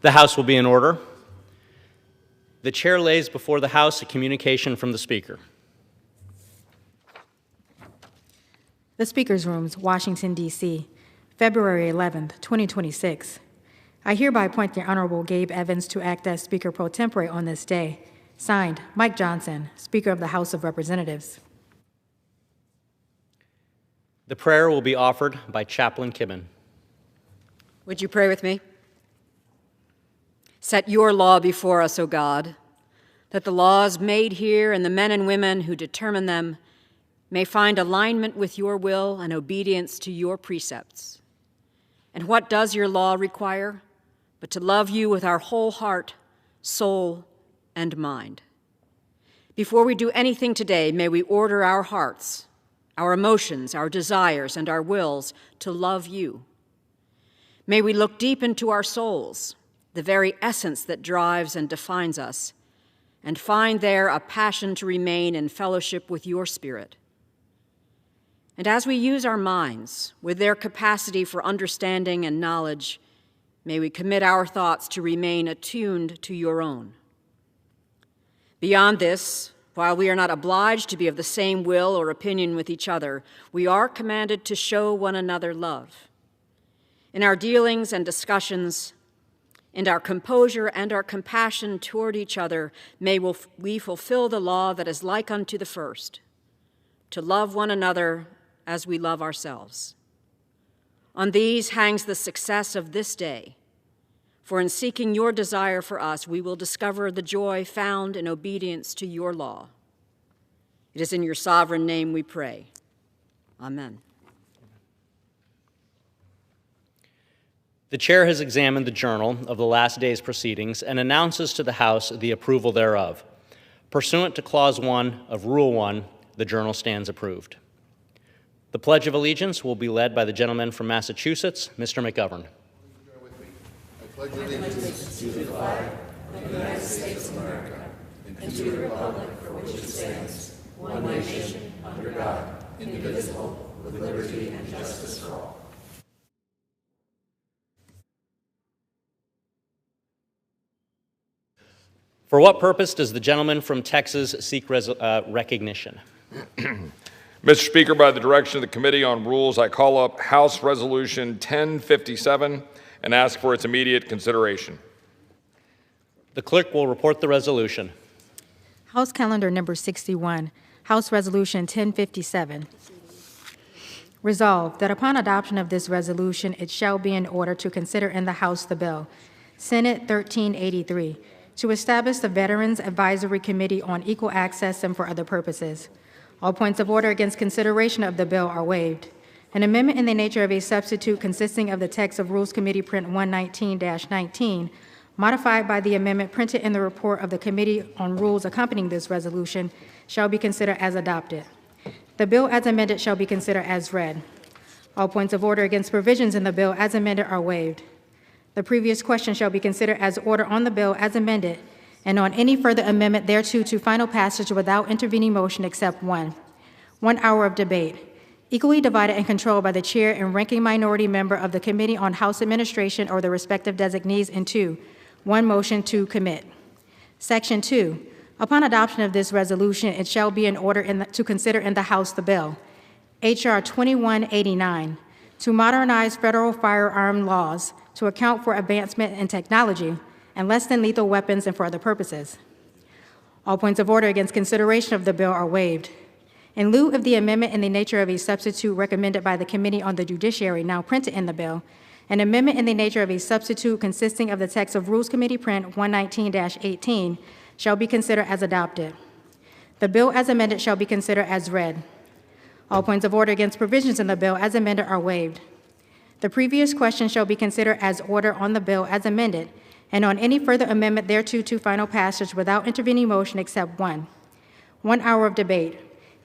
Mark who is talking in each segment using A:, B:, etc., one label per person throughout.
A: The House will be in order. The chair lays before the House a communication from the Speaker.
B: The Speaker's Rooms, Washington, D.C., February 11th, 2026. I hereby appoint the Honorable Gabe Evans to act as Speaker pro tempore on this day. Signed, Mike Johnson, Speaker of the House of Representatives.
A: The prayer will be offered by Chaplain Kibben.
C: Would you pray with me? Set your law before us, O God, that the laws made here and the men and women who determine them may find alignment with your will and obedience to your precepts. And what does your law require but to love you with our whole heart, soul, and mind? Before we do anything today, may we order our hearts, our emotions, our desires, and our wills to love you. May we look deep into our souls, the very essence that drives and defines us, and find there a passion to remain in fellowship with your Spirit. And as we use our minds with their capacity for understanding and knowledge, may we commit our thoughts to remain attuned to your own. Beyond this, while we are not obliged to be of the same will or opinion with each other, we are commanded to show one another love. In our dealings and discussions, in our composure and our compassion toward each other, may we fulfill the law that is like unto the first, to love one another as we love ourselves. On these hangs the success of this day, for in seeking your desire for us, we will discover the joy found in obedience to your law. It is in your sovereign name we pray. Amen.
A: The chair has examined the journal of the last day's proceedings and announces to the House the approval thereof. Pursuant to Clause 1 of Rule 1, the journal stands approved. The Pledge of Allegiance will be led by the gentleman from Massachusetts, Mr. McGovern.
D: I pledge allegiance to the flag of the United States of America and to the republic for which it stands, one nation, under God, indivisible, with liberty and justice for all.
A: For what purpose does the gentleman from Texas seek recognition?
E: Mr. Speaker, by the direction of the Committee on Rules, I call up House Resolution 1057 and ask for its immediate consideration.
A: The clerk will report the resolution.
B: House Calendar Number 61, House Resolution 1057. Resolved that upon adoption of this resolution, it shall be in order to consider in the House the bill, Senate 1383, to establish the Veterans Advisory Committee on Equal Access and for other purposes. All points of order against consideration of the bill are waived. An amendment in the nature of a substitute consisting of the text of Rules Committee Print 119-19, modified by the amendment printed in the report of the Committee on Rules accompanying this resolution, shall be considered as adopted. The bill as amended shall be considered as read. All points of order against provisions in the bill as amended are waived. The previous question shall be considered as order on the bill as amended, and on any further amendment thereto to final passage without intervening motion except one. 1 hour of debate, equally divided and controlled by the chair and ranking minority member of the Committee on House Administration or the respective designees, and 2, 1 motion to commit. Section 2, upon adoption of this resolution, it shall be in order to consider in the House the bill, H.R. 2189, to modernize federal firearm laws to account for advancement in technology and less than lethal weapons and for other purposes. All points of order against consideration of the bill are waived. In lieu of the amendment in the nature of a substitute recommended by the Committee on the Judiciary now printed in the bill, an amendment in the nature of a substitute consisting of the text of Rules Committee Print 119-18 shall be considered as adopted. The bill as amended shall be considered as read. All points of order against provisions in the bill as amended are waived. The previous question shall be considered as order on the bill as amended, and on any further amendment thereto to final passage without intervening motion except one. 1 hour of debate,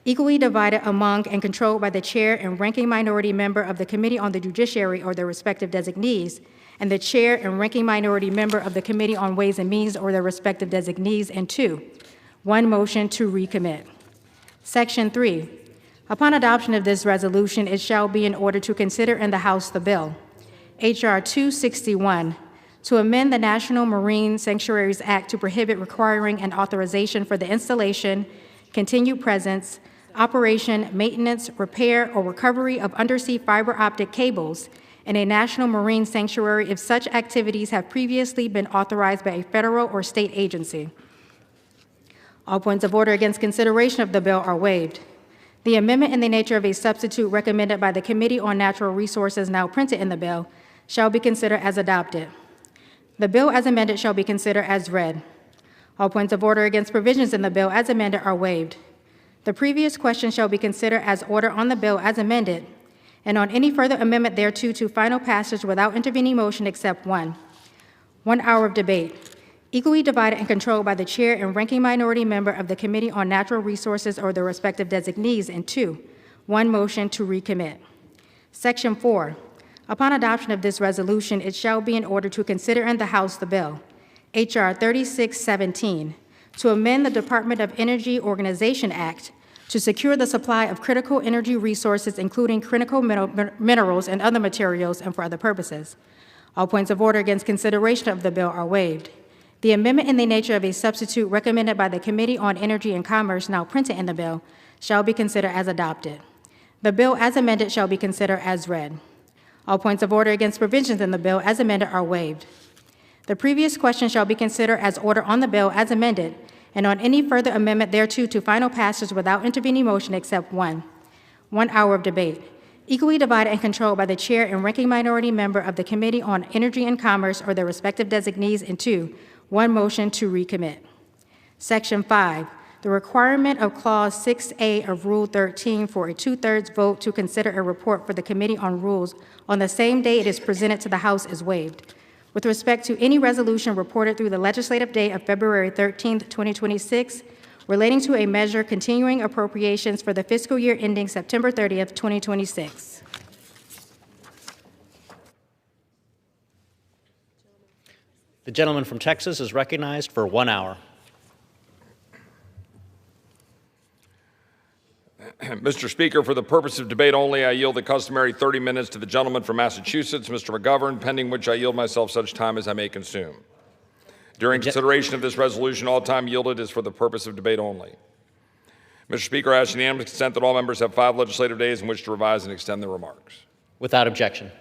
B: equally divided among and controlled by the chair and ranking minority member of the Committee on the Judiciary or their respective designees, and the chair and ranking minority member of the Committee on Ways and Means or their respective designees, and 2, 1 motion to recommit. Section 3, upon adoption of this resolution, it shall be in order to consider in the House the bill, H.R. 261, to amend the National Marine Sanctuaries Act to prohibit requiring an authorization for the installation, continued presence, operation, maintenance, repair, or recovery of undersea fiber optic cables in a national marine sanctuary if such activities have previously been authorized by a federal or state agency. All points of order against consideration of the bill are waived. The amendment in the nature of a substitute recommended by the Committee on Natural Resources now printed in the bill shall be considered as adopted. The bill as amended shall be considered as read. All points of order against provisions in the bill as amended are waived. The previous question shall be considered as order on the bill as amended, and on any further amendment thereto to final passage without intervening motion except one. 1 hour of debate, equally divided and controlled by the chair and ranking minority member of the Committee on Natural Resources or their respective designees, and 2, 1 motion to recommit. Section 4, upon adoption of this resolution, it shall be in order to consider in the House the bill, H.R. 3617, to amend the Department of Energy Organization Act to secure the supply of critical energy resources, including critical minerals and other materials, and for other purposes. All points of order against consideration of the bill are waived. The amendment in the nature of a substitute recommended by the Committee on Energy and Commerce now printed in the bill shall be considered as adopted. The bill as amended shall be considered as read. All points of order against provisions in the bill as amended are waived. The previous question shall be considered as order on the bill as amended, and on any further amendment thereto to final passage without intervening motion except one. 1 hour of debate, equally divided and controlled by the chair and ranking minority member of the Committee on Energy and Commerce or their respective designees, and 2, 1 motion to recommit. Section 5, the requirement of Clause 6A of Rule 13 for a 2/3 vote to consider a report for the Committee on Rules on the same day it is presented to the House is waived. With respect to any resolution reported through the legislative day of February 13, 2026, relating to a measure continuing appropriations for the fiscal year ending September 30, 2026.
A: The gentleman from Texas is recognized for 1 hour.
E: Mr. Speaker, for the purpose of debate only, I yield the customary 30 minutes to the gentleman from Massachusetts, Mr. McGovern, pending which I yield myself such time as I may consume. During consideration of this resolution, all time yielded is for the purpose of debate only. Mr. Speaker, I ask unanimous consent that all members have 5 legislative days in which to revise and extend their remarks.
A: Without objection.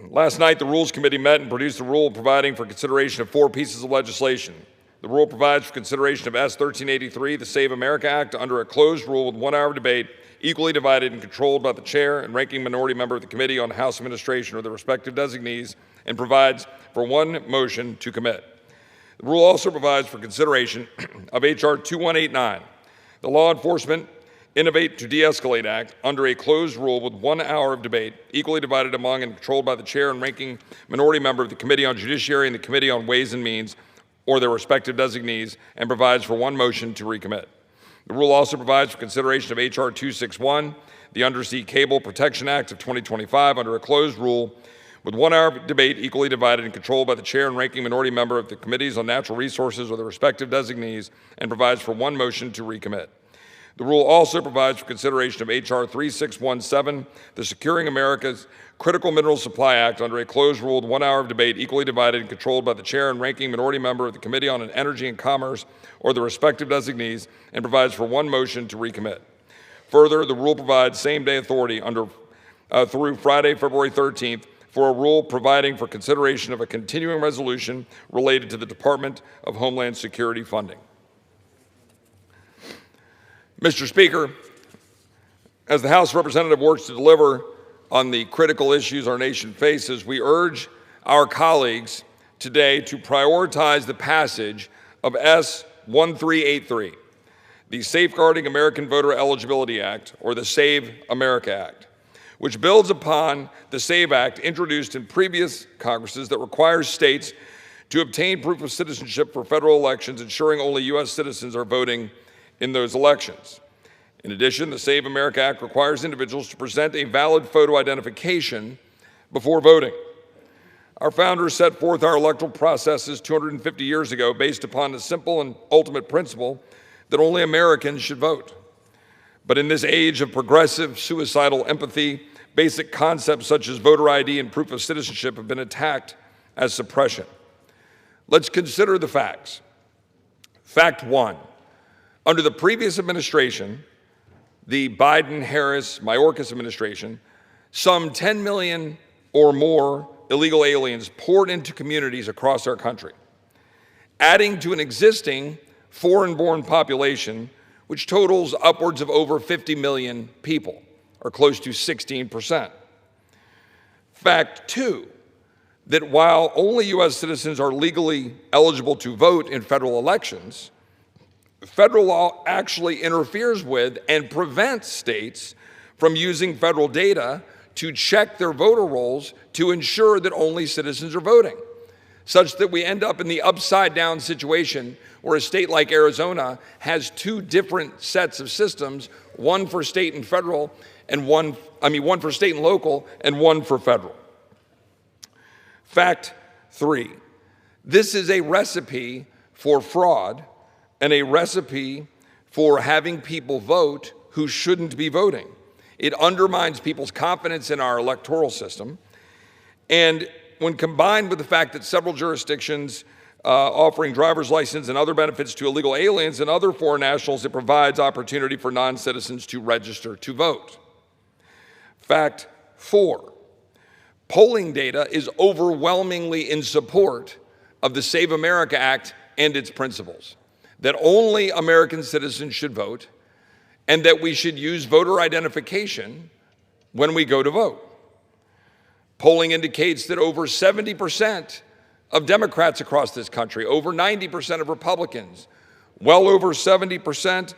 E: Last night, the Rules Committee met and produced a rule providing for consideration of 4 pieces of legislation. The rule provides for consideration of S. 1383, the Save America Act, under a closed rule with 1 hour of debate, equally divided and controlled by the chair and ranking minority member of the Committee on House Administration or their respective designees, and provides for 1 motion to commit. The rule also provides for consideration of H.R. 2189, the Law Enforcement Innovate to De-Escalate Act, under a closed rule with 1 hour of debate, equally divided among and controlled by the chair and ranking minority member of the Committee on Judiciary and the Committee on Ways and Means, or their respective designees, and provides for 1 motion to recommit. The rule also provides for consideration of H.R. 261, the Undersea Cable Protection Act of 2025, under a closed rule with 1 hour of debate, equally divided and controlled by the chair and ranking minority member of the Committees on Natural Resources or their respective designees, and provides for 1 motion to recommit. The rule also provides for consideration of H.R. 3617, the Securing America's Critical Mineral Supply Act, under a closed rule with 1 hour of debate, equally divided and controlled by the chair and ranking minority member of the Committee on Energy and Commerce or the respective designees, and provides for 1 motion to recommit. Further, the rule provides same-day authority through Friday, February 13th, for a rule providing for consideration of a continuing resolution related to the Department of Homeland Security funding. Mr. Speaker, as the House Representative works to deliver on the critical issues our nation faces, we urge our colleagues today to prioritize the passage of S. 1383, the Safeguarding American Voter Eligibility Act, or the Save America Act, which builds upon the SAVE Act introduced in previous Congresses that requires states to obtain proof of citizenship for federal elections, ensuring only U.S. citizens are voting in those elections. In addition, the Save America Act requires individuals to present a valid photo identification before voting. Our founders set forth our electoral processes 250 years ago based upon the simple and ultimate principle that only Americans should vote. But in this age of progressive, suicidal empathy, basic concepts such as voter ID and proof of citizenship have been attacked as suppression. Let's consider the facts. Fact one, under the previous administration, the Biden-Harris-Mayorkas administration, some 10 million or more illegal aliens poured into communities across our country, adding to an existing foreign-born population which totals upwards of over 50 million people, or close to 16%. Fact two, that while only U.S. citizens are legally eligible to vote in federal elections, federal law actually interferes with and prevents states from using federal data to check their voter rolls to ensure that only citizens are voting, such that we end up in the upside-down situation where a state like Arizona has two different sets of systems, one for state and federal, and one for state and local, and one for federal. Fact three, this is a recipe for fraud and a recipe for having people vote who shouldn't be voting. It undermines people's confidence in our electoral system. And when combined with the fact that several jurisdictions offering driver's license and other benefits to illegal aliens and other foreign nationals, it provides opportunity for non-citizens to register to vote. Fact four, polling data is overwhelmingly in support of the Save America Act and its principles, that only American citizens should vote, and that we should use voter identification when we go to vote. Polling indicates that over 70% of Democrats across this country, over 90% of Republicans, well over 70%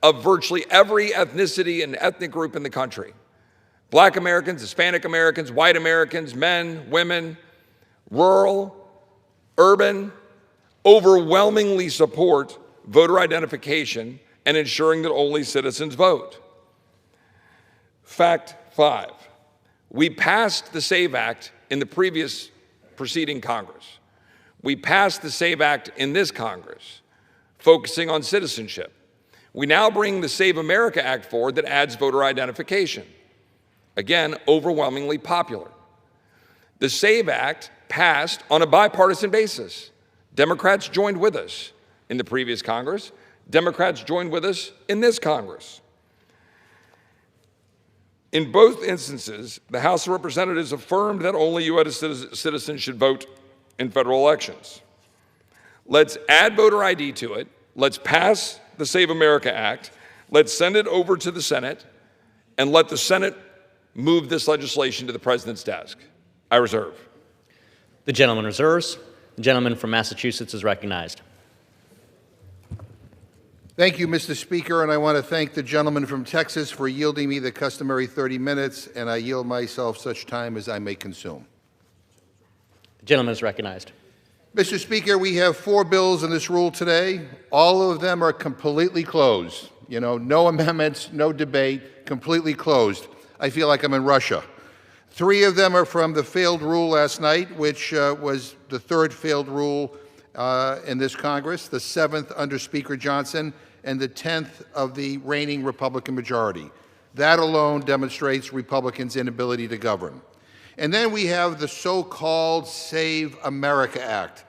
E: of virtually every ethnicity and ethnic group in the country, Black Americans, Hispanic Americans, white Americans, men, women, rural, urban, overwhelmingly support voter identification and ensuring that only citizens vote. Fact five, we passed the SAVE Act in the previous preceding Congress. We passed the SAVE Act in this Congress, focusing on citizenship. We now bring the Save America Act forward that adds voter identification. Again, overwhelmingly popular. The SAVE Act passed on a bipartisan basis. Democrats joined with us in the previous Congress. Democrats joined with us in this Congress. In both instances, the House of Representatives affirmed that only U.S. citizens should vote in federal elections. Let's add voter ID to it. Let's pass the Save America Act. Let's send it over to the Senate, and let the Senate move this legislation to the President's desk. I reserve.
A: The gentleman reserves. The gentleman from Massachusetts is recognized.
D: Thank you, Mr. Speaker, and I want to thank the gentleman from Texas for yielding me the customary 30 minutes, and I yield myself such time as I may consume.
A: The gentleman is recognized.
D: Mr. Speaker, we have 4 bills in this rule today. All of them are completely closed. You know, no amendments, no debate, completely closed. I feel like I'm in Russia. 3 of them are from the failed rule last night, which was the 3rd failed rule in this Congress, the 7th under Speaker Johnson, and the 10th of the reigning Republican majority. That alone demonstrates Republicans' inability to govern. And then we have the so-called Save America Act.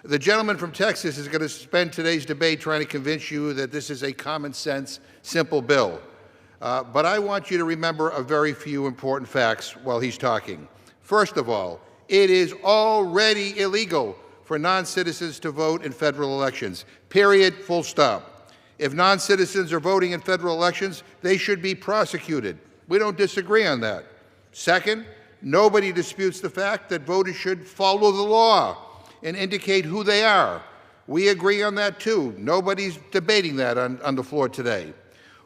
D: The gentleman from Texas is going to spend today's debate trying to convince you that this is a common sense, simple bill. But I want you to remember a very few important facts while he's talking. First of all, it is already illegal for non-citizens to vote in federal elections, period, full stop. If non-citizens are voting in federal elections, they should be prosecuted. We don't disagree on that. Second, nobody disputes the fact that voters should follow the law and indicate who they are. We agree on that too. Nobody's debating that on the floor today.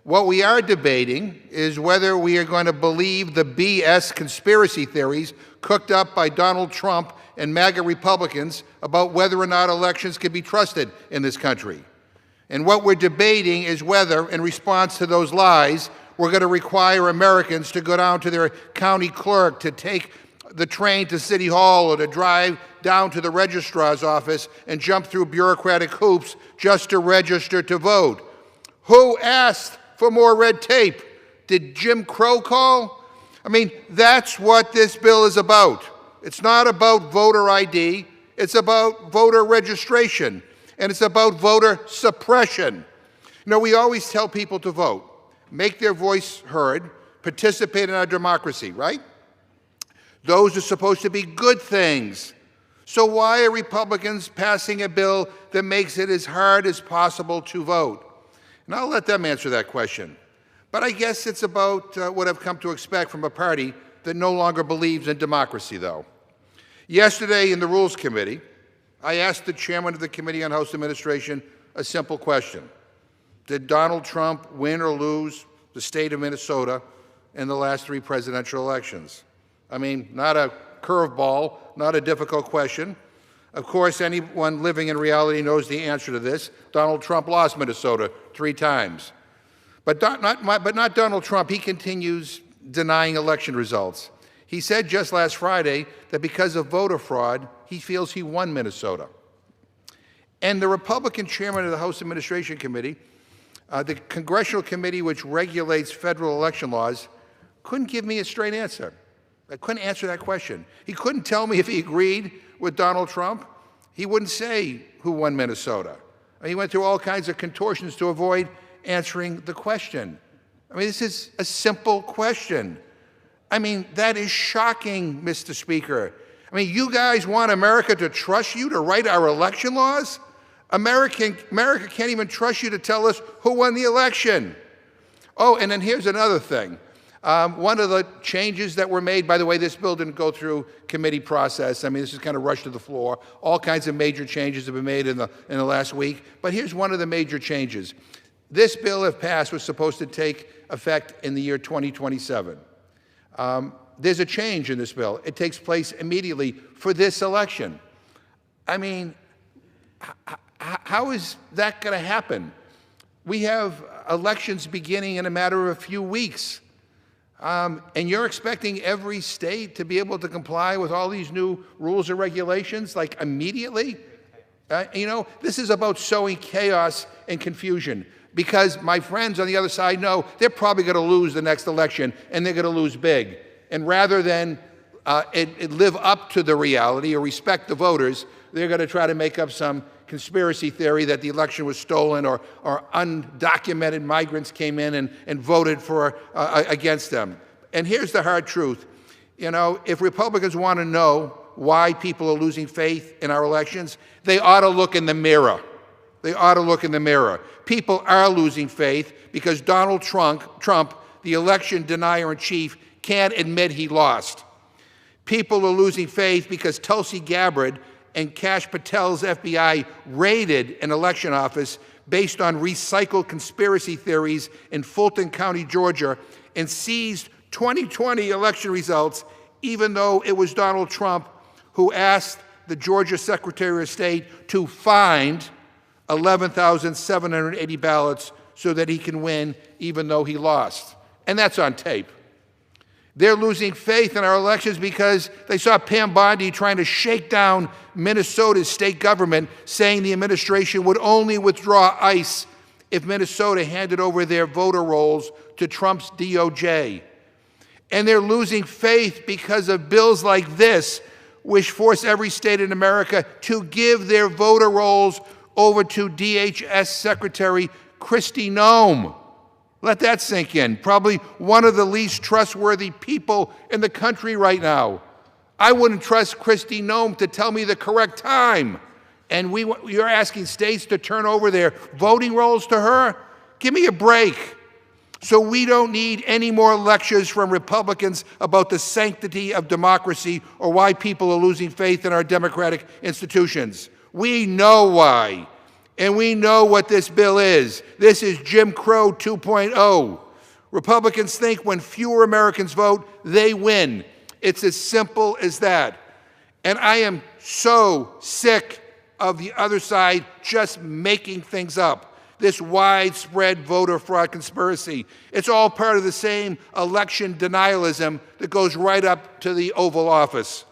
D: What we are debating is whether we are going to believe the BS conspiracy theories cooked up by Donald Trump and MAGA Republicans about whether or not elections can be trusted in this country. And what we're debating is whether, in response to those lies, we're going to require Americans to go down to their county clerk, to take the train to City Hall, or to drive down to the registrar's office and jump through bureaucratic hoops just to register to vote. Who asked for more red tape? Did Jim Crow call? I mean, that's what this bill is about. It's not about voter ID. It's about voter registration. And it's about voter suppression. You know, we always tell people to vote, make their voice heard, participate in our democracy, right? Those are supposed to be good things. So why are Republicans passing a bill that makes it as hard as possible to vote? And I'll let them answer that question. But I guess it's about what I've come to expect from a party that no longer believes in democracy, though. Yesterday in the Rules Committee, I asked the chairman of the Committee on House Administration a simple question. Did Donald Trump win or lose the state of Minnesota in the last 3 presidential elections? I mean, not a curveball, not a difficult question. Of course, anyone living in reality knows the answer to this. Donald Trump lost Minnesota 3 times. But not Donald Trump. He continues denying election results. He said just last Friday that because of voter fraud, he feels he won Minnesota. And the Republican chairman of the House Administration Committee, the congressional committee which regulates federal election laws, couldn't give me a straight answer. I couldn't answer that question. He couldn't tell me if he agreed with Donald Trump. He wouldn't say who won Minnesota. He went through all kinds of contortions to avoid answering the question. I mean, this is a simple question. I mean, that is shocking, Mr. Speaker. I mean, you guys want America to trust you to write our election laws? America can't even trust you to tell us who won the election. Oh, and then here's another thing. One of the changes that were made, by the way, this bill didn't go through committee process. I mean, this is kind of rushed to the floor. All kinds of major changes have been made in the last week. But here's one of the major changes. This bill, if passed, was supposed to take effect in the year 2027. There's a change in this bill. It takes place immediately for this election. I mean, how is that going to happen? We have elections beginning in a matter of a few weeks. And you're expecting every state to be able to comply with all these new rules and regulations, like immediately? You know, this is about sowing chaos and confusion, because my friends on the other side know they're probably going to lose the next election, and they're going to lose big. And rather than live up to the reality or respect the voters, they're going to try to make up some conspiracy theory that the election was stolen, or undocumented migrants came in and voted against them. And here's the hard truth. You know, if Republicans want to know why people are losing faith in our elections, they ought to look in the mirror. They ought to look in the mirror. People are losing faith because Donald Trump, the election denier-in-chief, can't admit he lost. People are losing faith because Tulsi Gabbard and Kash Patel's FBI raided an election office based on recycled conspiracy theories in Fulton County, Georgia, and seized 2020 election results, even though it was Donald Trump who asked the Georgia Secretary of State to find 11,780 ballots so that he can win, even though he lost. And that's on tape. They're losing faith in our elections because they saw Pam Bondi trying to shake down Minnesota's state government, saying the administration would only withdraw ICE if Minnesota handed over their voter rolls to Trump's DOJ. And they're losing faith because of bills like this, which force every state in America to give their voter rolls over to DHS Secretary Kristi Noem. Let that sink in. Probably one of the least trustworthy people in the country right now. I wouldn't trust Kristi Noem to tell me the correct time. And you're asking states to turn over their voting rolls to her? Give me a break. So we don't need any more lectures from Republicans about the sanctity of democracy or why people are losing faith in our democratic institutions. We know why. And we know what this bill is. This is Jim Crow 2.0. Republicans think when fewer Americans vote, they win. It's as simple as that. And I am so sick of the other side just making things up. This widespread voter fraud conspiracy. It's all part of the same election denialism that goes right up to the Oval Office.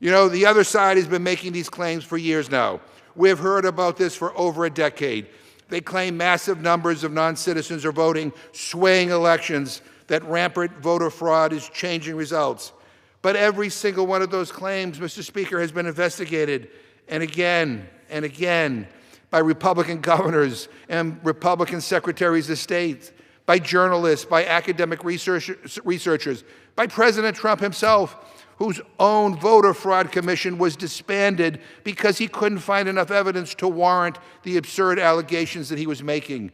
D: You know, the other side has been making these claims for years now. We've heard about this for over a decade. They claim massive numbers of non-citizens are voting, swaying elections. that rampant voter fraud is changing results. But every single one of those claims, Mr. Speaker, has been investigated and again by Republican governors and Republican secretaries of state, by journalists, by academic researchers, by President Trump himself, whose own voter fraud commission was disbanded because he couldn't find enough evidence to warrant the absurd allegations that he was making.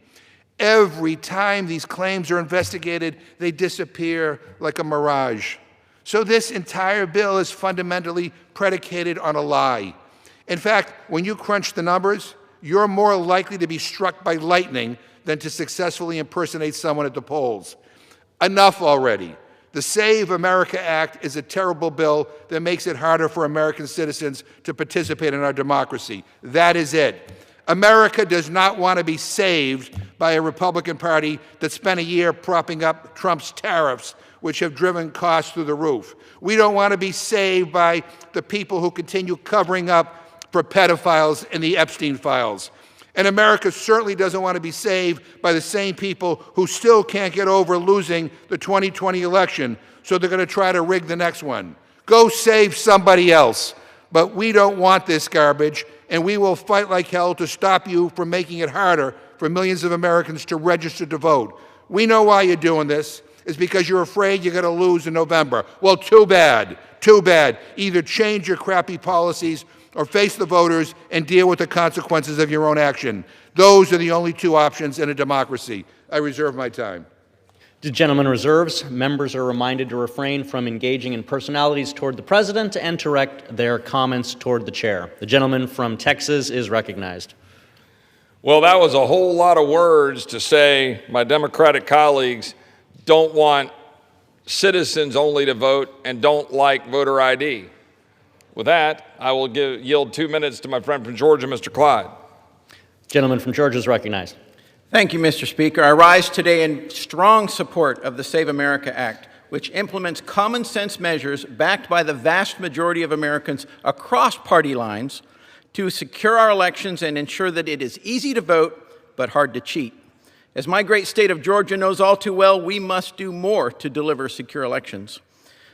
D: Every time these claims are investigated, they disappear like a mirage. So this entire bill is fundamentally predicated on a lie. In fact, when you crunch the numbers, you're more likely to be struck by lightning than to successfully impersonate someone at the polls. Enough already. The Save America Act is a terrible bill that makes it harder for American citizens to participate in our democracy. That is it. America does not want to be saved by a Republican Party that spent a year propping up Trump's tariffs, which have driven costs through the roof. We don't want to be saved by the people who continue covering up for pedophiles in the Epstein files. And America certainly doesn't want to be saved by the same people who still can't get over losing the 2020 election, so they're going to try to rig the next one. Go save somebody else. But we don't want this garbage, and we will fight like hell to stop you from making it harder for millions of Americans to register to vote. We know why you're doing this. It's because you're afraid you're going to lose in November. Well, too bad. Too bad. Either change your crappy policies or face the voters and deal with the consequences of your own action. Those are the only two options in a democracy. I reserve my time.
A: The gentleman reserves. Members are reminded to refrain from engaging in personalities toward the president and to direct their comments toward the chair. The gentleman from Texas is recognized.
E: Well, that was a whole lot of words to say my Democratic colleagues don't want citizens only to vote and don't like voter ID. With that, I will yield 2 minutes to my friend from Georgia, Mr. Clyde.
A: Gentleman from Georgia is recognized.
F: Thank you, Mr. Speaker. I rise today in strong support of the Save America Act, which implements common sense measures backed by the vast majority of Americans across party lines to secure our elections and ensure that it is easy to vote but hard to cheat. As my great state of Georgia knows all too well, we must do more to deliver secure elections.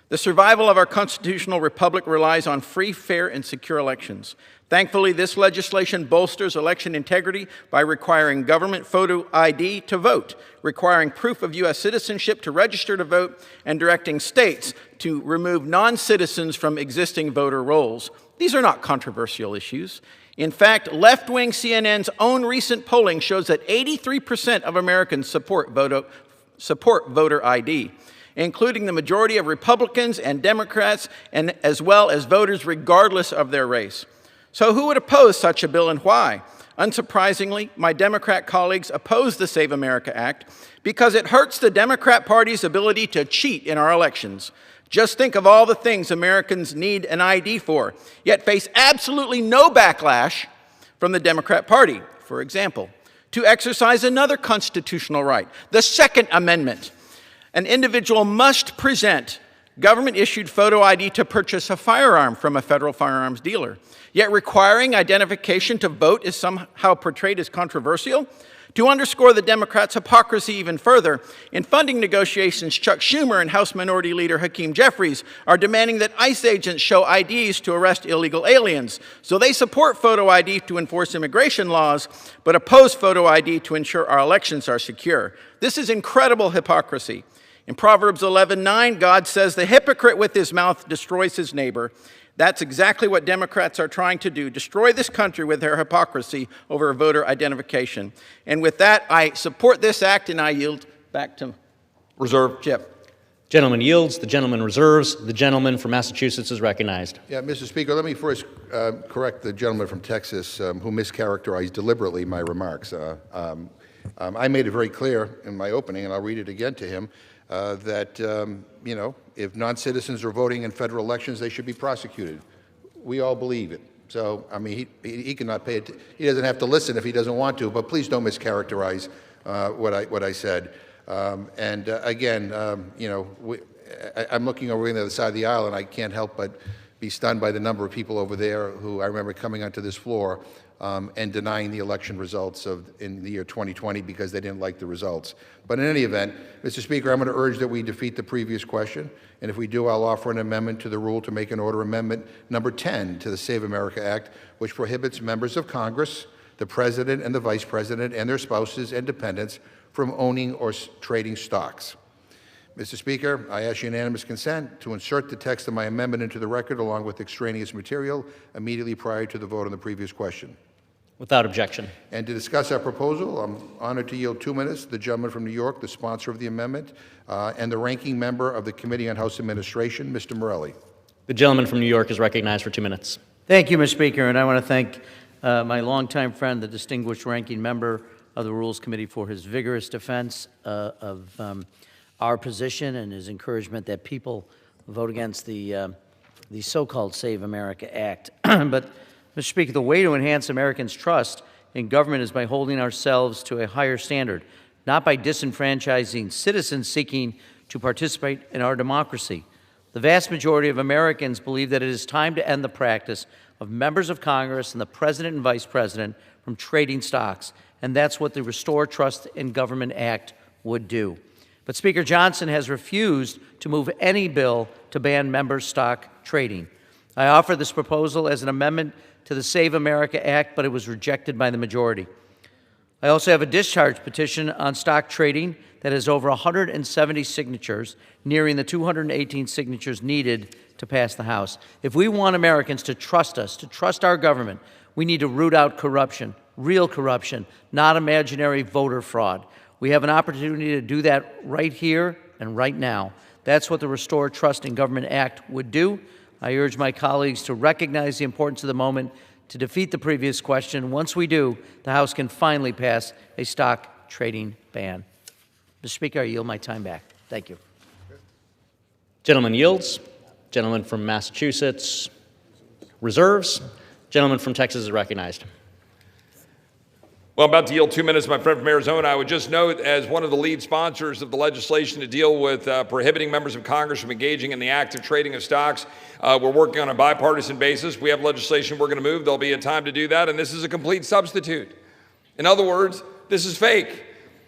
F: The survival of our constitutional republic relies on free, fair, and secure elections. Thankfully, this legislation bolsters election integrity by requiring government photo ID to vote, requiring proof of U.S. citizenship to register to vote, and directing states to remove non-citizens from existing voter rolls. These are not controversial issues. In fact, left-wing CNN's own recent polling shows that 83% of Americans support voter ID, including the majority of Republicans and Democrats, and as well as voters regardless of their race. So who would oppose such a bill and why? Unsurprisingly, my Democrat colleagues oppose the Save America Act because it hurts the Democrat Party's ability to cheat in our elections. Just think of all the things Americans need an ID for, yet face absolutely no backlash from the Democrat Party. For example, to exercise another constitutional right, the Second Amendment. An individual must present government-issued photo ID to purchase a firearm from a federal firearms dealer. Yet requiring identification to vote is somehow portrayed as controversial. To underscore the Democrats' hypocrisy even further, in funding negotiations, Chuck Schumer and House Minority Leader Hakeem Jeffries are demanding that ICE agents show IDs to arrest illegal aliens. So they support photo ID to enforce immigration laws, but oppose photo ID to ensure our elections are secure. This is incredible hypocrisy. In Proverbs 11:9, God says, "The hypocrite with his mouth destroys his neighbor." That's exactly what Democrats are trying to do, destroy this country with their hypocrisy over voter identification. And with that, I support this act, and I yield back to
E: Reserve.
F: Chip.
A: Gentleman yields. The gentleman reserves. The gentleman from Massachusetts is recognized.
D: Yeah, Mr. Speaker, let me first correct the gentleman from Texas who mischaracterized deliberately my remarks. I made it very clear in my opening, and I'll read it again to him, that, if non-citizens are voting in federal elections, they should be prosecuted. We all believe it. So, I mean, he cannot pay it. He doesn't have to listen if he doesn't want to, but please don't mischaracterize what I said. Again, I'm looking over on the other side of the aisle, and I can't help but be stunned by the number of people over there who I remember coming onto this floor and denying the election results in the year 2020 because they didn't like the results. But in any event, Mr. Speaker, I'm going to urge that we defeat the previous question, and if we do, I'll offer an amendment to the rule to make an order amendment number 10 to the Save America Act, which prohibits members of Congress, the President and the Vice President, and their spouses and dependents from owning or trading stocks. Mr. Speaker, I ask unanimous consent to insert the text of my amendment into the record along with extraneous material immediately prior to the vote on the previous question.
A: Without objection.
D: And to discuss our proposal, I'm honored to yield 2 minutes to the gentleman from New York, the sponsor of the amendment, and the ranking member of the Committee on House Administration, Mr. Morelli.
A: The gentleman from New York is recognized for 2 minutes.
G: Thank you, Mr. Speaker, and I want to thank my longtime friend, the distinguished ranking member of the Rules Committee, for his vigorous defense of our position and his encouragement that people vote against the so-called Save America Act. But, Mr. Speaker, the way to enhance Americans' trust in government is by holding ourselves to a higher standard, not by disenfranchising citizens seeking to participate in our democracy. The vast majority of Americans believe that it is time to end the practice of members of Congress and the President and Vice President from trading stocks, and that's what the Restore Trust in Government Act would do. But Speaker Johnson has refused to move any bill to ban member stock trading. I offer this proposal as an amendment to the Save America Act, but it was rejected by the majority. I also have a discharge petition on stock trading that has over 170 signatures, nearing the 218 signatures needed to pass the House. If we want Americans to trust us, to trust our government, we need to root out corruption, real corruption, not imaginary voter fraud. We have an opportunity to do that right here and right now. That's what the Restore Trust in Government Act would do. I urge my colleagues to recognize the importance of the moment to defeat the previous question. Once we do, the House can finally pass a stock trading ban. Mr. Speaker, I yield my time back. Thank you.
A: Gentleman yields. Gentleman from Massachusetts reserves. Gentleman from Texas is recognized.
E: Well, I'm about to yield 2 minutes to my friend from Arizona. I would just note, as one of the lead sponsors of the legislation to deal with prohibiting members of Congress from engaging in the active trading of stocks, we're working on a bipartisan basis. We have legislation we're going to move. There'll be a time to do that, and this is a complete substitute. In other words, this is fake.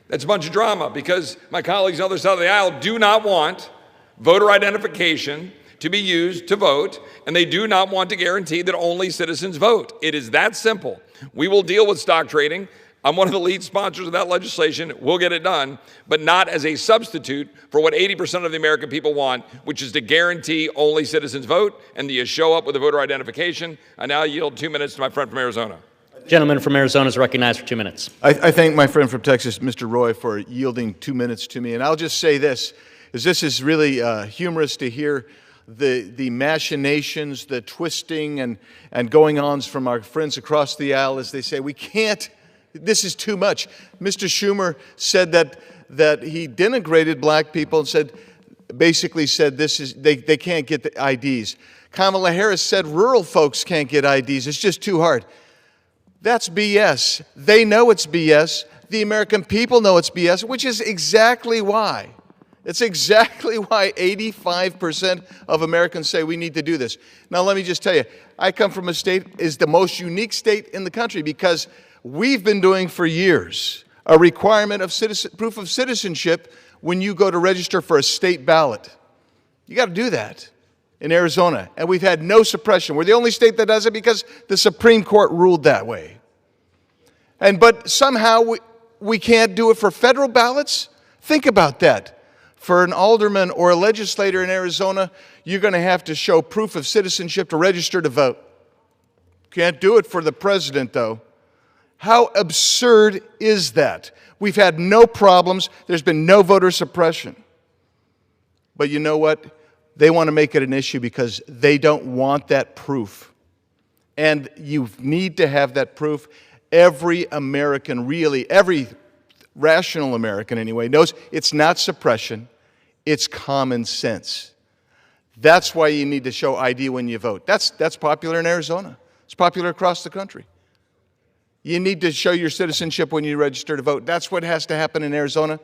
E: That's a bunch of drama because my colleagues on the other side of the aisle do not want voter identification to be used to vote, and they do not want to guarantee that only citizens vote. It is that simple. We will deal with stock trading. I'm one of the lead sponsors of that legislation. We'll get it done, but not as a substitute for what 80% of the American people want, which is to guarantee only citizens vote and that you show up with a voter identification. I now yield 2 minutes to my friend from Arizona.
A: Gentleman from Arizona is recognized for 2 minutes.
H: I thank my friend from Texas, Mr. Roy, for yielding 2 minutes to me. And I'll just say this is really humorous to hear the machinations, the twisting and going-ons from our friends across the aisle as they say, we can't, this is too much. Mr. Schumer said that he denigrated black people and basically said they can't get the IDs. Kamala Harris said rural folks can't get IDs, it's just too hard. That's BS. They know it's BS. The American people know it's BS, which is exactly why. It's exactly why 85% of Americans say we need to do this. Now, let me just tell you, I come from a state is the most unique state in the country because we've been doing for years a requirement of proof of citizenship when you go to register for a state ballot. You got to do that in Arizona, and we've had no suppression. We're the only state that does it because the Supreme Court ruled that way. But somehow we can't do it for federal ballots? Think about that. For an alderman or a legislator in Arizona, you're going to have to show proof of citizenship to register to vote. Can't do it for the president, though. How absurd is that? We've had no problems. There's been no voter suppression. But you know what? They want to make it an issue because they don't want that proof. And you need to have that proof. Every American, really, every rational American anyway, knows it's not suppression, it's common sense. That's why you need to show ID when you vote. That's popular in Arizona. It's popular across the country. You need to show your citizenship when you register to vote. That's what has to happen in Arizona.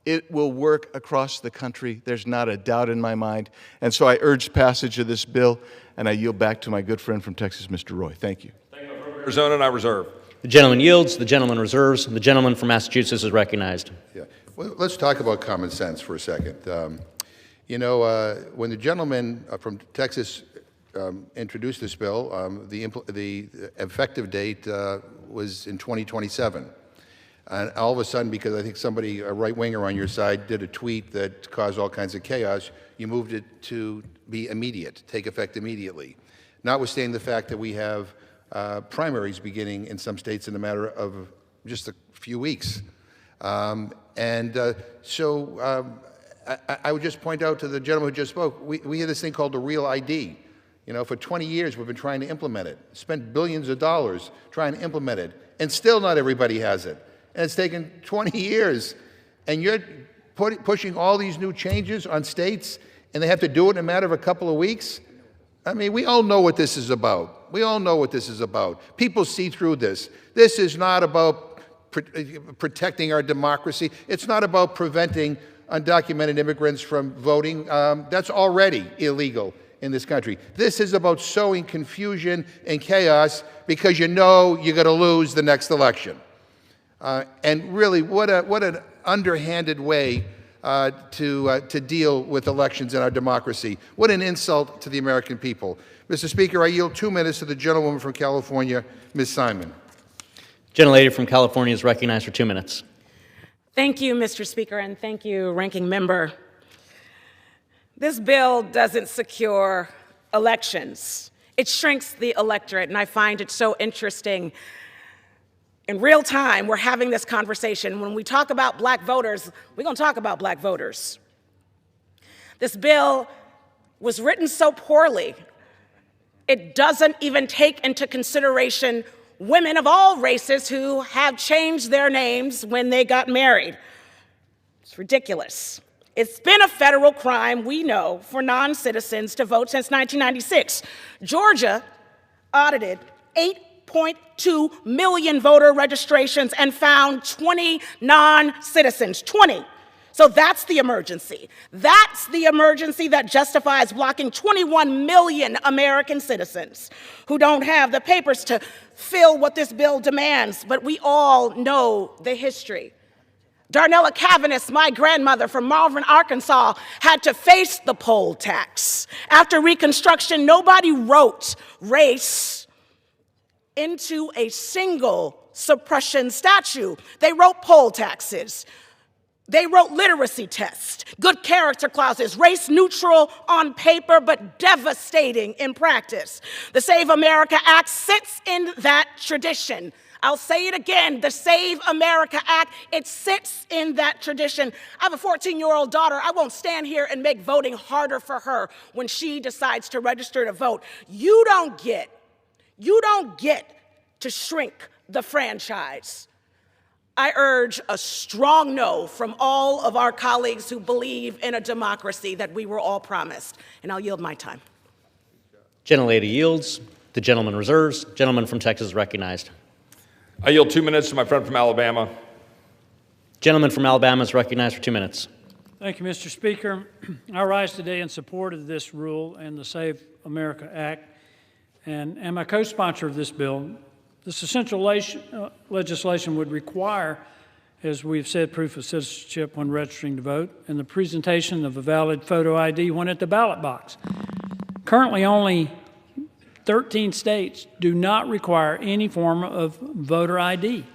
H: It will work across the country. There's not a doubt in my mind. And so I urge passage of this bill, and I yield back to my good friend from Texas, Mr. Roy. Thank you.
E: Arizona, and I reserve.
A: The gentleman yields. The gentleman reserves. The gentleman from Massachusetts is recognized.
D: Yeah. Well, let's talk about common sense for a second. When the gentleman from Texas introduced this bill, the effective date was in 2027. And all of a sudden, because I think somebody, a right-winger on your side, did a tweet that caused all kinds of chaos, you moved it to be immediate, take effect immediately. Notwithstanding the fact that we have primaries beginning in some states in a matter of just a few weeks. I would just point out to the gentleman who just spoke, we have this thing called the Real ID. For 20 years we've been trying to implement it, spent billions of dollars trying to implement it, and still not everybody has it. And it's taken 20 years, and you're pushing all these new changes on states, and they have to do it in a matter of a couple of weeks? I mean, we all know what this is about. We all know what this is about. People see through this. This is not about protecting our democracy. It's not about preventing undocumented immigrants from voting. That's already illegal in this country. This is about sowing confusion and chaos because you know you're going to lose the next election. And really, what an underhanded way to deal with elections in our democracy. What an insult to the American people. Mr. Speaker, I yield 2 minutes to the gentlewoman from California, Ms. Simon.
A: Gentlelady from California is recognized for 2 minutes.
I: Thank you, Mr. Speaker, and thank you, Ranking Member. This bill doesn't secure elections. It shrinks the electorate, and I find it so interesting. In real time, we're having this conversation. When we talk about black voters, we're going to talk about black voters. This bill was written so poorly, it doesn't even take into consideration women of all races who have changed their names when they got married. It's ridiculous. It's been a federal crime, we know, for non-citizens to vote since 1996. Georgia audited 8.2 million voter registrations and found 20 non-citizens, 20. So that's the emergency. That's the emergency that justifies blocking 21 million American citizens who don't have the papers to fill what this bill demands, but we all know the history. Darnella Cavanis, my grandmother from Malvern, Arkansas, had to face the poll tax. After Reconstruction, nobody wrote race into a single suppression statute. They wrote poll taxes. They wrote literacy tests, good character clauses, race neutral on paper, but devastating in practice. The Save America Act sits in that tradition. I'll say it again, the Save America Act, it sits in that tradition. I have a 14-year-old daughter. I won't stand here and make voting harder for her when she decides to register to vote. You don't get to shrink the franchise. I urge a strong no from all of our colleagues who believe in a democracy that we were all promised. And I'll yield my time.
A: Gentlelady yields. The gentleman reserves. Gentleman from Texas is recognized.
E: I yield 2 minutes to my friend from Alabama.
A: Gentleman from Alabama is recognized for 2 minutes.
J: Thank you, Mr. Speaker. I rise today in support of this rule and the Save America Act, and am a co-sponsor of this bill. This essential legislation would require, as we've said, proof of citizenship when registering to vote and the presentation of a valid photo ID when at the ballot box. Currently, only 13 states do not require any form of voter ID.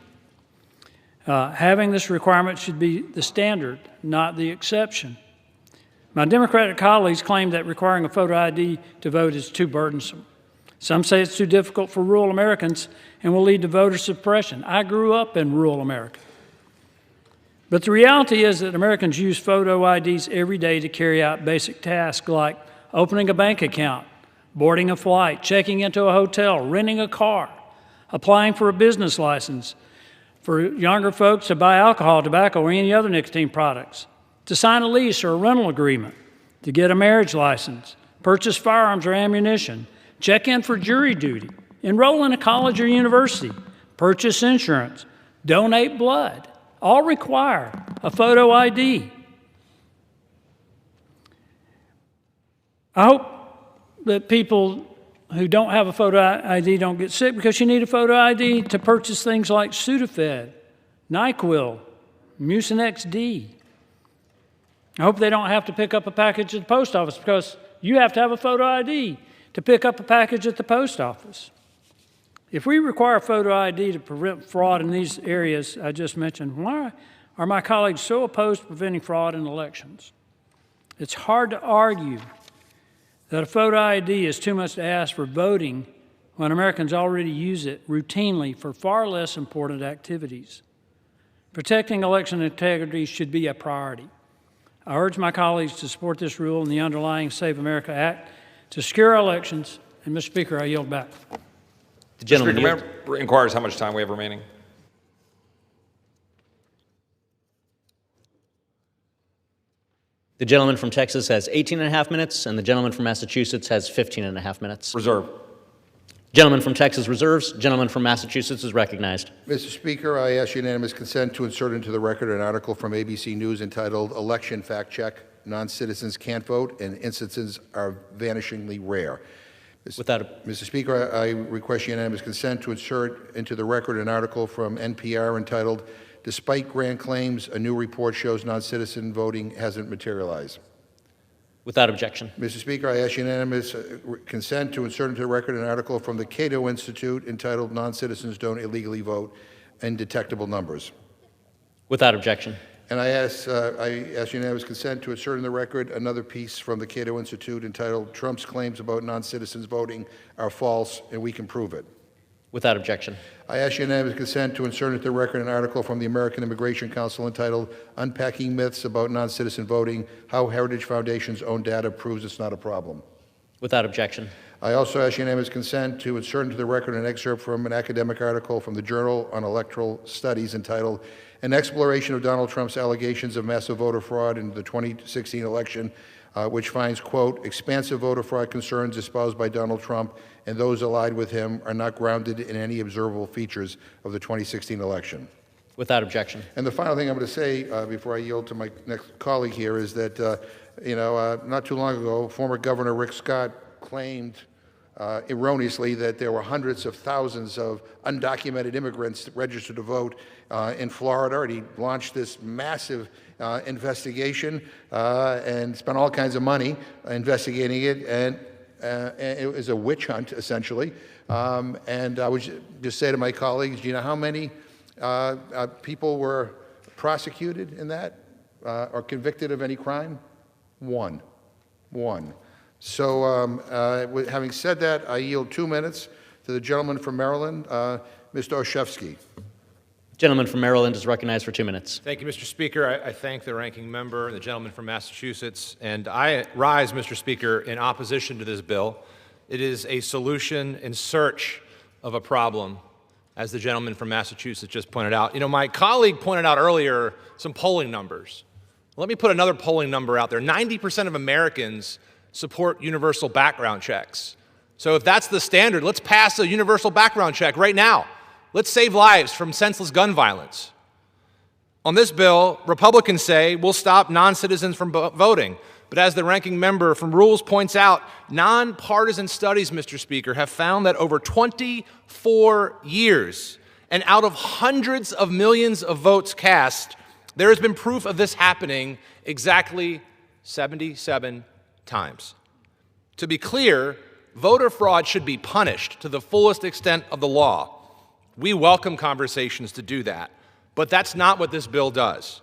J: Having this requirement should be the standard, not the exception. My Democratic colleagues claim that requiring a photo ID to vote is too burdensome. Some say it's too difficult for rural Americans and will lead to voter suppression. I grew up in rural America. But the reality is that Americans use photo IDs every day to carry out basic tasks like opening a bank account, boarding a flight, checking into a hotel, renting a car, applying for a business license, for younger folks to buy alcohol, tobacco, or any other nicotine products, to sign a lease or a rental agreement, to get a marriage license, purchase firearms or ammunition, check in for jury duty, enroll in a college or university, purchase insurance, donate blood, all require a photo ID. I hope that people who don't have a photo ID don't get sick, because you need a photo ID to purchase things like Sudafed, NyQuil, Mucinex D. I hope they don't have to pick up a package at the post office, because you have to have a photo ID to pick up a package at the post office. If we require photo ID to prevent fraud in these areas I just mentioned, why are my colleagues so opposed to preventing fraud in elections? It's hard to argue that a photo ID is too much to ask for voting when Americans already use it routinely for far less important activities. Protecting election integrity should be a priority. I urge my colleagues to support this rule and the underlying Save America Act to secure our elections. And, Mr. Speaker, I yield back.
A: The gentleman
E: Speaker inquires how much time we have remaining.
A: The gentleman from Texas has 18 and a half minutes, and the gentleman from Massachusetts has 15 and a half minutes.
E: Reserve.
A: Gentleman from Texas reserves. Gentleman from Massachusetts is recognized.
D: Mr. Speaker, I ask unanimous consent to insert into the record an article from ABC News entitled "Election Fact Check: Non-Citizens Can't Vote and Instances Are Vanishingly Rare." Mr. Speaker, I request unanimous consent to insert into the record an article from NPR entitled "Despite Grand Claims, a New Report Shows Non-Citizen Voting Hasn't Materialized."
A: Without objection.
D: Mr. Speaker, I ask unanimous consent to insert into the record an article from the Cato Institute entitled "Non-Citizens Don't Illegally Vote in Detectable Numbers."
A: Without objection.
D: And I ask unanimous consent to insert in the record another piece from the Cato Institute entitled "Trump's Claims About Non-Citizens Voting Are False, and We Can Prove It."
A: Without objection.
D: I ask unanimous consent to insert into the record an article from the American Immigration Council entitled "Unpacking Myths About Non-Citizen Voting, How Heritage Foundation's Own Data Proves It's Not a Problem."
A: Without objection.
D: I also ask unanimous consent to insert into the record an excerpt from an academic article from the Journal on Electoral Studies entitled "An Exploration of Donald Trump's Allegations of Massive Voter Fraud in the 2016 Election," which finds, quote, "expansive voter fraud concerns espoused by Donald Trump and those allied with him are not grounded in any observable features of the 2016 election."
A: Without objection.
D: And the final thing I'm going to say before I yield to my next colleague here is that, not too long ago, former Governor Rick Scott claimed erroneously that there were hundreds of thousands of undocumented immigrants registered to vote in Florida, and he launched this massive investigation and spent all kinds of money investigating it, and it was a witch hunt, essentially. And I would just say to my colleagues, do you know how many people were prosecuted in that or convicted of any crime? One. So having said that, I yield 2 minutes to the gentleman from Maryland, Mr. Olszewski.
A: Gentleman from Maryland is recognized for 2 minutes.
K: Thank you, Mr. Speaker. I thank the ranking member, the gentleman from Massachusetts, and I rise, Mr. Speaker, in opposition to this bill. It is a solution in search of a problem, as the gentleman from Massachusetts just pointed out. You know, my colleague pointed out earlier some polling numbers. Let me put another polling number out there. 90% of Americans support universal background checks. So if that's the standard, let's pass a universal background check right now. Let's save lives from senseless gun violence. On this bill, Republicans say we'll stop non-citizens from voting. But as the ranking member from Rules points out, nonpartisan studies, Mr. Speaker, have found that over 24 years and out of hundreds of millions of votes cast, there has been proof of this happening exactly 77 times. To be clear, voter fraud should be punished to the fullest extent of the law. We welcome conversations to do that, but that's not what this bill does.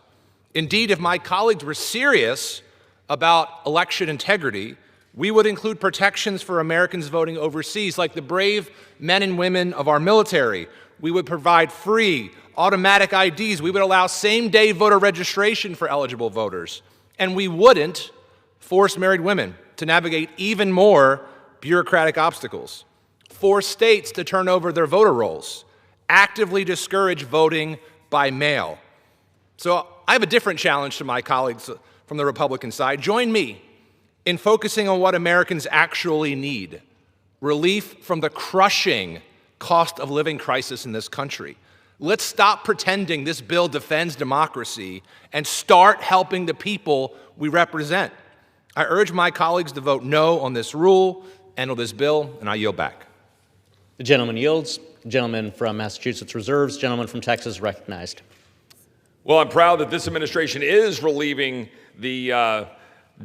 K: Indeed, if my colleagues were serious about election integrity, we would include protections for Americans voting overseas, like the brave men and women of our military. We would provide free, automatic IDs. We would allow same-day voter registration for eligible voters. And we wouldn't force married women to navigate even more bureaucratic obstacles, force states to turn over their voter rolls, actively discourage voting by mail. So I have a different challenge to my colleagues from the Republican side. Join me in focusing on what Americans actually need: relief from the crushing cost of living crisis in this country, Let's stop pretending this bill defends democracy and start helping the people we represent. I urge my colleagues to vote no on this rule and on this bill, and I yield back.
A: The gentleman yields. The gentleman from Massachusetts reserves. The gentleman from Texas recognized.
E: Well, I'm proud that this administration is relieving the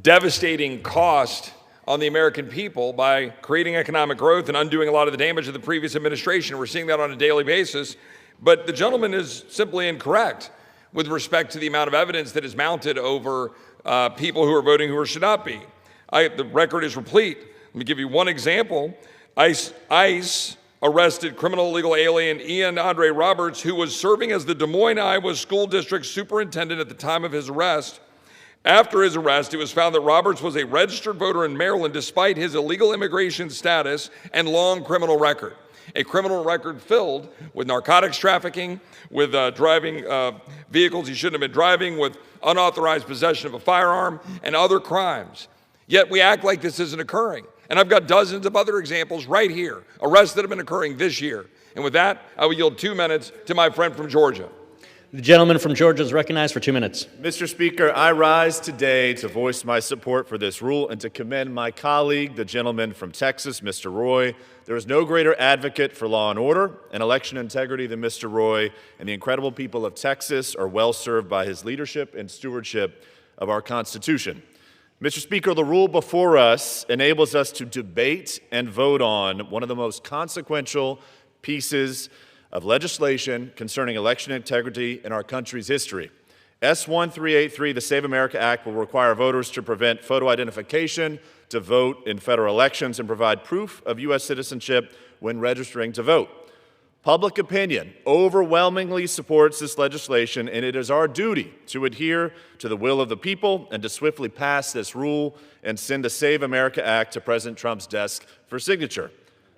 E: devastating cost on the American people by creating economic growth and undoing a lot of the damage of the previous administration. We're seeing that on a daily basis. But the gentleman is simply incorrect with respect to the amount of evidence that is mounted over people who are voting who should not be. The record is replete. Let me give you one example. ICE arrested criminal illegal alien Ian Andre Roberts, who was serving as the Des Moines, Iowa school district superintendent at the time of his arrest. After his arrest, it was found that Roberts was a registered voter in Maryland despite his illegal immigration status and long criminal record. A criminal record filled with narcotics trafficking, with driving vehicles he shouldn't have been driving, with unauthorized possession of a firearm, and other crimes. Yet we act like this isn't occurring. And I've got dozens of other examples right here, arrests that have been occurring this year. And with that, I will yield 2 minutes to my friend from Georgia.
A: The gentleman from Georgia is recognized for 2 minutes.
L: Mr. Speaker, I rise today to voice my support for this rule and to commend my colleague, the gentleman from Texas, Mr. Roy. There is no greater advocate for law and order and election integrity than Mr. Roy, and the incredible people of Texas are well served by his leadership and stewardship of our Constitution. Mr. Speaker, the rule before us enables us to debate and vote on one of the most consequential pieces of legislation concerning election integrity in our country's history. S1383, the Save America Act, will require voters to prevent photo identification to vote in federal elections and provide proof of U.S. citizenship when registering to vote. Public opinion overwhelmingly supports this legislation, and it is our duty to adhere to the will of the people and to swiftly pass this rule and send the Save America Act to President Trump's desk for signature.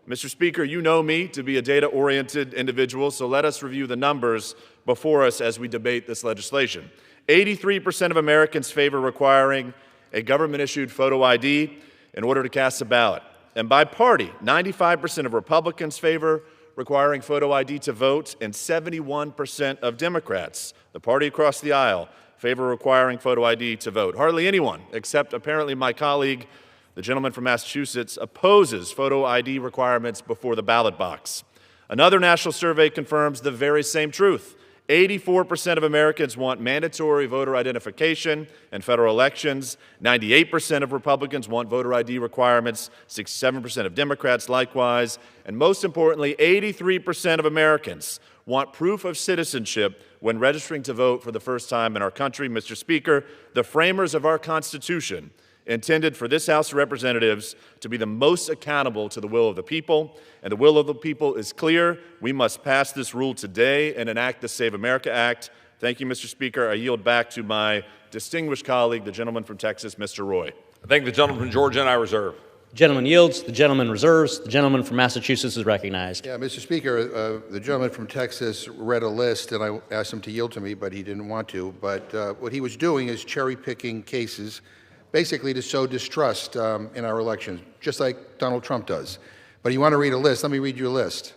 L: Mr. Speaker, you know me to be a data-oriented individual, so let us review the numbers before us as we debate this legislation. 83% of Americans favor requiring a government-issued photo ID in order to cast a ballot. And by party, 95% of Republicans favor requiring photo ID to vote, and 71% of Democrats, the party across the aisle, favor requiring photo ID to vote. Hardly anyone, except apparently my colleague, the gentleman from Massachusetts, opposes photo ID requirements before the ballot box. Another national survey confirms the very same truth. 84% of Americans want mandatory voter identification in federal elections. 98% of Republicans want voter ID requirements. 67% of Democrats likewise. And most importantly, 83% of Americans want proof of citizenship when registering to vote for the first time in our country. Mr. Speaker, the framers of our Constitution intended for this House of Representatives to be the most accountable to the will of the people, and the will of the people is clear. We must pass this rule today and enact the Save America Act. Thank you, Mr. Speaker. I yield back to my distinguished colleague, the gentleman from Texas, Mr. Roy.
E: I thank the gentleman from Georgia, and I reserve.
A: The gentleman yields. The gentleman reserves. The gentleman from Massachusetts is recognized.
D: Yeah, Mr. Speaker, the gentleman from Texas read a list, and I asked him to yield to me, but he didn't want to. But what he was doing is cherry-picking cases basically to sow distrust in our elections, just like Donald Trump does. But you want to read a list, let me read you a list.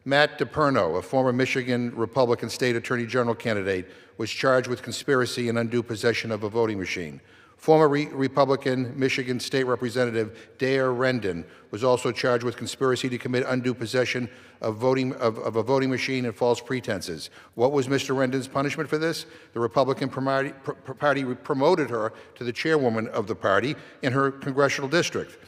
D: Matt DePerno, a former Michigan Republican State Attorney General candidate, was charged with conspiracy and undue possession of a voting machine. Former Republican Michigan State Representative Dare Rendon was also charged with conspiracy to commit undue possession of a voting machine and false pretenses. What was Mr. Rendon's punishment for this? The Republican Party promoted her to the chairwoman of the party in her congressional district.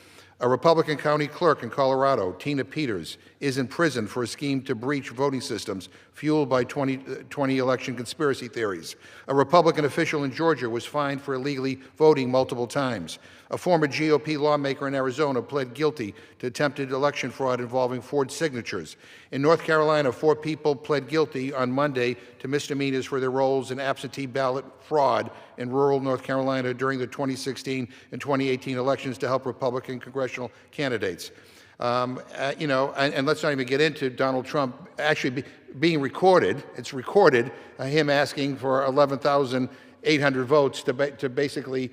D: A Republican county clerk in Colorado, Tina Peters, is in prison for a scheme to breach voting systems fueled by 2020 election conspiracy theories. A Republican official in Georgia was fined for illegally voting multiple times. A former GOP lawmaker in Arizona pled guilty to attempted election fraud involving forged signatures. In North Carolina, 4 people pled guilty on Monday to misdemeanors for their roles in absentee ballot fraud in rural North Carolina during the 2016 and 2018 elections to help Republican congressional candidates. You know, and let's not even get into Donald Trump actually being recorded. It's recorded, him asking for 11,800 votes to basically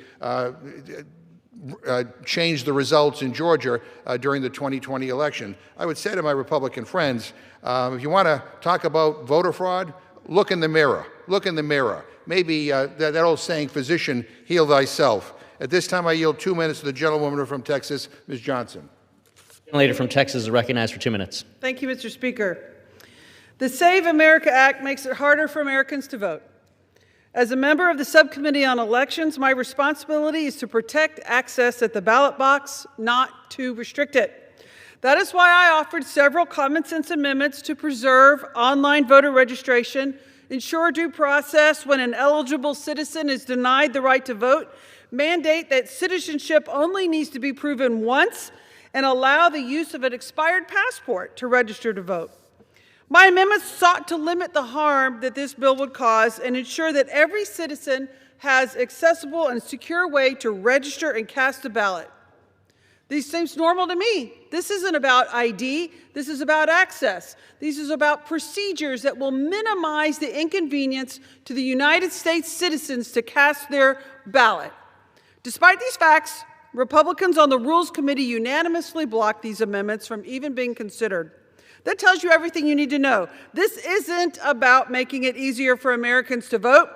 D: change the results in Georgia during the 2020 election. I would say to my Republican friends, if you want to talk about voter fraud, look in the mirror. Look in the mirror. Maybe that old saying, physician, heal thyself. At this time, I yield 2 minutes to the gentlewoman from Texas, Ms. Johnson.
A: The lady from Texas is recognized for 2 minutes.
M: Thank you, Mr. Speaker. The Save America Act makes it harder for Americans to vote. As a member of the Subcommittee on Elections, my responsibility is to protect access at the ballot box, not to restrict it. That is why I offered several common sense amendments to preserve online voter registration, ensure due process when an eligible citizen is denied the right to vote, mandate that citizenship only needs to be proven once, and allow the use of an expired passport to register to vote. My amendments sought to limit the harm that this bill would cause and ensure that every citizen has accessible and secure way to register and cast a ballot. These seems normal to me. This isn't about ID. This is about access. This is about procedures that will minimize the inconvenience to the United States citizens to cast their ballot. Despite these facts, Republicans on the Rules Committee unanimously blocked these amendments from even being considered. That tells you everything you need to know. This isn't about making it easier for Americans to vote.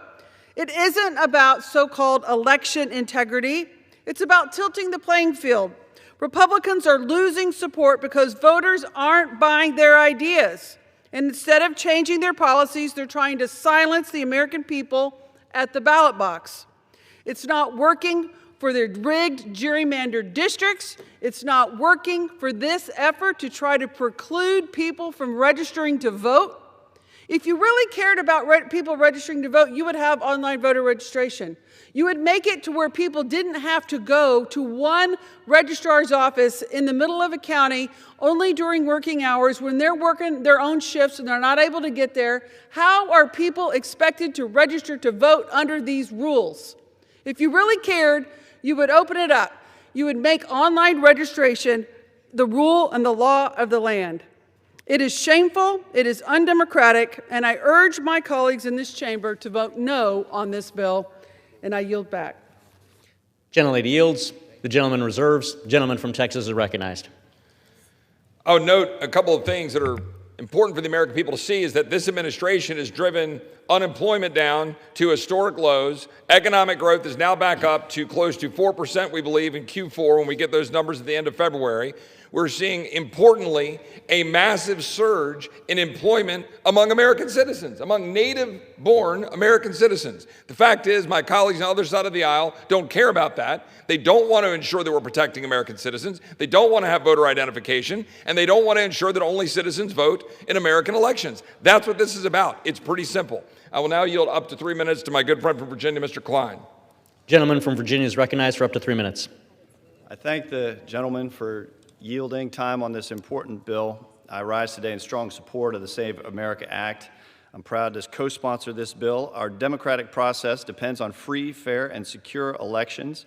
M: It isn't about so-called election integrity. It's about tilting the playing field. Republicans are losing support because voters aren't buying their ideas. And instead of changing their policies, they're trying to silence the American people at the ballot box. It's not working for their rigged, gerrymandered districts. It's not working for this effort to try to preclude people from registering to vote. If you really cared about people registering to vote, you would have online voter registration. You would make it to where people didn't have to go to one registrar's office in the middle of a county only during working hours when they're working their own shifts and they're not able to get there. How are people expected to register to vote under these rules? If you really cared, you would open it up. You would make online registration the rule and the law of the land. It is shameful, it is undemocratic, and I urge my colleagues in this chamber to vote no on this bill, and I yield back.
A: Gentlelady yields. The gentleman reserves. The gentleman from Texas is recognized.
E: I would note a couple of things that are important for the American people to see is that this administration has driven unemployment down to historic lows. Economic growth is now back up to close to 4%, we believe, in Q4 when we get those numbers at the end of February. We're seeing, importantly, a massive surge in employment among American citizens, among native-born American citizens. The fact is, my colleagues on the other side of the aisle don't care about that. They don't want to ensure that we're protecting American citizens. They don't want to have voter identification, and they don't want to ensure that only citizens vote in American elections. That's what this is about. It's pretty simple. I will now yield up to 3 minutes to my good friend from Virginia, Mr. Klein.
A: Gentleman from Virginia is recognized for up to 3 minutes.
N: I thank the gentleman for yielding time on this important bill. I rise today in strong support of the Save America Act. I'm proud to co-sponsor this bill. Our democratic process depends on free, fair, and secure elections.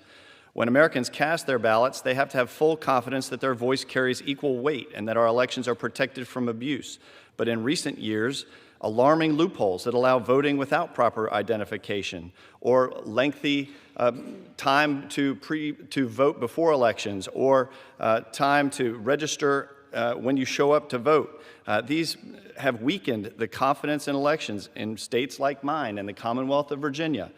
N: When Americans cast their ballots, they have to have full confidence that their voice carries equal weight and that our elections are protected from abuse. But in recent years, alarming loopholes that allow voting without proper identification or lengthy time to vote before elections or time to register when you show up to vote. These have weakened the confidence in elections in states like mine and the Commonwealth of Virginia,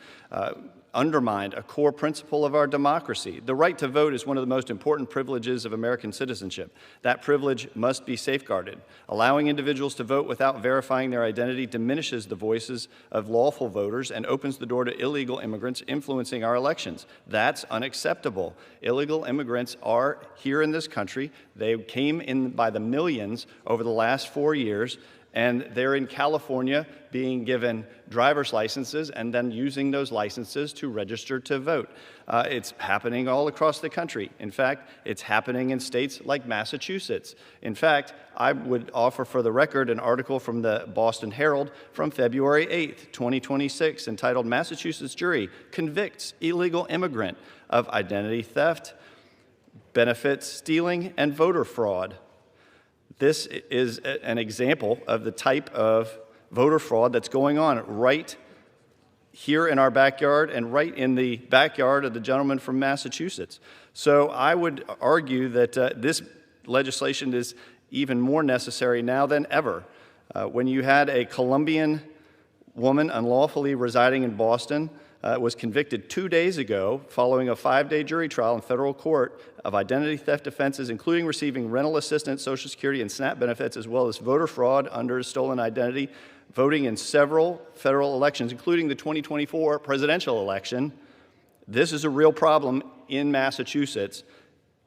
N: undermined a core principle of our democracy. The right to vote is one of the most important privileges of American citizenship. That privilege must be safeguarded. Allowing individuals to vote without verifying their identity diminishes the voices of lawful voters and opens the door to illegal immigrants influencing our elections. That's unacceptable. Illegal immigrants are here in this country. They came in by the millions over the last 4 years, and they're in California being given driver's licenses and then using those licenses to register to vote. It's happening all across the country. In fact, it's happening in states like Massachusetts. In fact, I would offer for the record an article from the Boston Herald from February 8th, 2026, entitled "Massachusetts Jury Convicts Illegal Immigrant of Identity Theft, Benefits Stealing, and Voter Fraud." This is an example of the type of voter fraud that's going on right here in our backyard and right in the backyard of the gentleman from Massachusetts. So I would argue that this legislation is even more necessary now than ever. When you had a Colombian woman unlawfully residing in Boston was convicted 2 days ago following a 5-day jury trial in federal court of identity theft offenses, including receiving rental assistance, Social Security, and SNAP benefits, as well as voter fraud under stolen identity, voting in several federal elections, including the 2024 presidential election. This is a real problem in Massachusetts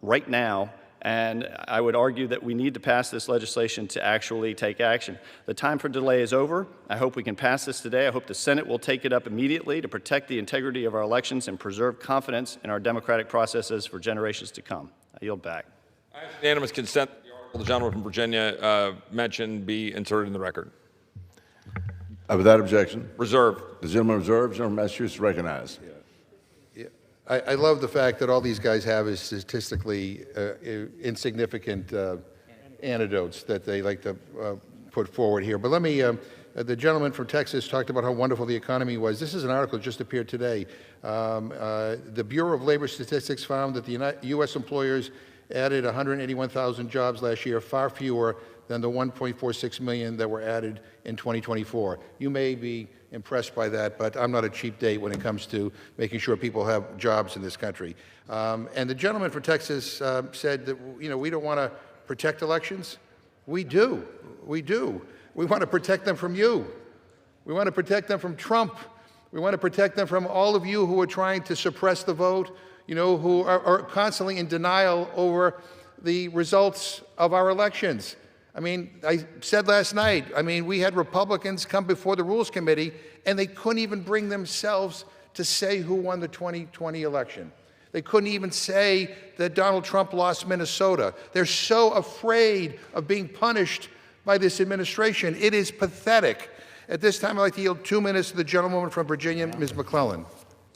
N: right now, and I would argue that we need to pass this legislation to actually take action. The time for delay is over. I hope we can pass this today. I hope the Senate will take it up immediately to protect the integrity of our elections and preserve confidence in our democratic processes for generations to come. I yield back.
E: I have unanimous consent that the article the gentleman from Virginia mentioned be inserted in the record.
O: Without objection.
E: Reserved.
O: The gentleman reserved. The gentleman from Massachusetts recognized.
P: I love the fact that all these guys have is statistically insignificant anecdotes that they like to put forward here. But let me, the gentleman from Texas talked about how wonderful the economy was. This is an article that just appeared today. The Bureau of Labor Statistics found that the U.S. employers added 181,000 jobs last year, far fewer than the 1.46 million that were added in 2024. You may be impressed by that, but I'm not a cheap date when it comes to making sure people have jobs in this country. And the gentleman from Texas said that, you know, we don't want to protect elections. We do. We do. We want to protect them from you. We want to protect them from Trump. We want to protect them from all of you who are trying to suppress the vote, you know, who are constantly in denial over the results of our elections. I mean, I said last night, I mean, we had Republicans come before the Rules Committee, and they couldn't even bring themselves to say who won the 2020 election. They couldn't even say that Donald Trump lost Minnesota. They're so afraid of being punished by this administration. It is pathetic. At this time, I'd like to yield 2 minutes to the gentlewoman from Virginia, Ms. McClellan.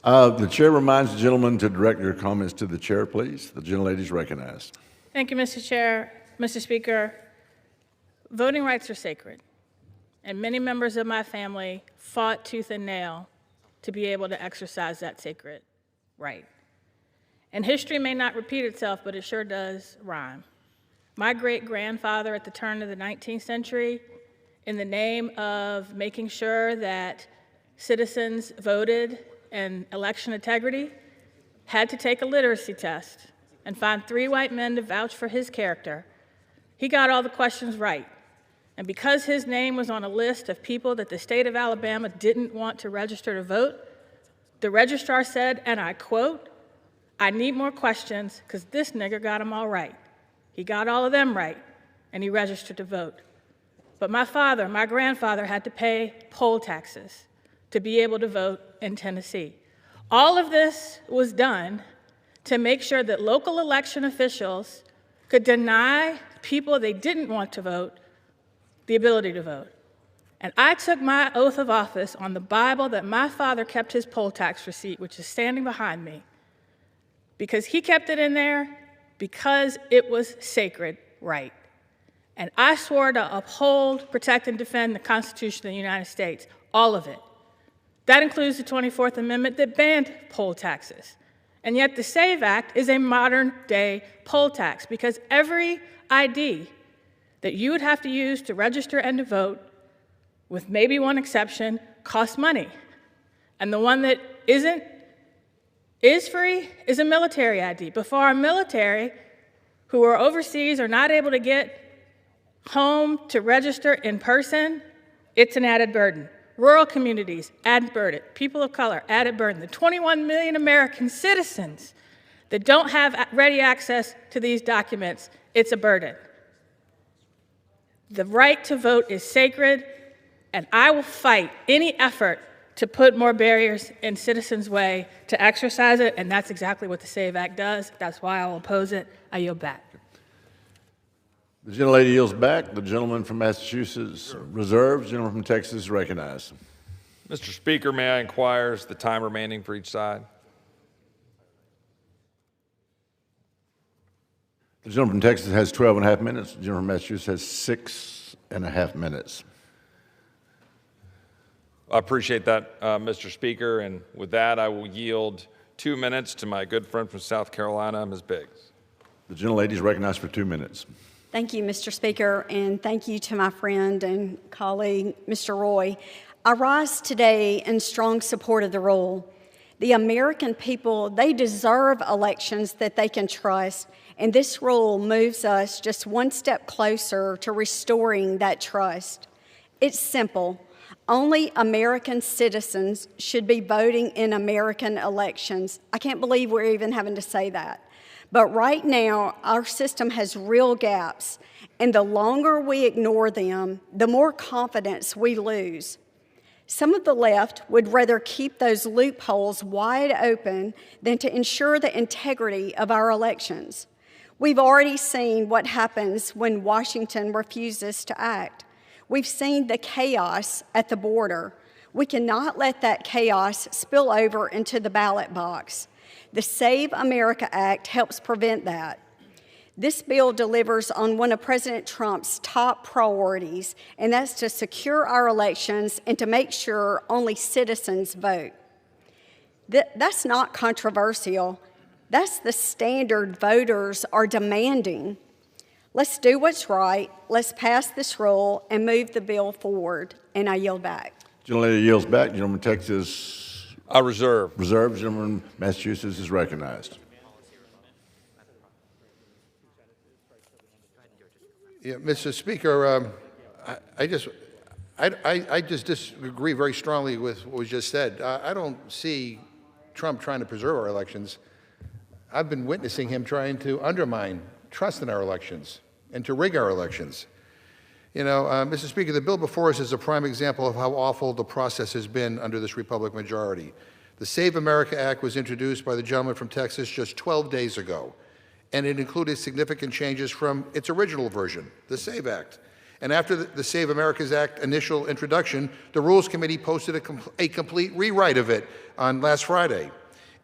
O: The chair reminds the gentleman to direct your comments to the chair, please. The gentlelady is recognized.
Q: Thank you, Mr. Chair. Mr. Speaker, voting rights are sacred, and many members of my family fought tooth and nail to be able to exercise that sacred right. And history may not repeat itself, but it sure does rhyme. My great-grandfather at the turn of the 19th century, in the name of making sure that citizens voted and election integrity, had to take a literacy test and find 3 white men to vouch for his character. He got all the questions right. And because his name was on a list of people that the state of Alabama didn't want to register to vote, the registrar said, and I quote, "I need more questions because this nigger got them all right." He got all of them right, and he registered to vote. But my grandfather had to pay poll taxes to be able to vote in Tennessee. All of this was done to make sure that local election officials could deny people they didn't want to vote the ability to vote. And I took my oath of office on the Bible that my father kept his poll tax receipt, which is standing behind me, because he kept it in there because it was sacred right. And I swore to uphold, protect, and defend the Constitution of the United States, all of it. That includes the 24th Amendment that banned poll taxes. And yet the SAVE Act is a modern-day poll tax because every ID that you would have to use to register and to vote, with maybe one exception, costs money. And the one that is free is a military ID. But for our military who are overseas or not able to get home to register in person, it's an added burden. Rural communities, added burden. People of color, added burden. The 21 million American citizens that don't have ready access to these documents, it's a burden. The right to vote is sacred, and I will fight any effort to put more barriers in citizens' way to exercise it, and that's exactly what the SAVE Act does. That's why I'll oppose it. I yield back.
O: The gentlelady yields back. The gentleman from Massachusetts reserves. The gentleman from Texas is recognized.
E: Mr. Speaker, may I inquire, is the time remaining for each side?
O: The gentleman from Texas has 12 and a half minutes. The gentleman from Massachusetts has 6 and a half minutes.
E: I appreciate that, Mr. Speaker. And with that, I will yield 2 minutes to my good friend from South Carolina, Ms. Biggs.
O: The gentlelady is recognized for 2 minutes.
R: Thank you, Mr. Speaker, and thank you to my friend and colleague, Mr. Roy. I rise today in strong support of the rule. The American people, they deserve elections that they can trust, and this rule moves us just one step closer to restoring that trust. It's simple. Only American citizens should be voting in American elections. I can't believe we're even having to say that. But right now, our system has real gaps, and the longer we ignore them, the more confidence we lose. Some of the left would rather keep those loopholes wide open than to ensure the integrity of our elections. We've already seen what happens when Washington refuses to act. We've seen the chaos at the border. We cannot let that chaos spill over into the ballot box. The Save America Act helps prevent that. This bill delivers on one of President Trump's top priorities, and that's to secure our elections and to make sure only citizens vote. That's not controversial. That's the standard voters are demanding. Let's do what's right. Let's pass this rule and move the bill forward. And I yield back.
O: Gentlelady yields back. Gentleman from Texas.
E: I reserve.
O: Reserve. Gentleman from Massachusetts is recognized.
P: Yeah, Mr. Speaker, I just disagree very strongly with what was just said. I don't see Trump trying to preserve our elections. I've been witnessing him trying to undermine trust in our elections and to rig our elections. You know, Mr. Speaker, the bill before us is a prime example of how awful the process has been under this Republican majority. The Save America Act was introduced by the gentleman from Texas just 12 days ago, and it included significant changes from its original version, the SAVE Act. And after the Save America's Act initial introduction, the Rules Committee posted a complete rewrite of it on last Friday.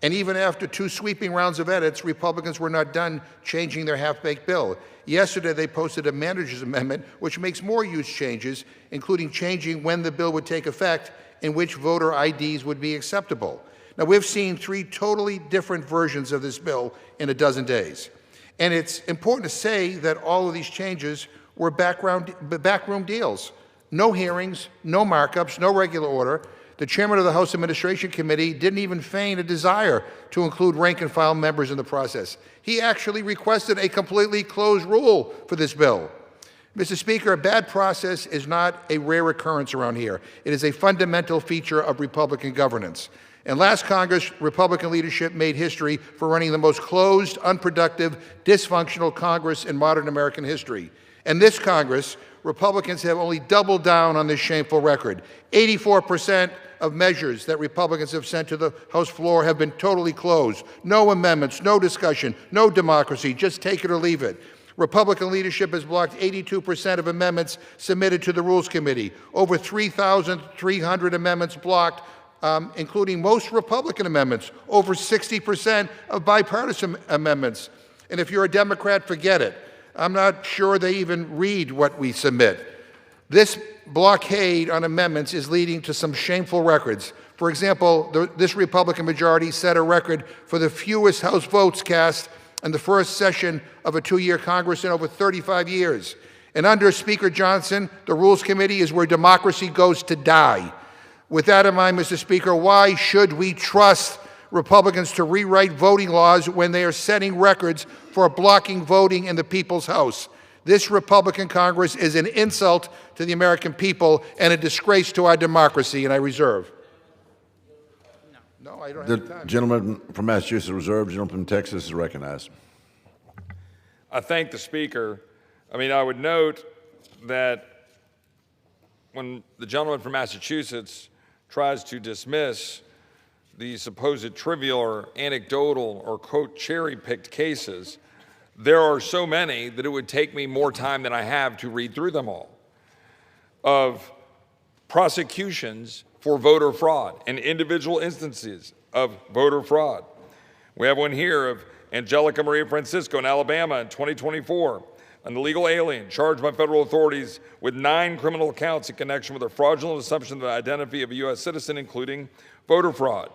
P: And even after 2 sweeping rounds of edits, Republicans were not done changing their half-baked bill. Yesterday, they posted a manager's amendment, which makes more use changes, including changing when the bill would take effect and which voter IDs would be acceptable. Now, we've seen 3 totally different versions of this bill in a dozen days. And it's important to say that all of these changes were backroom deals. No hearings, no markups, no regular order. The chairman of the House Administration Committee didn't even feign a desire to include rank-and-file members in the process. He actually requested a completely closed rule for this bill. Mr. Speaker, a bad process is not a rare occurrence around here. It is a fundamental feature of Republican governance. And last Congress, Republican leadership made history for running the most closed, unproductive, dysfunctional Congress in modern American history. And this Congress, Republicans have only doubled down on this shameful record. 84% of measures that Republicans have sent to the House floor have been totally closed. No amendments, no discussion, no democracy, just take it or leave it. Republican leadership has blocked 82% of amendments submitted to the Rules Committee. Over 3,300 amendments blocked, including most Republican amendments, over 60% of bipartisan amendments. And if you're a Democrat, forget it. I'm not sure they even read what we submit. This blockade on amendments is leading to some shameful records. For example, this Republican majority set a record for the fewest House votes cast in the first session of a 2-year Congress in over 35 years. And under Speaker Johnson, the Rules Committee is where democracy goes to die. With that in mind, Mr. Speaker, why should we trust Republicans to rewrite voting laws when they are setting records for blocking voting in the People's House? This Republican Congress is an insult to the American people and a disgrace to our democracy, and I reserve. No, I don't have time.
O: The gentleman from Massachusetts reserved. Gentleman from Texas is recognized.
E: I thank the Speaker. I would note that when the gentleman from Massachusetts tries to dismiss the supposed trivial or anecdotal or, quote, cherry-picked cases, there are so many that it would take me more time than I have to read through them all, of prosecutions for voter fraud and individual instances of voter fraud. We have one here of Angelica Maria Francisco in Alabama in 2024. an illegal alien charged by federal authorities with 9 criminal counts in connection with a fraudulent assumption of the identity of a U.S. citizen, including voter fraud.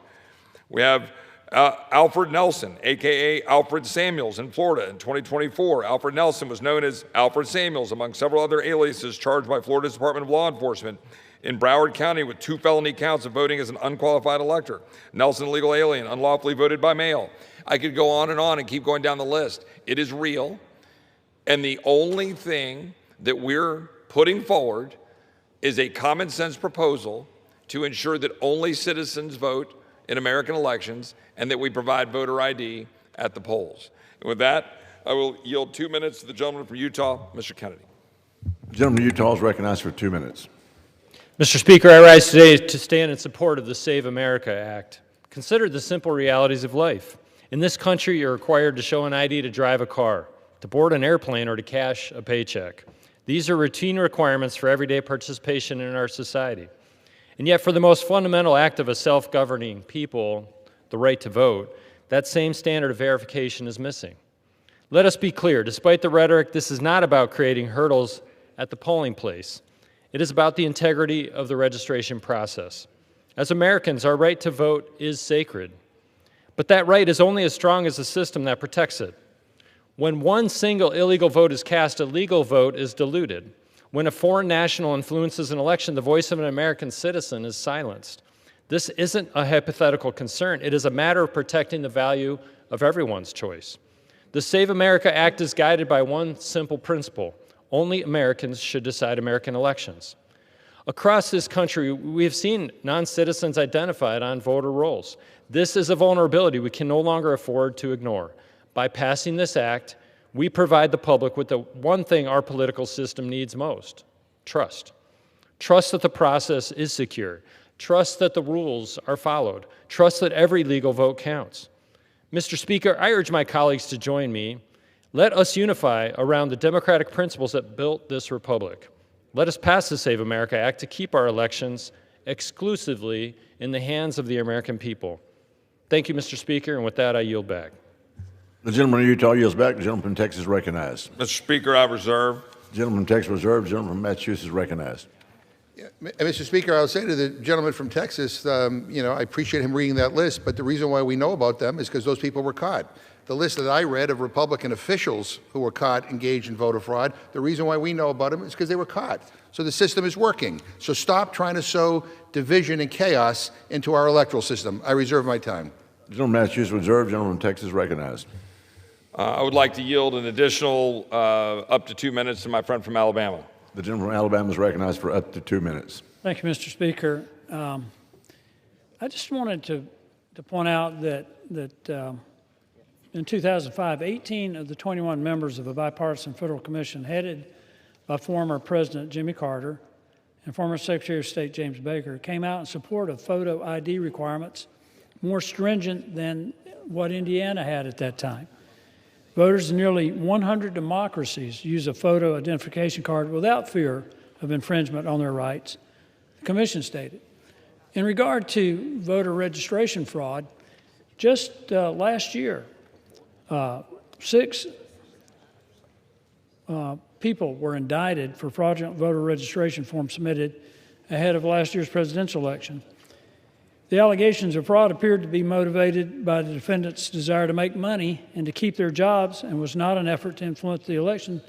E: We have Alfred Nelson, a.k.a. Alfred Samuels, in Florida. In 2024, Alfred Nelson was known as Alfred Samuels, among several other aliases, charged by Florida's Department of Law Enforcement in Broward County with 2 felony counts of voting as an unqualified elector. Nelson, illegal alien, unlawfully voted by mail. I could go on and keep going down the list. It is real, and the only thing that we're putting forward is a common sense proposal to ensure that only citizens vote in American elections and that we provide voter ID at the polls. And with that, I will yield 2 minutes to the gentleman from Utah, Mr. Kennedy.
O: The gentleman from Utah is recognized for 2 minutes.
S: Mr. Speaker, I rise today to stand in support of the Save America Act. Consider the simple realities of life. In this country, you're required to show an ID to drive a car, to board an airplane, or to cash a paycheck. These are routine requirements for everyday participation in our society. And yet, for the most fundamental act of a self-governing people, the right to vote, that same standard of verification is missing. Let us be clear, despite the rhetoric, this is not about creating hurdles at the polling place. It is about the integrity of the registration process. As Americans, our right to vote is sacred. But that right is only as strong as the system that protects it. When one single illegal vote is cast, a legal vote is diluted. When a foreign national influences an election, the voice of an American citizen is silenced. This isn't a hypothetical concern. It is a matter of protecting the value of everyone's choice. The Save America Act is guided by one simple principle: only Americans should decide American elections. Across this country, we have seen non-citizens identified on voter rolls. This is a vulnerability we can no longer afford to ignore. By passing this act, we provide the public with the one thing our political system needs most: trust. Trust that the process is secure. Trust that the rules are followed. Trust that every legal vote counts. Mr. Speaker, I urge my colleagues to join me. Let us unify around the democratic principles that built this republic. Let us pass the Save America Act to keep our elections exclusively in the hands of the American people. Thank you, Mr. Speaker, and with that, I yield back.
O: The gentleman from Utah yields back. The gentleman from Texas is recognized.
E: Mr. Speaker, I reserve.
O: The gentleman from Texas reserved. The gentleman from Massachusetts is recognized.
P: Mr. Speaker, I'll say to the gentleman from Texas, I appreciate him reading that list, but the reason why we know about them is because those people were caught. The list that I read of Republican officials who were caught engaged in voter fraud, the reason why we know about them is because they were caught. So the system is working. So stop trying to sow division and chaos into our electoral system. I reserve my time.
O: The gentleman from Massachusetts reserved. The gentleman from Texas is recognized.
E: I would like to yield an additional up to 2 minutes to my friend from Alabama.
O: The gentleman from Alabama is recognized for up to 2 minutes.
J: Thank you, Mr. Speaker. I just wanted to point out that in 2005, 18 of the 21 members of a bipartisan federal commission headed by former President Jimmy Carter and former Secretary of State James Baker came out in support of photo ID requirements more stringent than what Indiana had at that time. Voters in nearly 100 democracies use a photo identification card without fear of infringement on their rights, the commission stated. In regard to voter registration fraud, just last year, 6 people were indicted for fraudulent voter registration forms submitted ahead of last year's presidential election. The allegations of fraud appeared to be motivated by the defendants' desire to make money and to keep their jobs, and was not an effort to influence the election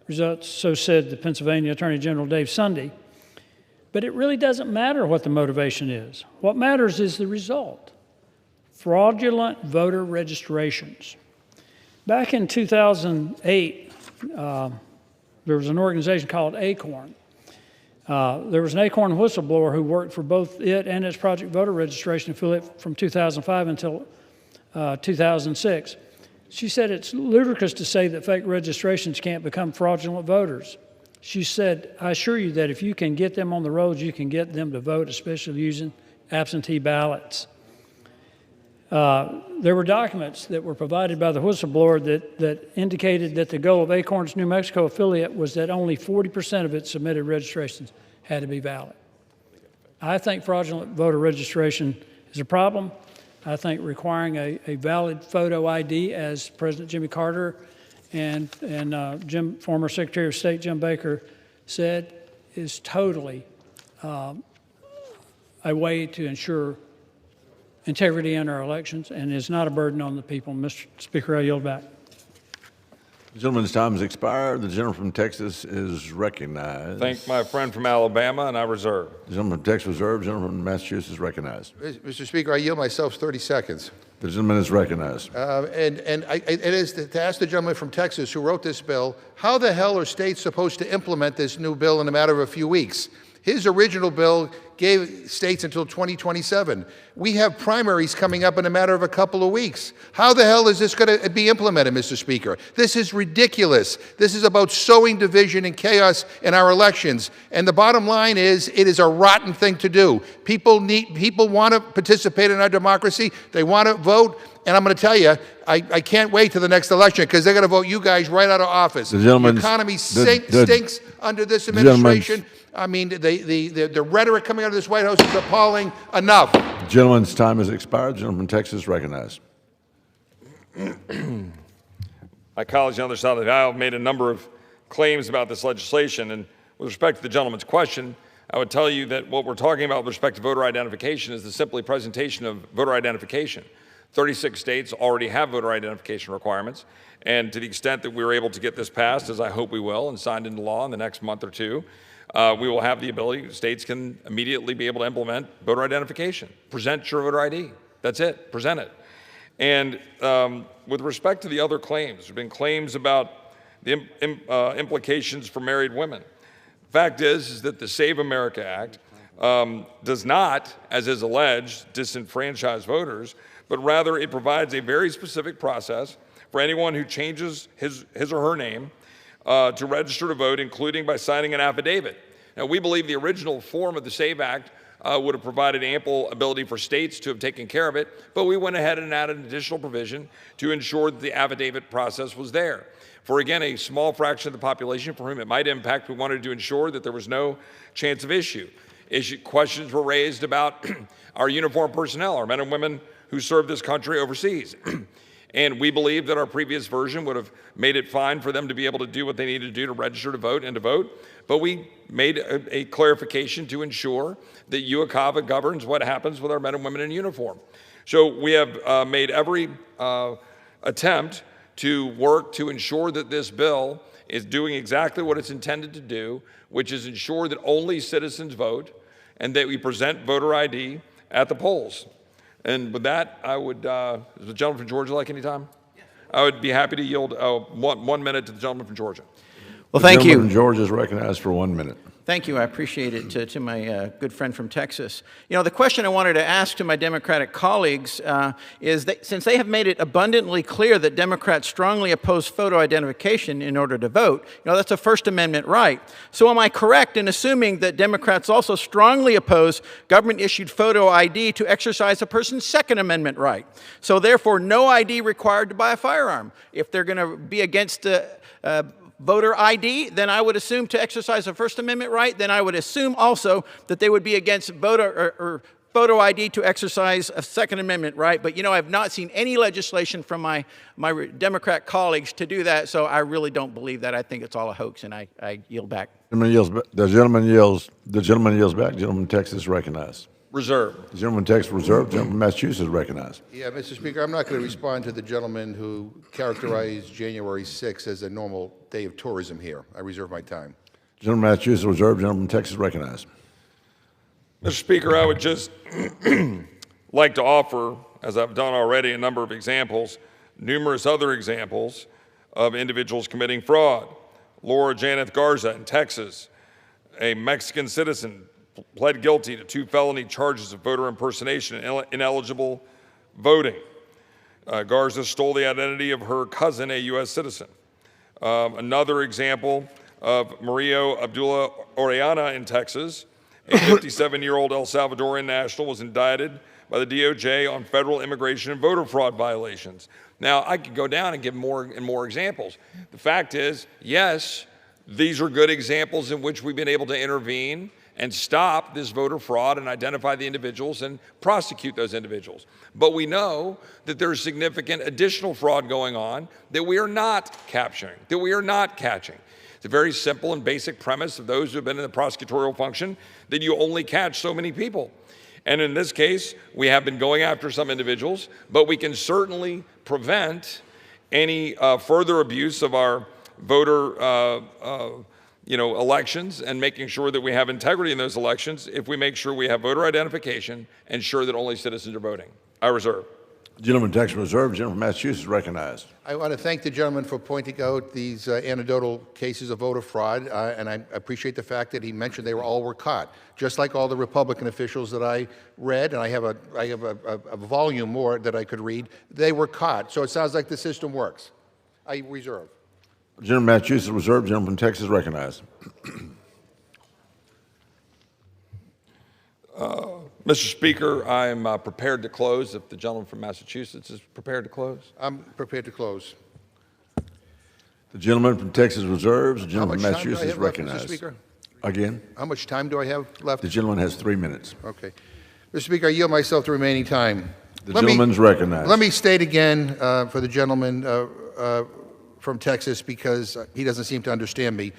J: results, so said the Pennsylvania Attorney General Dave Sunday. But it really doesn't matter what the motivation is. What matters is the result: fraudulent voter registrations. Back in 2008, there was an organization called ACORN. There was an ACORN whistleblower who worked for both it and its Project Voter Registration affiliate from 2005 until 2006. She said it's ludicrous to say that fake registrations can't become fraudulent voters. She said, I assure you that if you can get them on the rolls, you can get them to vote, especially using absentee ballots. There were documents that were provided by the whistleblower that indicated that the goal of ACORN's New Mexico affiliate was that only 40% of its submitted registrations had to be valid. I think fraudulent voter registration is a problem. I think requiring a valid photo ID, as President Jimmy Carter and former Secretary of State Jim Baker said is totally a way to ensure integrity in our elections and is not a burden on the people. Mr. Speaker, I yield back.
O: The gentleman's time has expired. The gentleman from Texas is recognized.
E: Thank my friend from Alabama, and I reserve.
O: The gentleman from Texas reserved. The gentleman from Massachusetts is recognized.
P: Mr. Speaker, I yield myself 30 seconds.
O: The gentleman is recognized.
P: It is to ask the gentleman from Texas who wrote this bill, how the hell are states supposed to implement this new bill in a matter of a few weeks? His original bill gave states until 2027. We have primaries coming up in a matter of a couple of weeks. How the hell is this going to be implemented, Mr. Speaker? This is ridiculous. This is about sowing division and chaos in our elections. And the bottom line is, it is a rotten thing to do. People want to participate in our democracy. They want to vote. And I'm going to tell you, I can't wait till the next election because they're going to vote you guys right out of office. The economy stinks under this administration. I mean, the rhetoric coming out of this White House is appalling. Enough.
O: The gentleman's time has expired. The gentleman from Texas recognized.
E: My colleagues on the other side of the aisle have made a number of claims about this legislation. And with respect to the gentleman's question, I would tell you that what we're talking about with respect to voter identification is the simply presentation of voter identification. 36 states already have voter identification requirements. And to the extent that we were able to get this passed, as I hope we will, and signed into law in the next month or two, we will have the ability, states can immediately be able to implement voter identification. Present your voter ID. That's it. Present it. And with respect to the other claims, there have been claims about the implications for married women. The fact is that the Save America Act does not, as is alleged, disenfranchise voters, but rather it provides a very specific process for anyone who changes his or her name to register to vote, including by signing an affidavit. Now, we believe the original form of the SAVE Act would have provided ample ability for states to have taken care of it, but we went ahead and added an additional provision to ensure that the affidavit process was there. For, again, a small fraction of the population for whom it might impact, we wanted to ensure that there was no chance of issue. Questions were raised about our uniformed personnel, our men and women who serve this country overseas. And we believe that our previous version would have made it fine for them to be able to do what they needed to do to register to vote and to vote. But we made a clarification to ensure that UOCAVA governs what happens with our men and women in uniform. So we have made every attempt to work to ensure that this bill is doing exactly what it's intended to do, which is ensure that only citizens vote and that we present voter ID at the polls. And with that, I would, does the gentleman from Georgia like any time? Yes. I would be happy to yield 1 minute to the gentleman from Georgia.
F: Well, thank you.
O: The gentleman from Georgia is recognized for 1 minute.
F: Thank you. I appreciate it to my good friend from Texas. You know, the question I wanted to ask to my Democratic colleagues is that since they have made it abundantly clear that Democrats strongly oppose photo identification in order to vote, you know, that's a First Amendment right. So am I correct in assuming that Democrats also strongly oppose government-issued photo ID to exercise a person's Second Amendment right? So therefore, no ID required to buy a firearm. If they're going to be against voter ID, then I would assume to exercise a First Amendment right, then I would assume also that they would be against voter or photo ID to exercise a Second Amendment right. But, you know, I've not seen any legislation from my Democrat colleagues to do that, so I really don't believe that. I think it's all a hoax, and I yield back.
O: The gentleman yields back. The gentleman from Texas recognized.
E: Reserved.
O: The gentleman from Texas reserved. The gentleman from Massachusetts recognized.
P: Yeah, Mr. Speaker, I'm not going to respond to the gentleman who characterized January 6th as a normal day of tourism here. I reserve my time.
O: The gentleman from Massachusetts reserved. The gentleman from Texas recognized.
E: Mr. Speaker, I would just like to offer, as I've done already, a number of examples, numerous other examples of individuals committing fraud. Laura Janeth Garza in Texas, a Mexican citizen, pled guilty to 2 felony charges of voter impersonation and ineligible voting. Garza stole the identity of her cousin, a U.S. citizen. Another example of Mario Abdullah Orellana in Texas, a 57-year-old El Salvadorian national, was indicted by the DOJ on federal immigration and voter fraud violations. Now, I could go down and give more and more examples. The fact is, yes, these are good examples in which we've been able to intervene and stop this voter fraud and identify the individuals and prosecute those individuals. But we know that there's significant additional fraud going on that we are not capturing, that we are not catching. It's a very simple and basic premise of those who have been in the prosecutorial function that you only catch so many people. And in this case, we have been going after some individuals, but we can certainly prevent any further abuse of our voter elections and making sure that we have integrity in those elections if we make sure we have voter identification and ensure that only citizens are voting. I reserve.
O: Gentleman from Texas reserved. Gentleman from Massachusetts recognized.
P: I want to thank the gentleman for pointing out these anecdotal cases of voter fraud, and I appreciate the fact that he mentioned they all were caught, just like all the Republican officials that I read, and I have a volume more that I could read. They were caught, so it sounds like the system works. I reserve.
O: Gentleman from Massachusetts reserved. Gentleman from Texas recognized.
E: Mr. Speaker, I am prepared to close if the gentleman from Massachusetts is prepared to close.
P: I'm prepared to close.
O: The gentleman from Texas reserves. The
P: How
O: gentleman
P: much
O: from
P: time do I
O: Massachusetts
P: have left, Mr.
O: recognized.
P: Speaker?
O: Again?
P: How much time do I have left?
O: The gentleman has 3 minutes.
P: Okay. Mr. Speaker, I yield myself the remaining time.
O: The gentleman's recognized.
P: Let me state again for the gentleman from Texas, because he doesn't seem to understand me.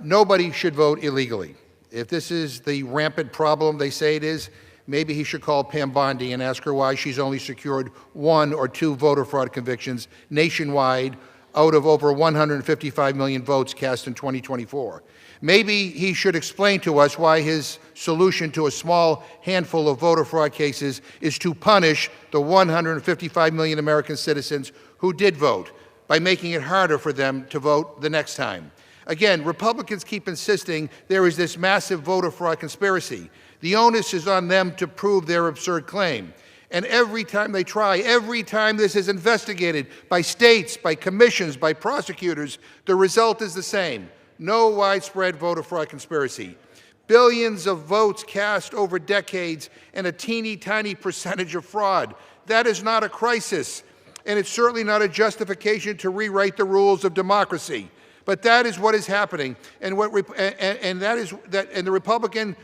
P: Nobody should vote illegally. If this is the rampant problem they say it is, maybe he should call Pam Bondi and ask her why she's only secured 1 or 2 voter fraud convictions nationwide out of over 155 million votes cast in 2024. Maybe he should explain to us why his solution to a small handful of voter fraud cases is to punish the 155 million American citizens who did vote by making it harder for them to vote the next time. Again, Republicans keep insisting there is this massive voter fraud conspiracy. The onus is on them to prove their absurd claim. And every time they try, every time this is investigated by states, by commissions, by prosecutors, the result is the same: no widespread voter fraud conspiracy. Billions of votes cast over decades and a teeny tiny percentage of fraud. That is not a crisis, and it's certainly not a justification to rewrite the rules of democracy. But that is what is happening, and the Republican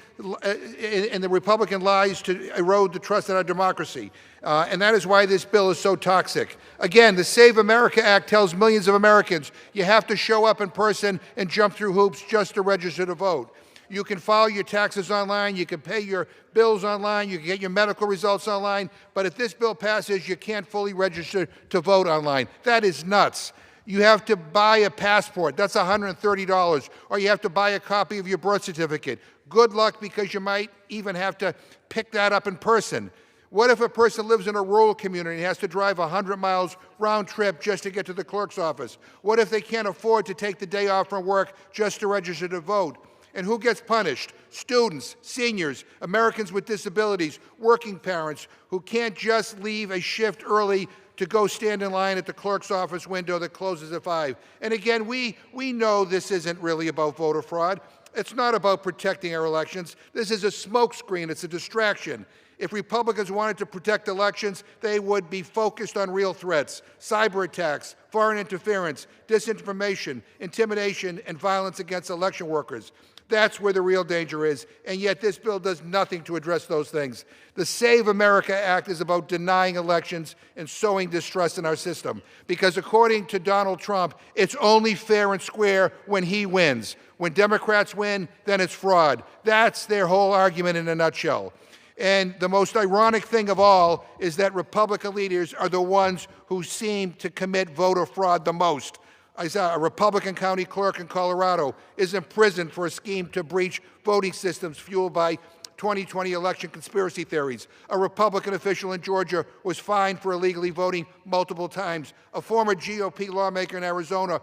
P: lies to erode the trust in our democracy, and that is why this bill is so toxic. Again, the Save America Act tells millions of Americans you have to show up in person and jump through hoops just to register to vote. You can file your taxes online, you can pay your bills online, you can get your medical results online, but if this bill passes, you can't fully register to vote online. That is nuts. You have to buy a passport. That's $130. Or you have to buy a copy of your birth certificate. Good luck, because you might even have to pick that up in person. What if a person lives in a rural community and has to drive 100 miles round trip just to get to the clerk's office? What if they can't afford to take the day off from work just to register to vote? And who gets punished? Students, seniors, Americans with disabilities, working parents who can't just leave a shift early to go stand in line at the clerk's office window that closes at 5. And again, we know this isn't really about voter fraud. It's not about protecting our elections. This is a smokescreen. It's a distraction. If Republicans wanted to protect elections, they would be focused on real threats: cyber attacks, foreign interference, disinformation, intimidation, and violence against election workers. That's where the real danger is, and yet this bill does nothing to address those things. The Save America Act is about denying elections and sowing distrust in our system, because according to Donald Trump, it's only fair and square when he wins. When Democrats win, then it's fraud. That's their whole argument in a nutshell. And the most ironic thing of all is that Republican leaders are the ones who seem to commit voter fraud the most. I saw a Republican county clerk in Colorado is imprisoned for a scheme to breach voting systems fueled by 2020 election conspiracy theories. A Republican official in Georgia was fined for illegally voting multiple times. A former GOP lawmaker in Arizona.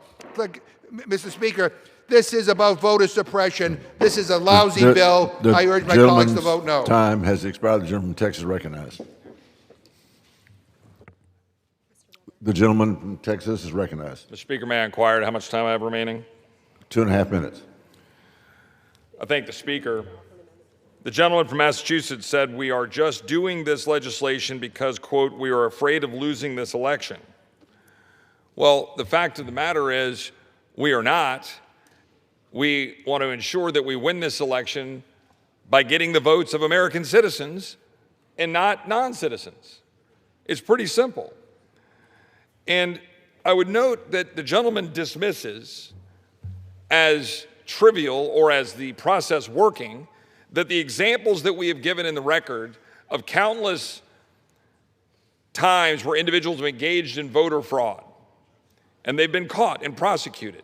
P: Mr. Speaker, this is about voter suppression. This is a lousy bill. I urge my colleagues to vote no.
O: Time has expired. The gentleman from Texas recognized. The gentleman from Texas is recognized.
E: Mr. Speaker, may I inquire how much time I have remaining?
O: 2.5 minutes.
E: I thank the Speaker. The gentleman from Massachusetts said we are just doing this legislation because, quote, we are afraid of losing this election. Well, the fact of the matter is we are not. We want to ensure that we win this election by getting the votes of American citizens and not non-citizens. It's pretty simple. And I would note that the gentleman dismisses as trivial or as the process working that the examples that we have given in the record of countless times where individuals have engaged in voter fraud and they've been caught and prosecuted.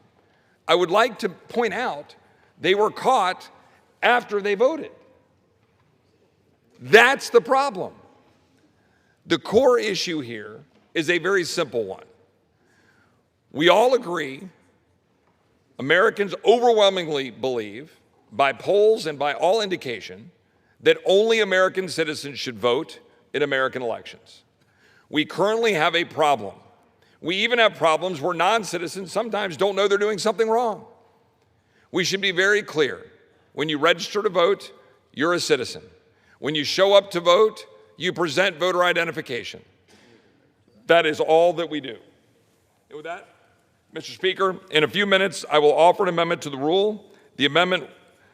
E: I would like to point out they were caught after they voted. That's the problem. The core issue here is a very simple one. We all agree, Americans overwhelmingly believe, by polls and by all indication, that only American citizens should vote in American elections. We currently have a problem. We even have problems where non-citizens sometimes don't know they're doing something wrong. We should be very clear. When you register to vote, you're a citizen. When you show up to vote, you present voter identification. That is all that we do. And with that, Mr. Speaker, in a few minutes, I will offer an amendment to the rule. The amendment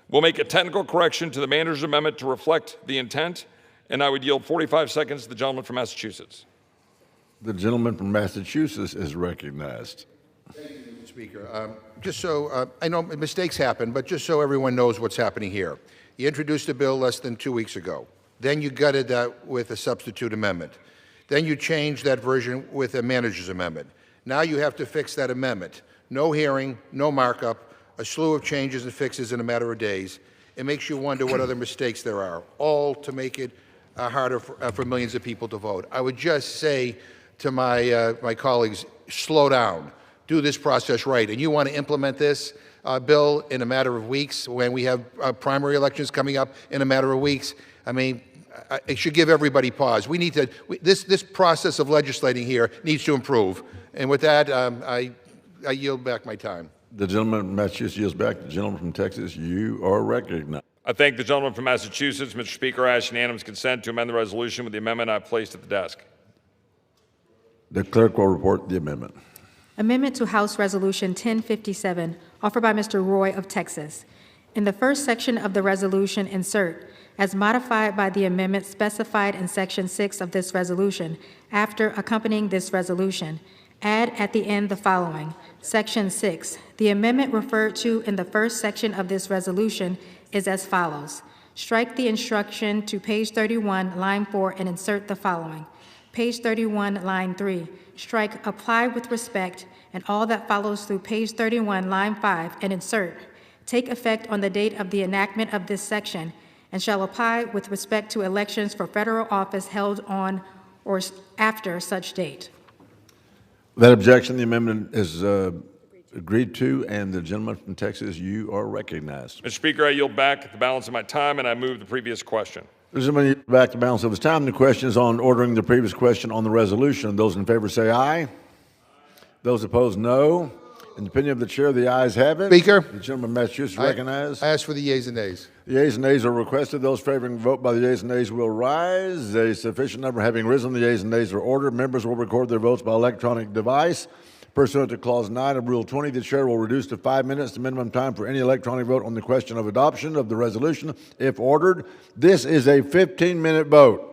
E: will make a technical correction to the manager's amendment to reflect the intent, and I would yield 45 seconds to the gentleman from Massachusetts.
O: The gentleman from Massachusetts is recognized.
P: Thank you, Mr. Speaker. Just so, I know mistakes happen, but just so everyone knows what's happening here. You introduced a bill less than 2 weeks ago. Then you gutted that with a substitute amendment. Then you changed that version with a manager's amendment. Now you have to fix that amendment. No hearing, no markup, a slew of changes and fixes in a matter of days. It makes you wonder what other mistakes there are, all to make it harder for millions of people to vote. I would just say to my colleagues, slow down. Do this process right. And you want to implement this bill in a matter of weeks when we have primary elections coming up in a matter of weeks. I mean, it should give everybody pause. We need to, this process of legislating here needs to improve. And with that, I yield back my time.
O: The gentleman from Massachusetts yields back. The gentleman from Texas, you are recognized.
E: I thank the gentleman from Massachusetts. Mr. Speaker, I ask unanimous consent to amend the resolution with the amendment I placed at the desk.
O: The clerk will report the amendment.
B: Amendment to House Resolution 1057, offered by Mr. Roy of Texas. In the first section of the resolution, insert, as modified by the amendment specified in Section 6 of this resolution, after accompanying this resolution, add at the end the following. Section 6, the amendment referred to in the first section of this resolution is as follows. Strike the instruction to page 31, line 4, and insert the following. Page 31, line 3, strike apply with respect, and all that follows through page 31, line 5, and insert, take effect on the date of the enactment of this section, and shall apply with respect to elections for federal office held on or after such date.
O: That objection, the amendment is agreed to, and the gentleman from Texas, you are recognized.
E: Mr. Speaker, I yield back the balance of my time, and I move the previous question.
O: The gentleman yields back the balance of his time. The question is on ordering the previous question on the resolution. Those in favor say aye. Those opposed, no. In the opinion of the chair, the ayes have it.
P: Speaker.
O: The gentleman from Massachusetts recognized.
P: I ask for the yeas and nays.
O: The yeas and nays are requested. Those favoring vote by the yeas and nays will rise. A sufficient number having risen, the yeas and nays are ordered. Members will record their votes by electronic device. Pursuant to Clause 9 of Rule 20, the chair will reduce to 5 minutes the minimum time for any electronic vote on the question of adoption of the resolution, if ordered. This is a 15-minute vote.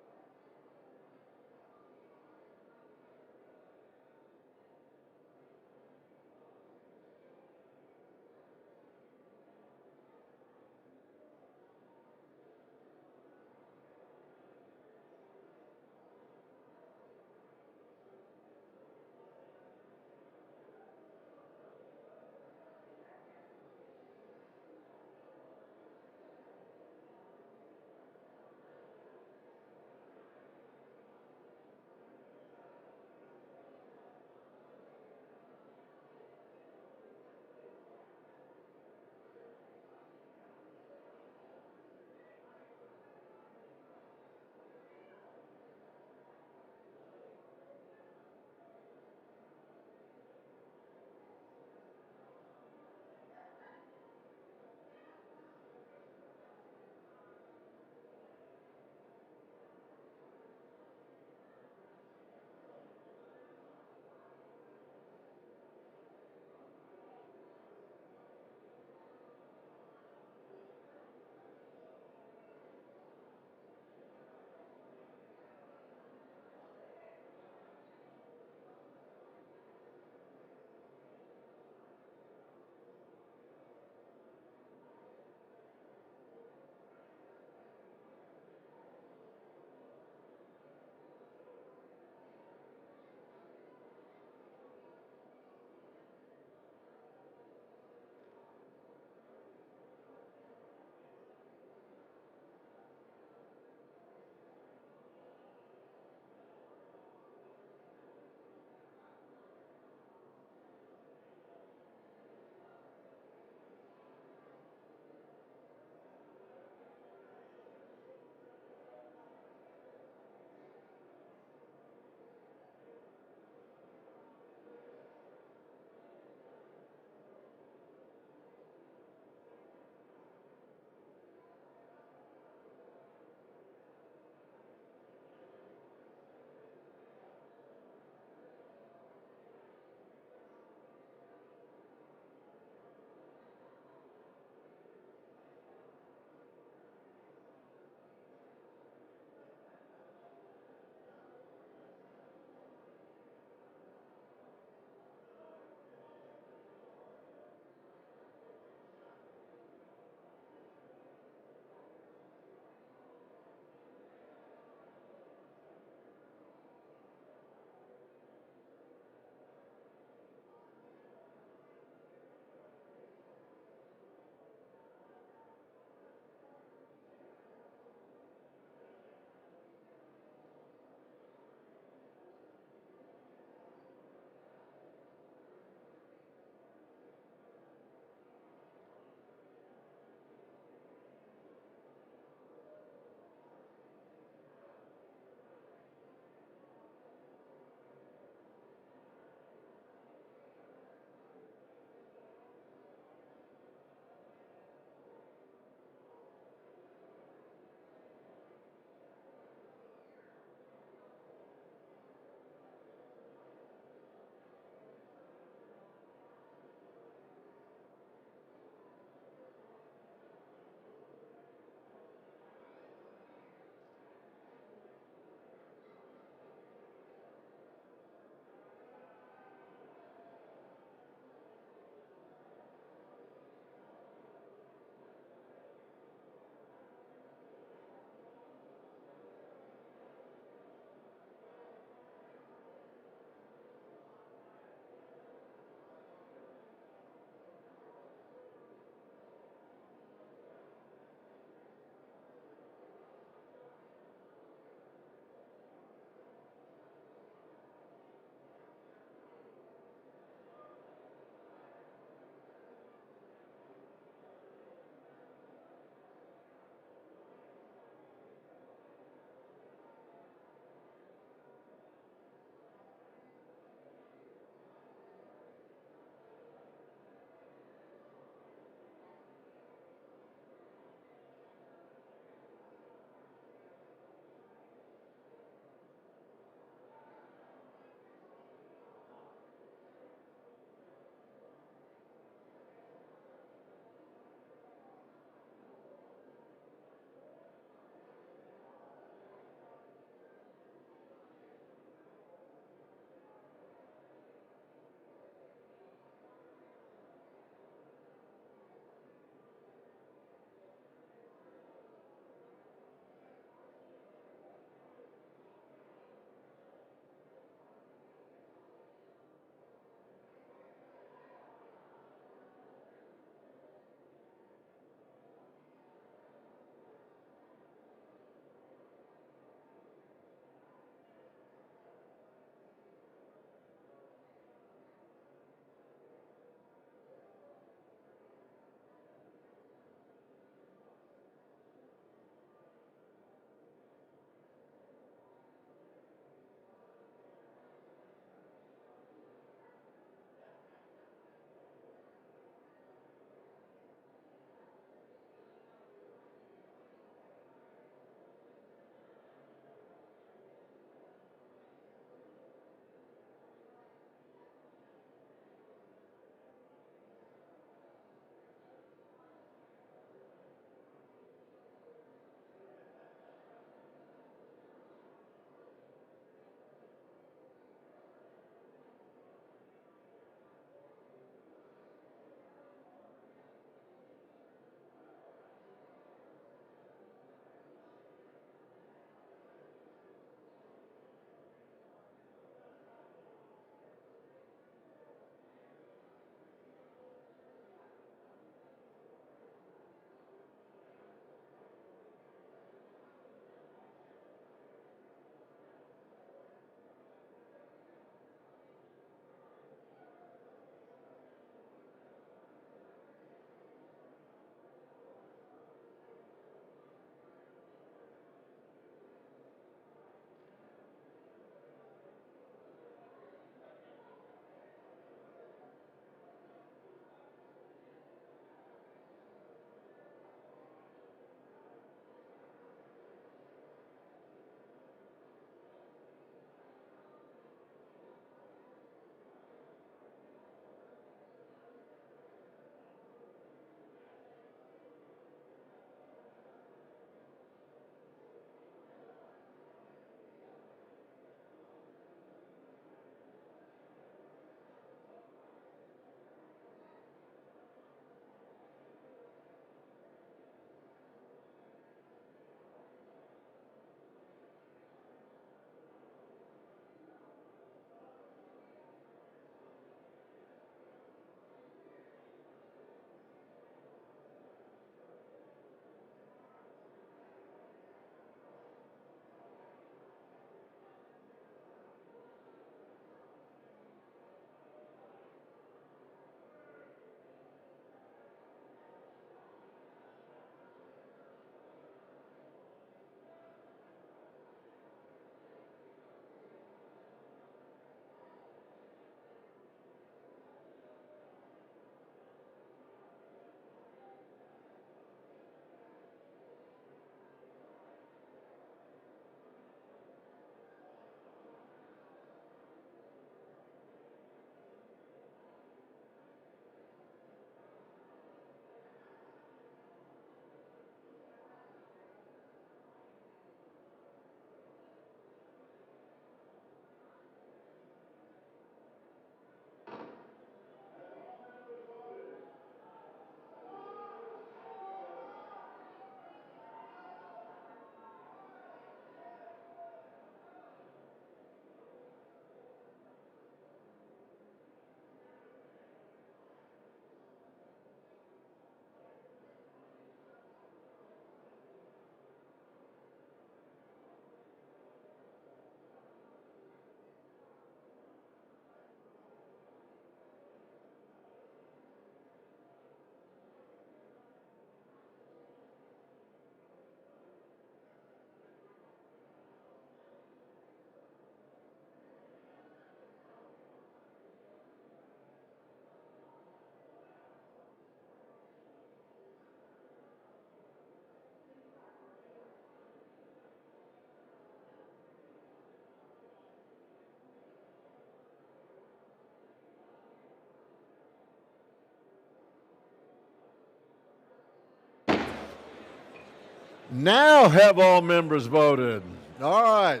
O: Now have all members voted? All right.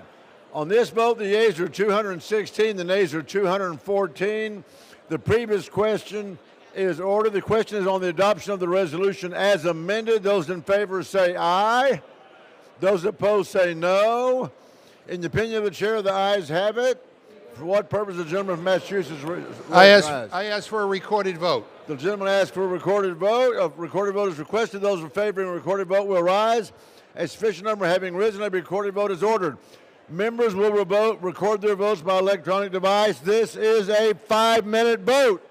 O: On this vote, the yeas are 216, the nays are 214. The previous question is ordered. The question is on the adoption of the resolution as amended. Those in favor say aye. Those opposed say no. In the opinion of the chair, the ayes have it. For what purpose the gentleman from Massachusetts
P: I ask for a recorded vote.
O: The gentleman asked for a recorded vote. A recorded vote is requested. Those in favor of a recorded vote will rise. A sufficient number having risen, a recorded vote is ordered. Members will record their votes by electronic device. This is a 5-minute vote.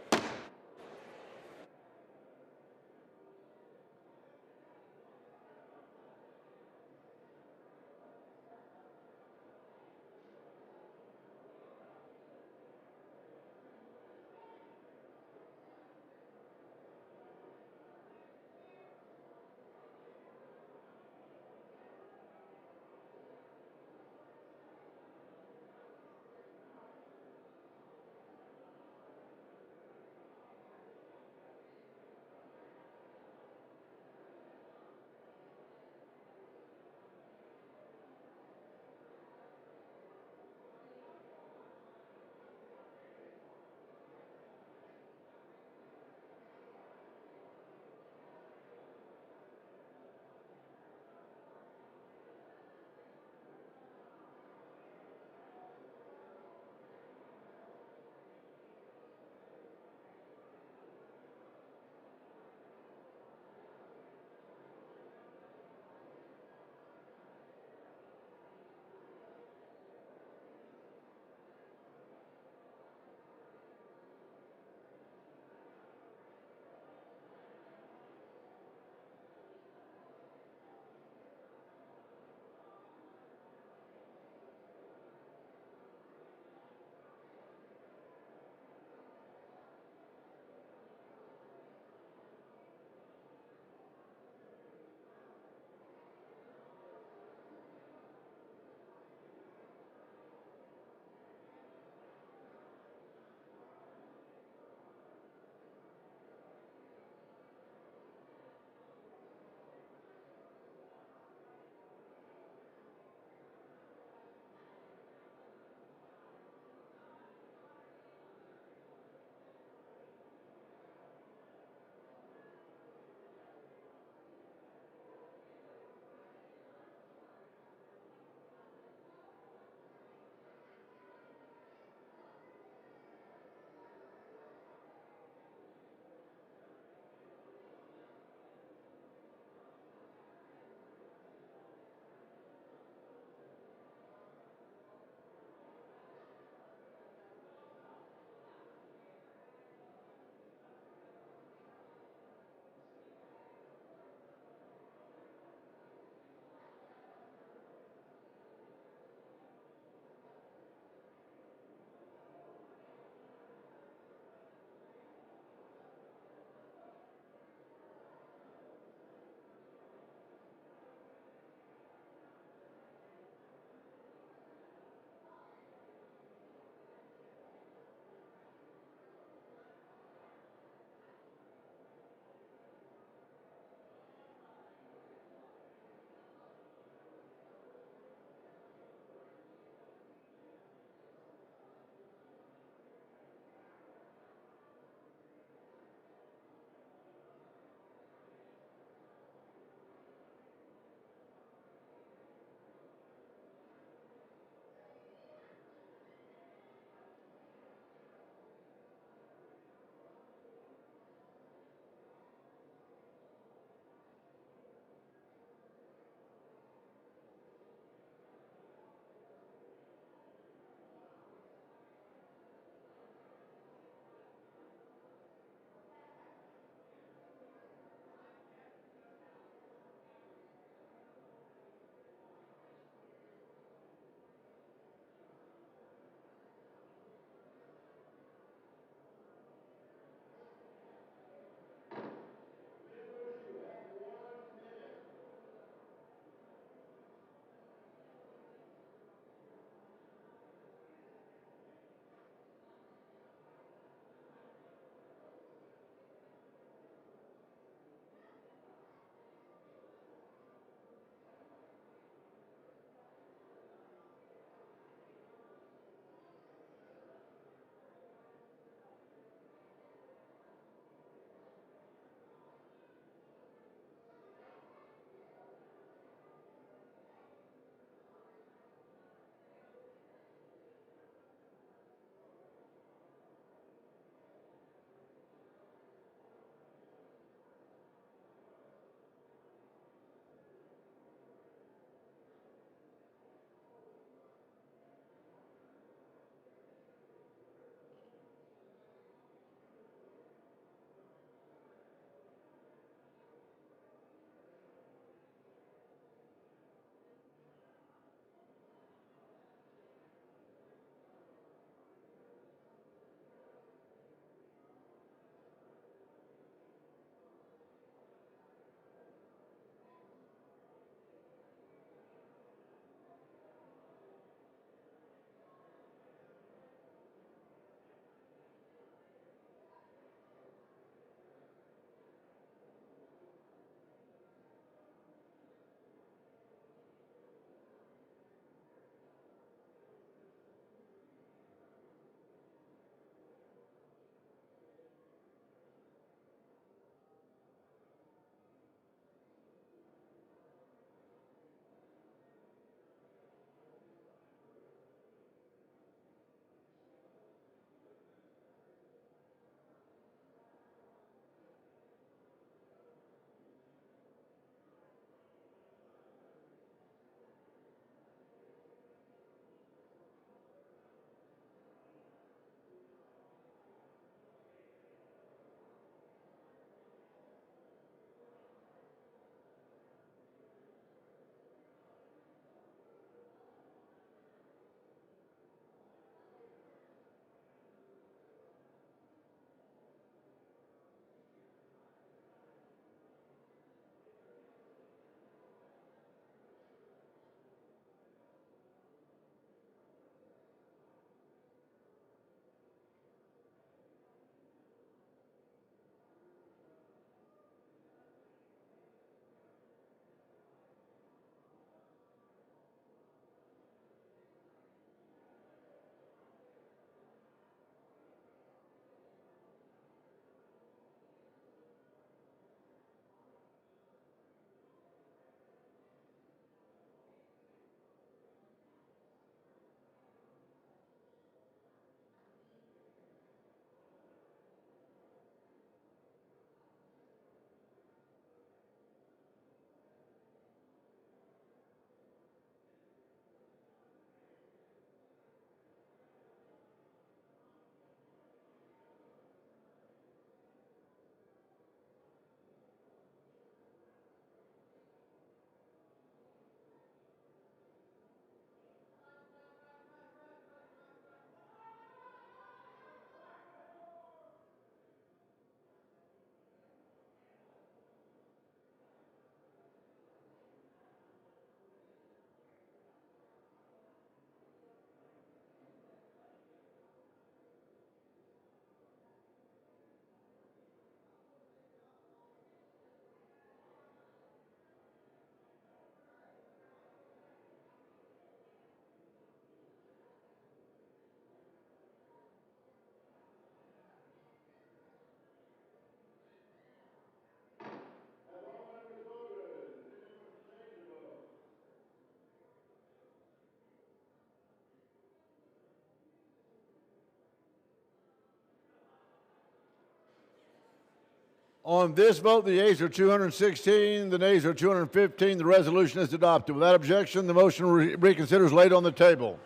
O: On this vote, the yeas are 216, the nays are 215. The resolution is adopted. Without objection, the motion reconsider is laid on the table.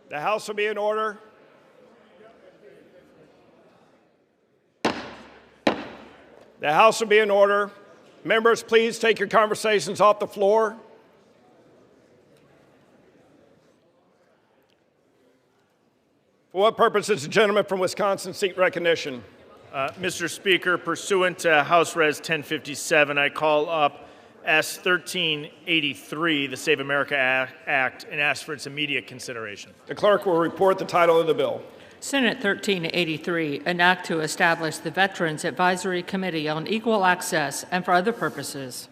T: The House will be in order. The House will be in order. Members, please take your conversations off the floor. For what purpose does the gentleman from Wisconsin seek recognition?
U: Mr. Speaker, pursuant to House Res 1057, I call up S 1383, the Save America Act, and ask for its immediate consideration.
T: The clerk will report the title of the bill.
V: Senate 1383, an act to establish the Veterans Advisory Committee on Equal Access and for other purposes.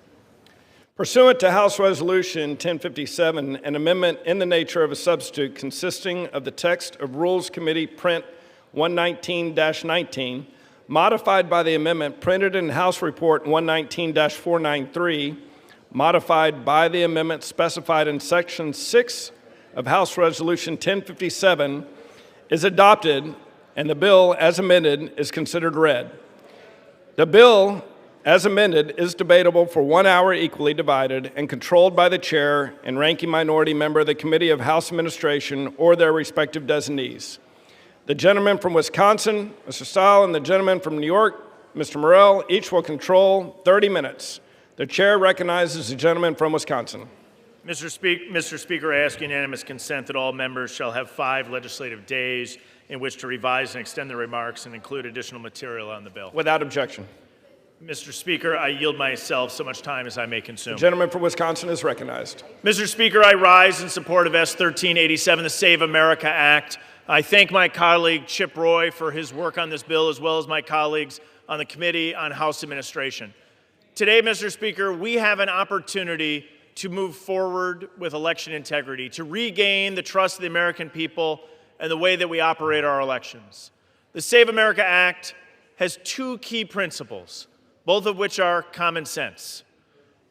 T: Pursuant to House Resolution 1057, an amendment in the nature of a substitute consisting of the text of Rules Committee Print 119-19, modified by the amendment printed in House Report 119-493, modified by the amendment specified in Section 6 of House Resolution 1057, is adopted, and the bill, as amended, is considered read. The bill, as amended, is debatable for 1 hour equally divided and controlled by the chair and ranking minority member of the Committee of House Administration or their respective designees. The gentleman from Wisconsin, Mr. Stahl, and the gentleman from New York, Mr. Morrell, each will control 30 minutes. The chair recognizes the gentleman from Wisconsin.
U: Mr. Speaker, I ask unanimous consent that all members shall have 5 legislative days in which to revise and extend their remarks and include additional material on the bill.
T: Without objection.
U: Mr. Speaker, I yield myself so much time as I may consume.
T: The gentleman from Wisconsin is recognized.
U: Mr. Speaker, I rise in support of S 1387, the Save America Act. I thank my colleague Chip Roy for his work on this bill, as well as my colleagues on the Committee on House Administration. Today, Mr. Speaker, we have an opportunity to move forward with election integrity, to regain the trust of the American people and the way that we operate our elections. The Save America Act has 2 key principles, both of which are common sense.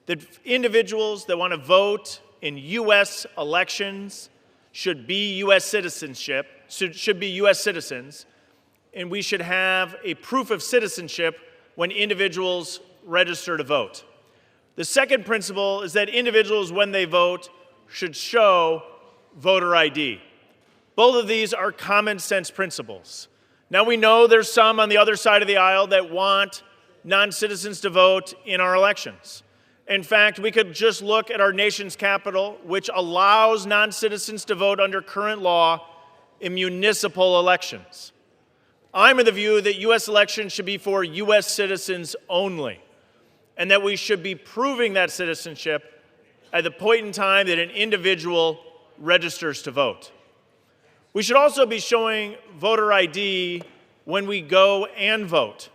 U: That individuals that want to vote in U.S. elections should be U.S. citizens, and we should have a proof of citizenship when individuals register to vote. The second principle is that individuals, when they vote, should show voter ID. Both of these are common sense principles. Now, we know there's some on the other side of the aisle that want non-citizens to vote in our elections. In fact, we could just look at our nation's capital, which allows non-citizens to vote under current law in municipal elections. I'm of the view that U.S. elections should be for U.S. citizens only, and that we should be proving that citizenship at the point in time that an individual registers to vote. We should also be showing voter ID when we go and vote.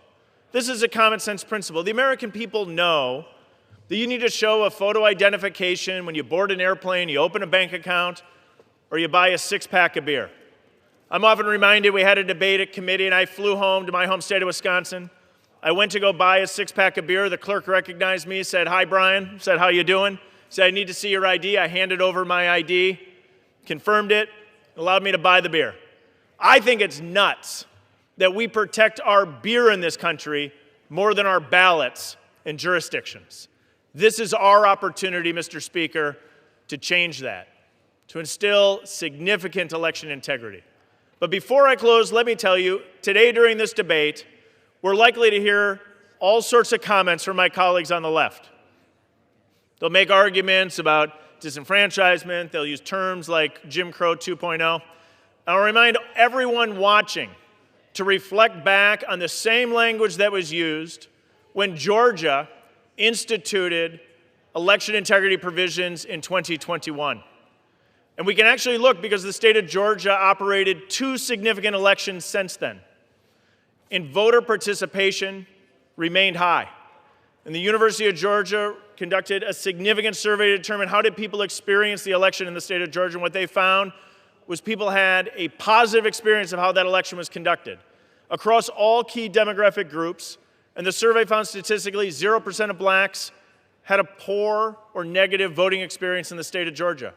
U: This is a common sense principle. The American people know that you need to show a photo identification when you board an airplane, you open a bank account, or you buy a 6-pack of beer. I'm often reminded we had a debate at committee, and I flew home to my home state of Wisconsin. I went to go buy a 6-pack of beer. The clerk recognized me, said, "Hi, Brian," said, "How you doing?" Said, "I need to see your ID." I handed over my ID, confirmed it, allowed me to buy the beer. I think it's nuts that we protect our beer in this country more than our ballots and jurisdictions. This is our opportunity, Mr. Speaker, to change that, to instill significant election integrity. But before I close, let me tell you, today during this debate, we're likely to hear all sorts of comments from my colleagues on the left. They'll make arguments about disenfranchisement. They'll use terms like Jim Crow 2.0. I'll remind everyone watching to reflect back on the same language that was used when Georgia instituted election integrity provisions in 2021. And we can actually look because the state of Georgia operated 2 significant elections since then. And voter participation remained high. And the University of Georgia conducted a significant survey to determine how did people experience the election in the state of Georgia. And what they found was people had a positive experience of how that election was conducted across all key demographic groups. And the survey found statistically 0% of blacks had a poor or negative voting experience in the state of Georgia.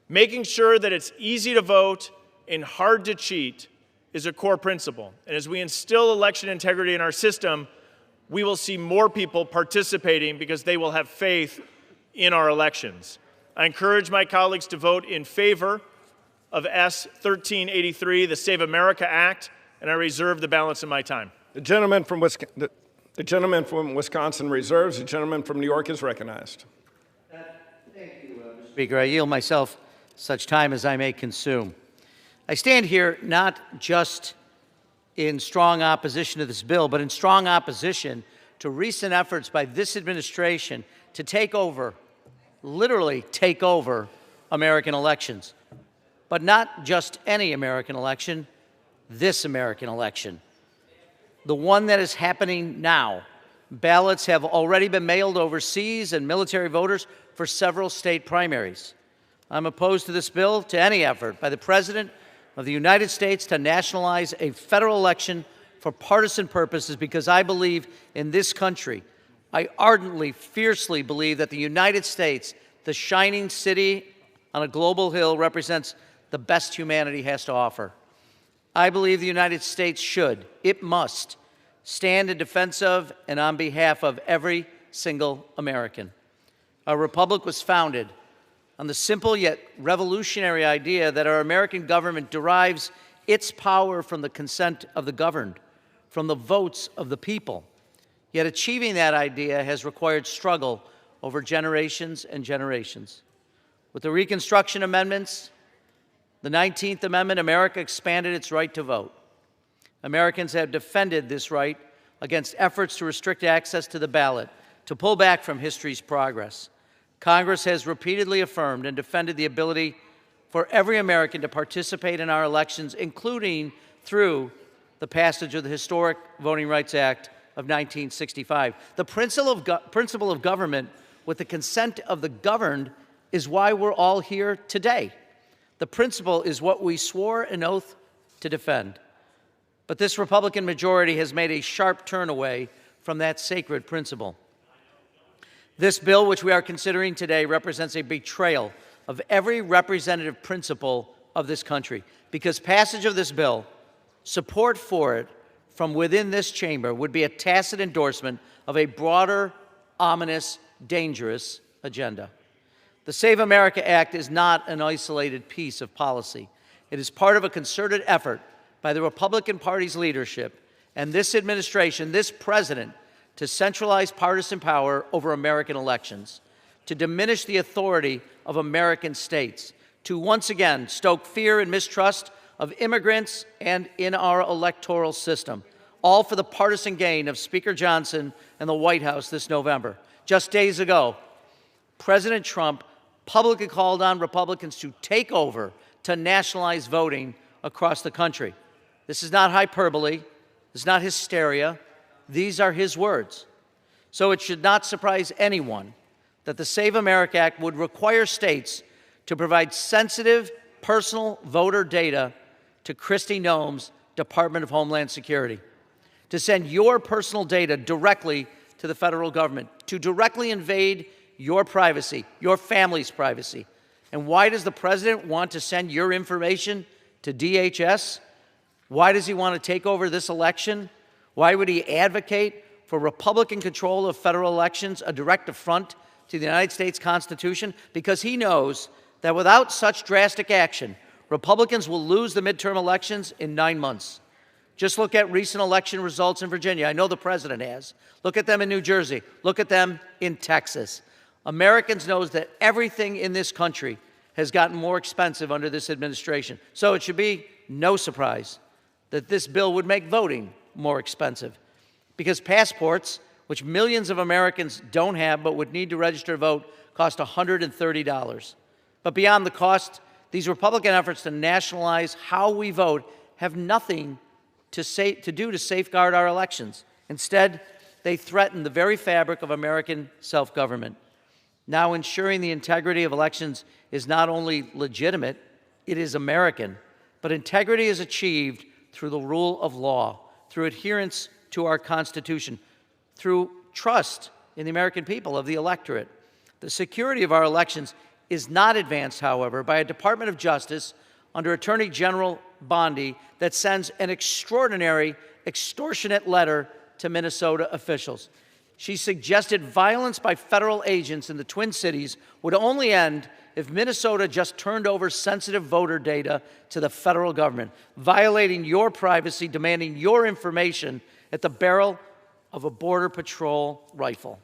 U: Making sure that it's easy to vote and hard to cheat is a core principle. And as we instill election integrity in our system, we will see more people participating because they will have faith in our elections. I encourage my colleagues to vote in favor of S 1383, the Save America Act, and I reserve the balance of my time.
T: The gentleman from Wisconsin reserves. The gentleman from New York is recognized.
C: Thank you, Mr. Speaker. I yield myself such time as I may consume. I stand here not just in strong opposition to this bill, but in strong opposition to recent efforts by this administration to take over, literally take over, American elections. But not just any American election, this American election. The one that is happening now. Ballots have already been mailed overseas and military voters for several state primaries. I'm opposed to this bill, to any effort by the President of the United States to nationalize a federal election for partisan purposes because I believe in this country. I ardently, fiercely believe that the United States, the shining city on a global hill, represents the best humanity has to offer. I believe the United States should, it must, stand in defense of and on behalf of every single American. Our republic was founded on the simple yet revolutionary idea that our American government derives its power from the consent of the governed, from the votes of the people. Yet achieving that idea has required struggle over generations and generations. With the Reconstruction Amendments, the 19th Amendment, America expanded its right to vote. Americans have defended this right against efforts to restrict access to the ballot, to pull back from history's progress. Congress has repeatedly affirmed and defended the ability for every American to participate in our elections, including through the passage of the historic Voting Rights Act of 1965. The principle of government with the consent of the governed is why we're all here today. The principle is what we swore an oath to defend. But this Republican majority has made a sharp turn away from that sacred principle. This bill, which we are considering today, represents a betrayal of every representative principle of this country, because passage of this bill, support for it from within this chamber, would be a tacit endorsement of a broader, ominous, dangerous agenda. The Save America Act is not an isolated piece of policy. It is part of a concerted effort by the Republican Party's leadership and this administration, this president, to centralize partisan power over American elections, to diminish the authority of American states, to once again stoke fear and mistrust of immigrants and in our electoral system, all for the partisan gain of Speaker Johnson and the White House this November. Just days ago, President Trump publicly called on Republicans to take over, to nationalize voting across the country. This is not hyperbole. This is not hysteria. These are his words. So it should not surprise anyone that the Save America Act would require states to provide sensitive personal voter data to Kristi Noem's Department of Homeland Security, to send your personal data directly to the federal government, to directly invade your privacy, your family's privacy. And why does the president want to send your information to DHS? Why does he want to take over this election? Why would he advocate for Republican control of federal elections a direct affront to the United States Constitution? Because he knows that without such drastic action, Republicans will lose the midterm elections in 9 months. Just look at recent election results in Virginia. I know the president has. Look at them in New Jersey. Look at them in Texas. Americans know that everything in this country has gotten more expensive under this administration. So it should be no surprise that this bill would make voting more expensive, because passports, which millions of Americans don't have but would need to register to vote, cost $130. But beyond the cost, these Republican efforts to nationalize how we vote have nothing to do to safeguard our elections. Instead, they threaten the very fabric of American self-government. Now, ensuring the integrity of elections is not only legitimate, it is American. But integrity is achieved through the rule of law, through adherence to our Constitution, through trust in the American people, of the electorate. The security of our elections is not advanced, however, by a Department of Justice under Attorney General Bondi that sends an extraordinary, extortionate letter to Minnesota officials. She suggested violence by federal agents in the Twin Cities would only end if Minnesota just turned over sensitive voter data to the federal government, violating your privacy, demanding your information at the barrel of a Border Patrol rifle.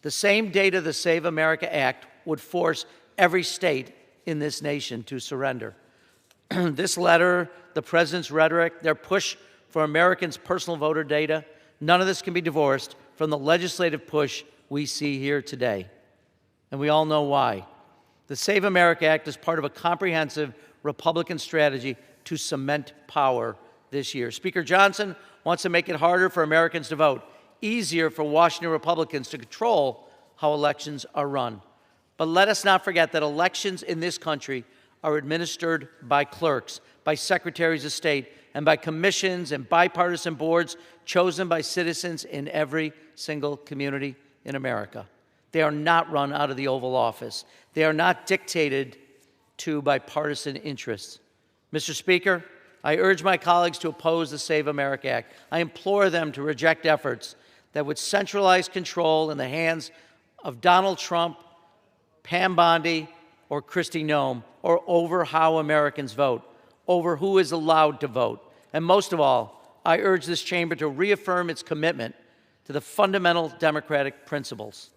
C: The same data the Save America Act would force every state in this nation to surrender. This letter, the president's rhetoric, their push for Americans' personal voter data, none of this can be divorced from the legislative push we see here today. And we all know why. The Save America Act is part of a comprehensive Republican strategy to cement power this year. Speaker Johnson wants to make it harder for Americans to vote, easier for Washington Republicans to control how elections are run. But let us not forget that elections in this country are administered by clerks, by secretaries of state, and by commissions and bipartisan boards chosen by citizens in every single community in America. They are not run out of the Oval Office. They are not dictated to by partisan interests. Mr. Speaker, I urge my colleagues to oppose the Save America Act. I implore them to reject efforts that would centralize control in the hands of Donald Trump, Pam Bondi, or Kristi Noem, or over how Americans vote, over who is allowed to vote. And most of all, I urge this chamber to reaffirm its commitment to the fundamental democratic principles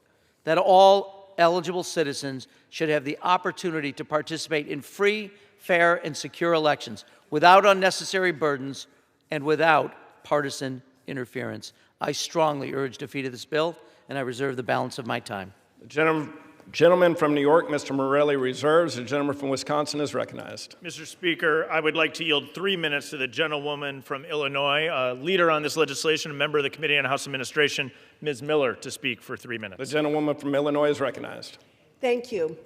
C: that all eligible citizens should have the opportunity to participate in free, fair, and secure elections without unnecessary burdens and without partisan interference. I strongly urge defeat of this bill, and I reserve the balance of my time.
T: The gentleman from New York, Mr. Morelli, reserves. The gentleman from Wisconsin is recognized.
U: Mr. Speaker, I would like to yield 3 minutes to the gentlewoman from Illinois, a leader on this legislation, a member of the Committee on House Administration, Ms. Miller, to speak for 3 minutes.
T: The gentlewoman from Illinois is recognized.
G: Thank you.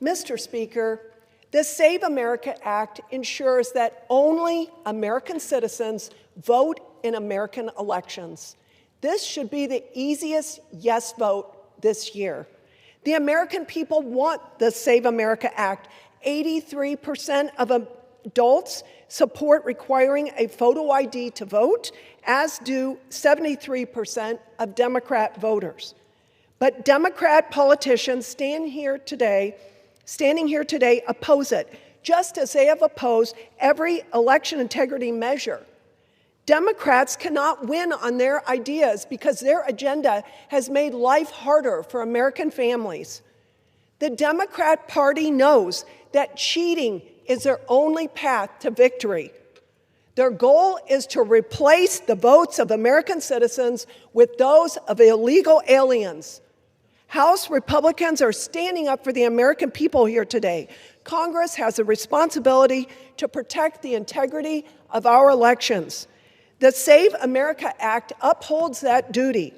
G: Mr. Speaker, the Save America Act ensures that only American citizens vote in American elections. This should be the easiest yes vote this year. The American people want the Save America Act. 83% of adults support requiring a photo ID to vote, as do 73% of Democrat voters. But Democrat politicians standing here today oppose it, just as they have opposed every election integrity measure. Democrats cannot win on their ideas because their agenda has made life harder for American families. The Democrat Party knows that cheating is their only path to victory. Their goal is to replace the votes of American citizens with those of illegal aliens. House Republicans are standing up for the American people here today. Congress has a responsibility to protect the integrity of our elections. The Save America Act upholds that duty.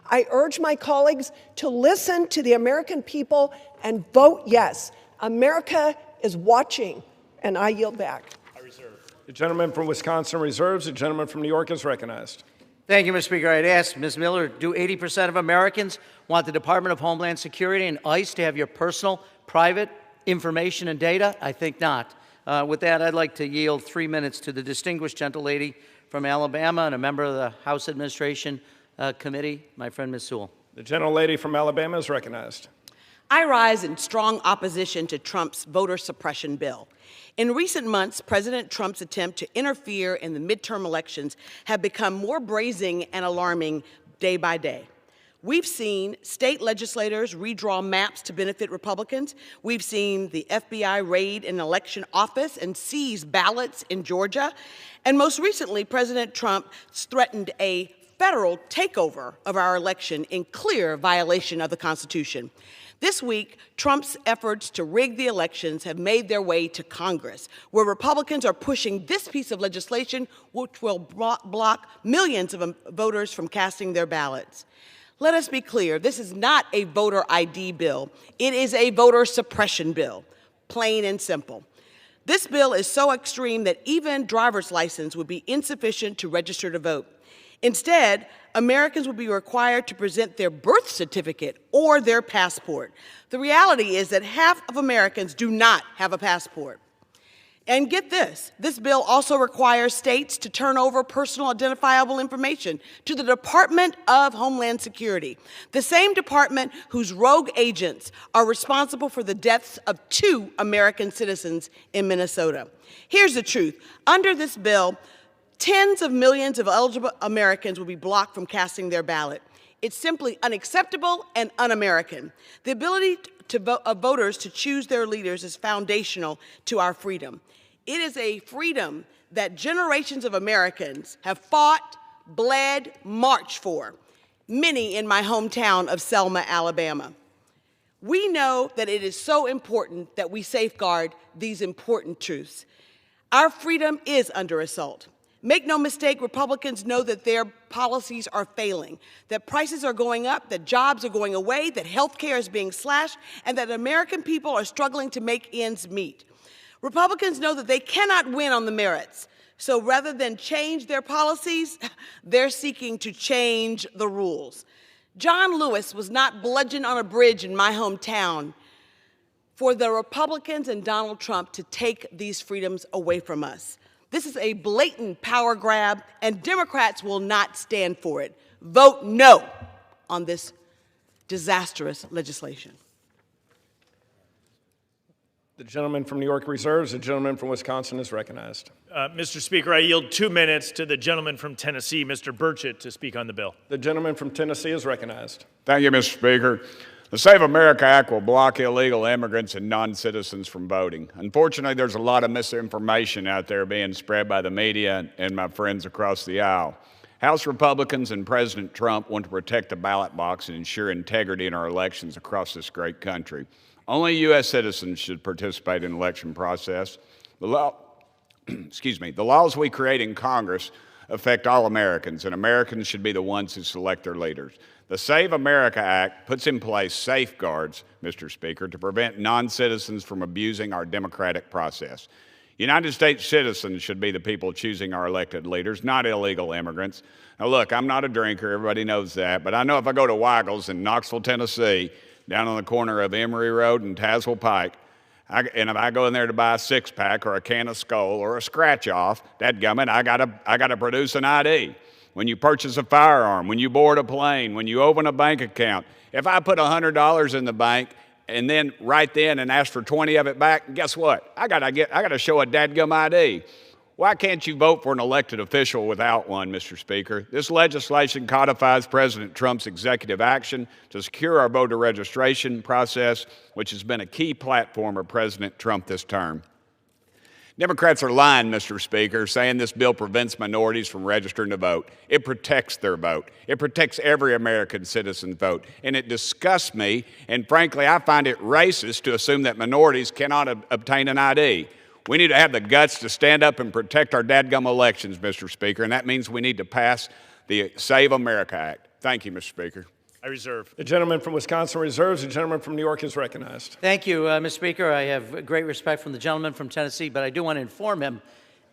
G: I urge my colleagues to listen to the American people and vote yes. America is watching, and I yield back.
U: I reserve.
T: The gentleman from Wisconsin reserves. The gentleman from New York is recognized.
C: Thank you, Mr. Speaker. I'd ask Ms. Miller, do 80% of Americans want the Department of Homeland Security and ICE to have your personal, private information and data? I think not. With that, I'd like to yield 3 minutes to the distinguished gentlelady from Alabama and a member of the House Administration Committee, my friend Ms. Sewell.
T: The gentlelady from Alabama is recognized.
H: I rise in strong opposition to Trump's voter suppression bill. In recent months, President Trump's attempt to interfere in the midterm elections have become more brazen and alarming day by day. We've seen state legislators redraw maps to benefit Republicans. We've seen the FBI raid an election office and seize ballots in Georgia. And most recently, President Trump threatened a federal takeover of our election in clear violation of the Constitution. This week, Trump's efforts to rig the elections have made their way to Congress, where Republicans are pushing this piece of legislation, which will block millions of voters from casting their ballots. Let us be clear, this is not a voter ID bill. It is a voter suppression bill, plain and simple. This bill is so extreme that even driver's license would be insufficient to register to vote. Instead, Americans will be required to present their birth certificate or their passport. The reality is that half of Americans do not have a passport. And get this bill also requires states to turn over personal identifiable information to the Department of Homeland Security, the same department whose rogue agents are responsible for the deaths of 2 American citizens in Minnesota. Here's the truth. Under this bill, tens of millions of eligible Americans will be blocked from casting their ballot. It's simply unacceptable and un-American. The ability of voters to choose their leaders is foundational to our freedom. It is a freedom that generations of Americans have fought, bled, marched for, many in my hometown of Selma, Alabama. We know that it is so important that we safeguard these important truths. Our freedom is under assault. Make no mistake, Republicans know that their policies are failing, that prices are going up, that jobs are going away, that health care is being slashed, and that American people are struggling to make ends meet. Republicans know that they cannot win on the merits, so rather than change their policies, they're seeking to change the rules. John Lewis was not bludgeoned on a bridge in my hometown for the Republicans and Donald Trump to take these freedoms away from us. This is a blatant power grab, and Democrats will not stand for it. Vote no on this disastrous legislation.
T: The gentleman from New York reserves. The gentleman from Wisconsin is recognized.
U: Mr. Speaker, I yield 2 minutes to the gentleman from Tennessee, Mr. Burchett, to speak on the bill.
T: The gentleman from Tennessee is recognized.
I: Thank you, Mr. Speaker. The Save America Act will block illegal immigrants and non-citizens from voting. Unfortunately, there's a lot of misinformation out there being spread by the media and my friends across the aisle. House Republicans and President Trump want to protect the ballot box and ensure integrity in our elections across this great country. Only U.S. citizens should participate in the election process. The laws we create in Congress affect all Americans, and Americans should be the ones who select their leaders. The Save America Act puts in place safeguards, Mr. Speaker, to prevent non-citizens from abusing our democratic process. United States citizens should be the people choosing our elected leaders, not illegal immigrants. Now look, I'm not a drinker, everybody knows that, but I know if I go to Weigel's in Knoxville, Tennessee, down on the corner of Emory Road and Tazewell Pike, and if I go in there to buy a 6-pack or a can of Skull or a scratch-off, dadgummit, I gotta produce an ID. When you purchase a firearm, when you board a plane, when you open a bank account, if I put $100 in the bank and then right then and ask for 20 of it back, guess what? I gotta show a dadgum ID. Why can't you vote for an elected official without one, Mr. Speaker? This legislation codifies President Trump's executive action to secure our voter registration process, which has been a key platform of President Trump this term. Democrats are lying, Mr. Speaker, saying this bill prevents minorities from registering to vote. It protects their vote. It protects every American citizen's vote. And it disgusts me, and frankly, I find it racist to assume that minorities cannot obtain an ID. We need to have the guts to stand up and protect our dadgum elections, Mr. Speaker, and that means we need to pass the Save America Act. Thank you, Mr. Speaker.
U: I reserve.
T: The gentleman from Wisconsin reserves. The gentleman from New York is recognized.
C: Thank you, Mr. Speaker. I have great respect from the gentleman from Tennessee, but I do want to inform him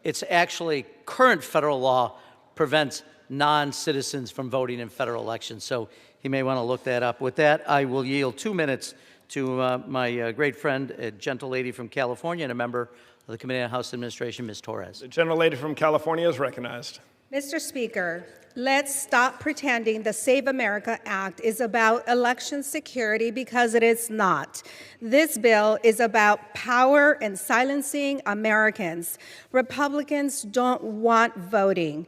C: it's actually current federal law prevents non-citizens from voting in federal elections, so he may want to look that up. With that, I will yield 2 minutes to my great friend, a gentle lady from California and a member of the Committee on House Administration, Ms. Torres.
T: The gentlelady from California is recognized.
K: Mr. Speaker, let's stop pretending the Save America Act is about election security, because it is not. This bill is about power and silencing Americans. Republicans don't want voting.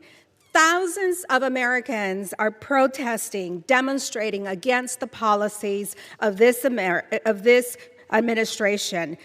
K: Thousands of Americans are protesting, demonstrating against the policies of this administration.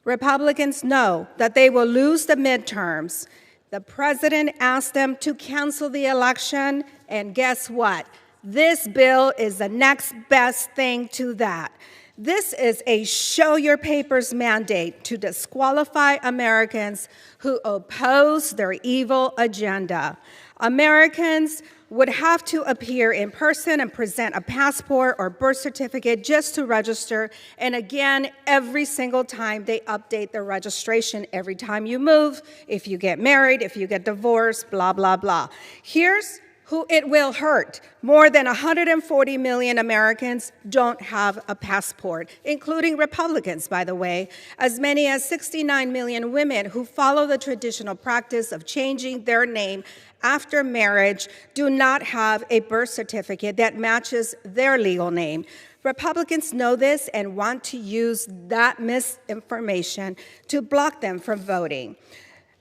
K: Republicans know that they will lose the midterms. The president asked them to cancel the election, and guess what? This bill is the next best thing to that. This is a show your papers mandate to disqualify Americans who oppose their evil agenda. Americans would have to appear in person and present a passport or birth certificate just to register. And again, every single time they update their registration, every time you move, if you get married, if you get divorced, blah, blah, blah. Here's who it will hurt. More than 140 million Americans don't have a passport, including Republicans, by the way. As many as 69 million women who follow the traditional practice of changing their name after marriage do not have a birth certificate that matches their legal name. Republicans know this and want to use that misinformation to block them from voting.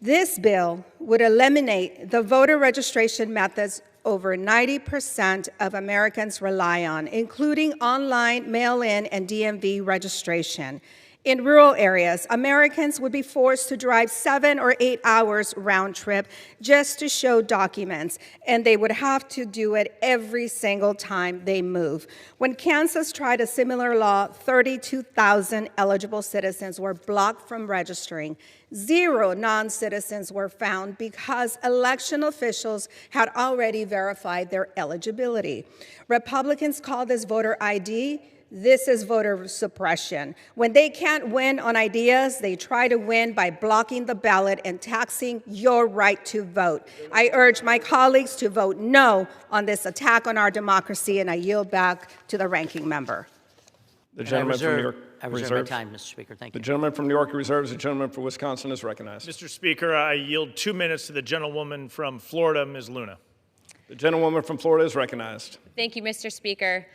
K: This bill would eliminate the voter registration methods over 90% of Americans rely on, including online, mail-in, and DMV registration. In rural areas, Americans would be forced to drive 7 or 8 hours round trip just to show documents, and they would have to do it every single time they move. When Kansas tried a similar law, 32,000 eligible citizens were blocked from registering. 0 non-citizens were found because election officials had already verified their eligibility. Republicans call this voter ID. This is voter suppression. When they can't win on ideas, they try to win by blocking the ballot and taxing your right to vote. I urge my colleagues to vote no on this attack on our democracy, and I yield back to the ranking member.
T: The gentleman from New York
C: I reserve my time, Mr. Speaker. Thank you.
T: The gentleman from New York reserves. The gentleman from Wisconsin is recognized.
U: Mr. Speaker, I yield 2 minutes to the gentlewoman from Florida, Ms. Luna.
T: The gentlewoman from Florida is recognized.
L: Thank you, Mr. Speaker.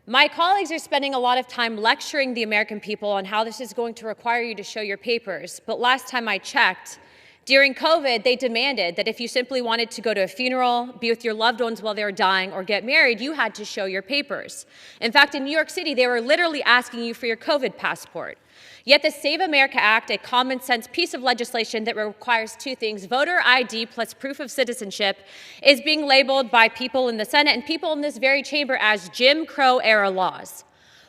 L: My colleagues are spending a lot of time lecturing the American people on how this is going to require you to show your papers. But last time I checked, during COVID, they demanded that if you simply wanted to go to a funeral, be with your loved ones while they were dying, or get married, you had to show your papers. In fact, in New York City, they were literally asking you for your COVID passport. Yet the Save America Act, a common sense piece of legislation that requires 2 things, voter ID plus proof of citizenship, is being labeled by people in the Senate and people in this very chamber as Jim Crow era laws.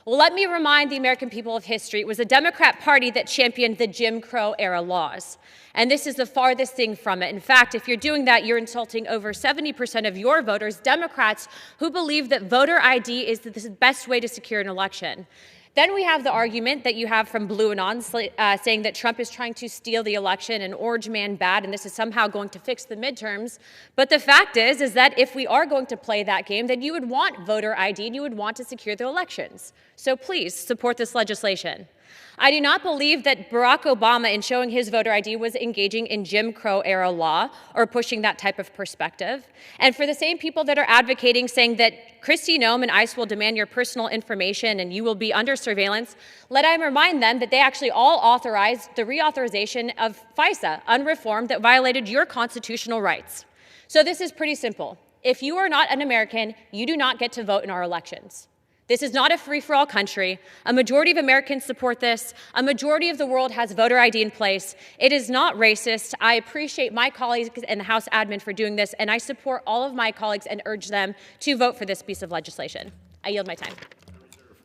L: Well, let me remind the American people of history. It was the Democrat Party that championed the Jim Crow era laws. And this is the farthest thing from it. In fact, if you're doing that, you're insulting over 70% of your voters, Democrats, who believe that voter ID is the best way to secure an election. Then we have the argument that you have from Blue Anon saying that Trump is trying to steal the election and Orange Man bad, and this is somehow going to fix the midterms. But the fact is that if we are going to play that game, then you would want voter ID and you would want to secure the elections. So please support this legislation. I do not believe that Barack Obama, in showing his voter ID, was engaging in Jim Crow era law or pushing that type of perspective. And for the same people that are advocating, saying that Kristi Noem and ICE will demand your personal information and you will be under surveillance, let I remind them that they actually all authorized the reauthorization of FISA, unreformed, that violated your constitutional rights. So this is pretty simple. If you are not an American, you do not get to vote in our elections. This is not a free-for-all country. A majority of Americans support this. A majority of the world has voter ID in place. It is not racist. I appreciate my colleagues and the House admin for doing this, and I support all of my colleagues and urge them to vote for this piece of legislation. I yield my time.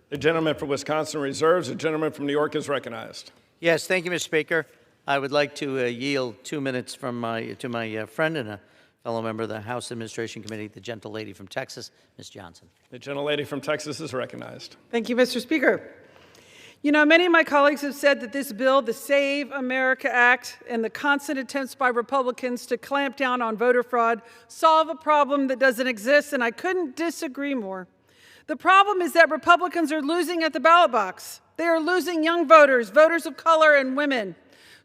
T: The gentleman from Wisconsin reserves. The gentleman from New York is recognized.
C: Yes, thank you, Mr. Speaker. I would like to yield 2 minutes to my friend and a fellow member of the House Administration Committee, the gentlelady from Texas, Ms. Johnson.
T: The gentlelady from Texas is recognized.
M: Thank you, Mr. Speaker. You know, many of my colleagues have said that this bill, the Save America Act, and the constant attempts by Republicans to clamp down on voter fraud solve a problem that doesn't exist, and I couldn't disagree more. The problem is that Republicans are losing at the ballot box. They are losing young voters, voters of color, and women.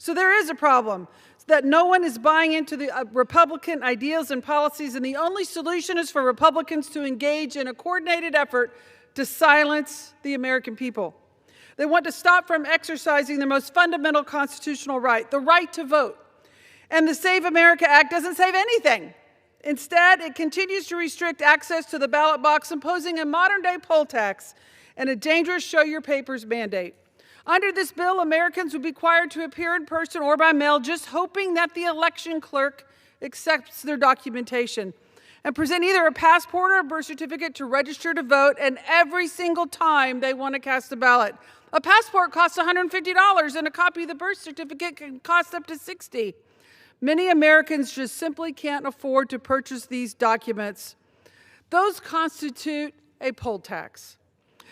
M: So there is a problem that no one is buying into the Republican ideals and policies, and the only solution is for Republicans to engage in a coordinated effort to silence the American people. They want to stop from exercising their most fundamental constitutional right, the right to vote. And the Save America Act doesn't save anything. Instead, it continues to restrict access to the ballot box, imposing a modern-day poll tax and a dangerous show your papers mandate. Under this bill, Americans would be required to appear in person or by mail, just hoping that the election clerk accepts their documentation, and present either a passport or a birth certificate to register to vote, and every single time they want to cast a ballot. A passport costs $150, and a copy of the birth certificate can cost up to $60. Many Americans just simply can't afford to purchase these documents. Those constitute a poll tax.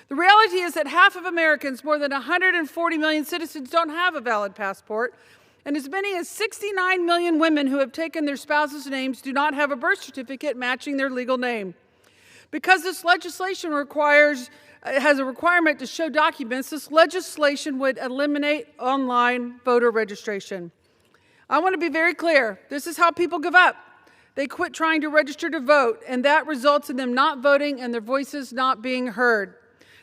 M: The reality is that half of Americans, more than 140 million citizens, don't have a valid passport, and as many as 69 million women who have taken their spouses' names do not have a birth certificate matching their legal name. Because this legislation has a requirement to show documents, this legislation would eliminate online voter registration. I want to be very clear. This is how people give up. They quit trying to register to vote, and that results in them not voting and their voices not being heard.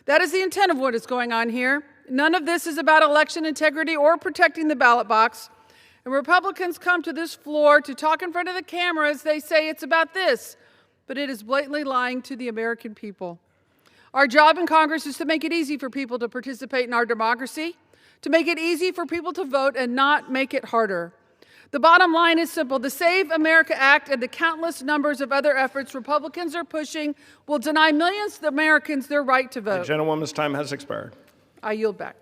M: That is the intent of what is going on here. None of this is about election integrity or protecting the ballot box. And Republicans come to this floor to talk in front of the cameras. They say it's about this, but it is blatantly lying to the American people. Our job in Congress is to make it easy for people to participate in our democracy, to make it easy for people to vote and not make it harder. The bottom line is simple. The Save America Act and the countless numbers of other efforts Republicans are pushing will deny millions of Americans their right to vote.
T: The gentlewoman's time has expired.
M: I yield back.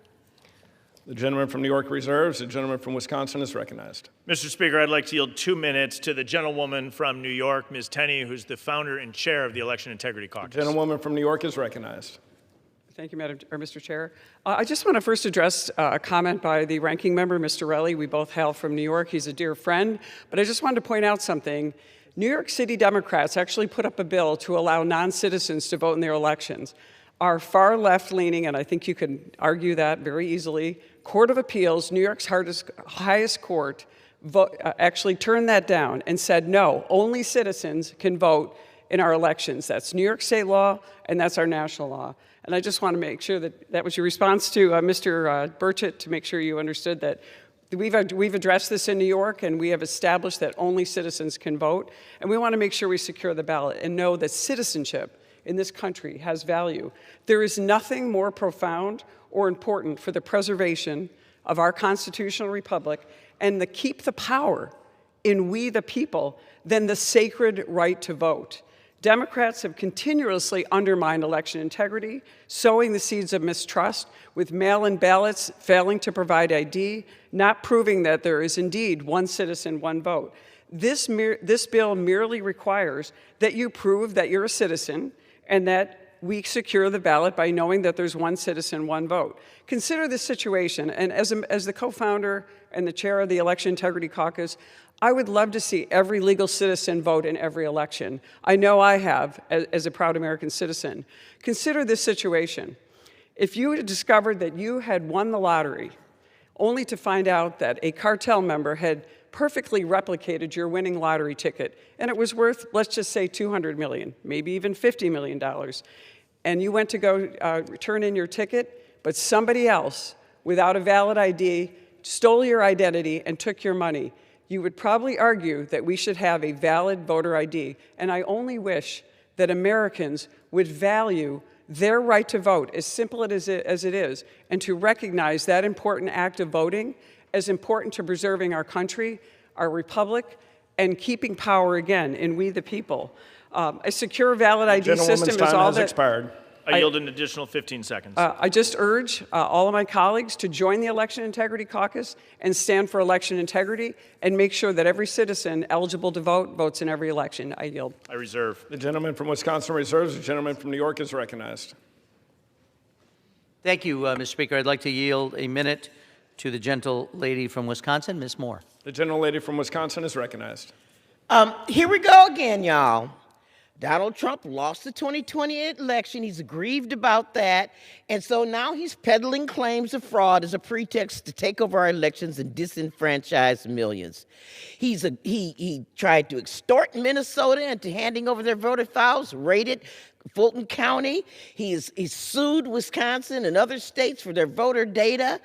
T: The gentleman from New York reserves. The gentleman from Wisconsin is recognized.
U: Mr. Speaker, I'd like to yield 2 minutes to the gentlewoman from New York, Ms. Tenney, who's the founder and chair of the Election Integrity Caucus.
T: The gentlewoman from New York is recognized.
A: Thank you, Mr. Chair. I just want to first address a comment by the ranking member, Mr. Relly. We both hail from New York. He's a dear friend. But I just wanted to point out something. New York City Democrats actually put up a bill to allow non-citizens to vote in their elections. Our far left-leaning, and I think you can argue that very easily, Court of Appeals, New York's highest court, actually turned that down and said, no, only citizens can vote in our elections. That's New York state law, and that's our national law. And I just want to make sure that that was your response to Mr. Burchett, to make sure you understood that we've addressed this in New York, and we have established that only citizens can vote. And we want to make sure we secure the ballot and know that citizenship in this country has value. There is nothing more profound or important for the preservation of our constitutional republic and to keep the power in we the people than the sacred right to vote. Democrats have continuously undermined election integrity, sowing the seeds of mistrust with mail-in ballots failing to provide ID, not proving that there is indeed one citizen, one vote. This bill merely requires that you prove that you're a citizen and that we secure the ballot by knowing that there's one citizen, one vote. Consider this situation, and as the co-founder and the chair of the Election Integrity Caucus, I would love to see every legal citizen vote in every election. I know I have, as a proud American citizen. Consider this situation. If you had discovered that you had won the lottery, only to find out that a cartel member had perfectly replicated your winning lottery ticket, and it was worth, let's just say, $200 million, maybe even $50 million, and you went to go turn in your ticket, but somebody else, without a valid ID, stole your identity and took your money, you would probably argue that we should have a valid voter ID. And I only wish that Americans would value their right to vote, as simple as it is, and to recognize that important act of voting as important to preserving our country, our republic, and keeping power again in we the people. A secure, valid ID system is all that...
T: Expired.
U: I yield an additional 15 seconds.
A: I just urge all of my colleagues to join the Election Integrity Caucus and stand for election integrity and make sure that every citizen eligible to vote votes in every election. I yield.
U: I reserve.
T: The gentleman from Wisconsin reserves. The gentleman from New York is recognized.
C: Thank you, Mr. Speaker. I'd like to yield a minute to the gentle lady from Wisconsin, Ms. Moore.
T: The gentle lady from Wisconsin is recognized.
D: Here we go again, y'all. Donald Trump lost the 2020 election. He's aggrieved about that. And so now he's peddling claims of fraud as a pretext to take over our elections and disenfranchise millions. He tried to extort Minnesota into handing over their voter files, raided Fulton County. He's sued Wisconsin and other states for their voter data.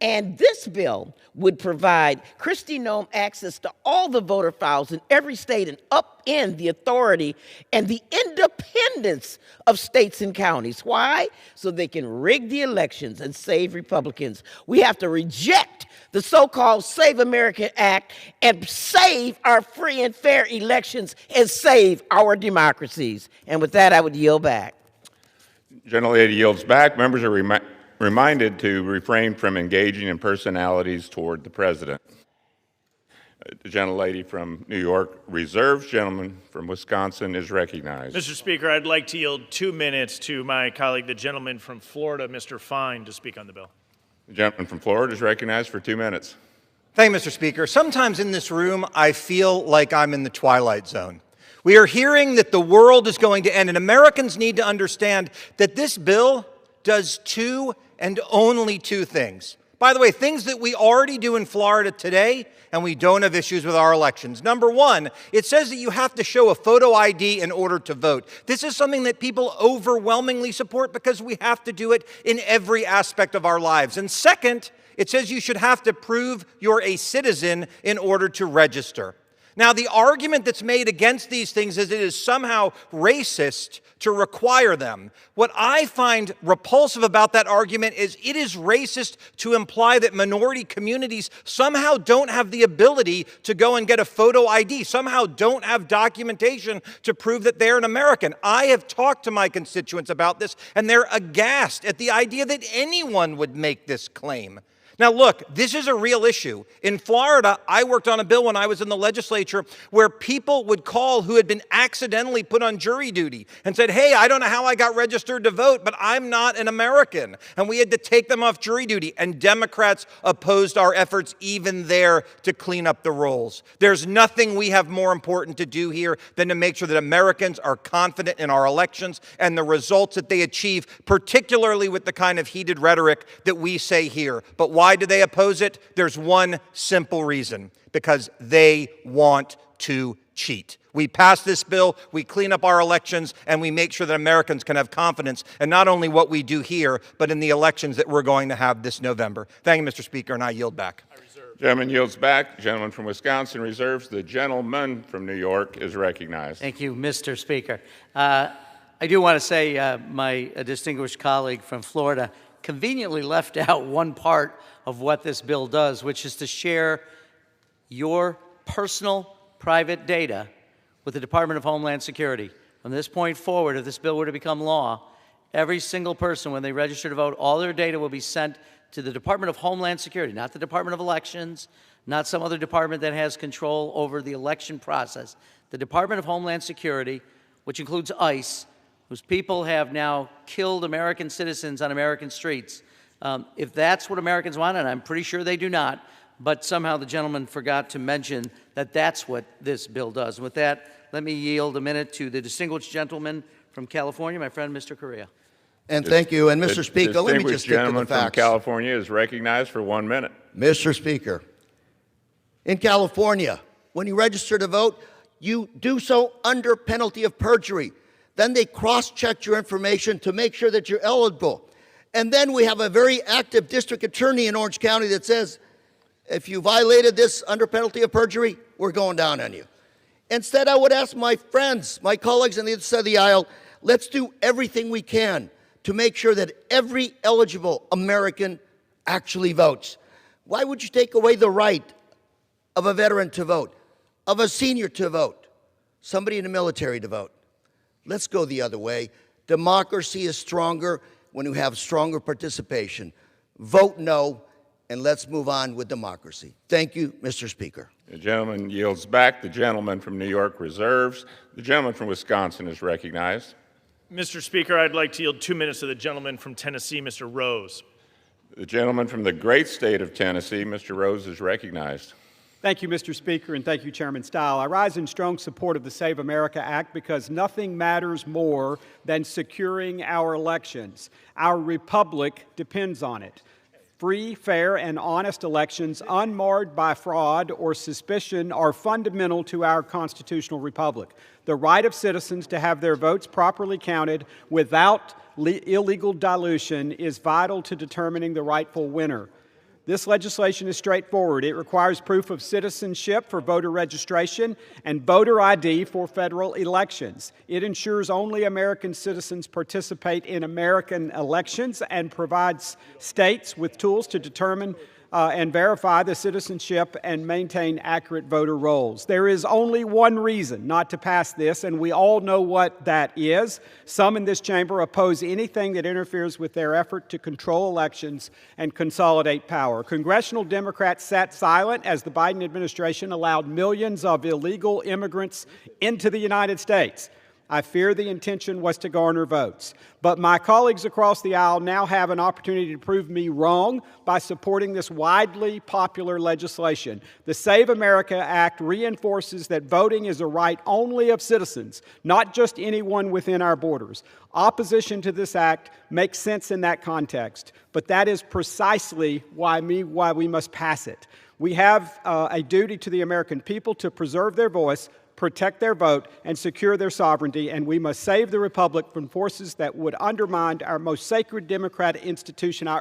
D: And this bill would provide Kristi Noem access to all the voter files in every state and upend the authority and the independence of states and counties. Why? So they can rig the elections and save Republicans. We have to reject the so-called Save America Act and save our free and fair elections and save our democracies. And with that, I would yield back.
N: Gentlelady yields back. Members are reminded to refrain from engaging in personalities toward the president. The gentlelady from New York reserves. Gentleman from Wisconsin is recognized.
U: Mr. Speaker, I'd like to yield 2 minutes to my colleague, the gentleman from Florida, Mr. Fine, to speak on the bill.
N: The gentleman from Florida is recognized for 2 minutes.
W: Thank you, Mr. Speaker. Sometimes in this room, I feel like I'm in the Twilight Zone. We are hearing that the world is going to end, and Americans need to understand that this bill does two and only two things. By the way, things that we already do in Florida today, and we don't have issues with our elections. Number one, it says that you have to show a photo ID in order to vote. This is something that people overwhelmingly support because we have to do it in every aspect of our lives. And second, it says you should have to prove you're a citizen in order to register. Now, the argument that's made against these things is it is somehow racist to require them. What I find repulsive about that argument is it is racist to imply that minority communities somehow don't have the ability to go and get a photo ID, somehow don't have documentation to prove that they're an American. I have talked to my constituents about this, and they're aghast at the idea that anyone would make this claim. Now, look, this is a real issue. In Florida, I worked on a bill when I was in the legislature where people would call who had been accidentally put on jury duty and said, hey, I don't know how I got registered to vote, but I'm not an American. And we had to take them off jury duty. And Democrats opposed our efforts even there to clean up the rolls. There's nothing we have more important to do here than to make sure that Americans are confident in our elections and the results that they achieve, particularly with the kind of heated rhetoric that we say here. But why do they oppose it? There's one simple reason: because they want to cheat. We pass this bill, we clean up our elections, and we make sure that Americans can have confidence in not only what we do here, but in the elections that we're going to have this November. Thank you, Mr. Speaker, and I yield back.
N: Gentleman yields back. The gentleman from Wisconsin reserves. The gentleman from New York is recognized.
C: Thank you, Mr. Speaker. I do want to say my distinguished colleague from Florida conveniently left out one part of what this bill does, which is to share your personal private data with the Department of Homeland Security. From this point forward, if this bill were to become law, every single person, when they register to vote, all their data will be sent to the Department of Homeland Security, not the Department of Elections, not some other department that has control over the election process. The Department of Homeland Security, which includes ICE, whose people have now killed American citizens on American streets. If that's what Americans want, and I'm pretty sure they do not, but somehow the gentleman forgot to mention that that's what this bill does. And with that, let me yield a minute to the distinguished gentleman from California, my friend, Mr. Correa.
X: And thank you. And Mr. Speaker, let me just stick to the
N: gentleman from
X: facts.
N: California is recognized for 1 minute.
X: Mr. Speaker, in California, when you register to vote, you do so under penalty of perjury. Then they cross-check your information to make sure that you're eligible. And then we have a very active district attorney in Orange County that says, if you violated this under penalty of perjury, we're going down on you. Instead, I would ask my friends, my colleagues on the other side of the aisle, let's do everything we can to make sure that every eligible American actually votes. Why would you take away the right of a veteran to vote, of a senior to vote, somebody in the military to vote? Let's go the other way. Democracy is stronger when you have stronger participation. Vote no, and let's move on with democracy. Thank you, Mr. Speaker.
N: The gentleman yields back. The gentleman from New York reserves. The gentleman from Wisconsin is recognized.
U: Mr. Speaker, I'd like to yield 2 minutes to the gentleman from Tennessee, Mr. Rose.
N: The gentleman from the great state of Tennessee, Mr. Rose, is recognized.
J: Thank you, Mr. Speaker, and thank you, Chairman Stile. I rise in strong support of the Save America Act because nothing matters more than securing our elections. Our republic depends on it. Free, fair, and honest elections, unmarred by fraud or suspicion, are fundamental to our constitutional republic. The right of citizens to have their votes properly counted without illegal dilution is vital to determining the rightful winner. This legislation is straightforward. It requires proof of citizenship for voter registration and voter ID for federal elections. It ensures only American citizens participate in American elections and provides states with tools to determine and verify the citizenship and maintain accurate voter rolls. There is only one reason not to pass this, and we all know what that is. Some in this chamber oppose anything that interferes with their effort to control elections and consolidate power. Congressional Democrats sat silent as the Biden administration allowed millions of illegal immigrants into the United States. I fear the intention was to garner votes. But my colleagues across the aisle now have an opportunity to prove me wrong by supporting this widely popular legislation. The Save America Act reinforces that voting is a right only of citizens, not just anyone within our borders. Opposition to this act makes sense in that context, but that is precisely why we must pass it. We have a duty to the American people to preserve their voice, protect their vote, and secure their sovereignty, and we must save the republic from forces that would undermine our most sacred democratic institution. I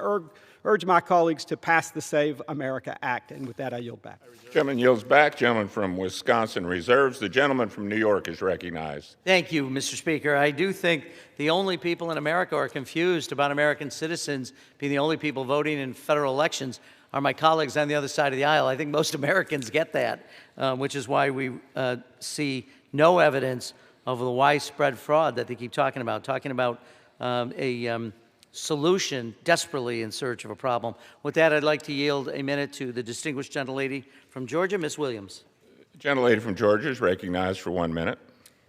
J: urge my colleagues to pass the Save America Act, and with that, I yield back.
N: Gentleman yields back. Gentleman from Wisconsin reserves. The gentleman from New York is recognized.
C: Thank you, Mr. Speaker. I do think the only people in America who are confused about American citizens being the only people voting in federal elections are my colleagues on the other side of the aisle. I think most Americans get that, which is why we see no evidence of the widespread fraud that they keep talking about a solution desperately in search of a problem. With that, I'd like to yield a minute to the distinguished gentlelady from Georgia, Ms. Williams.
N: The gentlelady from Georgia is recognized for 1 minute.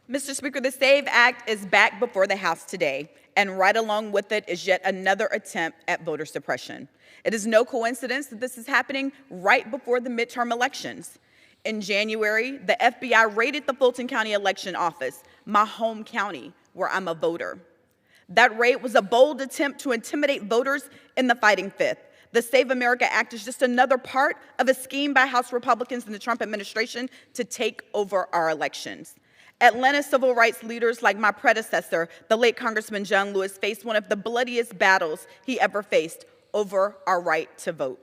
Q: Mr. Speaker, the SAVE Act is back before the House today, and right along with it is yet another attempt at voter suppression. It is no coincidence that this is happening right before the midterm elections. In January, the FBI raided the Fulton County Election Office, my home county, where I'm a voter. That raid was a bold attempt to intimidate voters in the fighting fifth. The Save America Act is just another part of a scheme by House Republicans and the Trump administration to take over our elections. Atlanta civil rights leaders like my predecessor, the late Congressman John Lewis, faced one of the bloodiest battles he ever faced over our right to vote.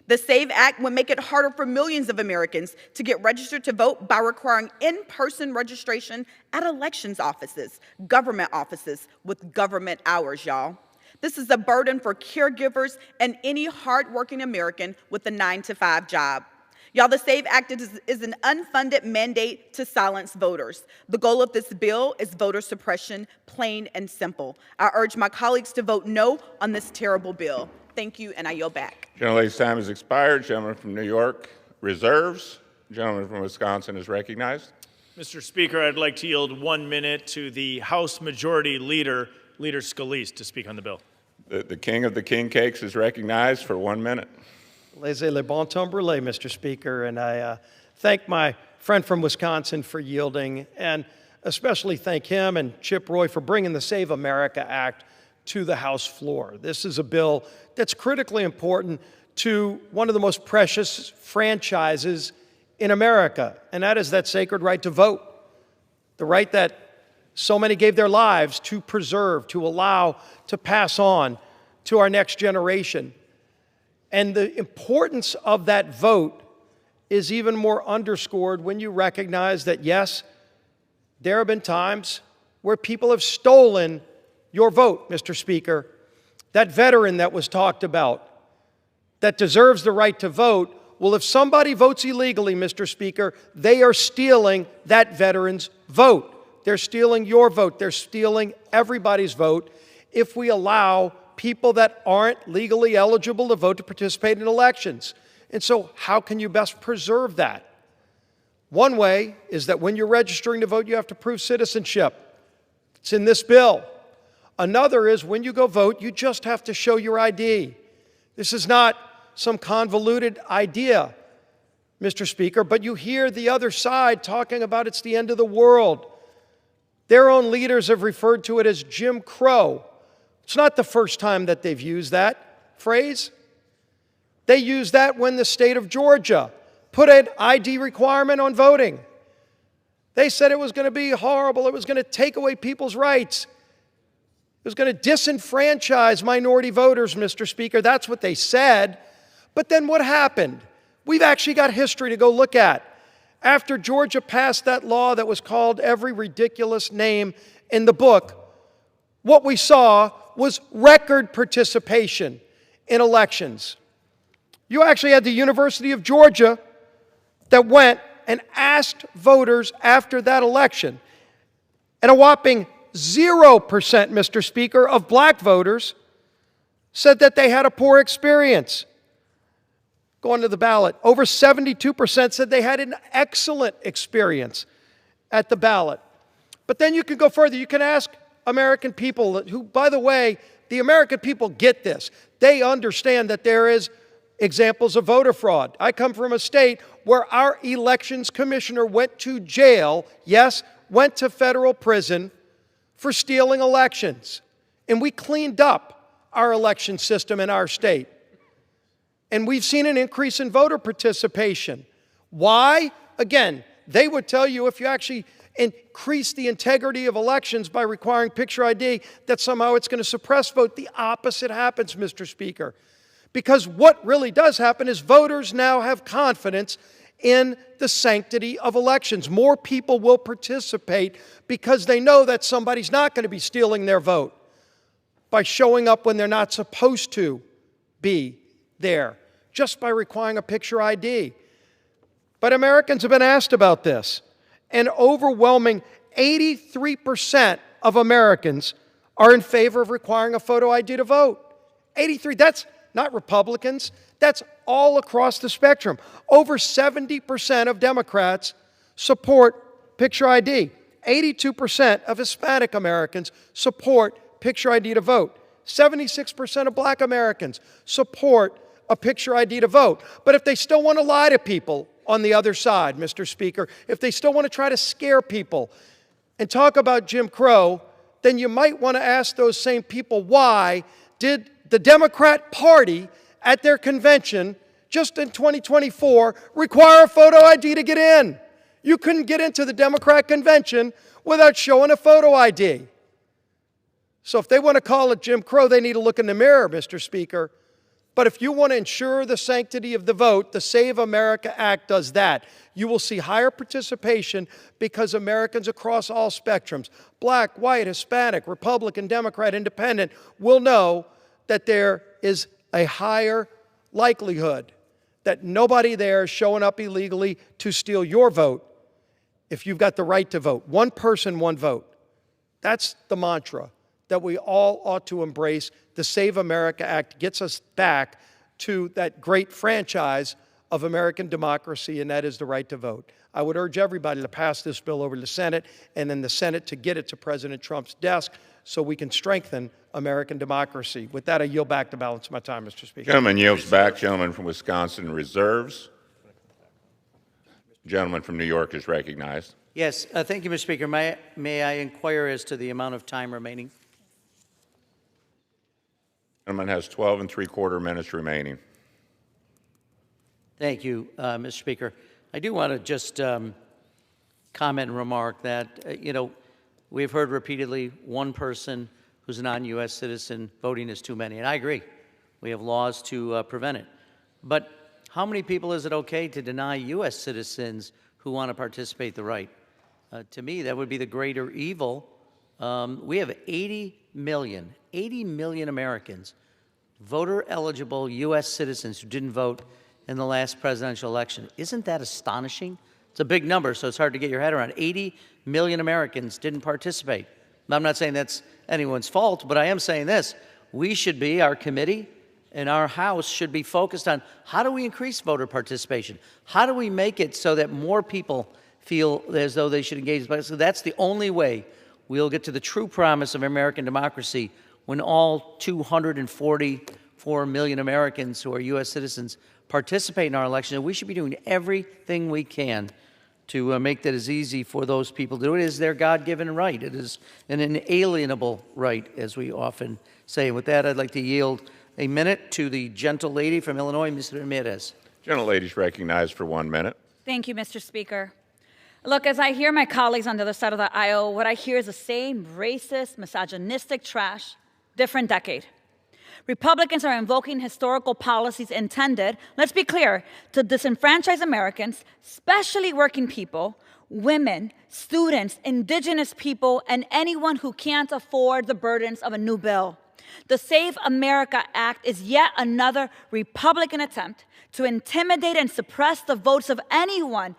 Q: The SAVE Act would make it harder for millions of Americans to get registered to vote by requiring in-person registration at elections offices, government offices with government hours, y'all. This is a burden for caregivers and any hardworking American with a 9-to-5 job. Y'all, the SAVE Act is an unfunded mandate to silence voters. The goal of this bill is voter suppression, plain and simple. I urge my colleagues to vote no on this terrible bill. Thank you, and I yield back.
N: Gentlelady's time has expired. Gentleman from New York reserves. Gentleman from Wisconsin is recognized.
U: Mr. Speaker, I'd like to yield 1 minute to the House Majority Leader, Leader Scalise, to speak on the bill.
N: The king of the king cakes is recognized for 1 minute.
R: Laissez le bon temps brûler, Mr. Speaker, and I thank my friend from Wisconsin for yielding, and especially thank him and Chip Roy for bringing the Save America Act to the House floor. This is a bill that's critically important to one of the most precious franchises in America, and that is that sacred right to vote, the right that so many gave their lives to preserve, to allow, to pass on to our next generation. And the importance of that vote is even more underscored when you recognize that, yes, there have been times where people have stolen your vote, Mr. Speaker. That veteran that was talked about that deserves the right to vote, well, if somebody votes illegally, Mr. Speaker, they are stealing that veteran's vote. They're stealing your vote. They're stealing everybody's vote if we allow people that aren't legally eligible to vote to participate in elections. And so how can you best preserve that? One way is that when you're registering to vote, you have to prove citizenship. It's in this bill. Another is when you go vote, you just have to show your ID. This is not some convoluted idea. Mr. Speaker, but you hear the other side talking about it's the end of the world. Their own leaders have referred to it as Jim Crow. It's not the first time that they've used that phrase. They used that when the state of Georgia put an ID requirement on voting. They said it was going to be horrible. It was going to take away people's rights. It was going to disenfranchise minority voters, Mr. Speaker. That's what they said. But then what happened? We've actually got history to go look at. After Georgia passed that law that was called every ridiculous name in the book, what we saw was record participation in elections. You actually had the University of Georgia that went and asked voters after that election, and a whopping 0%, Mr. Speaker, of black voters said that they had a poor experience going to the ballot. Over 72% said they had an excellent experience at the ballot. But then you can go further. You can ask American people who, by the way, the American people get this. They understand that there is examples of voter fraud. I come from a state where our elections commissioner went to jail, yes, went to federal prison for stealing elections. And we cleaned up our election system in our state. And we've seen an increase in voter participation. Why? Again, they would tell you if you actually increase the integrity of elections by requiring picture ID, that somehow it's going to suppress vote. The opposite happens, Mr. Speaker. Because what really does happen is voters now have confidence in the sanctity of elections. More people will participate because they know that somebody's not going to be stealing their vote by showing up when they're not supposed to be there, just by requiring a picture ID. But Americans have been asked about this. An overwhelming 83% of Americans are in favor of requiring a photo ID to vote. 83, that's not Republicans, that's all across the spectrum. Over 70% of Democrats support picture ID. 82% of Hispanic Americans support picture ID to vote. 76% of black Americans support a picture ID to vote. But if they still want to lie to people on the other side, Mr. Speaker, if they still want to try to scare people and talk about Jim Crow, then you might want to ask those same people, why did the Democrat Party at their convention just in 2024 require a photo ID to get in? You couldn't get into the Democrat convention without showing a photo ID. So if they want to call it Jim Crow, they need to look in the mirror, Mr. Speaker. But if you want to ensure the sanctity of the vote, the Save America Act does that. You will see higher participation because Americans across all spectrums, black, white, Hispanic, Republican, Democrat, Independent, will know that there is a higher likelihood that nobody there is showing up illegally to steal your vote if you've got the right to vote. One person, one vote. That's the mantra that we all ought to embrace. The Save America Act gets us back to that great franchise of American democracy, and that is the right to vote. I would urge everybody to pass this bill over to the Senate, and then the Senate to get it to President Trump's desk so we can strengthen American democracy. With that, I yield back the balance of my time, Mr. Speaker.
N: Gentleman yields back. Gentleman from Wisconsin reserves. Gentleman from New York is recognized.
C: Yes, thank you, Mr. Speaker. May I inquire as to the amount of time remaining?
N: Gentleman has 12 3/4 minutes remaining.
C: Thank you, Mr. Speaker. I do want to just comment and remark that, we've heard repeatedly one person who's a non-U.S. citizen voting is too many, and I agree. We have laws to prevent it. But how many people is it okay to deny U.S. citizens who want to participate the right? To me, that would be the greater evil. We have 80 million Americans, voter-eligible U.S. citizens who didn't vote in the last presidential election. Isn't that astonishing? It's a big number, so it's hard to get your head around. 80 million Americans didn't participate. I'm not saying that's anyone's fault, but I am saying this. We should be, our committee and our House should be focused on how do we increase voter participation? How do we make it so that more people feel as though they should engage? So that's the only way we'll get to the true promise of American democracy, when all 240 4 million Americans who are U.S. citizens participate in our election, and we should be doing everything we can to make that as easy for those people to do. It is their God-given right. It is an inalienable right, as we often say. And with that, I'd like to yield a minute to the gentle lady from Illinois, Ms. Ramirez.
N: Gentlelady is recognized for 1 minute.
B: Thank you, Mr. Speaker. Look, as I hear my colleagues on the other side of the aisle, what I hear is the same racist, misogynistic trash, different decade. Republicans are invoking historical policies intended, let's be clear, to disenfranchise Americans, especially working people, women, students, indigenous people, and anyone who can't afford the burdens of a new bill. The Save America Act is yet another Republican attempt to intimidate and suppress the votes of anyone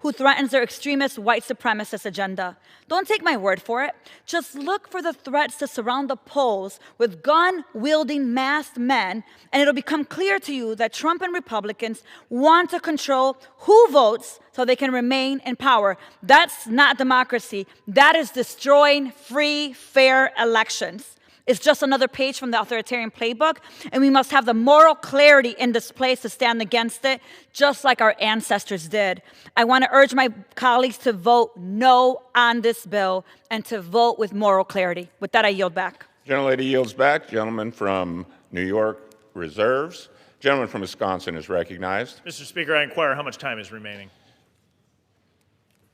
B: who threatens their extremist white supremacist agenda. Don't take my word for it. Just look for the threats to surround the polls with gun-wielding masked men, and it'll become clear to you that Trump and Republicans want to control who votes so they can remain in power. That's not democracy. That is destroying free, fair elections. It's just another page from the authoritarian playbook, and we must have the moral clarity in this place to stand against it, just like our ancestors did. I want to urge my colleagues to vote no on this bill and to vote with moral clarity. With that, I yield back.
N: Gentlelady yields back. Gentleman from New York reserves. Gentleman from Wisconsin is recognized.
U: Mr. Speaker, I inquire how much time is remaining.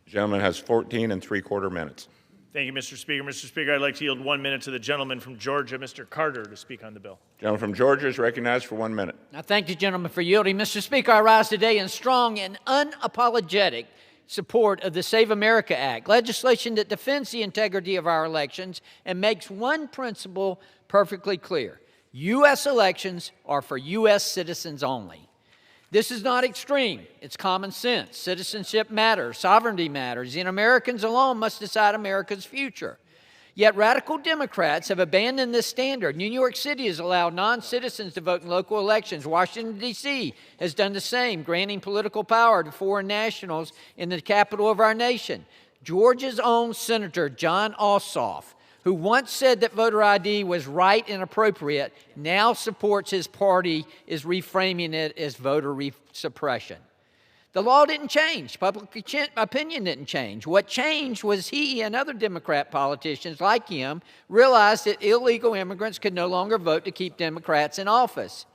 N: Gentleman has 14 3/4 minutes.
U: Thank you, Mr. Speaker. Mr. Speaker, I'd like to yield 1 minute to the gentleman from Georgia, Mr. Carter, to speak on the bill.
N: Gentleman from Georgia is recognized for 1 minute.
E: I thank the gentleman for yielding. Mr. Speaker, I rise today in strong and unapologetic support of the Save America Act, legislation that defends the integrity of our elections and makes one principle perfectly clear. U.S. elections are for U.S. citizens only. This is not extreme. It's common sense. Citizenship matters. Sovereignty matters. And Americans alone must decide America's future. Yet radical Democrats have abandoned this standard. New York City has allowed non-citizens to vote in local elections. Washington, D.C. has done the same, granting political power to foreign nationals in the capital of our nation. Georgia's own Senator John Ossoff, who once said that voter ID was right and appropriate, now supports his party is reframing it as voter suppression. The law didn't change. Public opinion didn't change. What changed was he and other Democrat politicians like him realized that illegal immigrants could no longer vote to keep Democrats in office.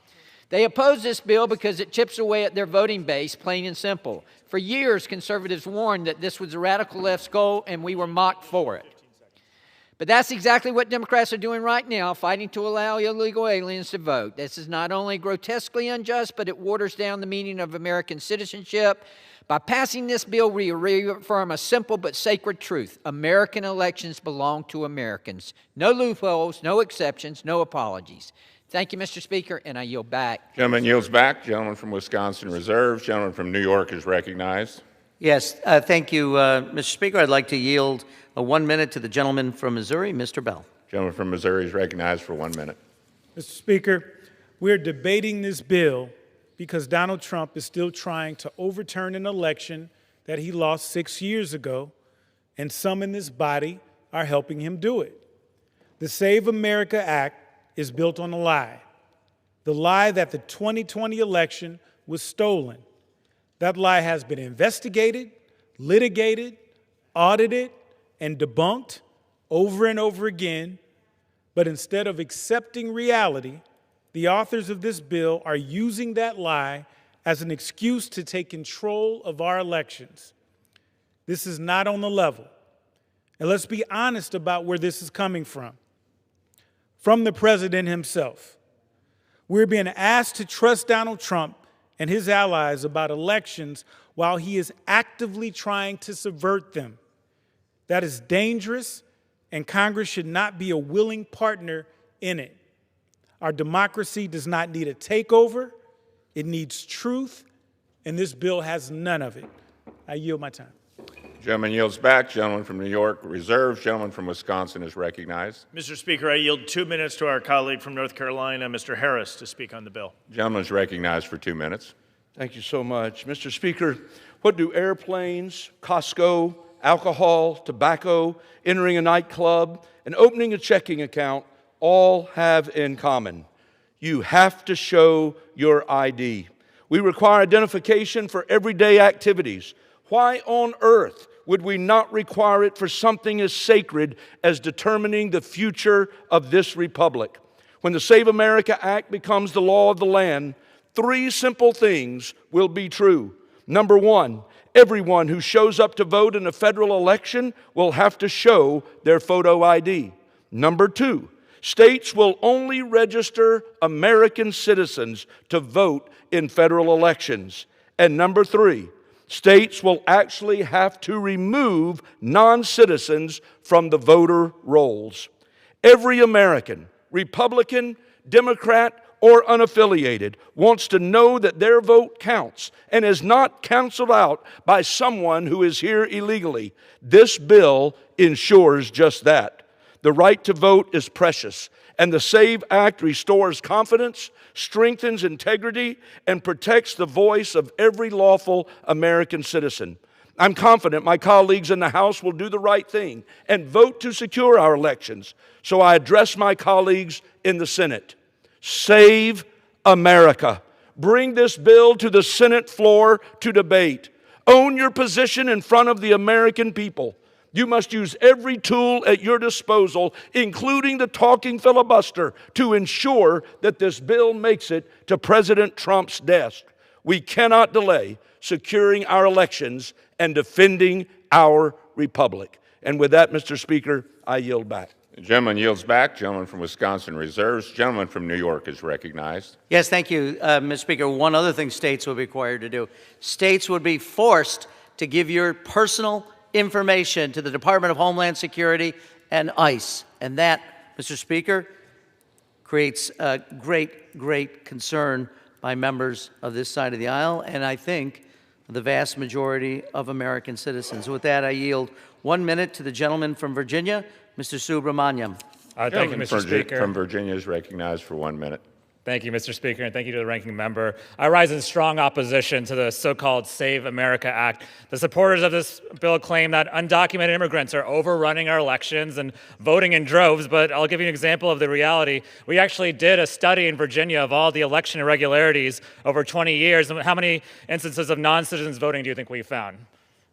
E: They oppose this bill because it chips away at their voting base, plain and simple. For years, conservatives warned that this was the radical left's goal, and we were mocked for it. But that's exactly what Democrats are doing right now, fighting to allow illegal aliens to vote. This is not only grotesquely unjust, but it waters down the meaning of American citizenship. By passing this bill, we reaffirm a simple but sacred truth. American elections belong to Americans. No loopholes, no exceptions, no apologies. Thank you, Mr. Speaker, and I yield back.
N: Gentleman yields back. Gentleman from Wisconsin reserves. Gentleman from New York is recognized.
C: Yes, thank you, Mr. Speaker. I'd like to yield 1 minute to the gentleman from Missouri, Mr. Bell.
N: Gentleman from Missouri is recognized for 1 minute.
F: Mr. Speaker, we're debating this bill because Donald Trump is still trying to overturn an election that he lost 6 years ago, and some in this body are helping him do it. The Save America Act is built on a lie, the lie that the 2020 election was stolen. That lie has been investigated, litigated, audited, and debunked over and over again, but instead of accepting reality, the authors of this bill are using that lie as an excuse to take control of our elections. This is not on the level. And let's be honest about where this is coming from. From the president himself. We're being asked to trust Donald Trump and his allies about elections while he is actively trying to subvert them. That is dangerous, and Congress should not be a willing partner in it. Our democracy does not need a takeover. It needs truth, and this bill has none of it. I yield my time.
N: Gentleman yields back. Gentleman from New York reserves. Gentleman from Wisconsin is recognized.
U: Mr. Speaker, I yield 2 minutes to our colleague from North Carolina, Mr. Harris, to speak on the bill.
N: Gentleman is recognized for 2 minutes.
S: Thank you so much. Mr. Speaker, what do airplanes, Costco, alcohol, tobacco, entering a nightclub, and opening a checking account all have in common? You have to show your ID. We require identification for everyday activities. Why on earth would we not require it for something as sacred as determining the future of this republic? When the Save America Act becomes the law of the land, 3 simple things will be true. Number 1, everyone who shows up to vote in a federal election will have to show their photo ID. Number 2, states will only register American citizens to vote in federal elections. And number 3, states will actually have to remove non-citizens from the voter rolls. Every American, Republican, Democrat, or unaffiliated, wants to know that their vote counts and is not canceled out by someone who is here illegally. This bill ensures just that. The right to vote is precious, and the SAVE Act restores confidence, strengthens integrity, and protects the voice of every lawful American citizen. I'm confident my colleagues in the House will do the right thing and vote to secure our elections. So I address my colleagues in the Senate. Save America. Bring this bill to the Senate floor to debate. Own your position in front of the American people. You must use every tool at your disposal, including the talking filibuster, to ensure that this bill makes it to President Trump's desk. We cannot delay securing our elections and defending our republic. And with that, Mr. Speaker, I yield back.
N: The gentleman yields back. Gentleman from Wisconsin reserves. Gentleman from New York is recognized.
C: Yes, thank you, Mr. Speaker. One other thing states will be required to do. States would be forced to give your personal information to the Department of Homeland Security and ICE. And that, Mr. Speaker, creates a great concern by members of this side of the aisle, and I think the vast majority of American citizens. With that, I yield 1 minute to the gentleman from Virginia, Mr. Subramaniam.
G: Thank you, Mr. Speaker.
N: From Virginia is recognized for 1 minute.
G: Thank you, Mr. Speaker, and thank you to the ranking member. I rise in strong opposition to the so-called Save America Act. The supporters of this bill claim that undocumented immigrants are overrunning our elections and voting in droves, but I'll give you an example of the reality. We actually did a study in Virginia of all the election irregularities over 20 years, and how many instances of non-citizens voting do you think we found?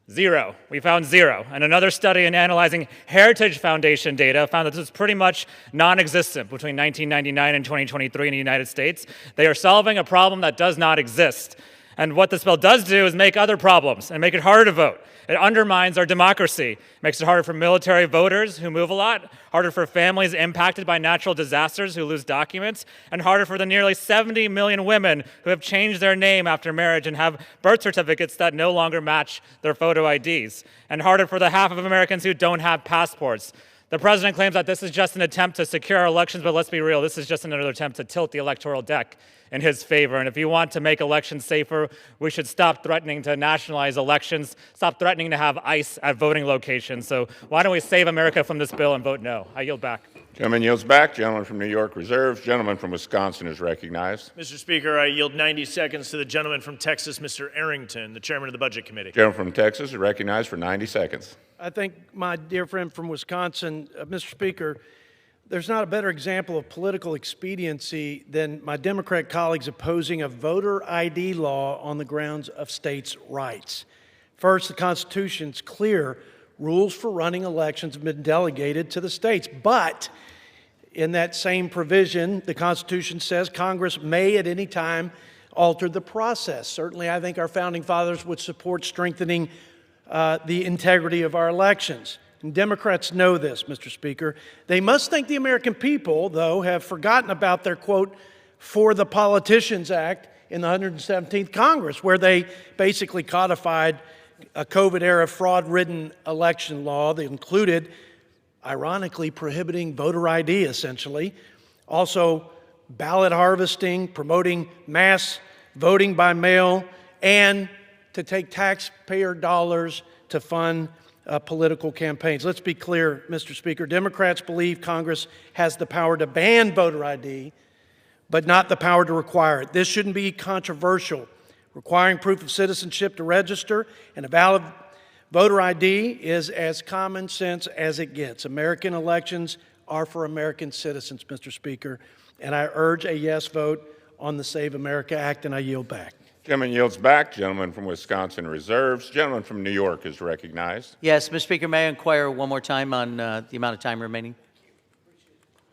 G: 0. We found 0. And another study in analyzing Heritage Foundation data found that this is pretty much non-existent between 1999 and 2023 in the United States. They are solving a problem that does not exist. And what this bill does do is make other problems and make it harder to vote. It undermines our democracy, makes it harder for military voters who move a lot, harder for families impacted by natural disasters who lose documents, and harder for the nearly 70 million women who have changed their name after marriage and have birth certificates that no longer match their photo IDs, and harder for the half of Americans who don't have passports. The president claims that this is just an attempt to secure our elections, but let's be real, this is just another attempt to tilt the electoral deck in his favor. And if you want to make elections safer, we should stop threatening to nationalize elections, stop threatening to have ICE at voting locations. So why don't we save America from this bill and vote no? I yield back.
N: Gentleman yields back. Gentleman from New York reserves. Gentleman from Wisconsin is recognized.
U: Mr. Speaker, I yield 90 seconds to the gentleman from Texas, Mr. Arrington, the chairman of the Budget Committee.
N: Gentleman from Texas is recognized for 90 seconds.
R: I think my dear friend from Wisconsin, Mr. Speaker, there's not a better example of political expediency than my Democrat colleagues opposing a voter ID law on the grounds of states' rights. First, the Constitution's clear. Rules for running elections have been delegated to the states. But in that same provision, the Constitution says Congress may at any time alter the process. Certainly, I think our founding fathers would support strengthening the integrity of our elections. And Democrats know this, Mr. Speaker. They must think the American people, though, have forgotten about their, quote, For the Politicians Act in the 117th Congress, where they basically codified a COVID-era fraud-ridden election law that included, ironically, prohibiting voter ID, essentially, also ballot harvesting, promoting mass voting by mail, and to take taxpayer dollars to fund political campaigns. Let's be clear, Mr. Speaker. Democrats believe Congress has the power to ban voter ID, but not the power to require it. This shouldn't be controversial. Requiring proof of citizenship to register and a valid voter ID is as common sense as it gets. American elections are for American citizens, Mr. Speaker, and I urge a yes vote on the Save America Act, and I yield back.
N: Gentleman yields back. Gentleman from Wisconsin reserves. Gentleman from New York is recognized.
C: Yes, Mr. Speaker, may I inquire one more time on the amount of time remaining?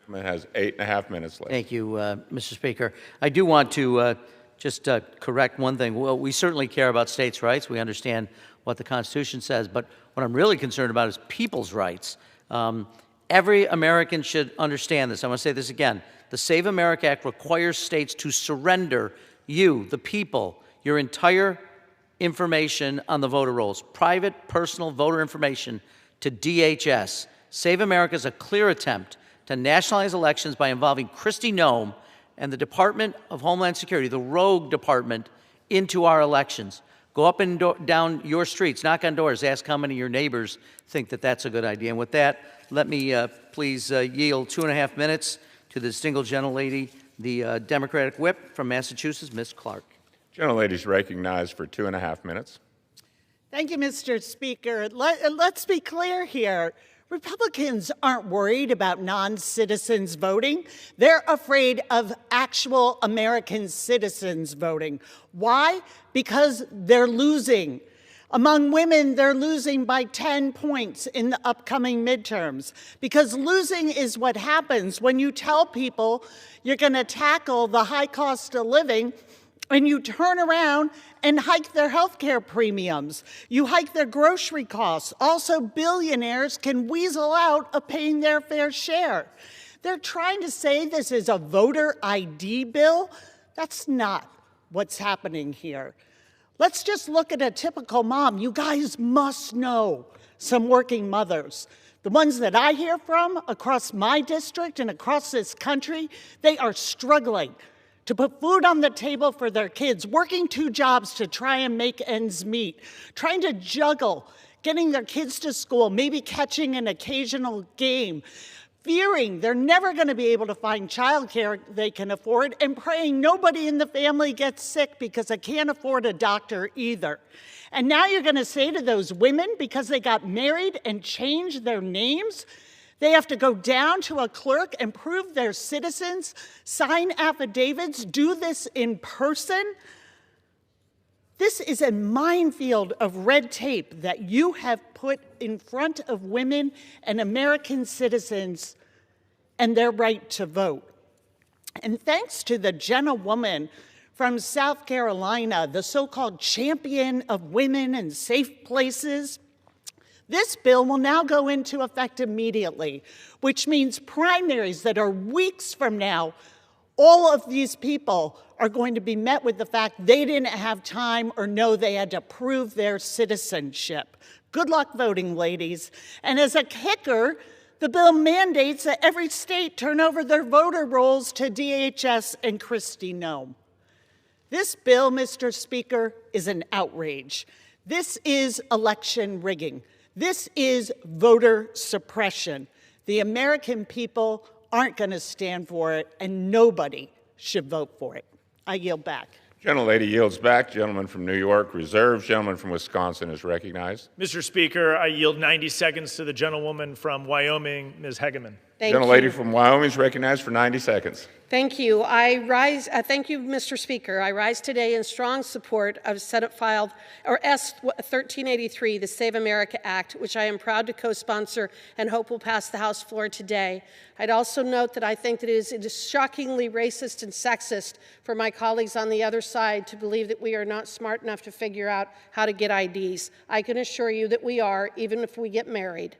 N: Gentleman has 8.5 minutes left.
C: Thank you, Mr. Speaker. I do want to just correct one thing. Well, we certainly care about states' rights. We understand what the Constitution says, but what I'm really concerned about is people's rights. Every American should understand this. I want to say this again. The Save America Act requires states to surrender you, the people, your entire information on the voter rolls, private, personal voter information to DHS. Save America is a clear attempt to nationalize elections by involving Kristi Noem and the Department of Homeland Security, the rogue department, into our elections. Go up and down your streets, knock on doors, ask how many of your neighbors think that that's a good idea. And with that, let me please yield 2.5 minutes to the distinguished gentlelady, the Democratic whip from Massachusetts, Ms. Clark.
N: Gentlelady is recognized for 2.5 minutes.
H: Thank you, Mr. Speaker. Let's be clear here. Republicans aren't worried about non-citizens voting. They're afraid of actual American citizens voting. Why? Because they're losing. Among women, they're losing by 10 points in the upcoming midterms. Because losing is what happens when you tell people you're going to tackle the high cost of living and you turn around and hike their health care premiums. You hike their grocery costs. Also, billionaires can weasel out of paying their fair share. They're trying to say this is a voter ID bill. That's not what's happening here. Let's just look at a typical mom. You guys must know some working mothers. The ones that I hear from across my district and across this country, they are struggling to put food on the table for their kids, working 2 jobs to try and make ends meet, trying to juggle getting their kids to school, maybe catching an occasional game, fearing they're never going to be able to find childcare they can afford, and praying nobody in the family gets sick because they can't afford a doctor either. And now you're going to say to those women, because they got married and changed their names, they have to go down to a clerk and prove they're citizens, sign affidavits, do this in person. This is a minefield of red tape that you have put in front of women and American citizens and their right to vote. And thanks to the gentlewoman from South Carolina, the so-called champion of women and safe places, this bill will now go into effect immediately, which means primaries that are weeks from now, all of these people are going to be met with the fact they didn't have time or know they had to prove their citizenship. Good luck voting, ladies. And as a kicker, the bill mandates that every state turn over their voter rolls to DHS and Kristi Noem. This bill, Mr. Speaker, is an outrage. This is election rigging. This is voter suppression. The American people aren't going to stand for it, and nobody should vote for it. I yield back.
N: Gentlelady yields back. Gentleman from New York reserves. Gentleman from Wisconsin is recognized.
U: Mr. Speaker, I yield 90 seconds to the gentlewoman from Wyoming, Ms. Hegeman.
N: Gentlelady from Wyoming is recognized for 90 seconds.
O: Thank you. Thank you, Mr. Speaker. I rise today in strong support of Senate filed, or S 1383, the Save America Act, which I am proud to co-sponsor and hope will pass the House floor today. I'd also note that I think that it is shockingly racist and sexist for my colleagues on the other side to believe that we are not smart enough to figure out how to get IDs. I can assure you that we are, even if we get married.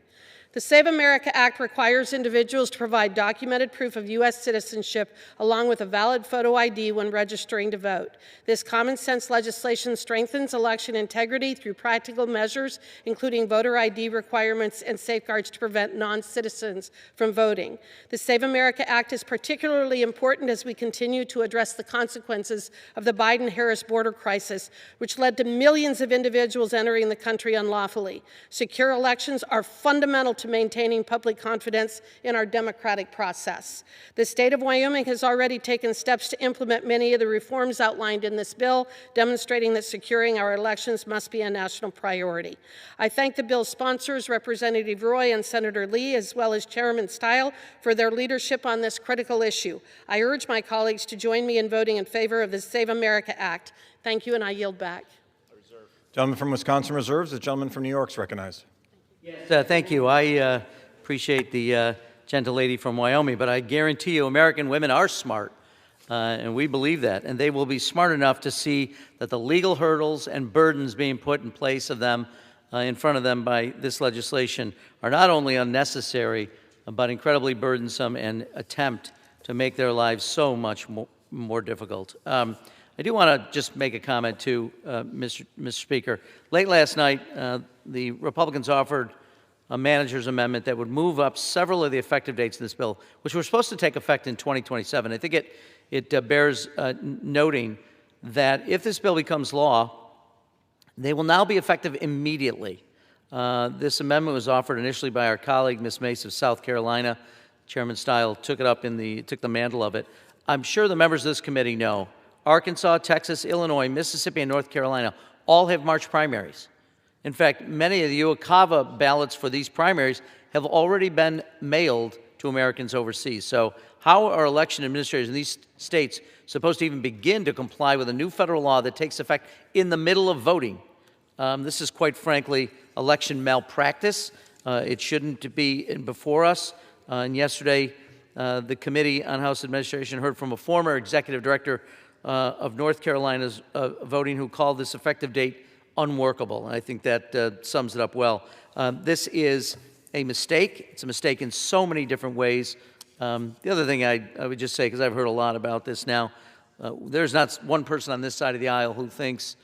O: The Save America Act requires individuals to provide documented proof of U.S. citizenship along with a valid photo ID when registering to vote. This common sense legislation strengthens election integrity through practical measures, including voter ID requirements and safeguards to prevent non-citizens from voting. The Save America Act is particularly important as we continue to address the consequences of the Biden-Harris border crisis, which led to millions of individuals entering the country unlawfully. Secure elections are fundamental to maintaining public confidence in our democratic process. The state of Wyoming has already taken steps to implement many of the reforms outlined in this bill, demonstrating that securing our elections must be a national priority. I thank the bill's sponsors, Representative Roy and Senator Lee, as well as Chairman Stile, for their leadership on this critical issue. I urge my colleagues to join me in voting in favor of the Save America Act. Thank you, and I yield back.
W: Gentleman from Wisconsin reserves. The gentleman from New York is recognized.
C: Thank you. I appreciate the gentlelady from Wyoming, but I guarantee you American women are smart, and we believe that. And they will be smart enough to see that the legal hurdles and burdens being put in place of them, in front of them by this legislation, are not only unnecessary, but incredibly burdensome and attempt to make their lives so much more difficult. I do want to just make a comment too, Mr. Speaker. Late last night, the Republicans offered a manager's amendment that would move up several of the effective dates in this bill, which were supposed to take effect in 2027. I think it bears noting that if this bill becomes law, they will now be effective immediately. This amendment was offered initially by our colleague, Ms. Mace of South Carolina. Chairman Stile took the mantle of it. I'm sure the members of this committee know Arkansas, Texas, Illinois, Mississippi, and North Carolina all have March primaries. In fact, many of the UOCAVA ballots for these primaries have already been mailed to Americans overseas. So how are election administrators in these states supposed to even begin to comply with a new federal law that takes effect in the middle of voting? This is, quite frankly, election malpractice. It shouldn't be before us. And yesterday, the Committee on House Administration heard from a former executive director of North Carolina's voting who called this effective date unworkable. And I think that sums it up well. This is a mistake. It's a mistake in so many different ways. The other thing I would just say, because I've heard a lot about this now, there's not one person on this side of the aisle who thinks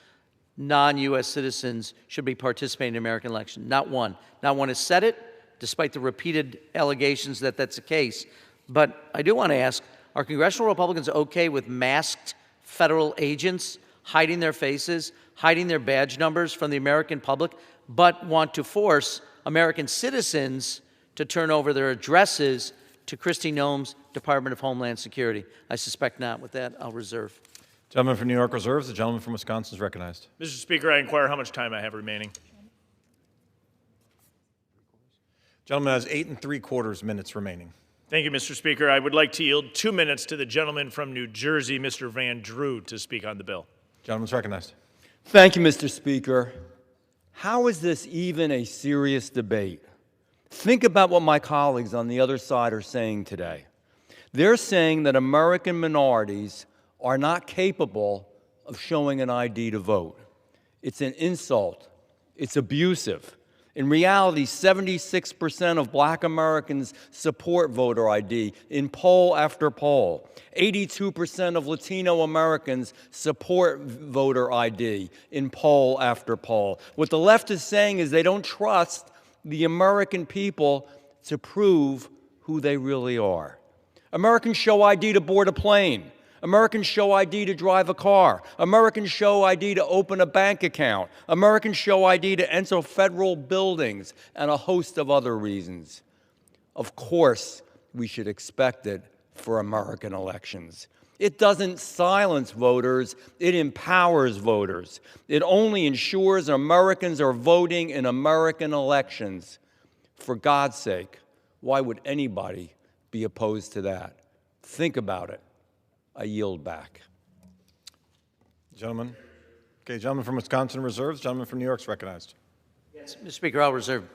C: non-U.S. citizens should be participating in American elections. Not one. Not one has said it, despite the repeated allegations that that's the case. But I do want to ask, are congressional Republicans okay with masked federal agents hiding their faces, hiding their badge numbers from the American public, but want to force American citizens to turn over their addresses to Kristi Noem's Department of Homeland Security? I suspect not. With that, I'll reserve.
W: Gentleman from New York reserves. The gentleman from Wisconsin is recognized.
U: Mr. Speaker, I inquire how much time I have remaining.
W: Gentleman has 8 3/4 minutes remaining.
U: Thank you, Mr. Speaker. I would like to yield 2 minutes to the gentleman from New Jersey, Mr. Van Drew, to speak on the bill.
W: Gentleman's recognized.
I: Thank you, Mr. Speaker. How is this even a serious debate? Think about what my colleagues on the other side are saying today. They're saying that American minorities are not capable of showing an ID to vote. It's an insult. It's abusive. In reality, 76% of Black Americans support voter ID in poll after poll. 82% of Latino Americans support voter ID in poll after poll. What the left is saying is they don't trust the American people to prove who they really are. Americans show ID to board a plane. Americans show ID to drive a car. Americans show ID to open a bank account. Americans show ID to enter federal buildings, and a host of other reasons. Of course, we should expect it for American elections. It doesn't silence voters, it empowers voters. It only ensures Americans are voting in American elections. For God's sake, why would anybody be opposed to that? Think about it. I yield back.
W: Gentleman. Okay, gentleman from Wisconsin reserves. Gentleman from New York is recognized.
C: Yes, Mr. Speaker, I'll reserve.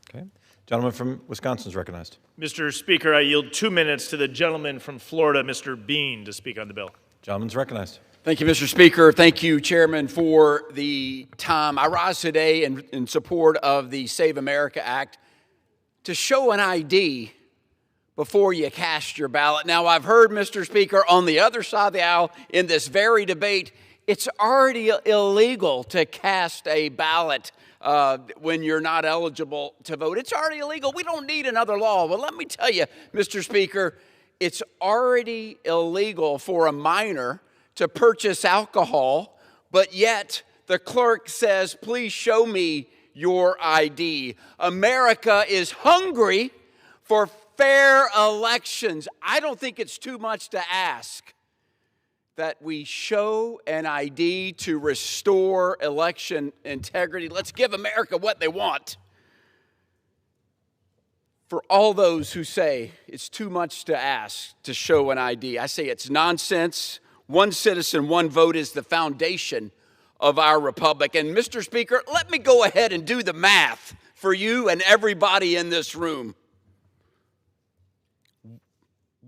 W: Okay. Gentleman from Wisconsin is recognized.
U: Mr. Speaker, I yield 2 minutes to the gentleman from Florida, Mr. Bean, to speak on the bill.
W: Gentleman's recognized.
K: Thank you, Mr. Speaker. Thank you, Chairman, for the time. I rise today in support of the Save America Act to show an ID before you cast your ballot. Now, I've heard, Mr. Speaker, on the other side of the aisle in this very debate, it's already illegal to cast a ballot when you're not eligible to vote. It's already illegal. We don't need another law. Well, let me tell you, Mr. Speaker, it's already illegal for a minor to purchase alcohol, but yet the clerk says, please show me your ID. America is hungry for fair elections. I don't think it's too much to ask that we show an ID to restore election integrity. Let's give America what they want. For all those who say it's too much to ask to show an ID, I say it's nonsense. One citizen, one vote is the foundation of our republic. And Mr. Speaker, let me go ahead and do the math for you and everybody in this room.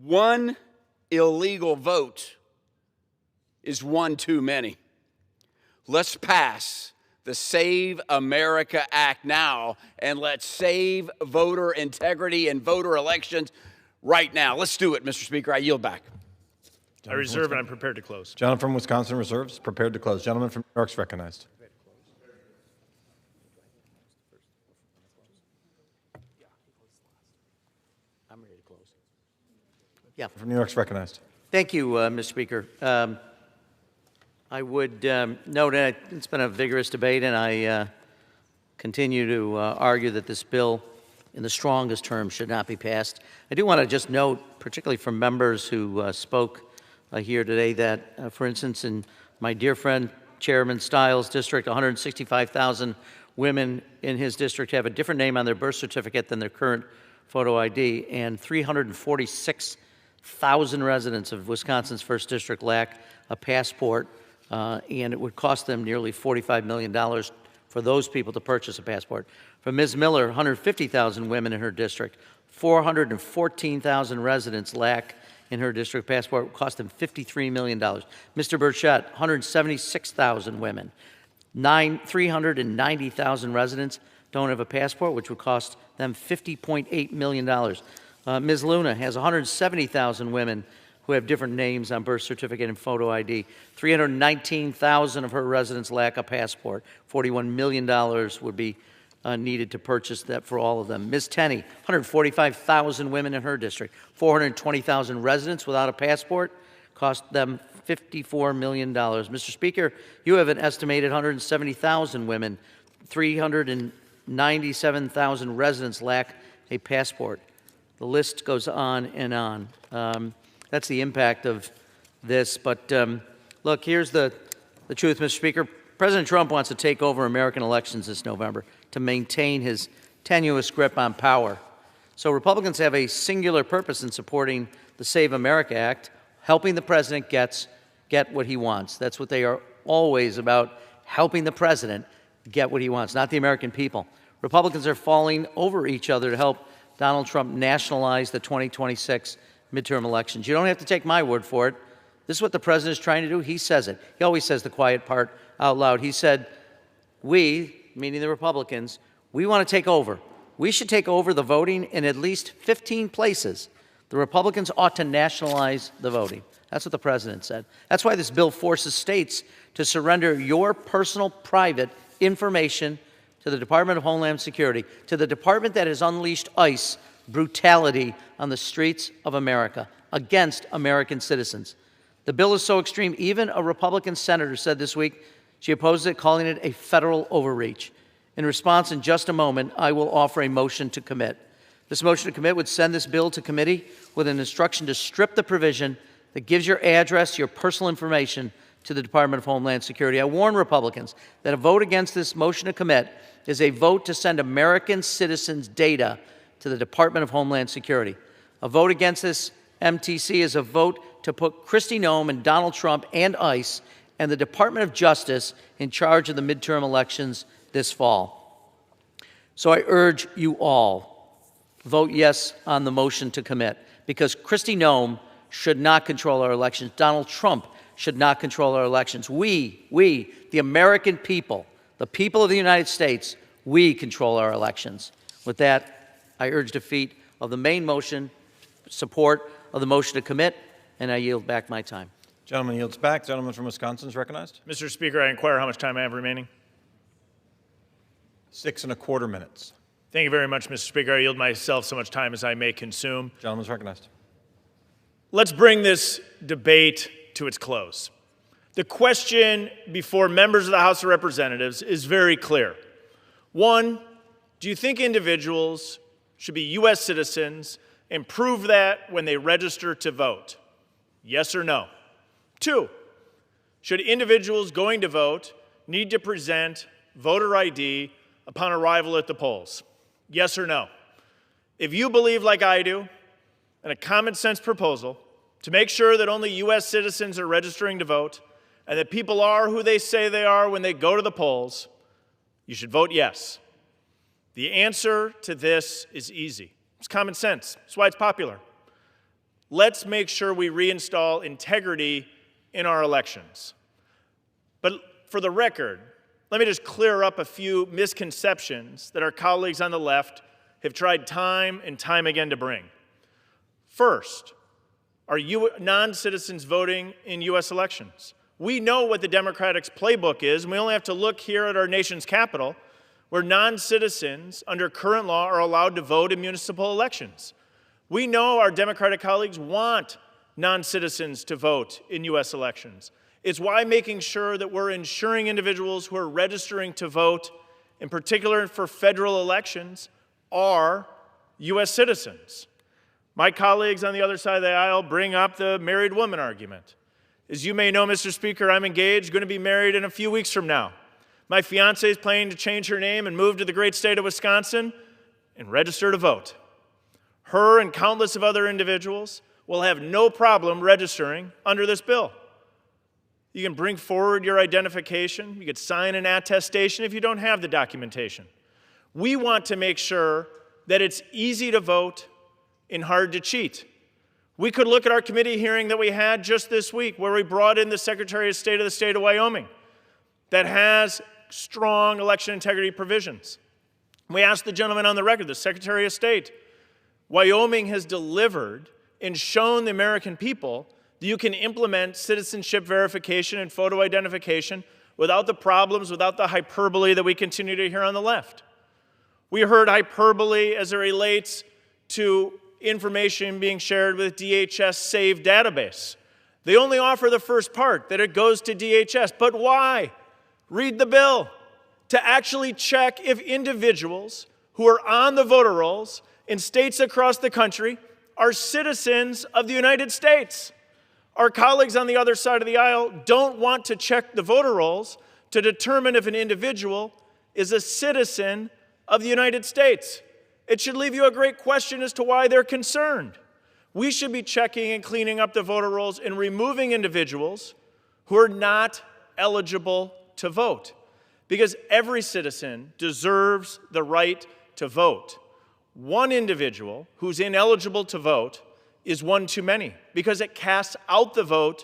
K: One illegal vote is one too many. Let's pass the Save America Act now, and let's save voter integrity and voter elections right now. Let's do it, Mr. Speaker. I yield back.
U: I reserve and I'm prepared to close.
L: Gentleman from Wisconsin reserves, prepared to close. Gentleman from New York's recognized.
C: I'm ready to close. Yeah.
L: From New York's recognized.
C: Thank you, Mr. Speaker. I would note that it's been a vigorous debate, and I continue to argue that this bill, in the strongest terms, should not be passed. I do want to just note, particularly from members who spoke here today, that, for instance, in my dear friend Chairman Stiles' district, 165,000 women in his district have a different name on their birth certificate than their current photo ID, and 346,000 residents of Wisconsin's 1st District lack a passport, and it would cost them nearly $45 million for those people to purchase a passport. For Ms. Miller, 150,000 women in her district, 414,000 residents lack in her district passport, would cost them $53 million. Mr. Burchett, 176,000 women, 390,000 residents don't have a passport, which would cost them $50.8 million. Ms. Luna has 170,000 women who have different names on birth certificate and photo ID. 319,000 of her residents lack a passport. $41 million would be needed to purchase that for all of them. Ms. Tenney, 145,000 women in her district. 420,000 residents without a passport, cost them $54 million. Mr. Speaker, you have an estimated 170,000 women. 397,000 residents lack a passport. The list goes on and on. That's the impact of this. But look, here's the truth, Mr. Speaker. President Trump wants to take over American elections this November to maintain his tenuous grip on power. So Republicans have a singular purpose in supporting the Save America Act, helping the president get what he wants. That's what they are always about, helping the president get what he wants, not the American people. Republicans are falling over each other to help Donald Trump nationalize the 2026 midterm elections. You don't have to take my word for it. This is what the president is trying to do. He says it. He always says the quiet part out loud. He said, we, meaning the Republicans, we want to take over. We should take over the voting in at least 15 places. The Republicans ought to nationalize the voting. That's what the president said. That's why this bill forces states to surrender your personal, private information to the Department of Homeland Security, to the department that has unleashed ICE brutality on the streets of America against American citizens. The bill is so extreme, even a Republican senator said this week she opposes it, calling it a federal overreach. In response, in just a moment, I will offer a motion to commit. This motion to commit would send this bill to committee with an instruction to strip the provision that gives your address, your personal information to the Department of Homeland Security. I warn Republicans that a vote against this motion to commit is a vote to send American citizens' data to the Department of Homeland Security. A vote against this MTC is a vote to put Kristi Noem and Donald Trump and ICE and the Department of Justice in charge of the midterm elections this fall. So I urge you all, vote yes on the motion to commit, because Kristi Noem should not control our elections. Donald Trump should not control our elections. We, the American people, the people of the United States, we control our elections. With that, I urge defeat of the main motion, support of the motion to commit, and I yield back my time.
L: Gentleman yields back. Gentleman from Wisconsin is recognized.
U: Mr. Speaker, I inquire how much time I have remaining.
L: 6¼ minutes.
U: Thank you very much, Mr. Speaker. I yield myself so much time as I may consume.
L: Gentleman is recognized.
U: Let's bring this debate to its close. The question before members of the House of Representatives is very clear. One, do you think individuals should be U.S. citizens and prove that when they register to vote? Yes or no? Two, should individuals going to vote need to present voter ID upon arrival at the polls? Yes or no? If you believe, like I do, in a common sense proposal to make sure that only U.S. citizens are registering to vote and that people are who they say they are when they go to the polls, you should vote yes. The answer to this is easy. It's common sense. That's why it's popular. Let's make sure we reinstall integrity in our elections. But for the record, let me just clear up a few misconceptions that our colleagues on the left have tried time and time again to bring. First, are non-citizens voting in U.S. elections? We know what the Democrats' playbook is, and we only have to look here at our nation's capital, where non-citizens under current law are allowed to vote in municipal elections. We know our Democratic colleagues want non-citizens to vote in U.S. elections. It's why making sure that we're ensuring individuals who are registering to vote, in particular for federal elections, are U.S. citizens. My colleagues on the other side of the aisle bring up the married woman argument. As you may know, Mr. Speaker, I'm engaged, going to be married in a few weeks from now. My fiancée is planning to change her name and move to the great state of Wisconsin and register to vote. Her and countless of other individuals will have no problem registering under this bill. You can bring forward your identification. You could sign an attestation if you don't have the documentation. We want to make sure that it's easy to vote and hard to cheat. We could look at our committee hearing that we had just this week where we brought in the Secretary of State of the state of Wyoming that has strong election integrity provisions. We asked the gentleman on the record, the Secretary of State, Wyoming has delivered and shown the American people that you can implement citizenship verification and photo identification without the problems, without the hyperbole that we continue to hear on the left. We heard hyperbole as it relates to information being shared with DHS SAVE database. They only offer the first part, that it goes to DHS. But why? Read the bill. To actually check if individuals who are on the voter rolls in states across the country are citizens of the United States. Our colleagues on the other side of the aisle don't want to check the voter rolls to determine if an individual is a citizen of the United States. It should leave you a great question as to why they're concerned. We should be checking and cleaning up the voter rolls and removing individuals who are not eligible to vote, because every citizen deserves the right to vote. One individual who's ineligible to vote is one too many, because it casts out the vote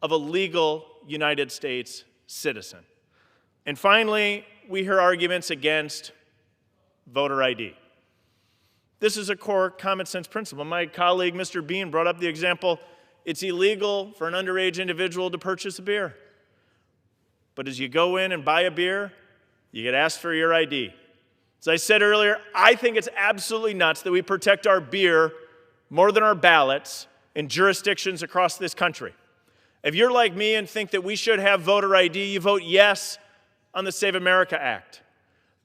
U: of a legal United States citizen. And finally, we hear arguments against voter ID. This is a core common sense principle. My colleague, Mr. Bean, brought up the example, it's illegal for an underage individual to purchase a beer. But as you go in and buy a beer, you get asked for your ID. As I said earlier, I think it's absolutely nuts that we protect our beer more than our ballots in jurisdictions across this country. If you're like me and think that we should have voter ID, you vote yes on the Save America Act.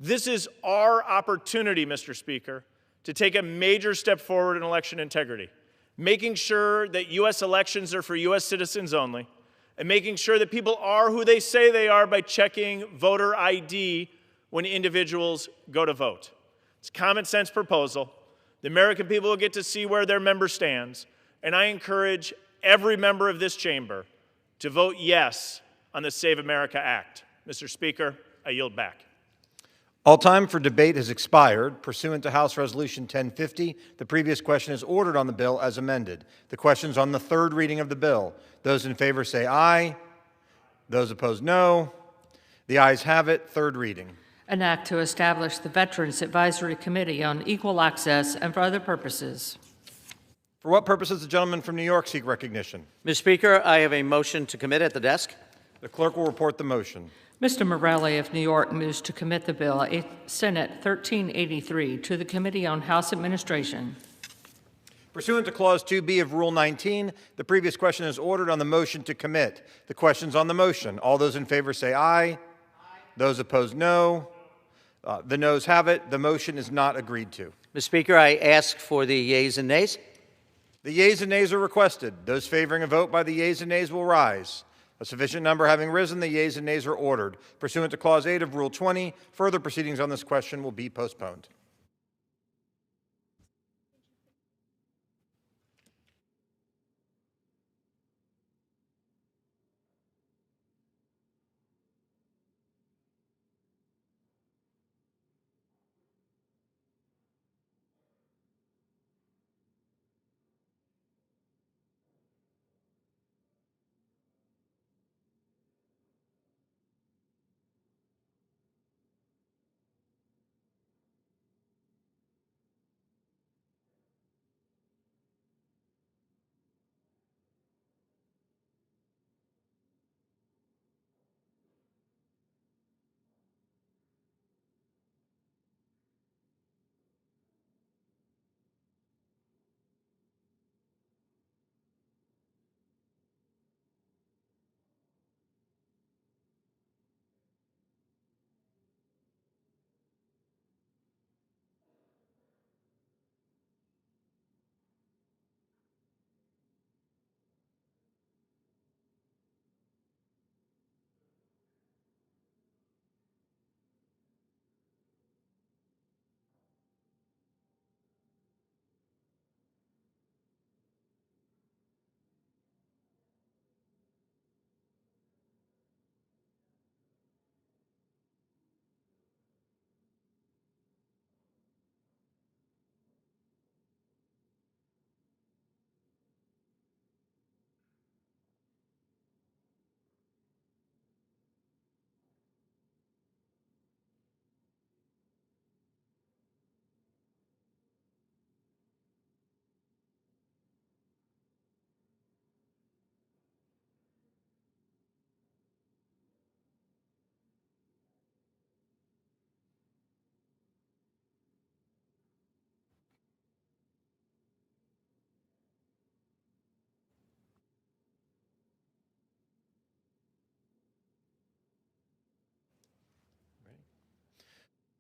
U: This is our opportunity, Mr. Speaker, to take a major step forward in election integrity, making sure that U.S. elections are for U.S. citizens only, and making sure that people are who they say they are by checking voter ID when individuals go to vote. It's a common sense proposal. The American people will get to see where their member stands, and I encourage every member of this chamber to vote yes on the Save America Act. Mr. Speaker, I yield back.
W: All time for debate has expired. Pursuant to House Resolution 1050, the previous question is ordered on the bill as amended. The question's on the third reading of the bill. Those in favor say aye. Those opposed, no. The ayes have it. Third reading.
A: An act to establish the Veterans Advisory Committee on Equal Access and for other purposes.
W: For what purpose does the gentleman from New York seek recognition?
C: Mr. Speaker, I have a motion to commit at the desk.
W: The clerk will report the motion.
A: Mr. Morelli of New York moves to commit the bill, Senate 1383, to the Committee on House Administration.
W: Pursuant to Clause 2B of Rule 19, the previous question is ordered on the motion to commit. The question's on the motion. All those in favor say aye. Those opposed, no. The noes have it. The motion is not agreed to.
C: Mr. Speaker, I ask for the yeas and nays.
W: The yeas and nays are requested. Those favoring a vote by the yeas and nays will rise. A sufficient number having risen, the yeas and nays are ordered. Pursuant to Clause 8 of Rule 20, further proceedings on this question will be postponed.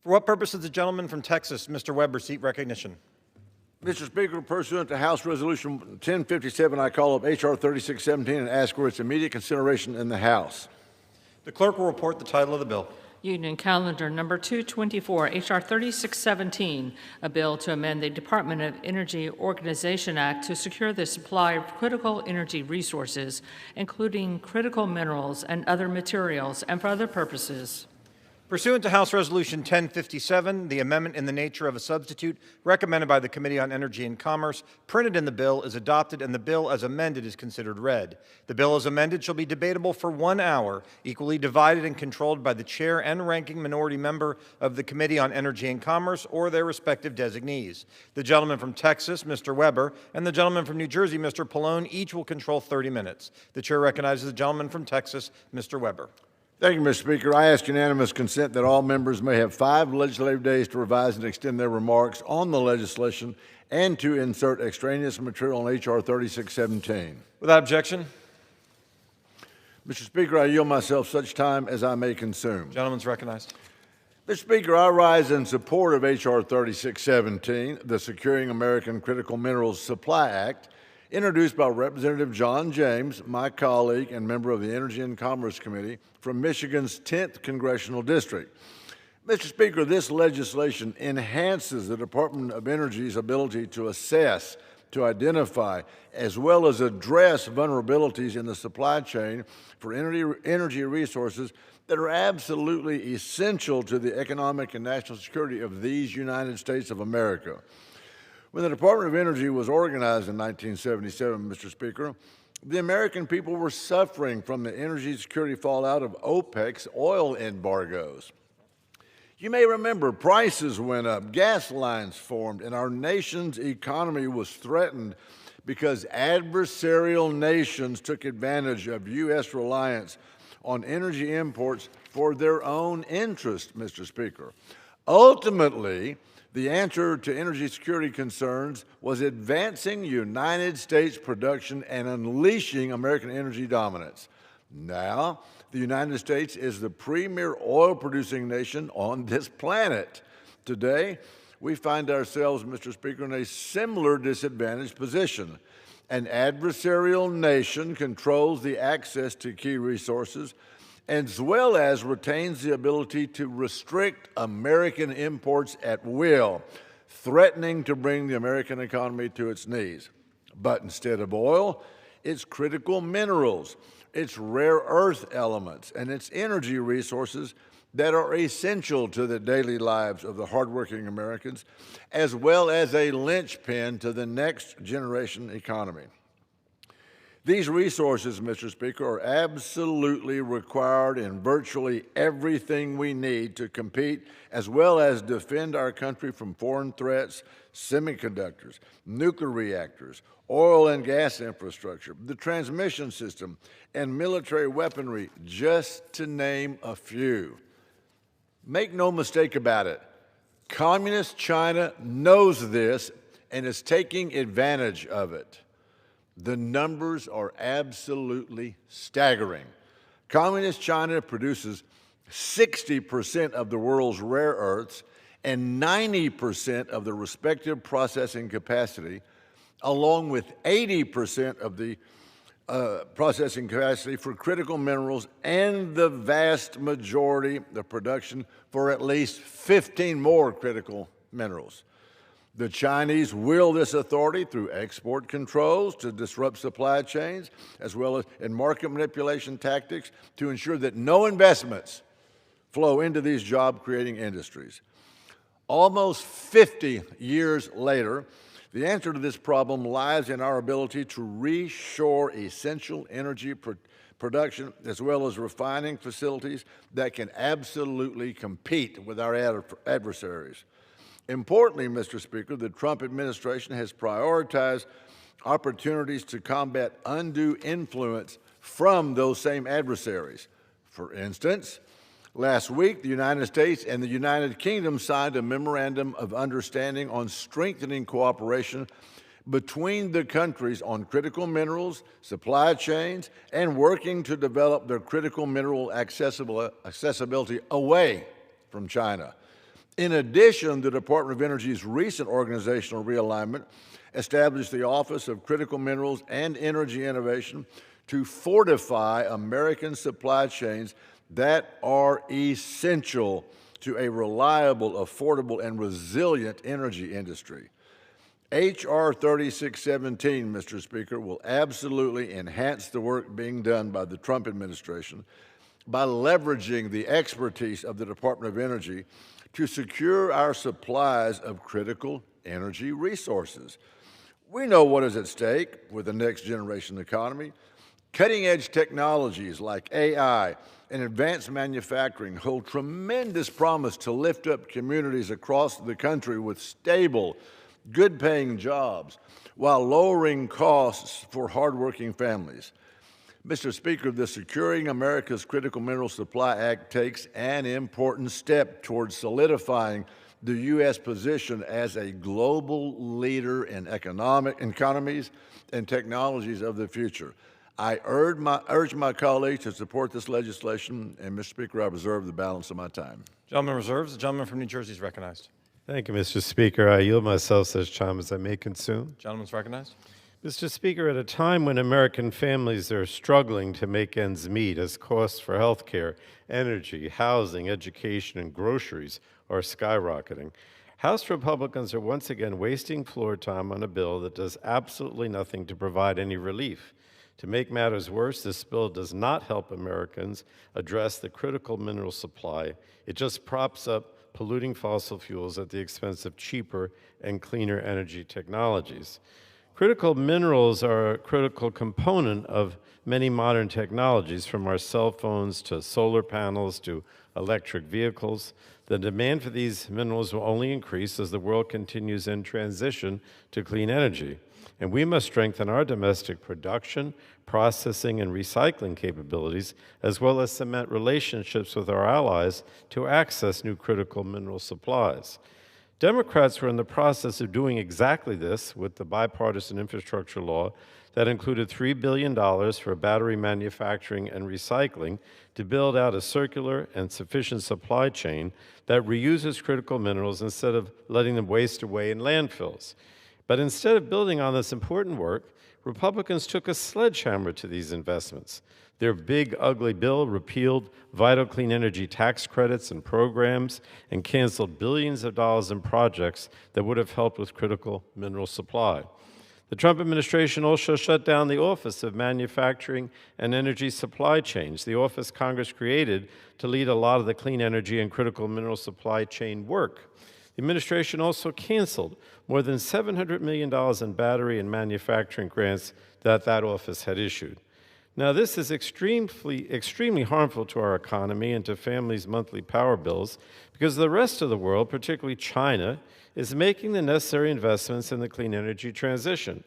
W: For what purpose does the gentleman from Texas, Mr. Weber, seek recognition?
M: Mr. Speaker, pursuant to House Resolution 1057, I call up H.R. 3617 and ask for its immediate consideration in the House.
W: The clerk will report the title of the bill.
A: Union Calendar Number 224, H.R. 3617, a bill to amend the Department of Energy Organization Act to secure the supply of critical energy resources, including critical minerals and other materials, and for other purposes.
W: Pursuant to House Resolution 1057, the amendment in the nature of a substitute recommended by the Committee on Energy and Commerce, printed in the bill, is adopted, and the bill as amended is considered read. The bill as amended shall be debatable for 1 hour, equally divided and controlled by the chair and ranking minority member of the Committee on Energy and Commerce or their respective designees. The gentleman from Texas, Mr. Weber, and the gentleman from New Jersey, Mr. Pallone, each will control 30 minutes. The chair recognizes the gentleman from Texas, Mr. Weber.
M: Thank you, Mr. Speaker. I ask unanimous consent that all members may have 5 legislative days to revise and extend their remarks on the legislation and to insert extraneous material on H.R. 3617.
W: Without objection.
M: Mr. Speaker, I yield myself such time as I may consume.
W: Gentleman's recognized.
M: Mr. Speaker, I rise in support of H.R. 3617, the Securing American Critical Minerals Supply Act, introduced by Representative John James, my colleague and member of the Energy and Commerce Committee from Michigan's 10th Congressional District. Mr. Speaker, this legislation enhances the Department of Energy's ability to assess, to identify, as well as address vulnerabilities in the supply chain for energy resources that are absolutely essential to the economic and national security of these United States of America. When the Department of Energy was organized in 1977, Mr. Speaker, the American people were suffering from the energy security fallout of OPEC's oil embargoes. You may remember prices went up, gas lines formed, and our nation's economy was threatened because adversarial nations took advantage of U.S. reliance on energy imports for their own interest, Mr. Speaker. Ultimately, the answer to energy security concerns was advancing United States production and unleashing American energy dominance. Now, the United States is the premier oil-producing nation on this planet. Today, we find ourselves, Mr. Speaker, in a similar disadvantaged position. An adversarial nation controls the access to key resources, as well as retains the ability to restrict American imports at will, threatening to bring the American economy to its knees. But instead of oil, it's critical minerals, its rare earth elements, and its energy resources that are essential to the daily lives of the hardworking Americans, as well as a linchpin to the next generation economy. These resources, Mr. Speaker, are absolutely required in virtually everything we need to compete, as well as defend our country from foreign threats, semiconductors, nuclear reactors, oil and gas infrastructure, the transmission system, and military weaponry, just to name a few. Make no mistake about it, Communist China knows this and is taking advantage of it. The numbers are absolutely staggering. Communist China produces 60% of the world's rare earths and 90% of the respective processing capacity, along with 80% of the processing capacity for critical minerals and the vast majority of production for at least 15 more critical minerals. The Chinese wield this authority through export controls to disrupt supply chains, as well as in market manipulation tactics to ensure that no investments flow into these job-creating industries. Almost 50 years later, the answer to this problem lies in our ability to reshore essential energy production, as well as refining facilities that can absolutely compete with our adversaries. Importantly, Mr. Speaker, the Trump administration has prioritized opportunities to combat undue influence from those same adversaries. For instance, last week, the United States and the United Kingdom signed a memorandum of understanding on strengthening cooperation between the countries on critical minerals, supply chains, and working to develop their critical mineral accessibility away from China. In addition, the Department of Energy's recent organizational realignment established the Office of Critical Minerals and Energy Innovation to fortify American supply chains that are essential to a reliable, affordable, and resilient energy industry. H.R. 3617, Mr. Speaker, will absolutely enhance the work being done by the Trump administration by leveraging the expertise of the Department of Energy to secure our supplies of critical energy resources. We know what is at stake with the next generation economy. Cutting-edge technologies like AI and advanced manufacturing hold tremendous promise to lift up communities across the country with stable, good-paying jobs while lowering costs for hardworking families. Mr. Speaker, the Securing America's Critical Mineral Supply Act takes an important step towards solidifying the U.S. position as a global leader in economies and technologies of the future. I urge my colleagues to support this legislation, and Mr. Speaker, I reserve the balance of my time.
L: Gentleman reserves. The gentleman from New Jersey is recognized.
D: Thank you, Mr. Speaker. I yield myself such time as I may consume.
L: Gentleman's recognized.
D: Mr. Speaker, at a time when American families are struggling to make ends meet as costs for health care, energy, housing, education, and groceries are skyrocketing, House Republicans are once again wasting floor time on a bill that does absolutely nothing to provide any relief. To make matters worse, this bill does not help Americans address the critical mineral supply. It just props up polluting fossil fuels at the expense of cheaper and cleaner energy technologies. Critical minerals are a critical component of many modern technologies, from our cell phones to solar panels to electric vehicles. The demand for these minerals will only increase as the world continues in transition to clean energy. And we must strengthen our domestic production, processing, and recycling capabilities, as well as cement relationships with our allies to access new critical mineral supplies. Democrats were in the process of doing exactly this with the bipartisan infrastructure law that included $3 billion for battery manufacturing and recycling to build out a circular and sufficient supply chain that reuses critical minerals instead of letting them waste away in landfills. But instead of building on this important work, Republicans took a sledgehammer to these investments. Their big, ugly bill repealed vital clean energy tax credits and programs and canceled billions of dollars in projects that would have helped with critical mineral supply. The Trump administration also shut down the Office of Manufacturing and Energy Supply Chains, the office Congress created to lead a lot of the clean energy and critical mineral supply chain work. The administration also canceled more than $700 million in battery and manufacturing grants that office had issued. Now, this is extremely harmful to our economy and to families' monthly power bills because the rest of the world, particularly China, is making the necessary investments in the clean energy transition.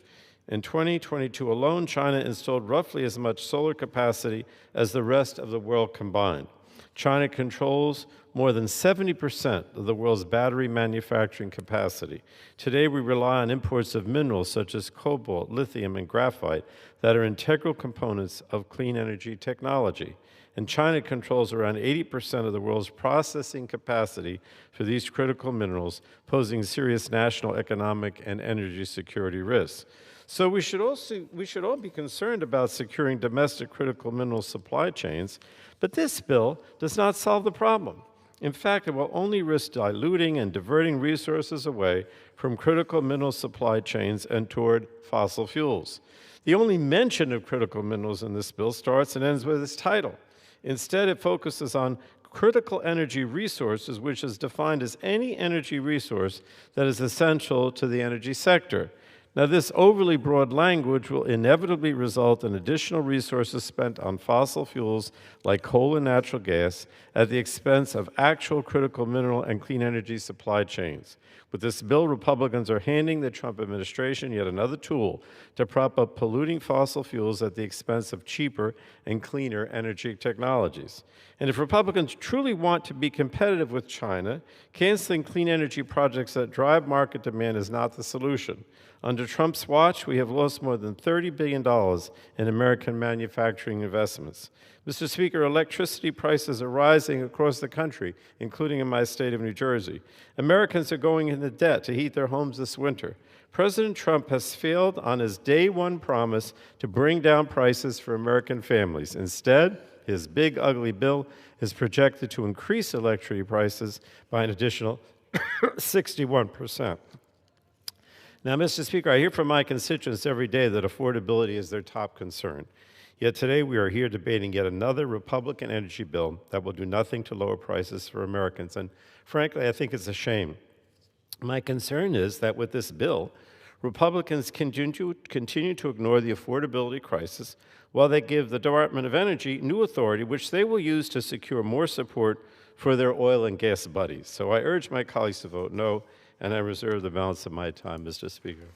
D: In 2022 alone, China installed roughly as much solar capacity as the rest of the world combined. China controls more than 70% of the world's battery manufacturing capacity. Today, we rely on imports of minerals such as cobalt, lithium, and graphite that are integral components of clean energy technology. And China controls around 80% of the world's processing capacity for these critical minerals, posing serious national economic and energy security risks. So we should all be concerned about securing domestic critical mineral supply chains, but this bill does not solve the problem. In fact, it will only risk diluting and diverting resources away from critical mineral supply chains and toward fossil fuels. The only mention of critical minerals in this bill starts and ends with its title. Instead, it focuses on critical energy resources, which is defined as any energy resource that is essential to the energy sector. Now, this overly broad language will inevitably result in additional resources spent on fossil fuels like coal and natural gas at the expense of actual critical mineral and clean energy supply chains. With this bill, Republicans are handing the Trump administration yet another tool to prop up polluting fossil fuels at the expense of cheaper and cleaner energy technologies. And if Republicans truly want to be competitive with China, canceling clean energy projects that drive market demand is not the solution. Under Trump's watch, we have lost more than $30 billion in American manufacturing investments. Mr. Speaker, electricity prices are rising across the country, including in my state of New Jersey. Americans are going into debt to heat their homes this winter. President Trump has failed on his day one promise to bring down prices for American families. Instead, his big, ugly bill is projected to increase electricity prices by an additional 61%. Now, Mr. Speaker, I hear from my constituents every day that affordability is their top concern. Yet today we are here debating yet another Republican energy bill that will do nothing to lower prices for Americans. And frankly, I think it's a shame. My concern is that with this bill, Republicans continue to ignore the affordability crisis while they give the Department of Energy new authority, which they will use to secure more support for their oil and gas buddies. So I urge my colleagues to vote no, and I reserve the balance of my time, Mr. Speaker.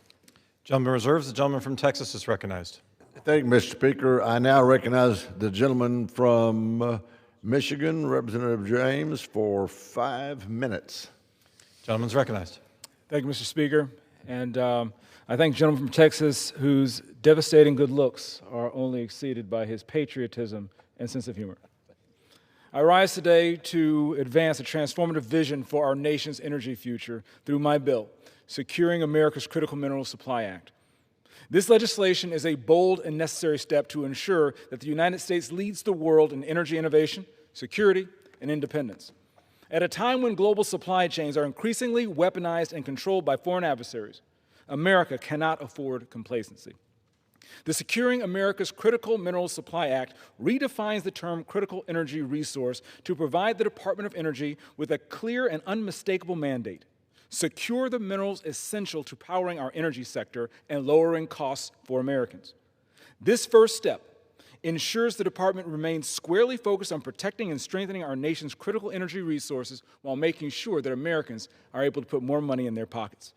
L: Gentleman reserves. The gentleman from Texas is recognized.
M: Thank you, Mr. Speaker. I now recognize the gentleman from Michigan, Representative James, for 5 minutes.
L: Gentleman's recognized.
P: Thank you, Mr. Speaker. And I thank the gentleman from Texas, whose devastating good looks are only exceeded by his patriotism and sense of humor. I rise today to advance a transformative vision for our nation's energy future through my bill, Securing America's Critical Mineral Supply Act. This legislation is a bold and necessary step to ensure that the United States leads the world in energy innovation, security, and independence. At a time when global supply chains are increasingly weaponized and controlled by foreign adversaries, America cannot afford complacency. The Securing America's Critical Minerals Supply Act redefines the term critical energy resource to provide the Department of Energy with a clear and unmistakable mandate: secure the minerals essential to powering our energy sector and lowering costs for Americans. This first step ensures the department remains squarely focused on protecting and strengthening our nation's critical energy resources while making sure that Americans are able to put more money in their pockets.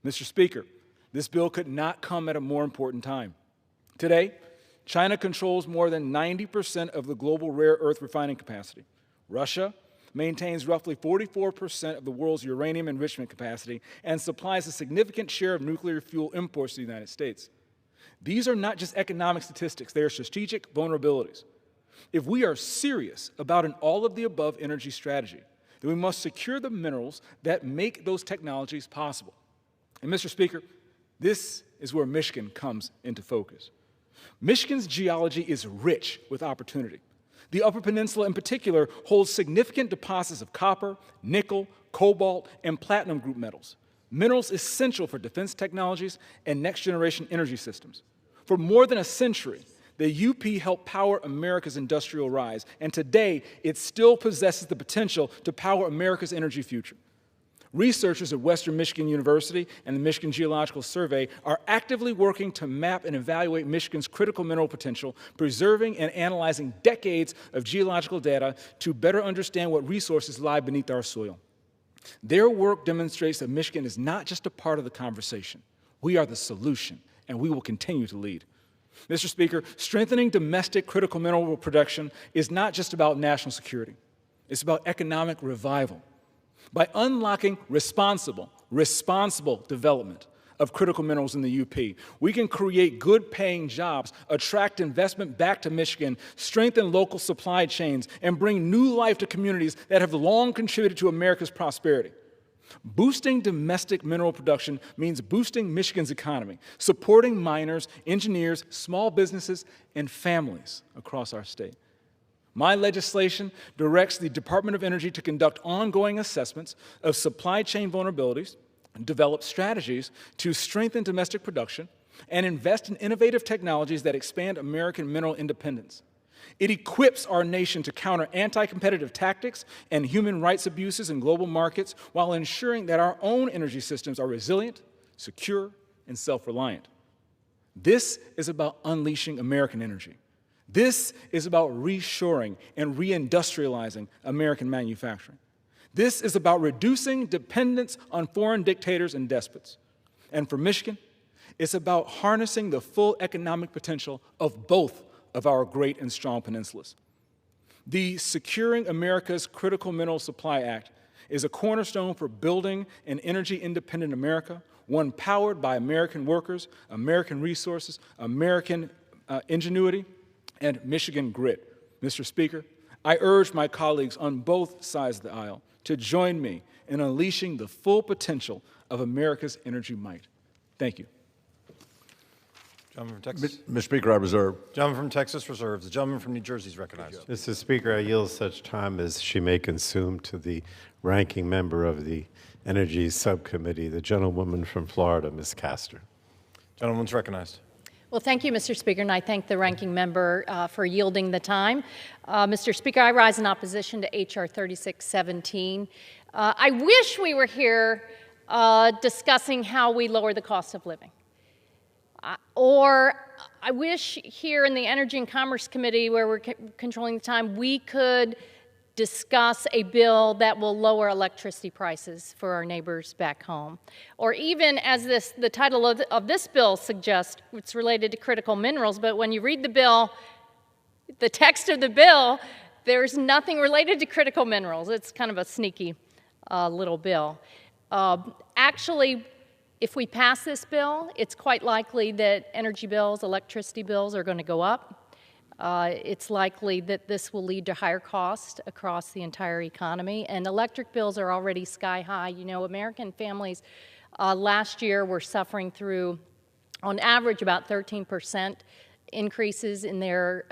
P: Mr. Speaker, this bill could not come at a more important time. Today, China controls more than 90% of the global rare earth refining capacity. Russia maintains roughly 44% of the world's uranium enrichment capacity, and supplies a significant share of nuclear fuel imports to the United States. These are not just economic statistics, they are strategic vulnerabilities. If we are serious about an all-of-the-above energy strategy, then we must secure the minerals that make those technologies possible. And Mr. Speaker, this is where Michigan comes into focus. Michigan's geology is rich with opportunity. The Upper Peninsula in particular holds significant deposits of copper, nickel, cobalt, and platinum group metals, minerals essential for defense technologies and next-generation energy systems. For more than a century, the UP helped power America's industrial rise, and today it still possesses the potential to power America's energy future. Researchers at Western Michigan University and the Michigan Geological Survey are actively working to map and evaluate Michigan's critical mineral potential, preserving and analyzing decades of geological data to better understand what resources lie beneath our soil. Their work demonstrates that Michigan is not just a part of the conversation. We are the solution, and we will continue to lead. Mr. Speaker, strengthening domestic critical mineral production is not just about national security. It's about economic revival. By unlocking responsible development of critical minerals in the UP, we can create good-paying jobs, attract investment back to Michigan, strengthen local supply chains, and bring new life to communities that have long contributed to America's prosperity. Boosting domestic mineral production means boosting Michigan's economy, supporting miners, engineers, small businesses, and families across our state. My legislation directs the Department of Energy to conduct ongoing assessments of supply chain vulnerabilities, develop strategies to strengthen domestic production, and invest in innovative technologies that expand American mineral independence. It equips our nation to counter anti-competitive tactics and human rights abuses in global markets while ensuring that our own energy systems are resilient, secure, and self-reliant. This is about unleashing American energy. This is about reshoring and reindustrializing American manufacturing. This is about reducing dependence on foreign dictators and despots. And for Michigan, it's about harnessing the full economic potential of both of our great and strong peninsulas. The Securing America's Critical Mineral Supply Act is a cornerstone for building an energy-independent America, one powered by American workers, American resources, American ingenuity, and Michigan grit. Mr. Speaker, I urge my colleagues on both sides of the aisle to join me in unleashing the full potential of America's energy might. Thank you.
L: Gentleman from Texas.
M: Mr. Speaker, I reserve.
L: Gentleman from Texas reserves. The gentleman from New Jersey is recognized.
D: Mr. Speaker, I yield such time as she may consume to the ranking member of the Energy Subcommittee, the gentlewoman from Florida, Ms. Castor.
L: Gentleman's recognized.
J: Well, thank you, Mr. Speaker, and I thank the ranking member for yielding the time. Mr. Speaker, I rise in opposition to H.R. 3617. I wish we were here discussing how we lower the cost of living. Or I wish here in the Energy and Commerce Committee, where we're controlling the time, we could discuss a bill that will lower electricity prices for our neighbors back home. Or even, as the title of this bill suggests, it's related to critical minerals, but when you read the bill, the text of the bill, there's nothing related to critical minerals. It's kind of a sneaky little bill. Actually, if we pass this bill, it's quite likely that energy bills, electricity bills are going to go up. It's likely that this will lead to higher costs across the entire economy, and electric bills are already sky high. You know, American families last year were suffering through, on average, about 13% increases in their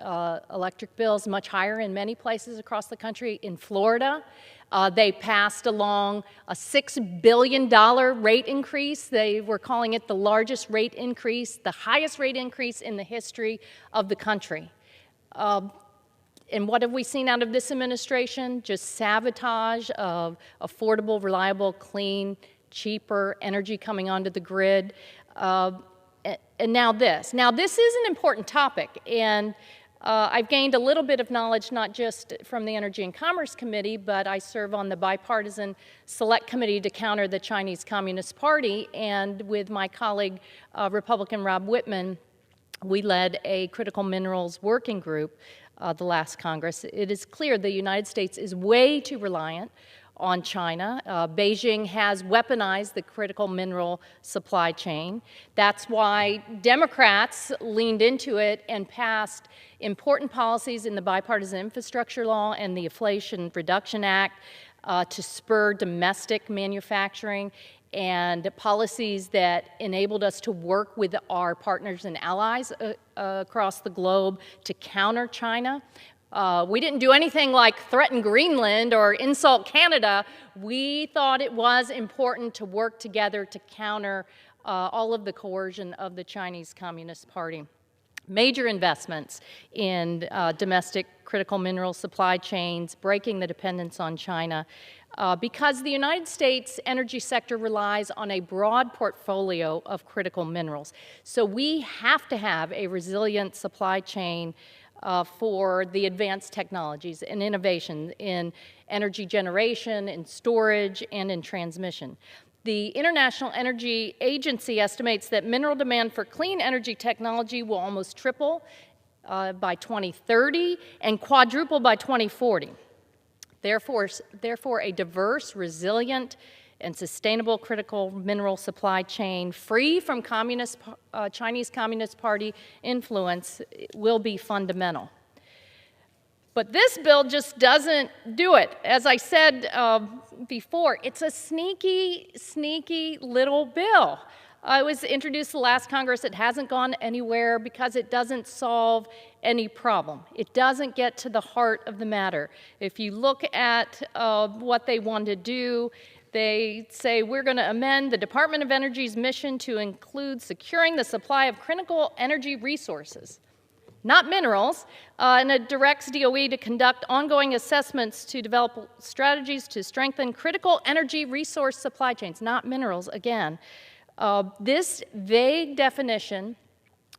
J: electric bills, much higher in many places across the country. In Florida, they passed along a $6 billion rate increase. They were calling it the largest rate increase, the highest rate increase in the history of the country. And what have we seen out of this administration? Just sabotage of affordable, reliable, clean, cheaper energy coming onto the grid. And now this. Now, this is an important topic, and I've gained a little bit of knowledge not just from the Energy and Commerce Committee, but I serve on the bipartisan select committee to counter the Chinese Communist Party, and with my colleague, Republican Rob Whitman, we led a critical minerals working group the last Congress. It is clear the United States is way too reliant on China. Beijing has weaponized the critical mineral supply chain. That's why Democrats leaned into it and passed important policies in the Bipartisan Infrastructure Law and the Inflation Reduction Act to spur domestic manufacturing, and policies that enabled us to work with our partners and allies across the globe to counter China. We didn't do anything like threaten Greenland or insult Canada. We thought it was important to work together to counter all of the coercion of the Chinese Communist Party. Major investments in domestic critical mineral supply chains, breaking the dependence on China, because the United States energy sector relies on a broad portfolio of critical minerals. So we have to have a resilient supply chain for the advanced technologies and innovation in energy generation, in storage, and in transmission. The International Energy Agency estimates that mineral demand for clean energy technology will almost triple by 2030 and quadruple by 2040. Therefore, a diverse, resilient, and sustainable critical mineral supply chain free from Chinese Communist Party influence will be fundamental. But this bill just doesn't do it. As I said before, it's a sneaky, sneaky little bill. It was introduced the last Congress. It hasn't gone anywhere because it doesn't solve any problem. It doesn't get to the heart of the matter. If you look at what they want to do, they say we're going to amend the Department of Energy's mission to include securing the supply of critical energy resources, not minerals, and it directs DOE to conduct ongoing assessments to develop strategies to strengthen critical energy resource supply chains, not minerals, again. This vague definition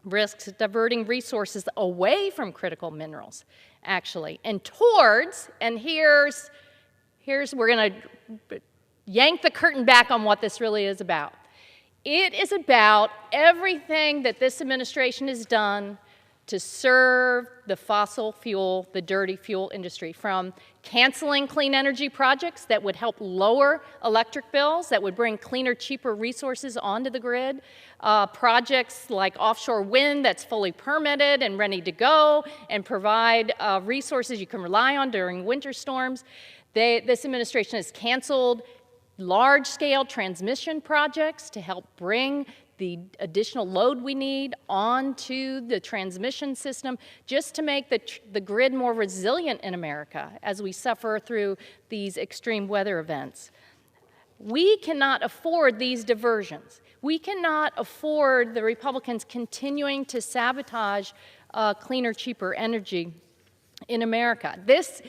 J: risks diverting resources away from critical minerals, actually, and towards, and here's we're going to yank the curtain back on what this really is about. It is about everything that this administration has done to serve the fossil fuel, the dirty fuel industry, from canceling clean energy projects that would help lower electric bills, that would bring cleaner, cheaper resources onto the grid, projects like offshore wind that's fully permitted and ready to go and provide resources you can rely on during winter storms. This administration has canceled large-scale transmission projects to help bring the additional load we need onto the transmission system just to make the grid more resilient in America as we suffer through these extreme weather events. We cannot afford these diversions. We cannot afford the Republicans continuing to sabotage cleaner, cheaper energy in America. This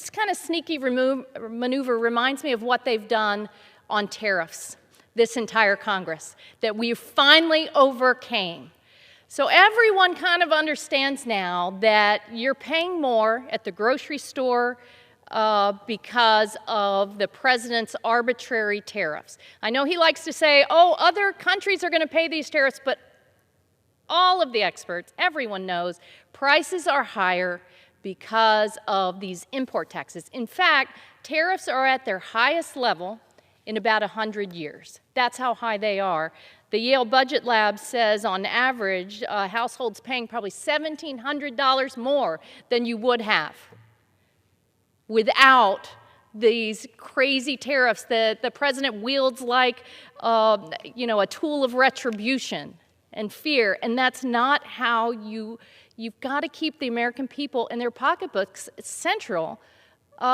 J: kind of sneaky maneuver reminds me of what they've done on tariffs this entire Congress, that we finally overcame. So everyone kind of understands now that you're paying more at the grocery store because of the president's arbitrary tariffs. I know he likes to say, oh, other countries are going to pay these tariffs, but all of the experts, everyone knows, prices are higher because of these import taxes. In fact, tariffs are at their highest level in about 100 years. That's how high they are. The Yale Budget Lab says on average, households paying probably $1,700 more than you would have without these crazy tariffs that the president wields like a tool of retribution and fear. And that's not how you've got to keep the American people and their pocketbooks central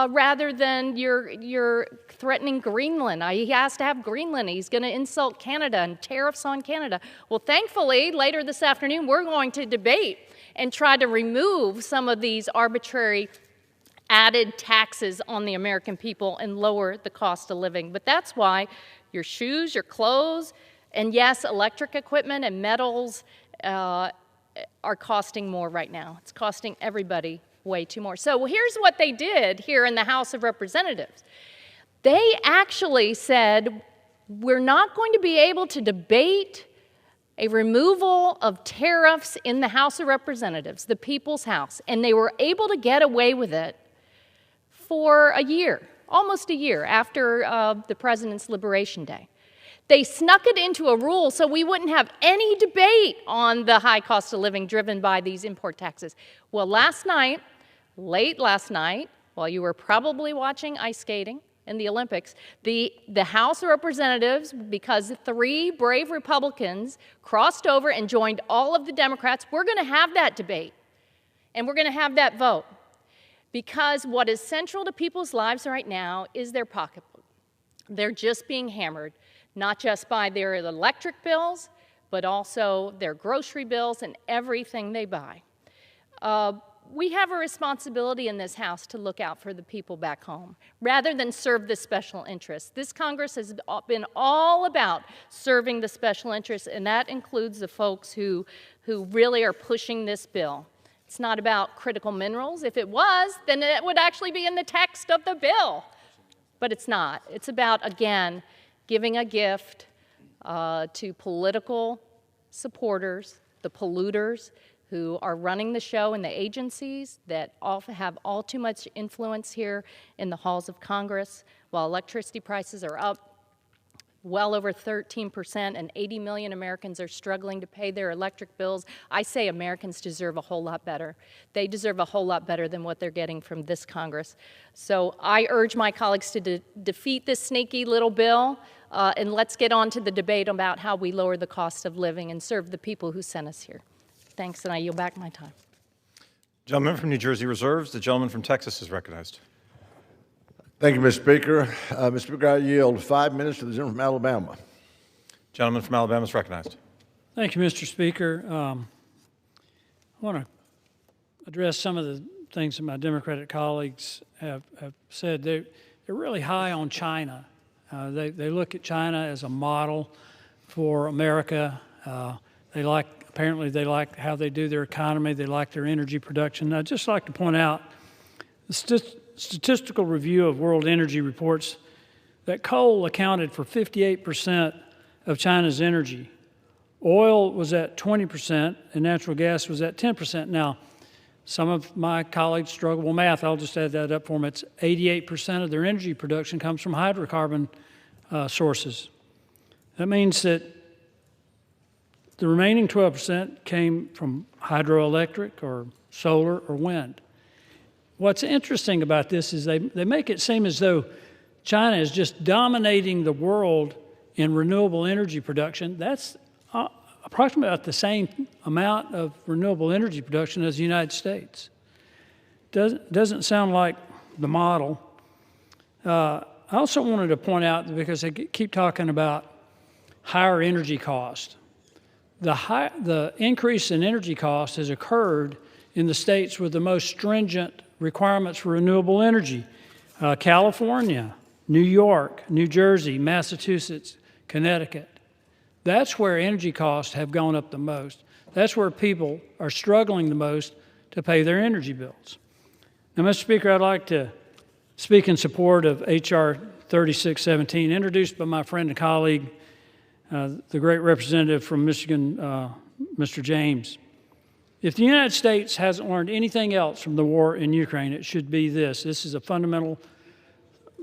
J: rather than you're threatening Greenland. He has to have Greenland. He's going to insult Canada and tariffs on Canada. Well, thankfully, later this afternoon, we're going to debate and try to remove some of these arbitrary added taxes on the American people and lower the cost of living. But that's why your shoes, your clothes, and yes, electric equipment and metals are costing more right now. It's costing everybody way too more. So here's what they did here in the House of Representatives. They actually said, we're not going to be able to debate a removal of tariffs in the House of Representatives, the People's House, and they were able to get away with it for a year, almost a year after the President's Liberation Day. They snuck it into a rule so we wouldn't have any debate on the high cost of living driven by these import taxes. Well, last night, late last night, while you were probably watching ice skating in the Olympics, the House of Representatives, because 3 brave Republicans crossed over and joined all of the Democrats, we're going to have that debate, and we're going to have that vote. Because what is central to people's lives right now is their pocketbook. They're just being hammered, not just by their electric bills, but also their grocery bills and everything they buy. We have a responsibility in this House to look out for the people back home, rather than serve the special interests. This Congress has been all about serving the special interests, and that includes the folks who really are pushing this bill. It's not about critical minerals. If it was, then it would actually be in the text of the bill. But it's not. It's about, again, giving a gift to political supporters, the polluters, who are running the show in the agencies that have all too much influence here in the halls of Congress, while electricity prices are up well over 13%, and 80 million Americans are struggling to pay their electric bills. I say Americans deserve a whole lot better. They deserve a whole lot better than what they're getting from this Congress. So I urge my colleagues to defeat this sneaky little bill, and let's get on to the debate about how we lower the cost of living and serve the people who sent us here. Thanks, and I yield back my time.
L: Gentleman from New Jersey reserves. The gentleman from Texas is recognized.
M: Thank you, Mr. Speaker. Mr. Speaker, I yield 5 minutes to the gentleman from Alabama.
L: Gentleman from Alabama is recognized.
Q: Thank you, Mr. Speaker. I want to address some of the things that my Democratic colleagues have said. They're really high on China. They look at China as a model for America. Apparently they like how they do their economy. They like their energy production. I'd just like to point out the statistical review of world energy reports that coal accounted for 58% of China's energy. Oil was at 20% and natural gas was at 10%. Now, some of my colleagues struggle with math. I'll just add that up for them. It's 88% of their energy production comes from hydrocarbon sources. That means that the remaining 12% came from hydroelectric or solar or wind. What's interesting about this is they make it seem as though China is just dominating the world in renewable energy production. That's approximately about the same amount of renewable energy production as the United States. Doesn't sound like the model. I also wanted to point out, because they keep talking about higher energy cost. The increase in energy cost has occurred in the states with the most stringent requirements for renewable energy. California, New York, New Jersey, Massachusetts, Connecticut. That's where energy costs have gone up the most. That's where people are struggling the most to pay their energy bills. Now, Mr. Speaker, I'd like to speak in support of H.R. 3617, introduced by my friend and colleague, the great representative from Michigan, Mr. James. If the United States hasn't learned anything else from the war in Ukraine, it should be this. This is a fundamental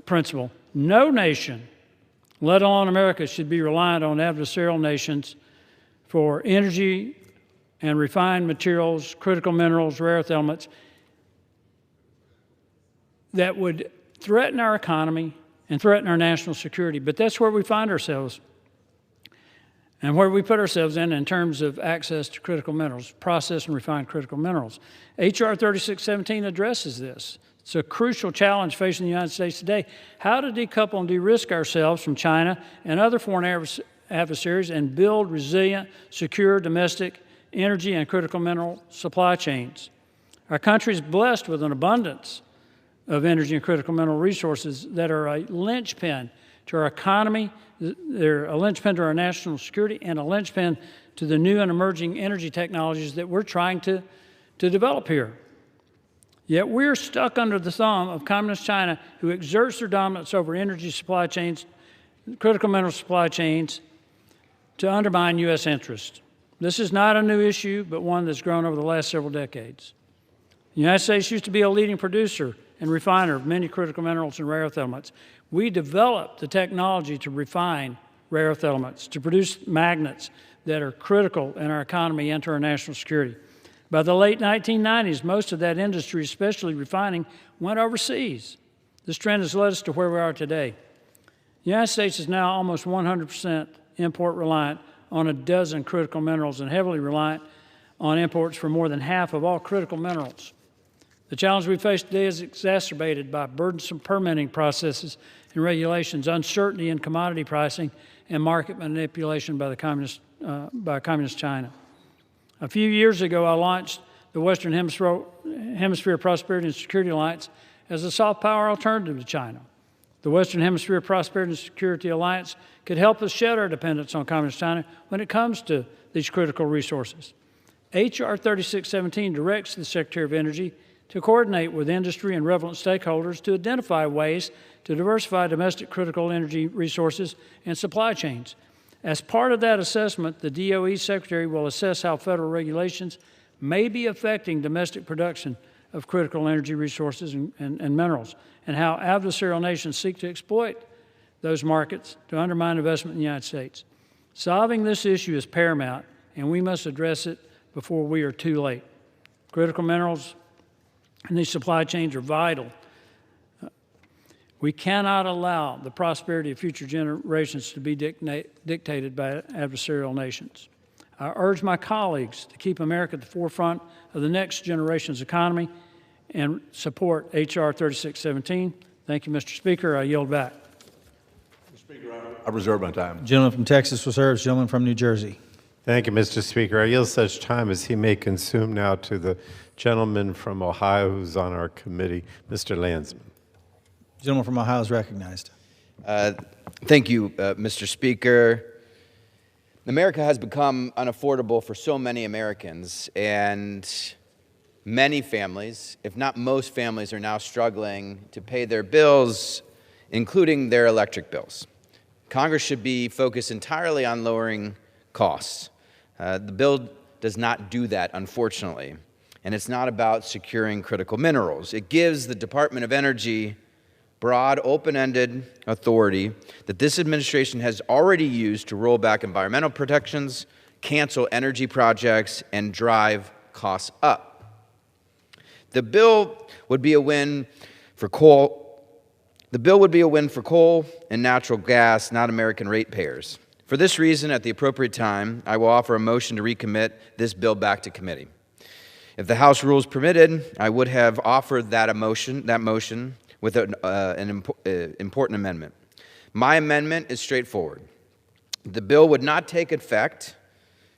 Q: principle. No nation, let alone America, should be reliant on adversarial nations for energy and refined materials, critical minerals, rare earth elements that would threaten our economy and threaten our national security. But that's where we find ourselves and where we put ourselves in terms of access to critical minerals, processed and refined critical minerals. H.R. 3617 addresses this. It's a crucial challenge facing the United States today, how to decouple and de-risk ourselves from China and other foreign adversaries and build resilient, secure domestic energy and critical mineral supply chains. Our country is blessed with an abundance of energy and critical mineral resources that are a linchpin to our economy. They're a linchpin to our national security and a linchpin to the new and emerging energy technologies that we're trying to develop here. Yet we're stuck under the thumb of Communist China, who exerts their dominance over energy supply chains, critical mineral supply chains, to undermine U.S. interests. This is not a new issue, but one that's grown over the last several decades. The United States used to be a leading producer and refiner of many critical minerals and rare earth elements. We developed the technology to refine rare earth elements, to produce magnets that are critical in our economy and to our national security. By the late 1990s, most of that industry, especially refining, went overseas. This trend has led us to where we are today. The United States is now almost 100% import reliant on a dozen critical minerals and heavily reliant on imports for more than half of all critical minerals. The challenge we face today is exacerbated by burdensome permitting processes and regulations, uncertainty in commodity pricing, and market manipulation by communist China. A few years ago, I launched the Western Hemisphere Prosperity and Security Alliance as a soft power alternative to China. The Western Hemisphere Prosperity and Security Alliance could help us shed our dependence on communist China when it comes to these critical resources. H.R. 3617 directs the Secretary of Energy to coordinate with industry and relevant stakeholders to identify ways to diversify domestic critical energy resources and supply chains. As part of that assessment, the DOE Secretary will assess how federal regulations may be affecting domestic production of critical energy resources and minerals, and how adversarial nations seek to exploit those markets to undermine investment in the United States. Solving this issue is paramount, and we must address it before we are too late. Critical minerals and these supply chains are vital. We cannot allow the prosperity of future generations to be dictated by adversarial nations. I urge my colleagues to keep America at the forefront of the next generation's economy and support H.R. 3617. Thank you, Mr. Speaker. I yield back.
M: Mr. Speaker, I reserve my time.
B: Gentleman from Texas reserves. Gentleman from New Jersey.
D: Thank you, Mr. Speaker. I yield such time as he may consume now to the gentleman from Ohio who's on our committee, Mr. Landsman.
B: Gentleman from Ohio is recognized.
T: Thank you, Mr. Speaker. America has become unaffordable for so many Americans, and many families, if not most families, are now struggling to pay their bills, including their electric bills. Congress should be focused entirely on lowering costs. The bill does not do that, unfortunately, and it's not about securing critical minerals. It gives the Department of Energy broad, open-ended authority that this administration has already used to roll back environmental protections, cancel energy projects, and drive costs up. The bill would be a win for coal. The bill would be a win for coal and natural gas, not American ratepayers. For this reason, at the appropriate time, I will offer a motion to recommit this bill back to committee. If the House rules permitted, I would have offered that motion with an important amendment. My amendment is straightforward. The bill would not take effect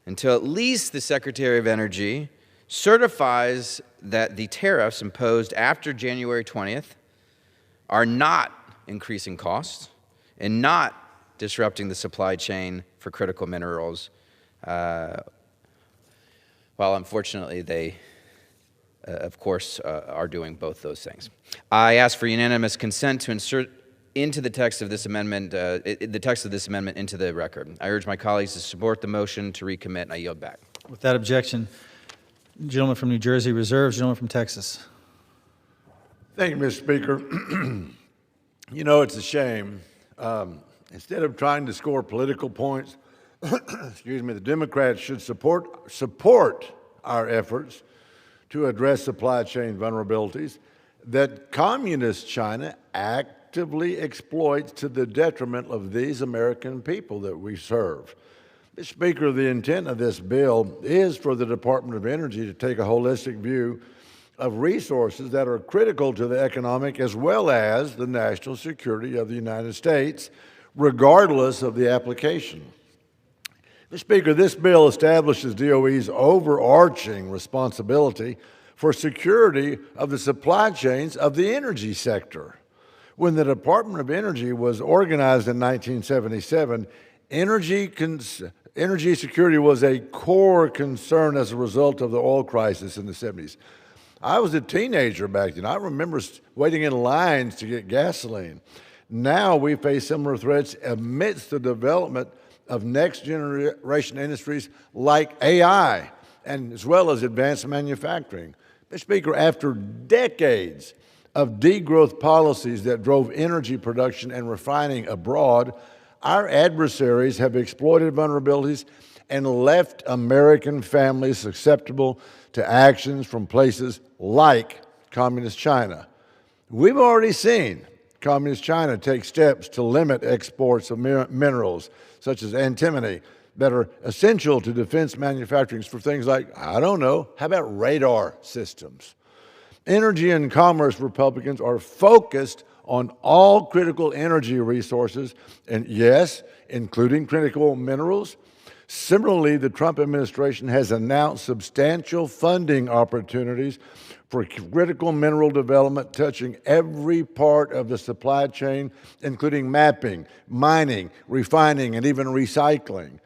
T: until at least the Secretary of Energy certifies that the tariffs imposed after January 20th are not increasing costs and not disrupting the supply chain for critical minerals, while unfortunately they of course, are doing both those things. I ask for unanimous consent to insert into the text of this amendment, into the record. I urge my colleagues to support the motion to recommit, and I yield back.
B: With that objection, gentleman from New Jersey reserves. Gentleman from Texas.
M: Thank you, Mr. Speaker. You know, it's a shame. Instead of trying to score political points, excuse me, the Democrats should support our efforts to address supply chain vulnerabilities that communist China actively exploits to the detriment of these American people that we serve. Mr. Speaker, the intent of this bill is for the Department of Energy to take a holistic view of resources that are critical to the economic as well as the national security of the United States, regardless of the application. Mr. Speaker, this bill establishes DOE's overarching responsibility for security of the supply chains of the energy sector. When the Department of Energy was organized in 1977, energy security was a core concern as a result of the oil crisis in the 70s. I was a teenager back then. I remember waiting in lines to get gasoline. Now we face similar threats amidst the development of next-generation industries like AI, and as well as advanced manufacturing. Mr. Speaker, after decades of degrowth policies that drove energy production and refining abroad, our adversaries have exploited vulnerabilities and left American families susceptible to actions from places like Communist China. We've already seen Communist China take steps to limit exports of minerals, such as antimony, that are essential to defense manufacturing for things like, I don't know, how about radar systems? Energy and Commerce Republicans are focused on all critical energy resources, and yes, including critical minerals. Similarly, the Trump administration has announced substantial funding opportunities for critical mineral development touching every part of the supply chain, including mapping, mining, refining, and even recycling.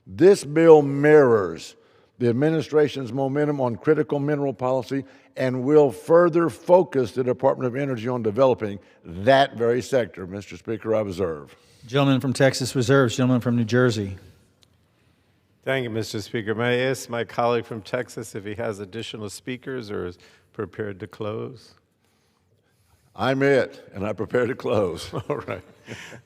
M: This bill mirrors the administration's momentum on critical mineral policy and will further focus the Department of Energy on developing that very sector. Mr. Speaker, I reserve.
B: Gentleman from Texas reserves. Gentleman from New Jersey.
D: Thank you, Mr. Speaker. May I ask my colleague from Texas if he has additional speakers or is prepared to close?
M: I'm it, and I prepare to close.
D: All right.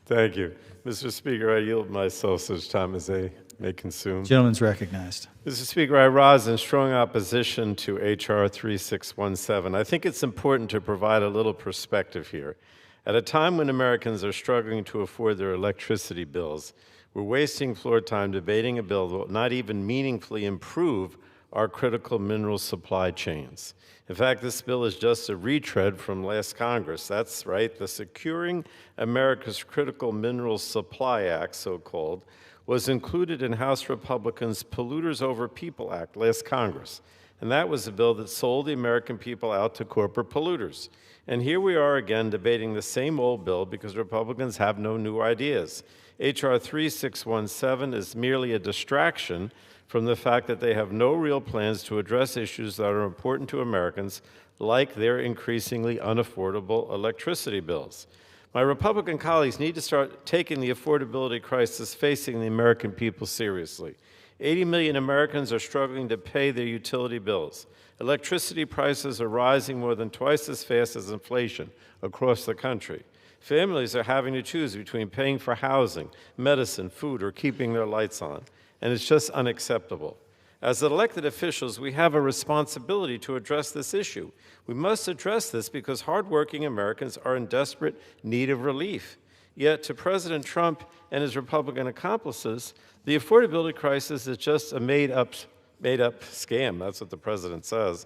D: Thank you. Mr. Speaker, I yield myself such time as they may consume.
B: Gentleman's recognized.
D: Mr. Speaker, I rise in strong opposition to H.R. 3617. I think it's important to provide a little perspective here. At a time when Americans are struggling to afford their electricity bills, we're wasting floor time debating a bill that will not even meaningfully improve our critical mineral supply chains. In fact, this bill is just a retread from last Congress. That's right, the Securing America's Critical Minerals Supply Act, so-called, was included in House Republicans' Polluters Over People Act last Congress. And that was a bill that sold the American people out to corporate polluters. And here we are again debating the same old bill because Republicans have no new ideas. H.R. 3617 is merely a distraction from the fact that they have no real plans to address issues that are important to Americans, like their increasingly unaffordable electricity bills. My Republican colleagues need to start taking the affordability crisis facing the American people seriously. 80 million Americans are struggling to pay their utility bills. Electricity prices are rising more than twice as fast as inflation across the country. Families are having to choose between paying for housing, medicine, food, or keeping their lights on, and it's just unacceptable. As elected officials, we have a responsibility to address this issue. We must address this because hardworking Americans are in desperate need of relief. Yet, to President Trump and his Republican accomplices, the affordability crisis is just a made-up scam. That's what the president says.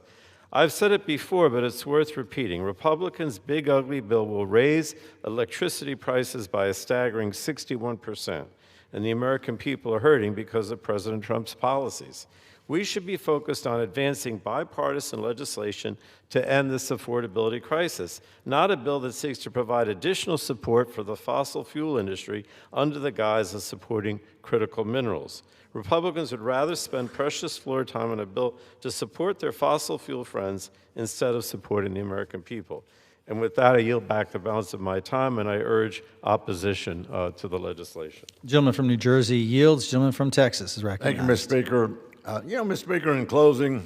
D: I've said it before, but it's worth repeating. Republicans' big, ugly bill will raise electricity prices by a staggering 61%, and the American people are hurting because of President Trump's policies. We should be focused on advancing bipartisan legislation to end this affordability crisis, not a bill that seeks to provide additional support for the fossil fuel industry under the guise of supporting critical minerals. Republicans would rather spend precious floor time on a bill to support their fossil fuel friends instead of supporting the American people. And with that, I yield back the balance of my time, and I urge opposition to the legislation.
B: Gentleman from New Jersey yields. Gentleman from Texas is recognized.
M: Thank you, Mr. Speaker. Mr. Speaker, in closing,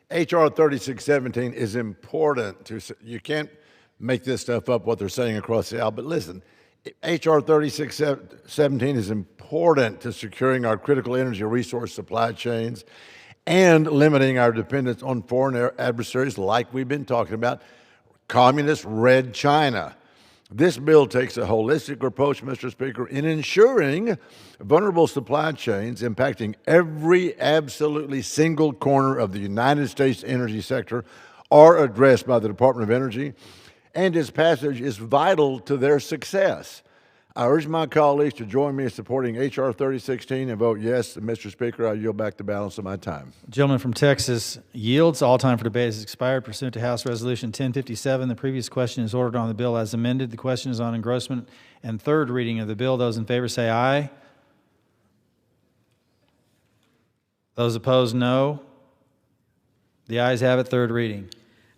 M: H.R. 3617 is important. You can't make this stuff up, what they're saying across the aisle, but listen, H.R. 3617 is important to securing our critical energy resource supply chains and limiting our dependence on foreign adversaries like we've been talking about, communist Red China. This bill takes a holistic approach, Mr. Speaker, in ensuring vulnerable supply chains impacting every absolutely single corner of the United States energy sector are addressed by the Department of Energy, and its passage is vital to their success. I urge my colleagues to join me in supporting H.R. 3016 and vote yes. Mr. Speaker, I yield back the balance of my time.
B: Gentleman from Texas yields. All time for debate has expired pursuant to House Resolution 1057. The previous question is ordered on the bill as amended. The question is on engrossment and third reading of the bill. Those in favor say aye. Those opposed, no. The ayes have it. Third reading.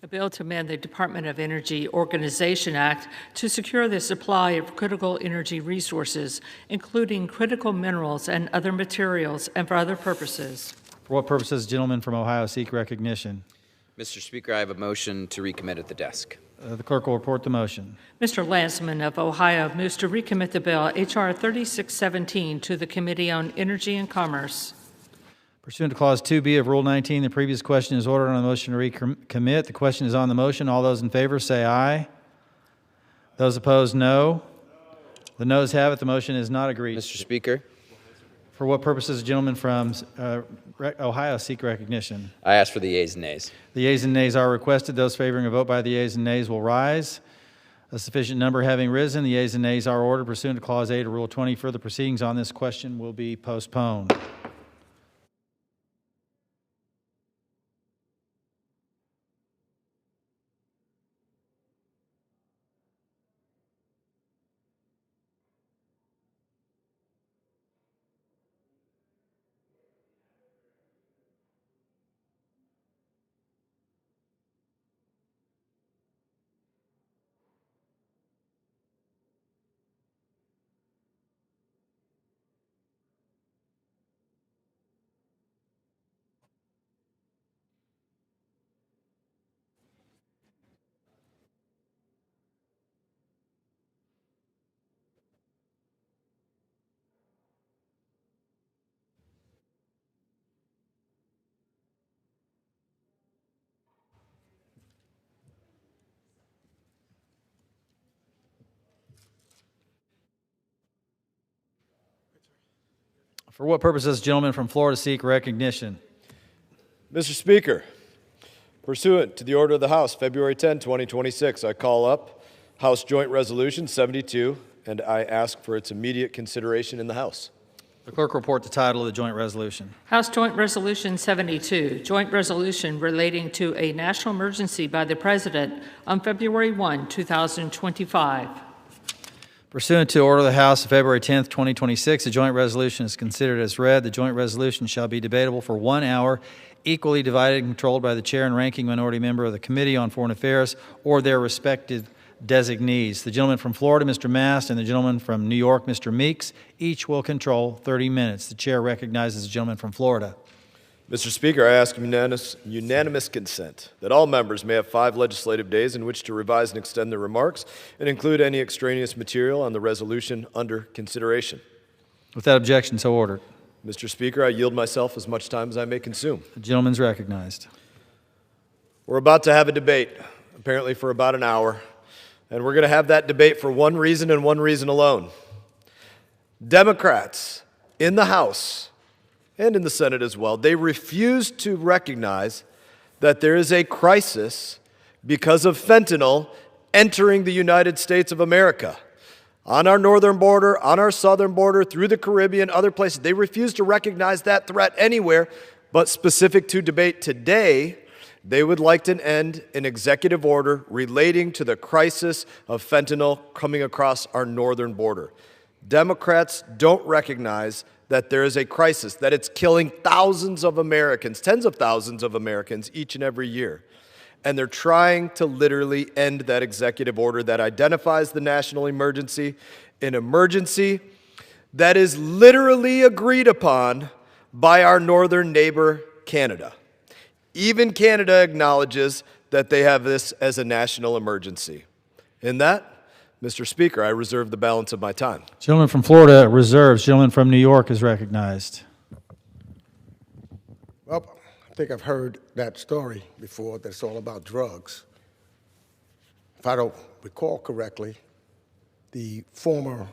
A: A bill to amend the Department of Energy Organization Act to secure the supply of critical energy resources, including critical minerals and other materials, and for other purposes.
B: For what purposes, gentlemen from Ohio seek recognition?
T: Mr. Speaker, I have a motion to recommit at the desk.
B: The clerk will report the motion.
A: Mr. Landsman of Ohio moves to recommit the bill H.R. 3617 to the Committee on Energy and Commerce.
B: Pursuant to Clause 2B of Rule 19, the previous question is ordered on the motion to recommit. The question is on the motion. All those in favor say aye. Those opposed, no. The noes have it. The motion is not agreed.
T: Mr. Speaker.
B: For what purposes, gentlemen from Ohio seek recognition?
T: I ask for the yeas and nays.
B: The yeas and nays are requested. Those favoring a vote by the yeas and nays will rise. A sufficient number having risen, the yeas and nays are ordered. Pursuant to Clause 8 of Rule 20, further proceedings on this question will be postponed. For what purposes, gentlemen from Florida seek recognition?
E: Mr. Speaker, pursuant to the order of the House, February 10, 2026, I call up House Joint Resolution 72, and I ask for its immediate consideration in the House.
B: The clerk will report the title of the joint resolution.
A: House Joint Resolution 72, joint resolution relating to a national emergency by the President on February 1, 2025.
B: Pursuant to order of the House of February 10, 2026, the joint resolution is considered as read. The joint resolution shall be debatable for 1 hour, equally divided and controlled by the chair and ranking minority member of the Committee on Foreign Affairs or their respective designees. The gentleman from Florida, Mr. Mast, and the gentleman from New York, Mr. Meeks, each will control 30 minutes. The chair recognizes the gentleman from Florida.
E: Mr. Speaker, I ask unanimous consent that all members may have 5 legislative days in which to revise and extend their remarks and include any extraneous material on the resolution under consideration.
B: Without objection, so ordered.
E: Mr. Speaker, I yield myself as much time as I may consume.
B: The gentleman's recognized.
E: We're about to have a debate, apparently for about an hour, and we're going to have that debate for one reason and one reason alone. Democrats in the House and in the Senate as well, they refuse to recognize that there is a crisis because of fentanyl entering the United States of America. On our northern border, on our southern border, through the Caribbean, other places. They refuse to recognize that threat anywhere, but specific to debate today, they would like to end an executive order relating to the crisis of fentanyl coming across our northern border. Democrats don't recognize that there is a crisis, that it's killing thousands of Americans, tens of thousands of Americans each and every year. And they're trying to literally end that executive order that identifies the national emergency, an emergency that is literally agreed upon by our northern neighbor, Canada. Even Canada acknowledges that they have this as a national emergency. In that, Mr. Speaker, I reserve the balance of my time.
B: Gentleman from Florida reserves. Gentleman from New York is recognized.
F: Well, I think I've heard that story before, that it's all about drugs. If I don't recall correctly, the former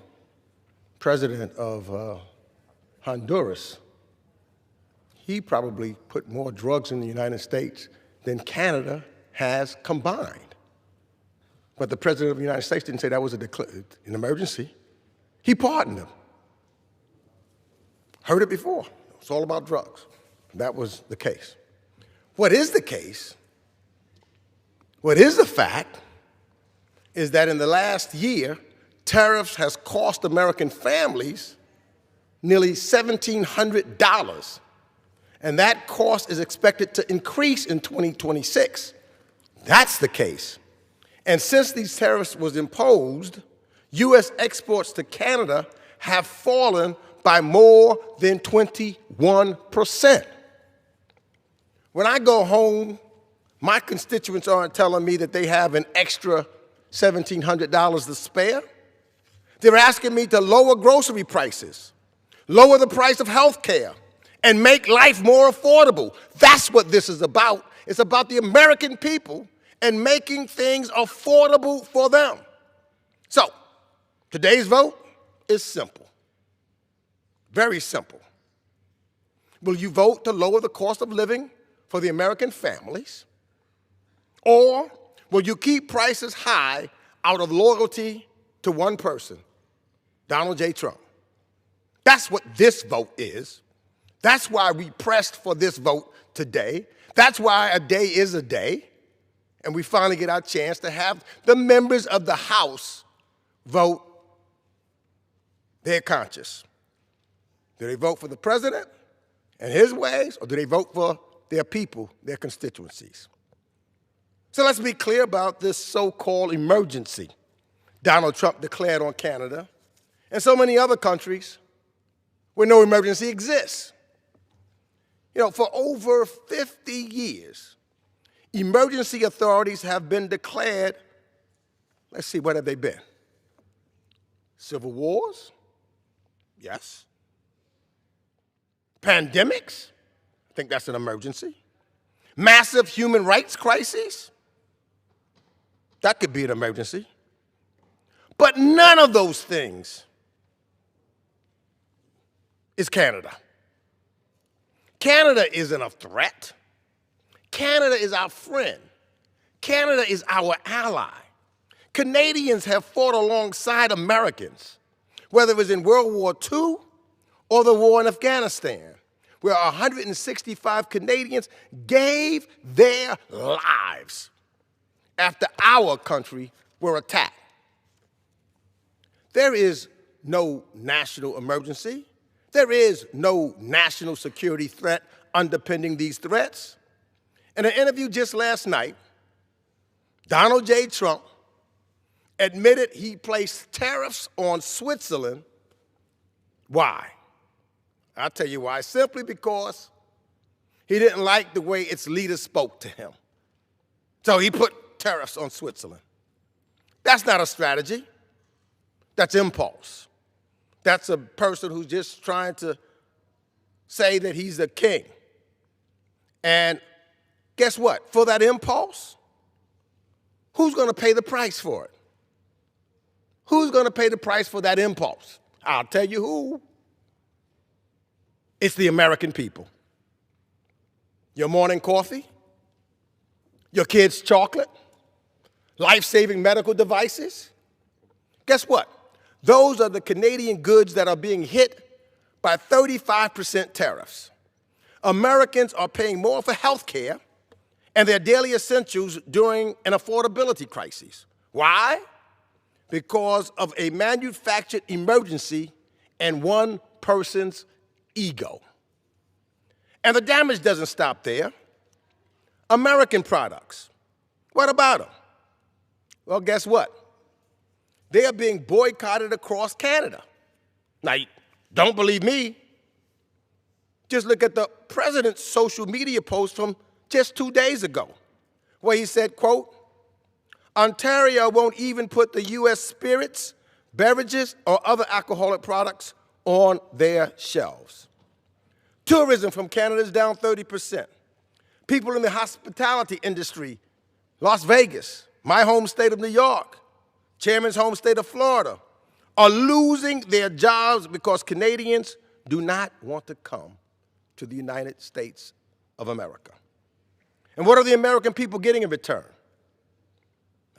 F: president of Honduras, he probably put more drugs in the United States than Canada has combined. But the President of the United States didn't say that was an emergency. He pardoned them. Heard it before. It's all about drugs. That was the case. What is the case, what is the fact, is that in the last year, tariffs has cost American families nearly $1,700. And that cost is expected to increase in 2026. that's the case. And since these tariffs was imposed, U.S. exports to Canada have fallen by more than 21%. When I go home, my constituents aren't telling me that they have an extra $1,700 to spare. They're asking me to lower grocery prices, lower the price of health care, and make life more affordable. That's what this is about. It's about the American people and making things affordable for them. So, today's vote is simple, very simple. Will you vote to lower the cost of living for the American families? Or will you keep prices high out of loyalty to one person, Donald J. Trump? That's what this vote is. That's why we pressed for this vote today. That's why a day is a day. And we finally get our chance to have the members of the House vote their conscience. Do they vote for the president and his ways, or do they vote for their people, their constituencies? So let's be clear about this so-called emergency Donald Trump declared on Canada and so many other countries where no emergency exists. You know, for over 50 years, emergency authorities have been declared. Let's see, what have they been? Civil wars? Yes. Pandemics? I think that's an emergency. Massive human rights crises? That could be an emergency. But none of those things is Canada. Canada isn't a threat. Canada is our friend. Canada is our ally. Canadians have fought alongside Americans, whether it was in World War II or the war in Afghanistan, where 165 Canadians gave their lives after our country were attacked. There is no national emergency. There is no national security threat underpinning these threats. In an interview just last night, Donald J. Trump admitted he placed tariffs on Switzerland. Why? I'll tell you why. Simply because he didn't like the way its leaders spoke to him. So he put tariffs on Switzerland. That's not a strategy. That's impulse. That's a person who's just trying to say that he's a king. And guess what? For that impulse, who's going to pay the price for it? Who's going to pay the price for that impulse? I'll tell you who. It's the American people. Your morning coffee, your kids' chocolate, life-saving medical devices. Guess what? Those are the Canadian goods that are being hit by 35% tariffs. Americans are paying more for health care and their daily essentials during an affordability crisis. Why? Because of a manufactured emergency and one person's ego. And the damage doesn't stop there. American products, what about them? Well, guess what? They are being boycotted across Canada. Now, don't believe me? Just look at the president's social media post from just 2 days ago, where he said, quote, Ontario won't even put the U.S. spirits, beverages, or other alcoholic products on their shelves. Tourism from Canada is down 30%. People in the hospitality industry, Las Vegas, my home state of New York, Chairman's home state of Florida, are losing their jobs because Canadians do not want to come to the United States of America. And what are the American people getting in return?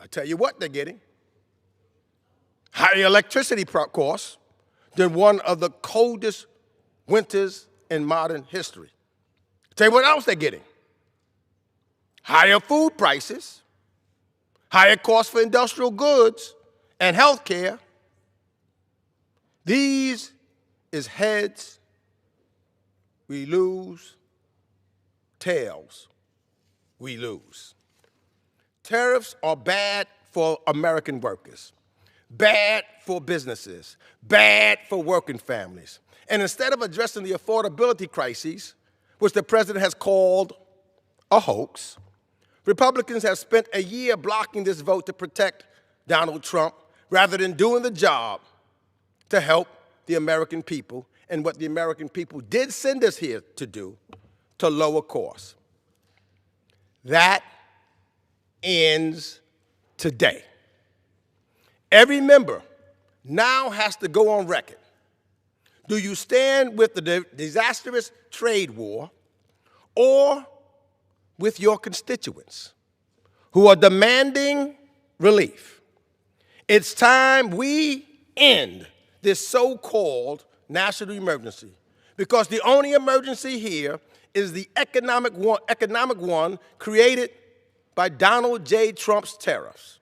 F: I'll tell you what they're getting. Higher electricity costs than one of the coldest winters in modern history. I'll tell you what else they're getting. Higher food prices, higher costs for industrial goods and health care. These is heads we lose, tails we lose. Tariffs are bad for American workers, bad for businesses, bad for working families. And instead of addressing the affordability crises, which the president has called a hoax, Republicans have spent a year blocking this vote to protect Donald Trump rather than doing the job to help the American people and what the American people did send us here to do, to lower costs. That ends today. Every member now has to go on record. Do you stand with the disastrous trade war or with your constituents who are demanding relief? It's time we end this so-called national emergency, because the only emergency here is the economic one created by Donald J. Trump's tariffs.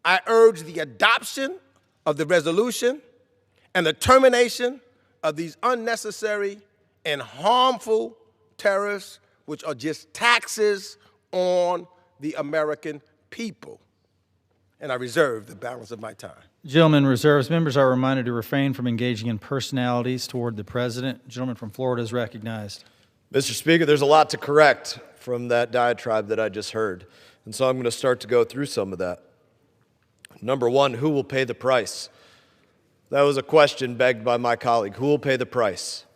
F: I urge the adoption of the resolution and the termination of these unnecessary and harmful tariffs, which are just taxes on the American people. And I reserve the balance of my time.
B: Gentleman reserves. Members are reminded to refrain from engaging in personalities toward the president. Gentleman from Florida is recognized.
E: Mr. Speaker, there's a lot to correct from that diatribe that I just heard. And so I'm going to start to go through some of that. Number one, who will pay the price? That was a question begged by my colleague. Who will pay the price?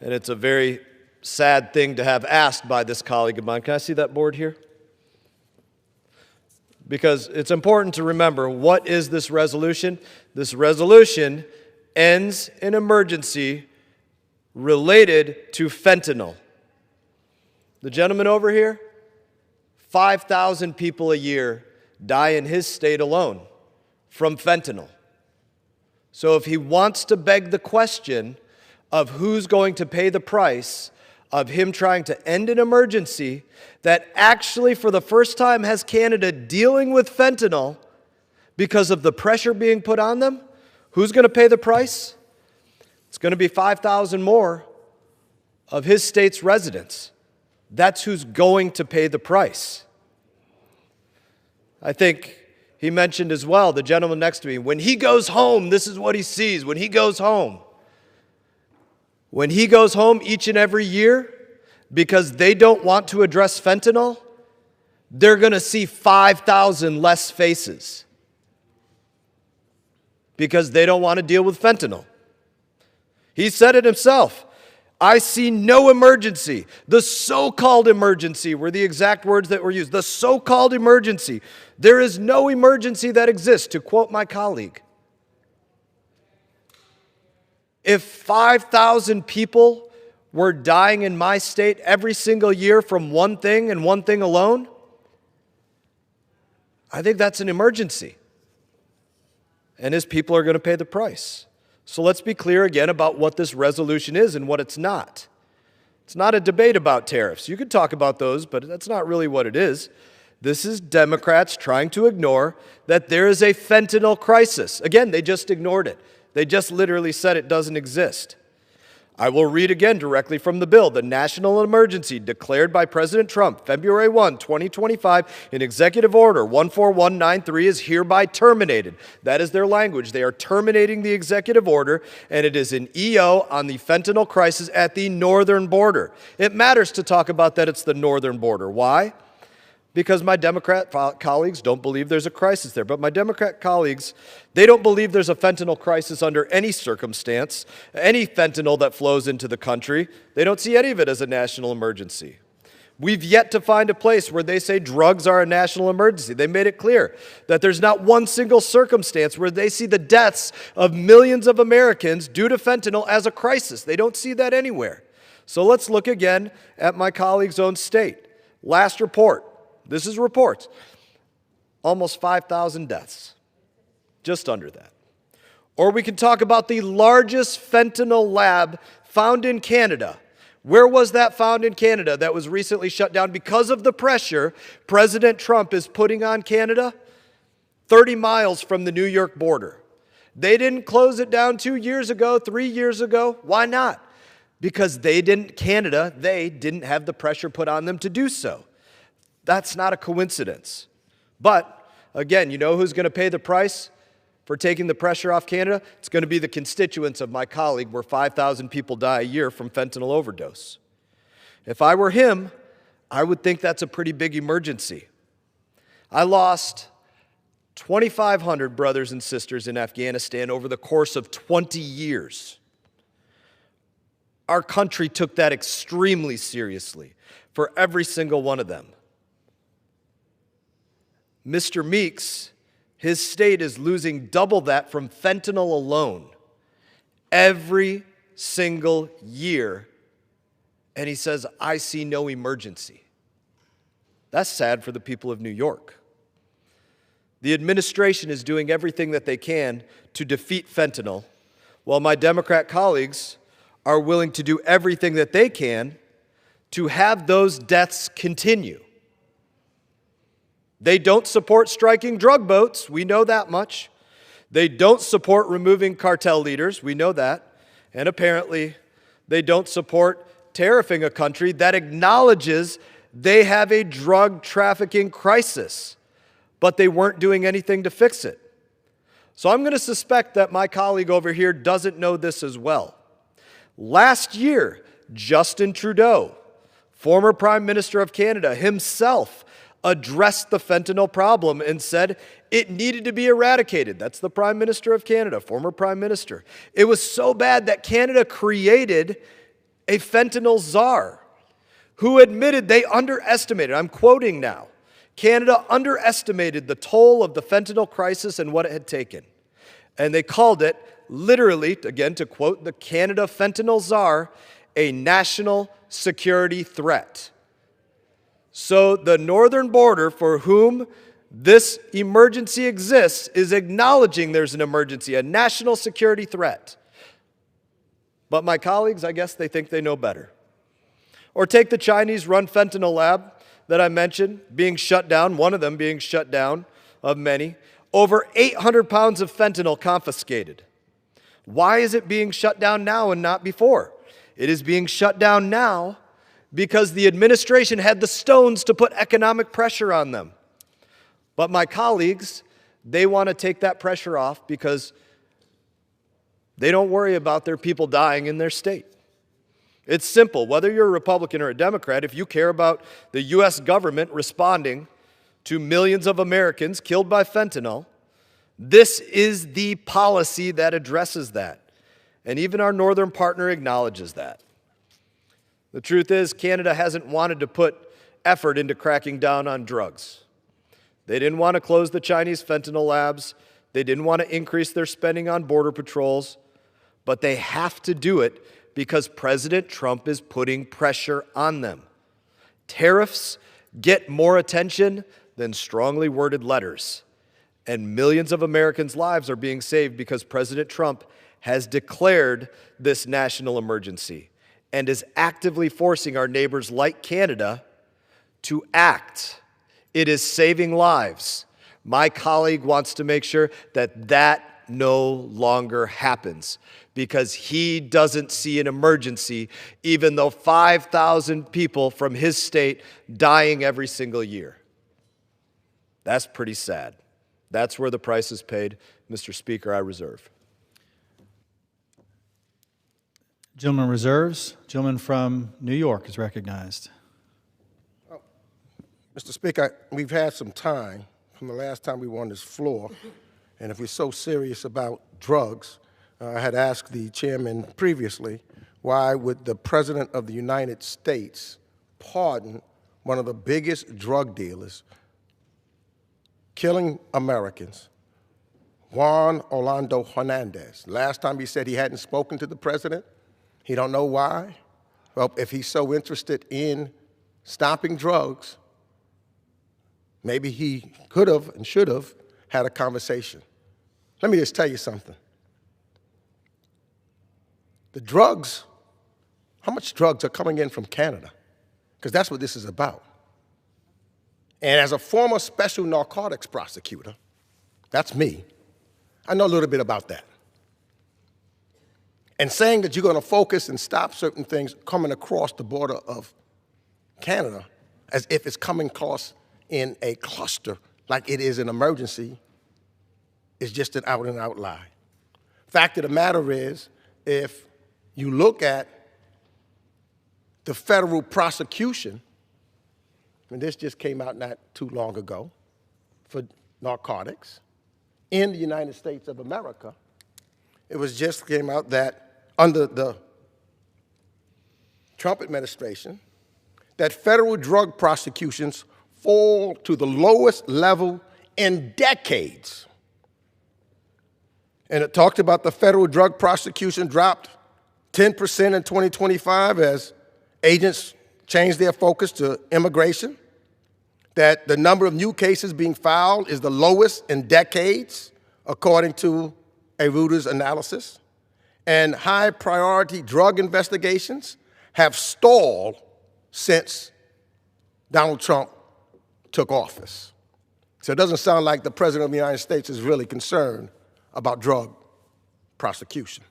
E: And it's a very sad thing to have asked by this colleague of mine. Can I see that board here? Because it's important to remember, what is this resolution? This resolution ends an emergency related to fentanyl. The gentleman over here, 5,000 people a year die in his state alone from fentanyl. So if he wants to beg the question of who's going to pay the price of him trying to end an emergency that actually for the first time has Canada dealing with fentanyl because of the pressure being put on them, who's going to pay the price? It's going to be 5,000 more of his state's residents. That's who's going to pay the price. I think he mentioned as well, the gentleman next to me, when he goes home, this is what he sees when he goes home. When he goes home each and every year, because they don't want to address fentanyl, they're going to see 5,000 less faces because they don't want to deal with fentanyl. He said it himself. I see no emergency. The so-called emergency were the exact words that were used. The so-called emergency. There is no emergency that exists, to quote my colleague. If 5,000 people were dying in my state every single year from one thing and one thing alone, I think that's an emergency. And his people are going to pay the price. So let's be clear again about what this resolution is and what it's not. It's not a debate about tariffs. You could talk about those, but that's not really what it is. This is Democrats trying to ignore that there is a fentanyl crisis. Again, they just ignored it. They just literally said it doesn't exist. I will read again directly from the bill. The national emergency declared by President Trump February 1, 2025 in Executive Order 14193 is hereby terminated. That is their language. They are terminating the executive order, and it is an EO on the fentanyl crisis at the northern border. It matters to talk about that it's the northern border. Why? Because my Democrat colleagues don't believe there's a crisis there. But my Democrat colleagues, they don't believe there's a fentanyl crisis under any circumstance, any fentanyl that flows into the country. They don't see any of it as a national emergency. We've yet to find a place where they say drugs are a national emergency. They made it clear that there's not one single circumstance where they see the deaths of millions of Americans due to fentanyl as a crisis. They don't see that anywhere. So let's look again at my colleague's own state. Last report. This is reports. Almost 5,000 deaths. Just under that. Or we can talk about the largest fentanyl lab found in Canada. Where was that found in Canada that was recently shut down because of the pressure President Trump is putting on Canada? 30 miles from the New York border. They didn't close it down 2 years ago, 3 years ago. Why not? Because Canada didn't have the pressure put on them to do so. That's not a coincidence. But, again, you know who's going to pay the price for taking the pressure off Canada? It's going to be the constituents of my colleague, where 5,000 people die a year from fentanyl overdose. If I were him, I would think that's a pretty big emergency. I lost 2,500 brothers and sisters in Afghanistan over the course of 20 years. Our country took that extremely seriously for every single one of them. Mr. Meeks, his state is losing double that from fentanyl alone every single year. And he says, I see no emergency. That's sad for the people of New York. The administration is doing everything that they can to defeat fentanyl, while my Democrat colleagues are willing to do everything that they can to have those deaths continue. They don't support striking drug boats. We know that much. They don't support removing cartel leaders. We know that. And apparently, they don't support tariffing a country that acknowledges they have a drug trafficking crisis, but they weren't doing anything to fix it. So I'm going to suspect that my colleague over here doesn't know this as well. Last year, Justin Trudeau, former Prime Minister of Canada, himself addressed the fentanyl problem and said it needed to be eradicated. That's the Prime Minister of Canada, former Prime Minister. It was so bad that Canada created a fentanyl czar who admitted they underestimated, I'm quoting now, Canada underestimated the toll of the fentanyl crisis and what it had taken. And they called it, literally, again to quote the Canada fentanyl czar, a national security threat. So the northern border, for whom this emergency exists, is acknowledging there's an emergency, a national security threat. But my colleagues, I guess they think they know better. Or take the Chinese-run fentanyl lab that I mentioned being shut down, one of them being shut down of many. Over 800 pounds of fentanyl confiscated. Why is it being shut down now and not before? It is being shut down now because the administration had the stones to put economic pressure on them. But my colleagues, they want to take that pressure off because they don't worry about their people dying in their state. It's simple. Whether you're a Republican or a Democrat, if you care about the U.S. government responding to millions of Americans killed by fentanyl, this is the policy that addresses that. And even our northern partner acknowledges that. The truth is, Canada hasn't wanted to put effort into cracking down on drugs. They didn't want to close the Chinese fentanyl labs. They didn't want to increase their spending on border patrols. But they have to do it because President Trump is putting pressure on them. Tariffs get more attention than strongly worded letters. And millions of Americans' lives are being saved because President Trump has declared this national emergency and is actively forcing our neighbors like Canada to act. It is saving lives. My colleague wants to make sure that that no longer happens because he doesn't see an emergency, even though 5,000 people from his state dying every single year. That's pretty sad. That's where the price is paid. Mr. Speaker, I reserve.
B: Gentleman reserves. Gentleman from New York is recognized.
F: Mr. Speaker, we've had some time from the last time we were on this floor, and if we're so serious about drugs, I had asked the chairman previously, why would the President of the United States pardon one of the biggest drug dealers killing Americans, Juan Orlando Hernandez? Last time he said he hadn't spoken to the president. He don't know why. Well, if he's so interested in stopping drugs, maybe he could have and should have had a conversation. Let me just tell you something. The drugs, how much drugs are coming in from Canada? Because that's what this is about. And as a former special narcotics prosecutor, that's me, I know a little bit about that. And saying that you're going to focus and stop certain things coming across the border of Canada as if it's coming across in a cluster like it is an emergency is just an out and out lie. Fact of the matter is, if you look at the federal prosecution, and this just came out not too long ago, for narcotics in the United States of America, it was just came out that under the Trump administration, that federal drug prosecutions fall to the lowest level in decades. And it talked about the federal drug prosecution dropped 10% in 2025 as agents changed their focus to immigration, that the number of new cases being filed is the lowest in decades, according to a Reuters analysis, and high priority drug investigations have stalled since Donald Trump took office. So it doesn't sound like the President of the United States is really concerned about drug prosecution.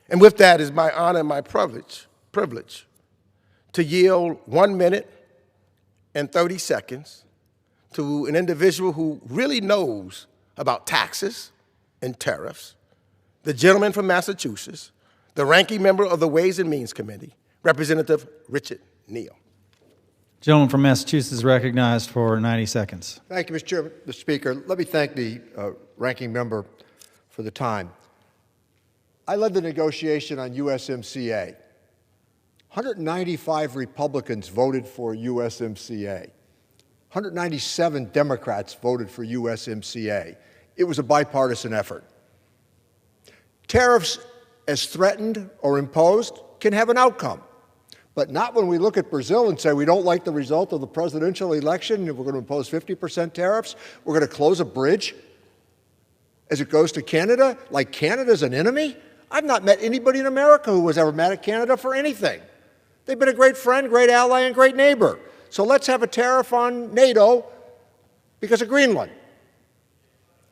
F: And with that, is my honor and my privilege to yield 1 minute and 30 seconds to an individual who really knows about taxes and tariffs, the gentleman from Massachusetts, the ranking member of the Ways and Means Committee, Representative Richard Neal.
B: Gentleman from Massachusetts is recognized for 90 seconds.
G: Thank you, Mr. Chairman, Mr. Speaker. Let me thank the ranking member for the time. I led the negotiation on USMCA. 195 Republicans voted for USMCA. 197 Democrats voted for USMCA. It was a bipartisan effort. Tariffs, as threatened or imposed, can have an outcome, but not when we look at Brazil and say we don't like the result of the presidential election and we're going to impose 50% tariffs. We're going to close a bridge as it goes to Canada, like Canada's an enemy. I've not met anybody in America who was ever mad at Canada for anything. They've been a great friend, great ally, and great neighbor. So let's have a tariff on NATO because of Greenland.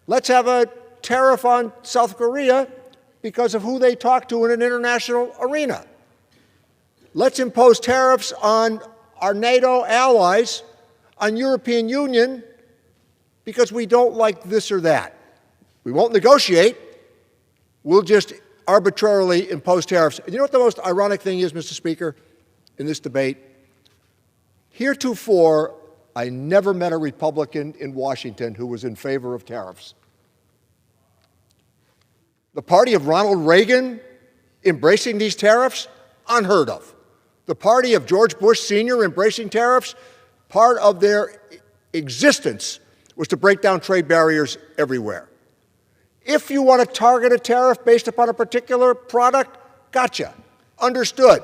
G: Let's have a tariff on South Korea because of who they talk to in an international arena. Let's impose tariffs on our NATO allies, on European Union, because we don't like this or that. We won't negotiate. We'll just arbitrarily impose tariffs. And you know what the most ironic thing is, Mr. Speaker, in this debate? Heretofore, I never met a Republican in Washington who was in favor of tariffs. The party of Ronald Reagan embracing these tariffs? Unheard of. The party of George Bush Sr. embracing tariffs? Part of their existence was to break down trade barriers everywhere. If you want to target a tariff based upon a particular product, gotcha, understood,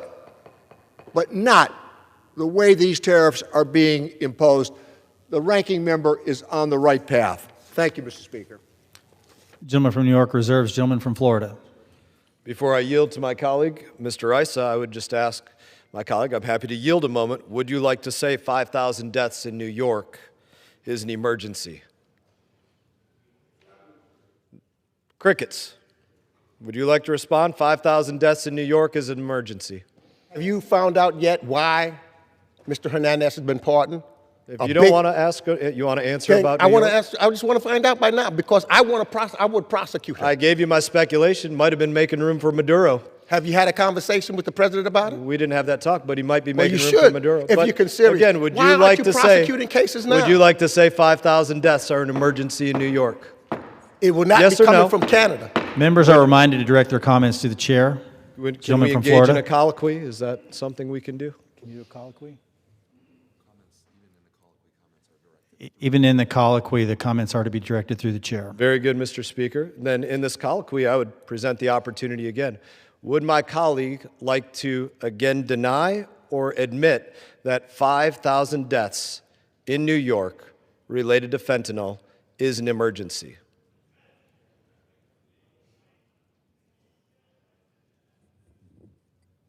G: but not the way these tariffs are being imposed. The ranking member is on the right path. Thank you, Mr. Speaker.
B: Gentleman from New York reserves. Gentleman from Florida.
E: Before I yield to my colleague, Mr. Issa, I would just ask my colleague, I'm happy to yield a moment. Would you like to say 5,000 deaths in New York is an emergency? Crickets. Would you like to respond? 5,000 deaths in New York is an emergency.
F: Have you found out yet why Mr. Hernandez has been pardoned?
E: If you don't want to ask, you want to answer about New York?
F: I just want to find out by now because I would prosecute him.
E: I gave you my speculation. Might have been making room for Maduro.
F: Have you had a conversation with the president about it?
E: We didn't have that talk, but he might be making room for Maduro.
F: If you consider
E: again, would
F: why
E: you like
F: aren't
E: to
F: you prosecuting cases now?
E: Would you like to say 5,000 deaths are an emergency in New York?
F: It will not
E: Yes
F: be
E: or
F: coming
E: no?
F: from Canada.
B: Members are reminded to direct their comments to the chair.
E: Can we
B: Gentleman from
E: engage
B: Florida.
E: in a colloquy? Is that something we can do?
P: Can you do a colloquy?
B: Even in the colloquy, the comments are to be directed through the chair.
E: Very good, Mr. Speaker. Then in this colloquy, I would present the opportunity again. Would my colleague like to again deny or admit that 5,000 deaths in New York related to fentanyl is an emergency?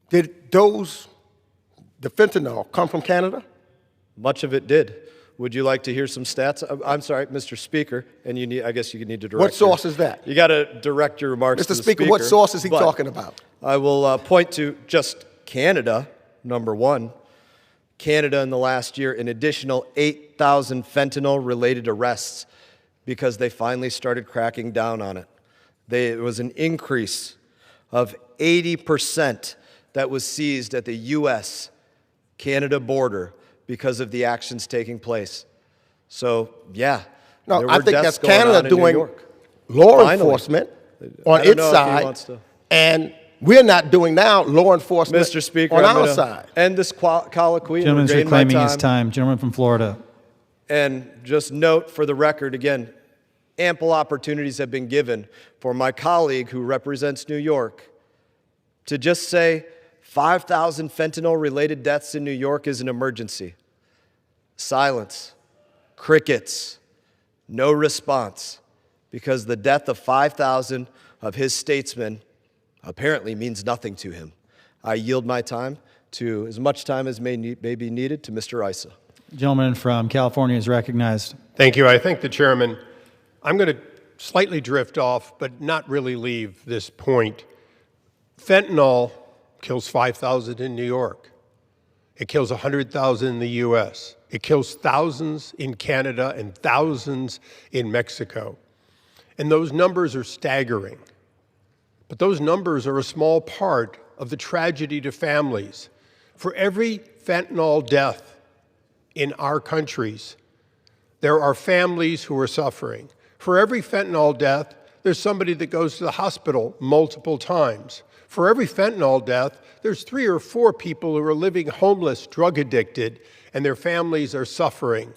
F: Did the fentanyl come from Canada?
E: Much of it did. Would you like to hear some stats? I'm sorry, Mr. Speaker, and I guess you need to direct.
F: What source is that?
E: You got to direct your remarks to
F: Mr.
E: the
F: Speaker, what source is he talking about?
E: I will point to just Canada, number one. Canada in the last year an additional 8,000 fentanyl-related arrests because they finally started cracking down on it. There was an increase of 80% that was seized at the U.S.-Canada border because of the actions taking place. So, yeah,
F: No,
E: there
F: I
E: were
F: think
E: deaths
F: that's
E: going on
F: Canada
E: in New
F: doing
E: York.
F: law
E: Finally.
F: enforcement
E: I
F: on
E: don't
F: its
E: know if he
F: side,
E: wants to.
F: and we're not doing now law enforcement
E: Mr. Speaker,
F: on
E: I'm
F: our
E: going
F: side.
E: to end this colloquy and
B: Gentleman's
E: regain my
B: reclaiming his time. Gentleman from Florida.
E: And just note for the record, again, ample opportunities have been given for my colleague who represents New York to just say 5,000 fentanyl-related deaths in New York is an emergency. Silence. Crickets. No response. Because the death of 5,000 of his statesmen apparently means nothing to him. I yield my time to as much time as may be needed to Mr. Issa.
B: Gentleman from California is recognized.
R: Thank you. I thank the chairman. I'm going to slightly drift off, but not really leave this point. Fentanyl kills 5,000 in New York. It kills 100,000 in the U.S. It kills thousands in Canada and thousands in Mexico. And those numbers are staggering. But those numbers are a small part of the tragedy to families. For every fentanyl death in our countries, there are families who are suffering. For every fentanyl death, there's somebody that goes to the hospital multiple times. For every fentanyl death, there's 3 or 4 people who are living homeless, drug addicted, and their families are suffering.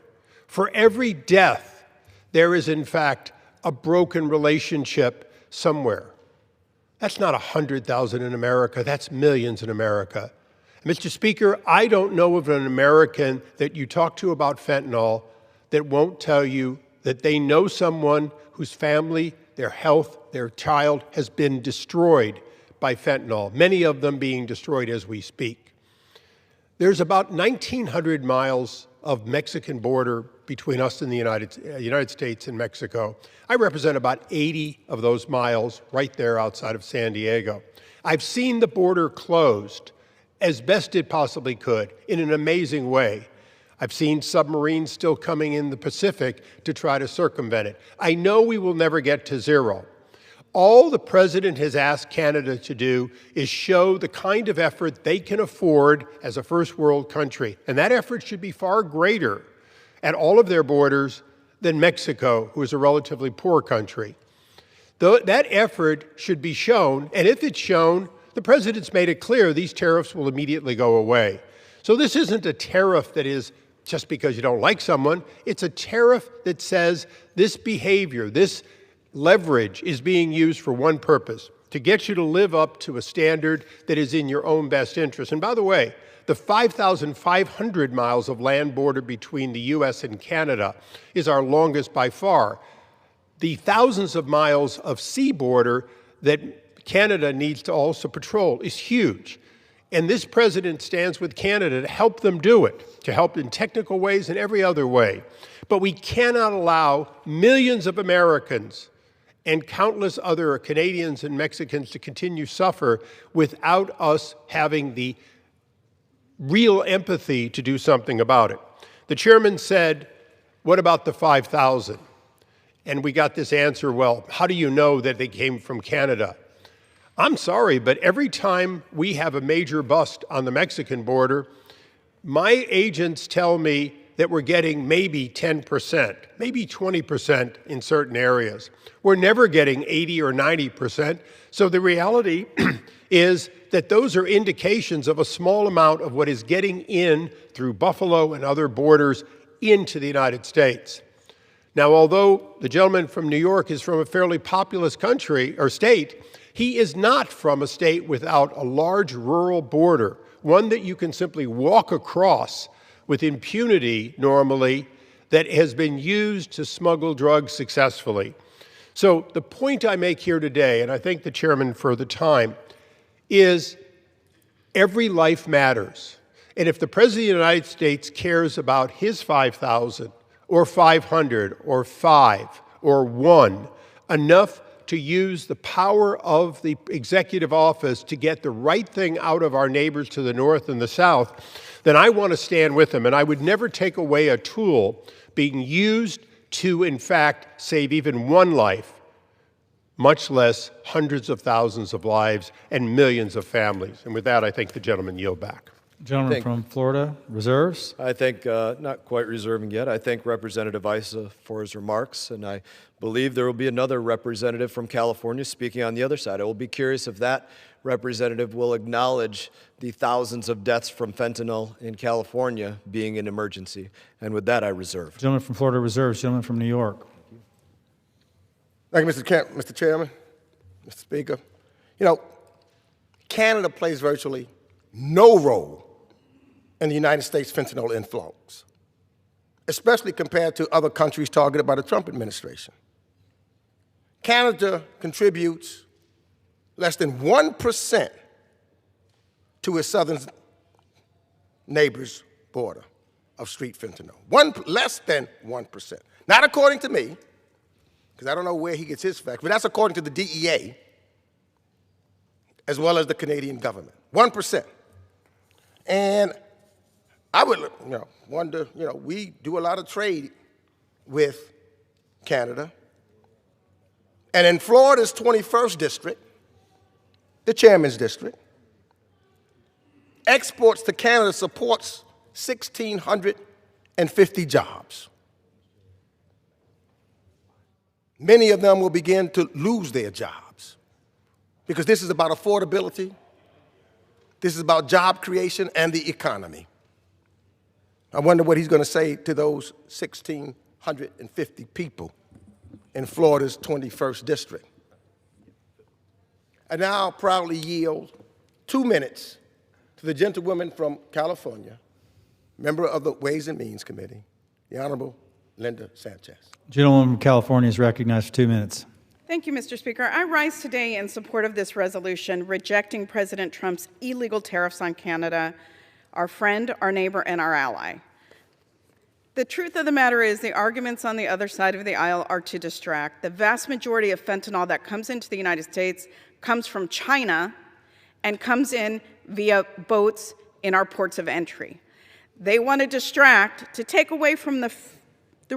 R: For every death, there is in fact a broken relationship somewhere. That's not 100,000 in America, that's millions in America. Mr. Speaker, I don't know of an American that you talk to about fentanyl that won't tell you that they know someone whose family, their health, their child has been destroyed by fentanyl, many of them being destroyed as we speak. There's about 1,900 miles of Mexican border between us and the United States and Mexico. I represent about 80 of those miles right there outside of San Diego. I've seen the border closed as best it possibly could in an amazing way. I've seen submarines still coming in the Pacific to try to circumvent it. I know we will never get to zero. All the president has asked Canada to do is show the kind of effort they can afford as a first world country. And that effort should be far greater at all of their borders than Mexico, who is a relatively poor country. That effort should be shown, and if it's shown, the president's made it clear these tariffs will immediately go away. So this isn't a tariff that is just because you don't like someone. It's a tariff that says this behavior, this leverage is being used for one purpose, to get you to live up to a standard that is in your own best interest. And by the way, the 5,500 miles of land border between the U.S. and Canada is our longest by far. The thousands of miles of sea border that Canada needs to also patrol is huge. And this president stands with Canada to help them do it, to help in technical ways and every other way. But we cannot allow millions of Americans and countless other Canadians and Mexicans to continue to suffer without us having the real empathy to do something about it. The chairman said, what about the 5,000? And we got this answer, well, how do you know that they came from Canada? I'm sorry, but every time we have a major bust on the Mexican border, my agents tell me that we're getting maybe 10%, maybe 20% in certain areas. We're never getting 80 or 90%. So the reality is that those are indications of a small amount of what is getting in through Buffalo and other borders into the United States. Now, although the gentleman from New York is from a fairly populous country or state, he is not from a state without a large rural border, one that you can simply walk across with impunity normally, that has been used to smuggle drugs successfully. So the point I make here today, and I thank the chairman for the time, is every life matters. And if the President of the United States cares about his 5,000 or 500 or 5 or 1 enough to use the power of the executive office to get the right thing out of our neighbors to the north and the south, then I want to stand with them. And I would never take away a tool being used to, in fact, save even one life, much less hundreds of thousands of lives and millions of families. And with that, I think the gentleman yield back.
B: Gentleman from Florida, reserves.
E: I think, not quite reserving yet, I thank Representative Issa for his remarks, and I believe there will be another representative from California speaking on the other side. I will be curious if that representative will acknowledge the thousands of deaths from fentanyl in California being an emergency. And with that, I reserve.
B: Gentleman from Florida, reserves. Gentleman from New York.
F: Thank you, Mr. Chairman, Mr. Speaker. You know, Canada plays virtually no role in the United States fentanyl influx, especially compared to other countries targeted by the Trump administration. Canada contributes less than 1% to its southern neighbor's border of street fentanyl. Less than 1%. Not according to me, because I don't know where he gets his facts, but that's according to the DEA, as well as the Canadian government. 1%. And I would wonder, we do a lot of trade with Canada. And in Florida's 21st district, the chairman's district, exports to Canada supports 1,650 jobs. Many of them will begin to lose their jobs because this is about affordability. This is about job creation and the economy. I wonder what he's going to say to those 1,650 people in Florida's 21st district. I now proudly yield 2 minutes to the gentlewoman from California, member of the Ways and Means Committee, the Honorable Linda Sanchez.
B: Gentleman from California is recognized for 2 minutes.
H: Thank you, Mr. Speaker. I rise today in support of this resolution rejecting President Trump's illegal tariffs on Canada, our friend, our neighbor, and our ally. The truth of the matter is the arguments on the other side of the aisle are to distract. The vast majority of fentanyl that comes into the United States comes from China and comes in via boats in our ports of entry. They want to distract to take away from the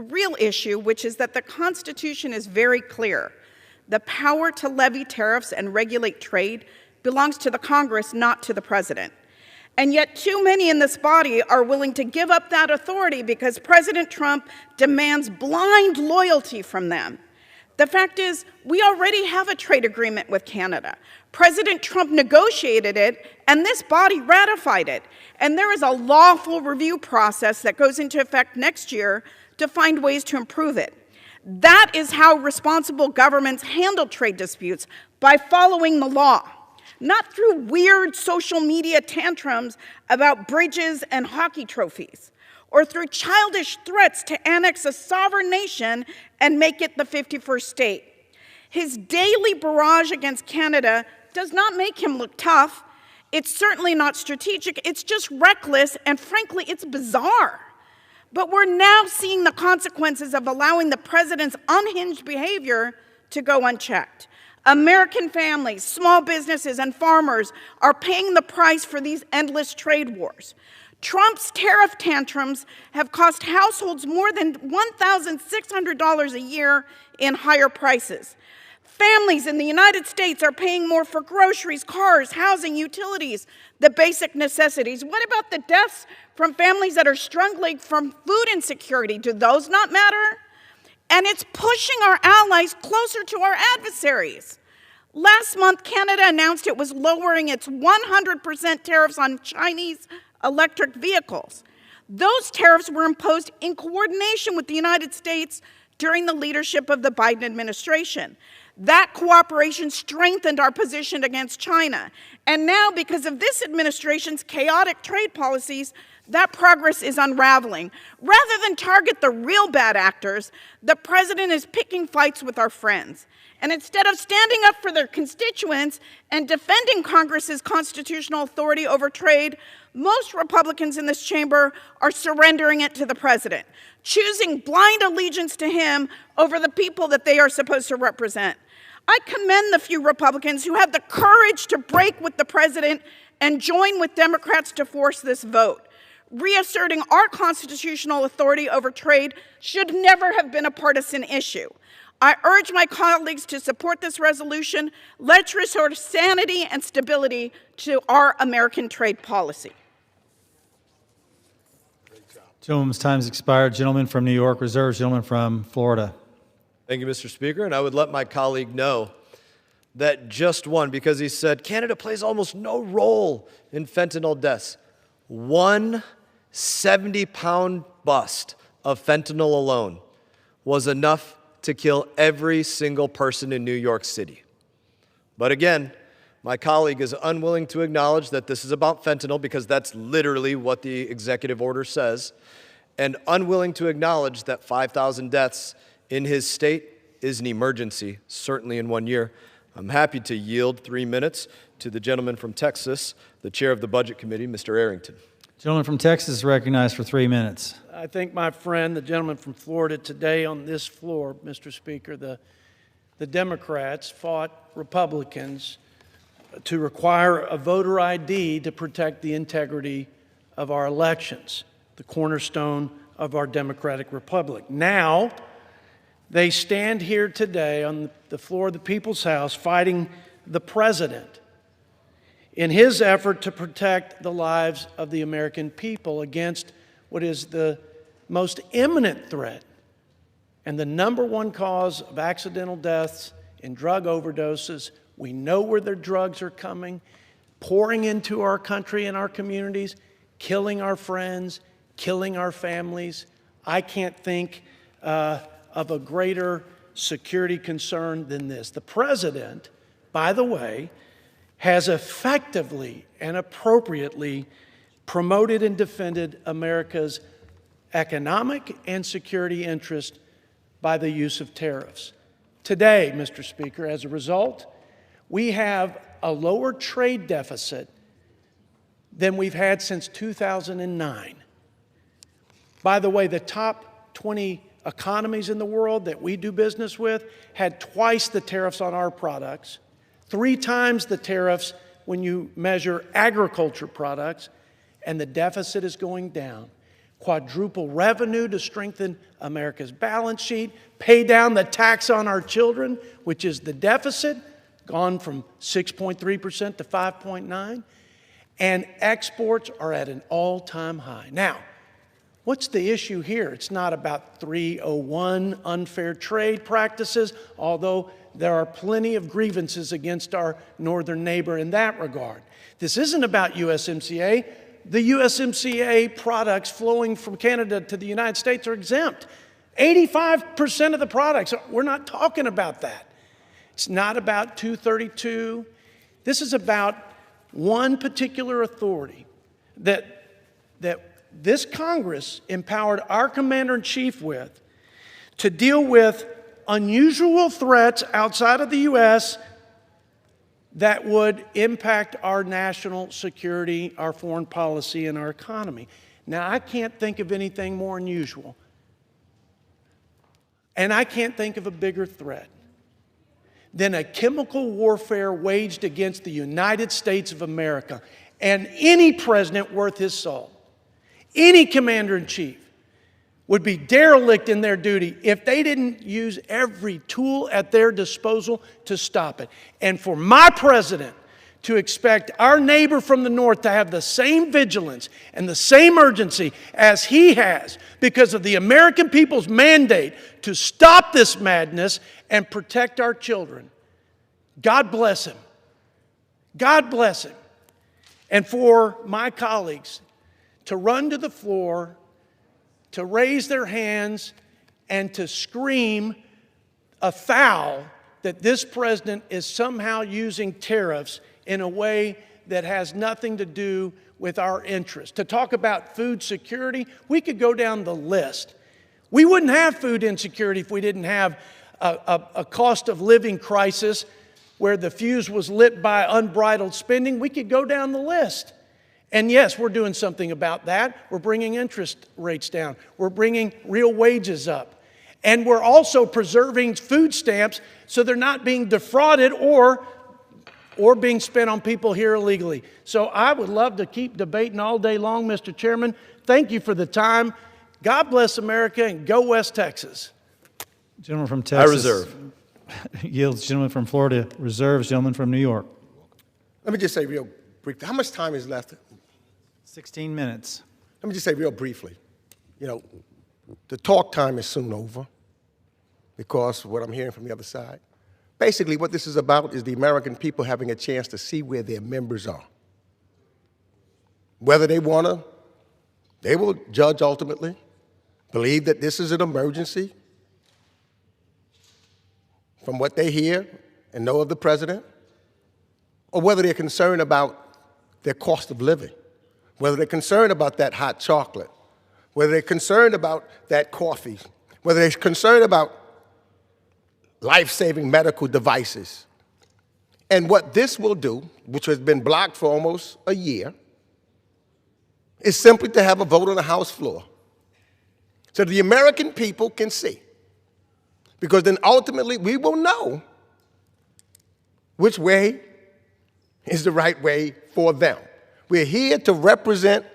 H: real issue, which is that the Constitution is very clear. The power to levy tariffs and regulate trade belongs to the Congress, not to the President. And yet too many in this body are willing to give up that authority because President Trump demands blind loyalty from them. The fact is, we already have a trade agreement with Canada. President Trump negotiated it, and this body ratified it. And there is a lawful review process that goes into effect next year to find ways to improve it. That is how responsible governments handle trade disputes, by following the law, not through weird social media tantrums about bridges and hockey trophies, or through childish threats to annex a sovereign nation and make it the 51st state. His daily barrage against Canada does not make him look tough. It's certainly not strategic. It's just reckless, and frankly, it's bizarre. But we're now seeing the consequences of allowing the president's unhinged behavior to go unchecked. American families, small businesses, and farmers are paying the price for these endless trade wars. Trump's tariff tantrums have cost households more than $1,600 a year in higher prices. Families in the United States are paying more for groceries, cars, housing, utilities, the basic necessities. What about the deaths from families that are struggling from food insecurity? Do those not matter? And it's pushing our allies closer to our adversaries. Last month, Canada announced it was lowering its 100% tariffs on Chinese electric vehicles. Those tariffs were imposed in coordination with the United States during the leadership of the Biden administration. That cooperation strengthened our position against China. And now, because of this administration's chaotic trade policies, that progress is unraveling. Rather than target the real bad actors, the president is picking fights with our friends. And instead of standing up for their constituents and defending Congress's constitutional authority over trade, most Republicans in this chamber are surrendering it to the president, choosing blind allegiance to him over the people that they are supposed to represent. I commend the few Republicans who have the courage to break with the president and join with Democrats to force this vote. Reasserting our constitutional authority over trade should never have been a partisan issue. I urge my colleagues to support this resolution. Let's restore sanity and stability to our American trade policy.
B: Gentleman's time has expired. Gentleman from New York reserves. Gentleman from Florida.
E: Thank you, Mr. Speaker. And I would let my colleague know that just one, because he said Canada plays almost no role in fentanyl deaths. One 70-pound bust of fentanyl alone was enough to kill every single person in New York City. But again, my colleague is unwilling to acknowledge that this is about fentanyl, because that's literally what the executive order says, and unwilling to acknowledge that 5,000 deaths in his state is an emergency, certainly in 1 year. I'm happy to yield 3 minutes to the gentleman from Texas, the chair of the Budget Committee, Mr. Arrington.
B: Gentleman from Texas is recognized for 3 minutes.
N: I think my friend, the gentleman from Florida, today on this floor, Mr. Speaker, the Democrats fought Republicans to require a voter ID to protect the integrity of our elections, the cornerstone of our democratic republic. Now, they stand here today on the floor of the People's House fighting the president in his effort to protect the lives of the American people against what is the most imminent threat and the #1 cause of accidental deaths and drug overdoses. We know where their drugs are coming, pouring into our country and our communities, killing our friends, killing our families. I can't think of a greater security concern than this. The president, by the way, has effectively and appropriately promoted and defended America's economic and security interest by the use of tariffs. Today, Mr. Speaker, as a result, we have a lower trade deficit than we've had since 2009. By the way, the top 20 economies in the world that we do business with had twice the tariffs on our products, 3 times the tariffs when you measure agriculture products, and the deficit is going down. Quadruple revenue to strengthen America's balance sheet, pay down the tax on our children, which is the deficit, gone from 6.3% to 5.9%, and exports are at an all-time high. Now, what's the issue here? It's not about 301 unfair trade practices, although there are plenty of grievances against our northern neighbor in that regard. This isn't about USMCA. The USMCA products flowing from Canada to the United States are exempt. 85% of the products, we're not talking about that. It's not about 232. This is about one particular authority that this Congress empowered our commander-in-chief with to deal with unusual threats outside of the U.S. that would impact our national security, our foreign policy, and our economy. Now, I can't think of anything more unusual, and I can't think of a bigger threat than a chemical warfare waged against the United States of America. And any president worth his salt, any commander-in-chief, would be derelict in their duty if they didn't use every tool at their disposal to stop it. And for my president to expect our neighbor from the north to have the same vigilance and the same urgency as he has because of the American people's mandate to stop this madness and protect our children, God bless him. God bless him. And for my colleagues to run to the floor, to raise their hands, and to scream afoul that this president is somehow using tariffs in a way that has nothing to do with our interests. To talk about food security, we could go down the list. We wouldn't have food insecurity if we didn't have a cost of living crisis where the fuse was lit by unbridled spending. We could go down the list. And yes, we're doing something about that. We're bringing interest rates down. We're bringing real wages up. And we're also preserving food stamps so they're not being defrauded or being spent on people here illegally. So I would love to keep debating all day long, Mr. Chairman. Thank you for the time. God bless America and go West Texas.
B: Gentleman from Texas.
E: I reserve.
B: Yields. Gentleman from Florida reserves. Gentleman from New York.
F: Let me just say real briefly, how much time is left?
B: 16 minutes.
F: Let me just say real briefly, the talk time is soon over because what I'm hearing from the other side. Basically, what this is about is the American people having a chance to see where their members are. Whether they want to, they will judge ultimately, believe that this is an emergency from what they hear and know of the president, or whether they're concerned about their cost of living, whether they're concerned about that hot chocolate, whether they're concerned about that coffee, whether they're concerned about life-saving medical devices. And what this will do, which has been blocked for almost a year, is simply to have a vote on the House floor so the American people can see. Because then ultimately we will know which way is the right way for them. We're here to represent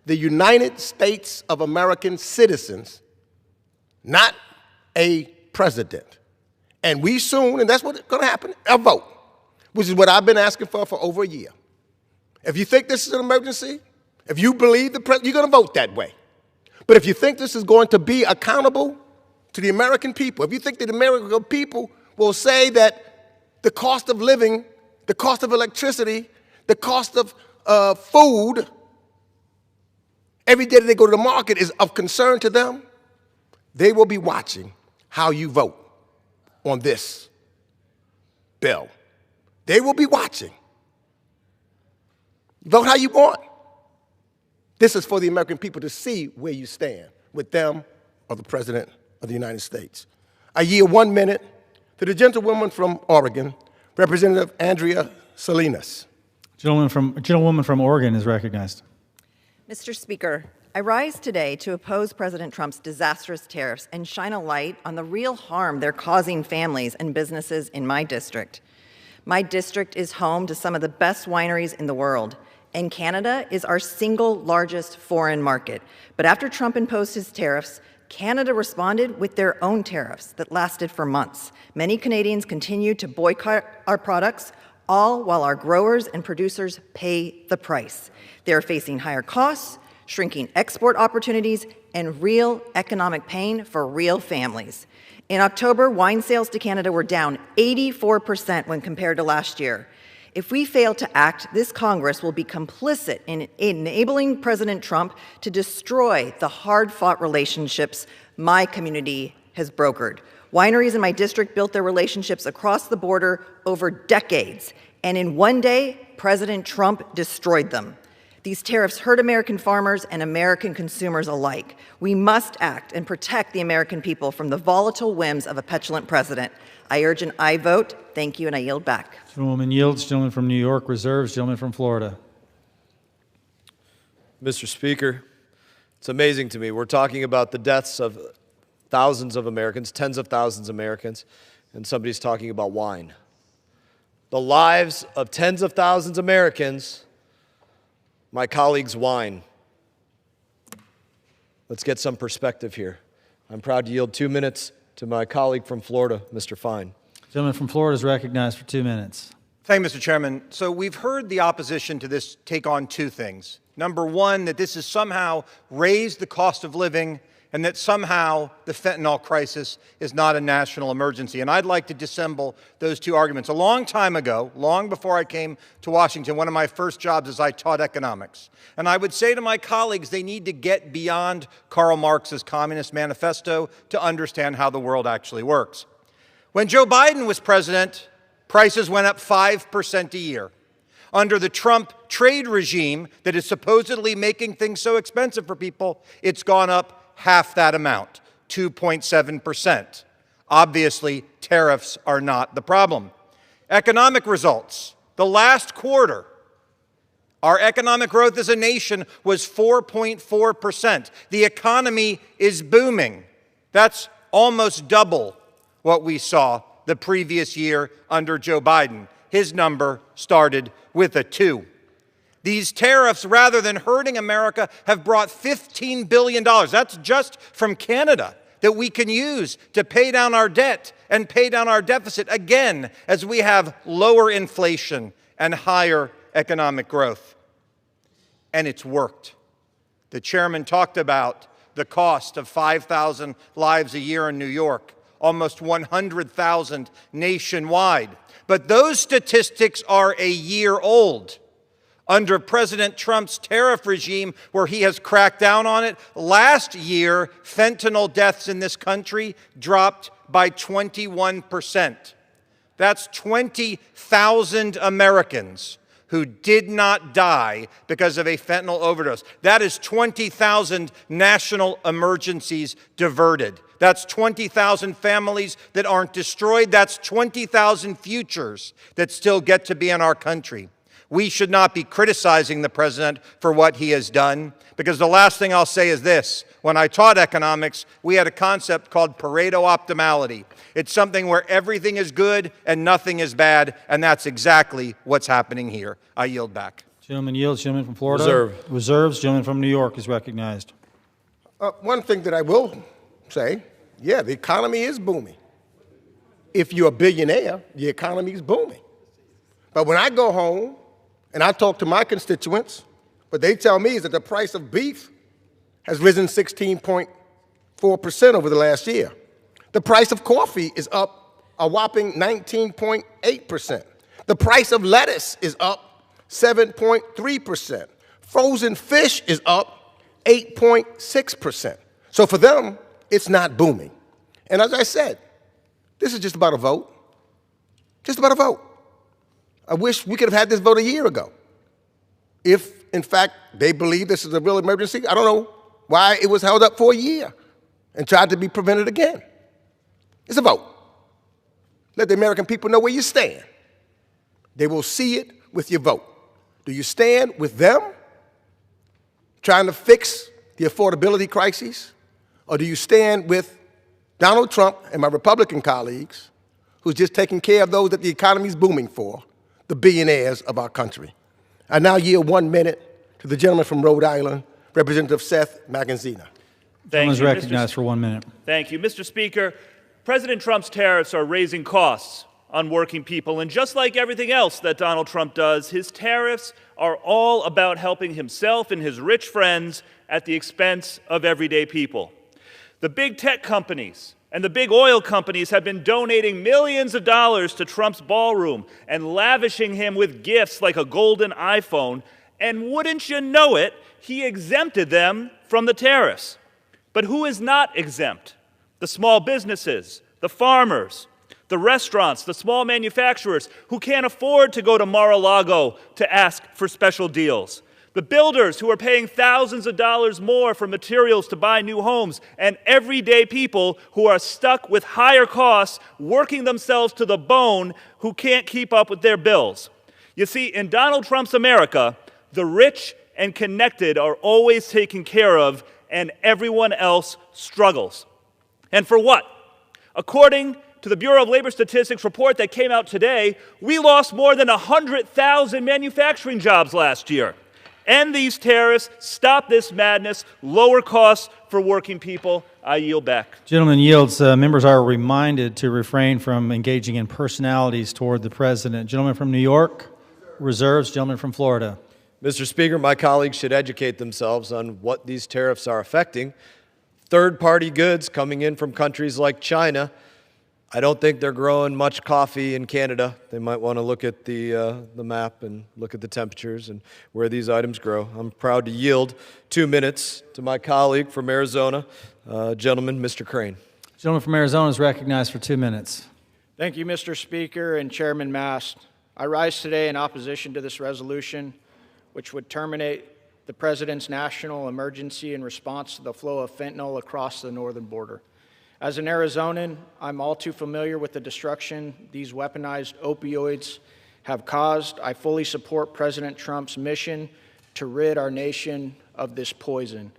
F: the United States of American citizens, not a president. And we soon, and that's what's going to happen, a vote, which is what I've been asking for over a year. If you think this is an emergency, if you believe the president, you're going to vote that way. But if you think this is going to be accountable to the American people, if you think that the American people will say that the cost of living, the cost of electricity, the cost of food, every day that they go to the market is of concern to them, they will be watching how you vote on this bill. They will be watching. Vote how you want. This is for the American people to see where you stand, with them or the President of the United States. I yield 1 minute to the gentlewoman from Oregon, Representative Andrea Salinas.
B: Gentlewoman from Oregon is recognized.
O: Mr. Speaker, I rise today to oppose President Trump's disastrous tariffs and shine a light on the real harm they're causing families and businesses in my district. My district is home to some of the best wineries in the world, and Canada is our single largest foreign market. But after Trump imposed his tariffs, Canada responded with their own tariffs that lasted for months. Many Canadians continue to boycott our products, all while our growers and producers pay the price. They are facing higher costs, shrinking export opportunities, and real economic pain for real families. In October, wine sales to Canada were down 84% when compared to last year. If we fail to act, this Congress will be complicit in enabling President Trump to destroy the hard-fought relationships my community has brokered. Wineries in my district built their relationships across the border over decades, and in one day, President Trump destroyed them. These tariffs hurt American farmers and American consumers alike. We must act and protect the American people from the volatile whims of a petulant president. I urge an aye vote. Thank you, and I yield back.
B: Gentlewoman yields. Gentleman from New York reserves. Gentleman from Florida.
E: Mr. Speaker, it's amazing to me. We're talking about the deaths of thousands of Americans, tens of thousands of Americans, and somebody's talking about wine. The lives of tens of thousands of Americans, my colleagues' wine. Let's get some perspective here. I'm proud to yield 2 minutes to my colleague from Florida, Mr. Fine.
B: Gentleman from Florida is recognized for 2 minutes.
W: Thank you, Mr. Chairman. So we've heard the opposition to this take on two things. Number one, that this has somehow raised the cost of living and that somehow the fentanyl crisis is not a national emergency. And I'd like to dissemble those two arguments. A long time ago, long before I came to Washington, one of my first jobs is I taught economics. And I would say to my colleagues, they need to get beyond Karl Marx's Communist Manifesto to understand how the world actually works. When Joe Biden was president, prices went up 5% a year. Under the Trump trade regime that is supposedly making things so expensive for people, it's gone up half that amount, 2.7%. Obviously, tariffs are not the problem. Economic results. The last quarter, our economic growth as a nation was 4.4%. The economy is booming. That's almost double what we saw the previous year under Joe Biden. His number started with a 2. These tariffs, rather than hurting America, have brought $15 billion. That's just from Canada, that we can use to pay down our debt and pay down our deficit again as we have lower inflation and higher economic growth. And it's worked. The chairman talked about the cost of 5,000 lives a year in New York, almost 100,000 nationwide. But those statistics are a year old. Under President Trump's tariff regime, where he has cracked down on it, last year, fentanyl deaths in this country dropped by 21%. That's 20,000 Americans who did not die because of a fentanyl overdose. That is 20,000 national emergencies diverted. That's 20,000 families that aren't destroyed. That's 20,000 futures that still get to be in our country. We should not be criticizing the president for what he has done, because the last thing I'll say is this. When I taught economics, we had a concept called Pareto optimality. It's something where everything is good and nothing is bad, and that's exactly what's happening here. I yield back.
B: Gentleman yields. Gentleman from Florida.
E: Reserve.
B: Reserves. Gentleman from New York is recognized.
F: One thing that I will say, yeah, the economy is booming. If you're a billionaire, the economy is booming. But when I go home and I talk to my constituents, what they tell me is that the price of beef has risen 16.4% over the last year. The price of coffee is up a whopping 19.8%. The price of lettuce is up 7.3%. Frozen fish is up 8.6%. So for them, it's not booming. And as I said, this is just about a vote. Just about a vote. I wish we could have had this vote a year ago. If, in fact, they believe this is a real emergency, I don't know why it was held up for a year and tried to be prevented again. It's a vote. Let the American people know where you stand. They will see it with your vote. Do you stand with them, trying to fix the affordability crises, or do you stand with Donald Trump and my Republican colleagues, who's just taking care of those that the economy is booming for, the billionaires of our country? I now yield 1 minute to the gentleman from Rhode Island, Representative Seth Magaziner.
B: Gentleman is recognized for 1 minute.
U: Thank you. Mr. Speaker, President Trump's tariffs are raising costs on working people, and just like everything else that Donald Trump does, his tariffs are all about helping himself and his rich friends at the expense of everyday people. The big tech companies and the big oil companies have been donating millions of dollars to Trump's ballroom and lavishing him with gifts like a golden iPhone, and wouldn't you know it, he exempted them from the tariffs. But who is not exempt? The small businesses, the farmers, the restaurants, the small manufacturers who can't afford to go to Mar-a-Lago to ask for special deals. The builders who are paying thousands of dollars more for materials to buy new homes, and everyday people who are stuck with higher costs, working themselves to the bone, who can't keep up with their bills. You see, in Donald Trump's America, the rich and connected are always taken care of, and everyone else struggles. And for what? According to the Bureau of Labor Statistics report that came out today, we lost more than 100,000 manufacturing jobs last year. End these tariffs, stop this madness, lower costs for working people. I yield back.
B: Gentleman yields. Members are reminded to refrain from engaging in personalities toward the president. Gentleman from New York, reserves. Gentleman from Florida.
E: Mr. Speaker, my colleagues should educate themselves on what these tariffs are affecting. Third-party goods coming in from countries like China. I don't think they're growing much coffee in Canada. They might want to look at the map and look at the temperatures and where these items grow. I'm proud to yield 2 minutes to my colleague from Arizona, gentleman, Mr. Crane.
B: Gentleman from Arizona is recognized for 2 minutes.
I: Thank you, Mr. Speaker and Chairman Mast. I rise today in opposition to this resolution, which would terminate the President's national emergency in response to the flow of fentanyl across the northern border. As an Arizonan, I'm all too familiar with the destruction these weaponized opioids have caused. I fully support President Trump's mission to rid our nation of this poison.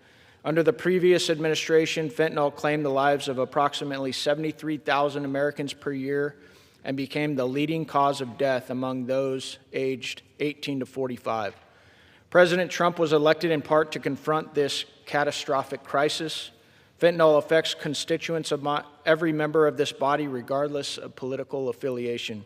I: Under the previous administration, fentanyl claimed the lives of approximately 73,000 Americans per year and became the leading cause of death among those aged 18 to 45. President Trump was elected in part to confront this catastrophic crisis. Fentanyl affects constituents of every member of this body, regardless of political affiliation.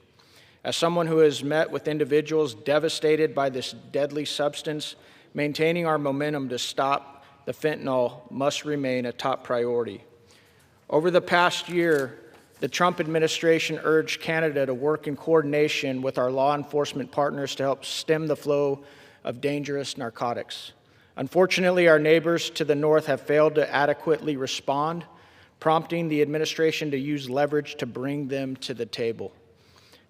I: As someone who has met with individuals devastated by this deadly substance, maintaining our momentum to stop the fentanyl must remain a top priority. Over the past year, the Trump administration urged Canada to work in coordination with our law enforcement partners to help stem the flow of dangerous narcotics. Unfortunately, our neighbors to the north have failed to adequately respond, prompting the administration to use leverage to bring them to the table.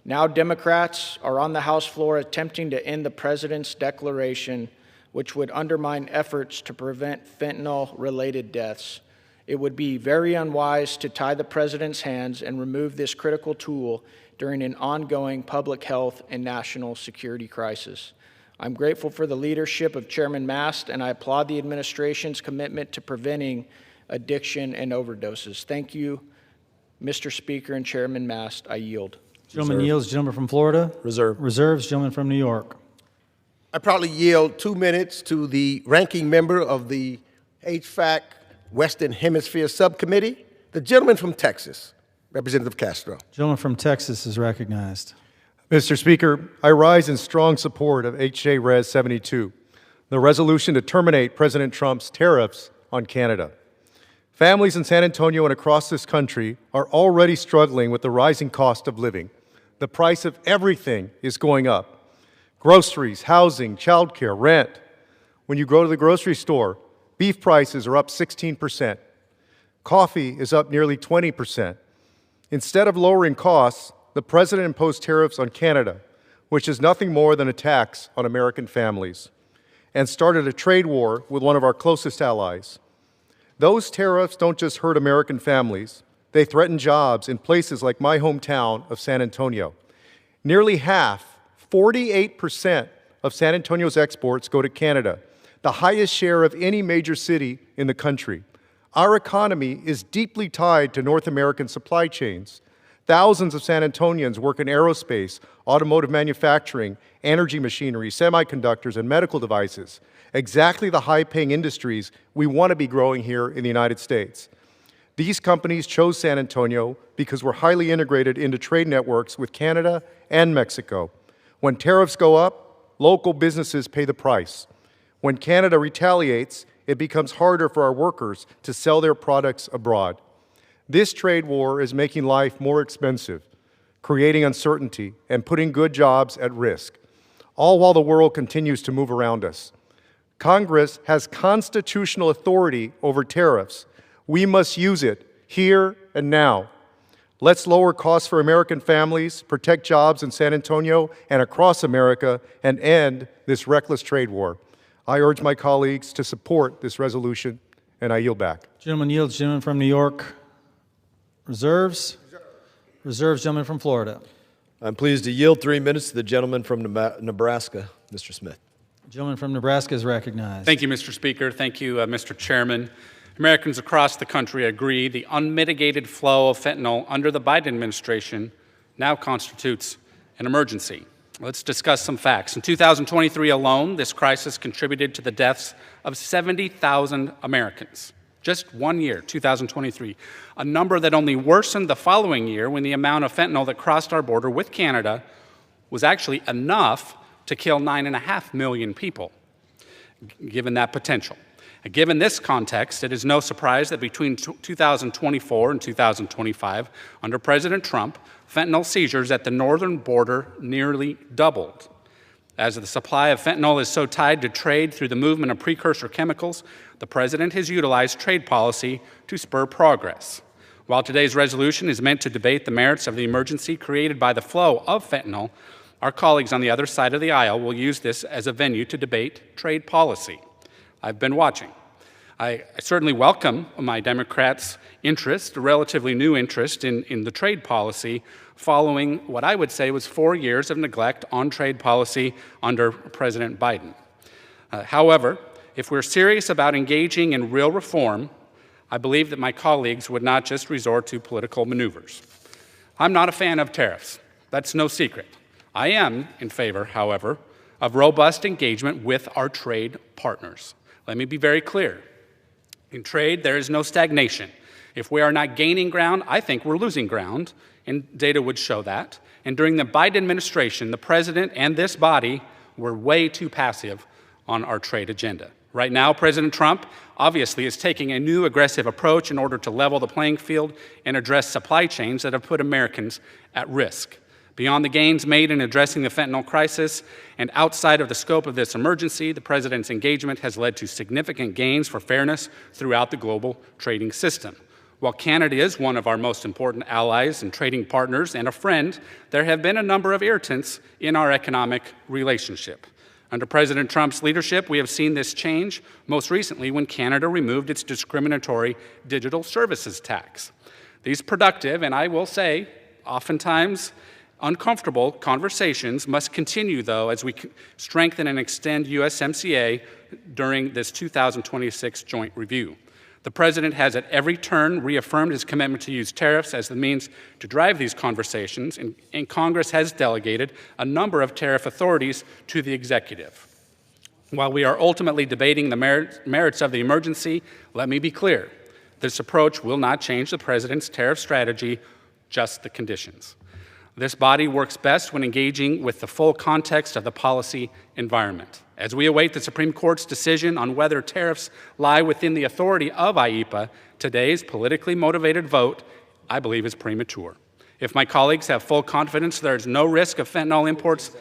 I: Now Democrats are on the House floor attempting to end the president's declaration, which would undermine efforts to prevent fentanyl-related deaths. It would be very unwise to tie the president's hands and remove this critical tool during an ongoing public health and national security crisis. I'm grateful for the leadership of Chairman Mast, and I applaud the administration's commitment to preventing addiction and overdoses. Thank you, Mr. Speaker and Chairman Mast. I yield.
B: Gentleman yields. Gentleman from Florida.
E: Reserve.
B: Reserves. Gentleman from New York.
G: I probably yield 2 minutes to the ranking member of the HVAC Western Hemisphere Subcommittee, the gentleman from Texas, Representative Castro.
B: Gentleman from Texas is recognized.
L: Mr. Speaker, I rise in strong support of H.J. Res. 72, the resolution to terminate President Trump's tariffs on Canada. Families in San Antonio and across this country are already struggling with the rising cost of living. The price of everything is going up. Groceries, housing, childcare, rent. When you go to the grocery store, beef prices are up 16%. Coffee is up nearly 20%. Instead of lowering costs, the president imposed tariffs on Canada, which is nothing more than a tax on American families, and started a trade war with one of our closest allies. Those tariffs don't just hurt American families, they threaten jobs in places like my hometown of San Antonio. Nearly half, 48% of San Antonio's exports go to Canada, the highest share of any major city in the country. Our economy is deeply tied to North American supply chains. Thousands of San Antonians work in aerospace, automotive manufacturing, energy machinery, semiconductors, and medical devices, exactly the high-paying industries we want to be growing here in the United States. These companies chose San Antonio because we're highly integrated into trade networks with Canada and Mexico. When tariffs go up, local businesses pay the price. When Canada retaliates, it becomes harder for our workers to sell their products abroad. This trade war is making life more expensive, creating uncertainty, and putting good jobs at risk, all while the world continues to move around us. Congress has constitutional authority over tariffs. We must use it here and now. Let's lower costs for American families, protect jobs in San Antonio and across America, and end this reckless trade war. I urge my colleagues to support this resolution, and I yield back.
B: Gentleman yields. Gentleman from New York. Reserves. Reserves. Gentleman from Florida.
E: I'm pleased to yield 3 minutes to the gentleman from Nebraska, Mr. Smith.
B: Gentleman from Nebraska is recognized.
K: Thank you, Mr. Speaker. Thank you, Mr. Chairman. Americans across the country agree the unmitigated flow of fentanyl under the Biden administration now constitutes an emergency. Let's discuss some facts. In 2023 alone, this crisis contributed to the deaths of 70,000 Americans. Just 1 year, 2023, a number that only worsened the following year when the amount of fentanyl that crossed our border with Canada was actually enough to kill 9.5 million people, given that potential. Given this context, it is no surprise that between 2024 and 2025, under President Trump, fentanyl seizures at the northern border nearly doubled. As the supply of fentanyl is so tied to trade through the movement of precursor chemicals, the president has utilized trade policy to spur progress. While today's resolution is meant to debate the merits of the emergency created by the flow of fentanyl, our colleagues on the other side of the aisle will use this as a venue to debate trade policy. I've been watching. I certainly welcome my Democrats' interest, a relatively new interest in the trade policy following what I would say was 4 years of neglect on trade policy under President Biden. However, if we're serious about engaging in real reform, I believe that my colleagues would not just resort to political maneuvers. I'm not a fan of tariffs. That's no secret. I am in favor, however, of robust engagement with our trade partners. Let me be very clear. In trade, there is no stagnation. If we are not gaining ground, I think we're losing ground, and data would show that. And during the Biden administration, the president and this body were way too passive on our trade agenda. Right now, President Trump obviously is taking a new aggressive approach in order to level the playing field and address supply chains that have put Americans at risk. Beyond the gains made in addressing the fentanyl crisis and outside of the scope of this emergency, the president's engagement has led to significant gains for fairness throughout the global trading system. While Canada is one of our most important allies and trading partners and a friend, there have been a number of irritants in our economic relationship. Under President Trump's leadership, we have seen this change, most recently when Canada removed its discriminatory digital services tax. These productive, and I will say, oftentimes uncomfortable conversations must continue, though, as we strengthen and extend USMCA during this 2026 joint review. The President has at every turn reaffirmed his commitment to use tariffs as the means to drive these conversations, and Congress has delegated a number of tariff authorities to the executive. While we are ultimately debating the merits of the emergency, let me be clear. This approach will not change the President's tariff strategy, just the conditions. This body works best when engaging with the full context of the policy environment. As we await the Supreme Court's decision on whether tariffs lie within the authority of IEEPA, today's politically motivated vote, I believe, is premature. If my colleagues have full confidence there is no risk of fentanyl imports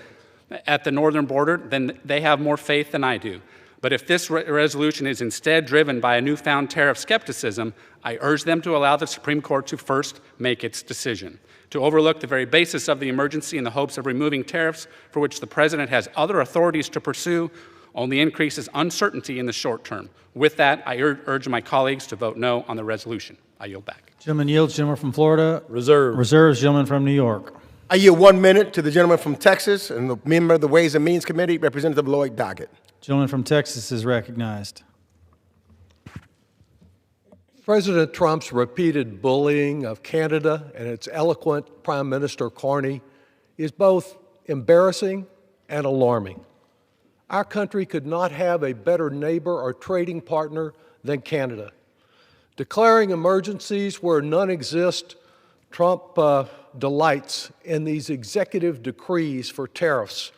K: at the northern border, then they have more faith than I do. But if this resolution is instead driven by a newfound tariff skepticism, I urge them to allow the Supreme Court to first make its decision. To overlook the very basis of the emergency in the hopes of removing tariffs for which the President has other authorities to pursue only increases uncertainty in the short term. With that, I urge my colleagues to vote no on the resolution. I yield back.
B: Gentleman yields. Gentleman from Florida.
E: Reserve.
B: Reserves. Gentleman from New York.
F: I yield 1 minute to the gentleman from Texas and the member of the Ways and Means Committee, Representative Lloyd Doggett.
B: Gentleman from Texas is recognized.
C: President Trump's repeated bullying of Canada and its eloquent Prime Minister Carney is both embarrassing and alarming. Our country could not have a better neighbor or trading partner than Canada. Declaring emergencies where none exist, Trump delights in these executive decrees for tariffs.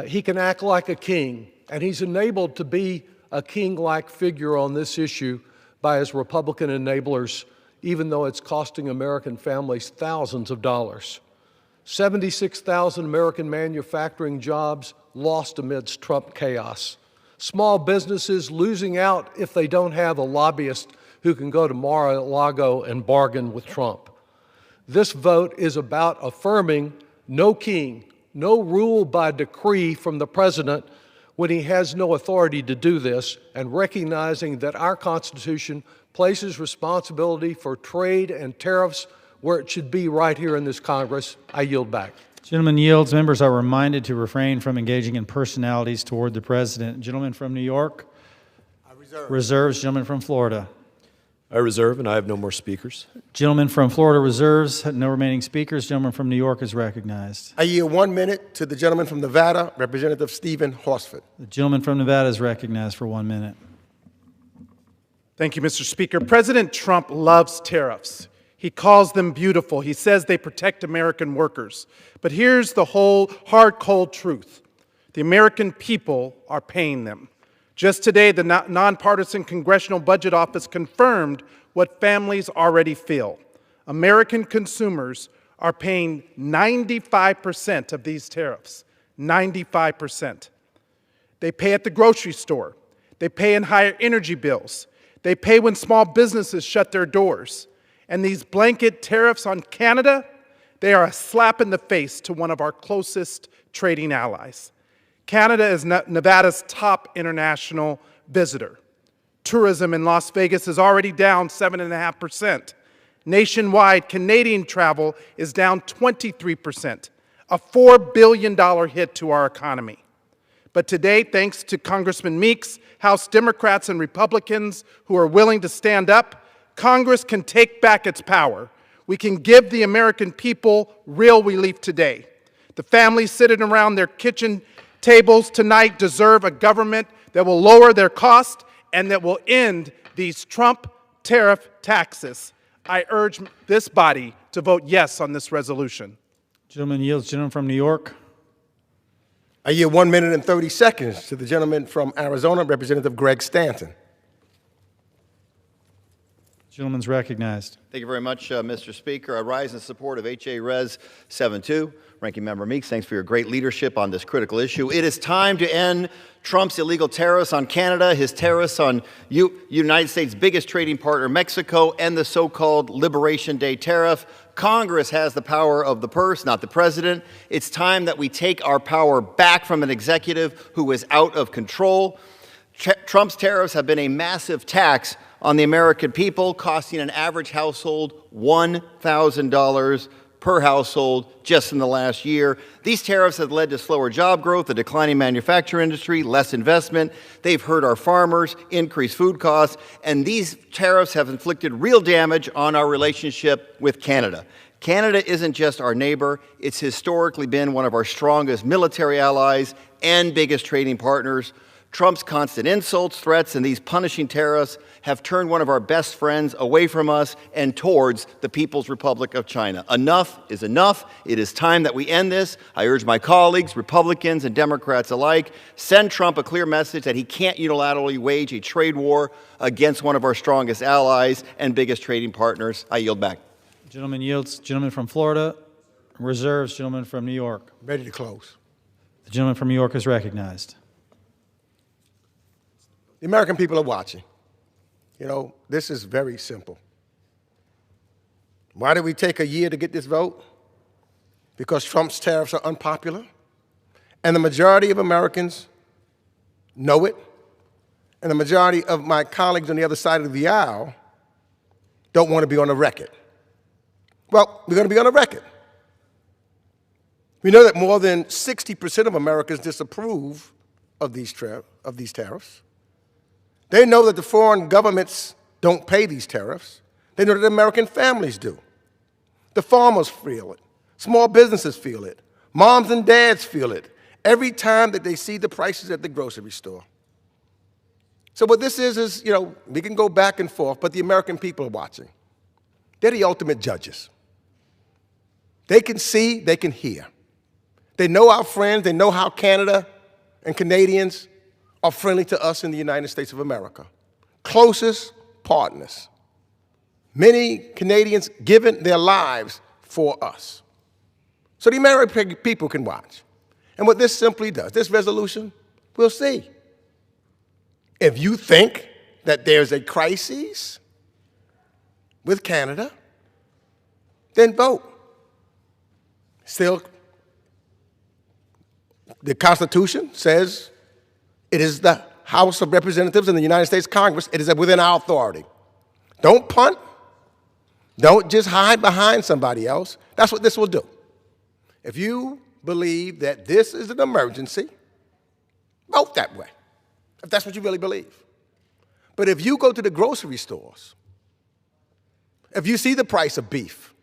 C: He can act like a king, and he's enabled to be a king-like figure on this issue by his Republican enablers, even though it's costing American families thousands of dollars. 76,000 American manufacturing jobs lost amidst Trump chaos. Small businesses losing out if they don't have a lobbyist who can go to Mar-a-Lago and bargain with Trump. This vote is about affirming no king, no rule by decree from the president when he has no authority to do this, and recognizing that our Constitution places responsibility for trade and tariffs where it should be, right here in this Congress. I yield back.
B: Gentleman yields. Members are reminded to refrain from engaging in personalities toward the president. Gentleman from New York.
F: I reserve.
B: Reserves. Gentleman from Florida.
E: I reserve, and I have no more speakers.
B: Gentleman from Florida reserves. No remaining speakers. Gentleman from New York is recognized.
F: I yield 1 minute to the gentleman from Nevada, Representative Stephen Horsford.
B: The gentleman from Nevada is recognized for 1 minute.
S: Thank you, Mr. Speaker. President Trump loves tariffs. He calls them beautiful. He says they protect American workers. But here's the whole hard, cold truth. The American people are paying them. Just today, the nonpartisan Congressional Budget Office confirmed what families already feel. American consumers are paying 95% of these tariffs. 95%. They pay at the grocery store. They pay in higher energy bills. They pay when small businesses shut their doors. And these blanket tariffs on Canada, they are a slap in the face to one of our closest trading allies. Canada is Nevada's top international visitor. Tourism in Las Vegas is already down 7.5%. Nationwide, Canadian travel is down 23%, a $4 billion hit to our economy. But today, thanks to Congressman Meeks, House Democrats and Republicans who are willing to stand up, Congress can take back its power. We can give the American people real relief today. The families sitting around their kitchen tables tonight deserve a government that will lower their cost and that will end these Trump tariff taxes. I urge this body to vote yes on this resolution.
B: Gentleman yields. Gentleman from New York.
F: I yield 1 minute and 30 seconds to the gentleman from Arizona, Representative Greg Stanton.
B: Gentleman's recognized.
J: Thank you very much, Mr. Speaker. I rise in support of H.A. Res. 72. Ranking Member Meeks, thanks for your great leadership on this critical issue. It is time to end Trump's illegal tariffs on Canada, his tariffs on United States' biggest trading partner, Mexico, and the so-called Liberation Day tariff. Congress has the power of the purse, not the president. It's time that we take our power back from an executive who is out of control. Trump's tariffs have been a massive tax on the American people, costing an average household $1,000 per household just in the last year. These tariffs have led to slower job growth, a declining manufacturing industry, less investment. They've hurt our farmers, increased food costs, and these tariffs have inflicted real damage on our relationship with Canada. Canada isn't just our neighbor, it's historically been one of our strongest military allies and biggest trading partners. Trump's constant insults, threats, and these punishing tariffs have turned one of our best friends away from us and towards the People's Republic of China. Enough is enough. It is time that we end this. I urge my colleagues, Republicans and Democrats alike, send Trump a clear message that he can't unilaterally wage a trade war against one of our strongest allies and biggest trading partners. I yield back.
B: Gentleman yields. Gentleman from Florida reserves. Gentleman from New York.
F: Ready to close.
B: The gentleman from New York is recognized.
F: The American people are watching. You know, this is very simple. Why did we take a year to get this vote? Because Trump's tariffs are unpopular, and the majority of Americans know it, and the majority of my colleagues on the other side of the aisle don't want to be on the record. Well, we're going to be on the record. We know that more than 60% of Americans disapprove of these tariffs. They know that the foreign governments don't pay these tariffs. They know that American families do. The farmers feel it. Small businesses feel it. Moms and dads feel it every time that they see the prices at the grocery store. So what this is, you know, we can go back and forth, but the American people are watching. They're the ultimate judges. They can see, they can hear. They know our friends. They know how Canada and Canadians are friendly to us in the United States of America. Closest partners. Many Canadians given their lives for us. So the American people can watch. And what this simply does, this resolution, we'll see. If you think that there's a crisis with Canada, then vote. Still, the Constitution says it is the House of Representatives in the United States Congress. It is within our authority. Don't punt. Don't just hide behind somebody else. That's what this will do. If you believe that this is an emergency, vote that way, if that's what you really believe. But if you go to the grocery stores, if you see the price of beef,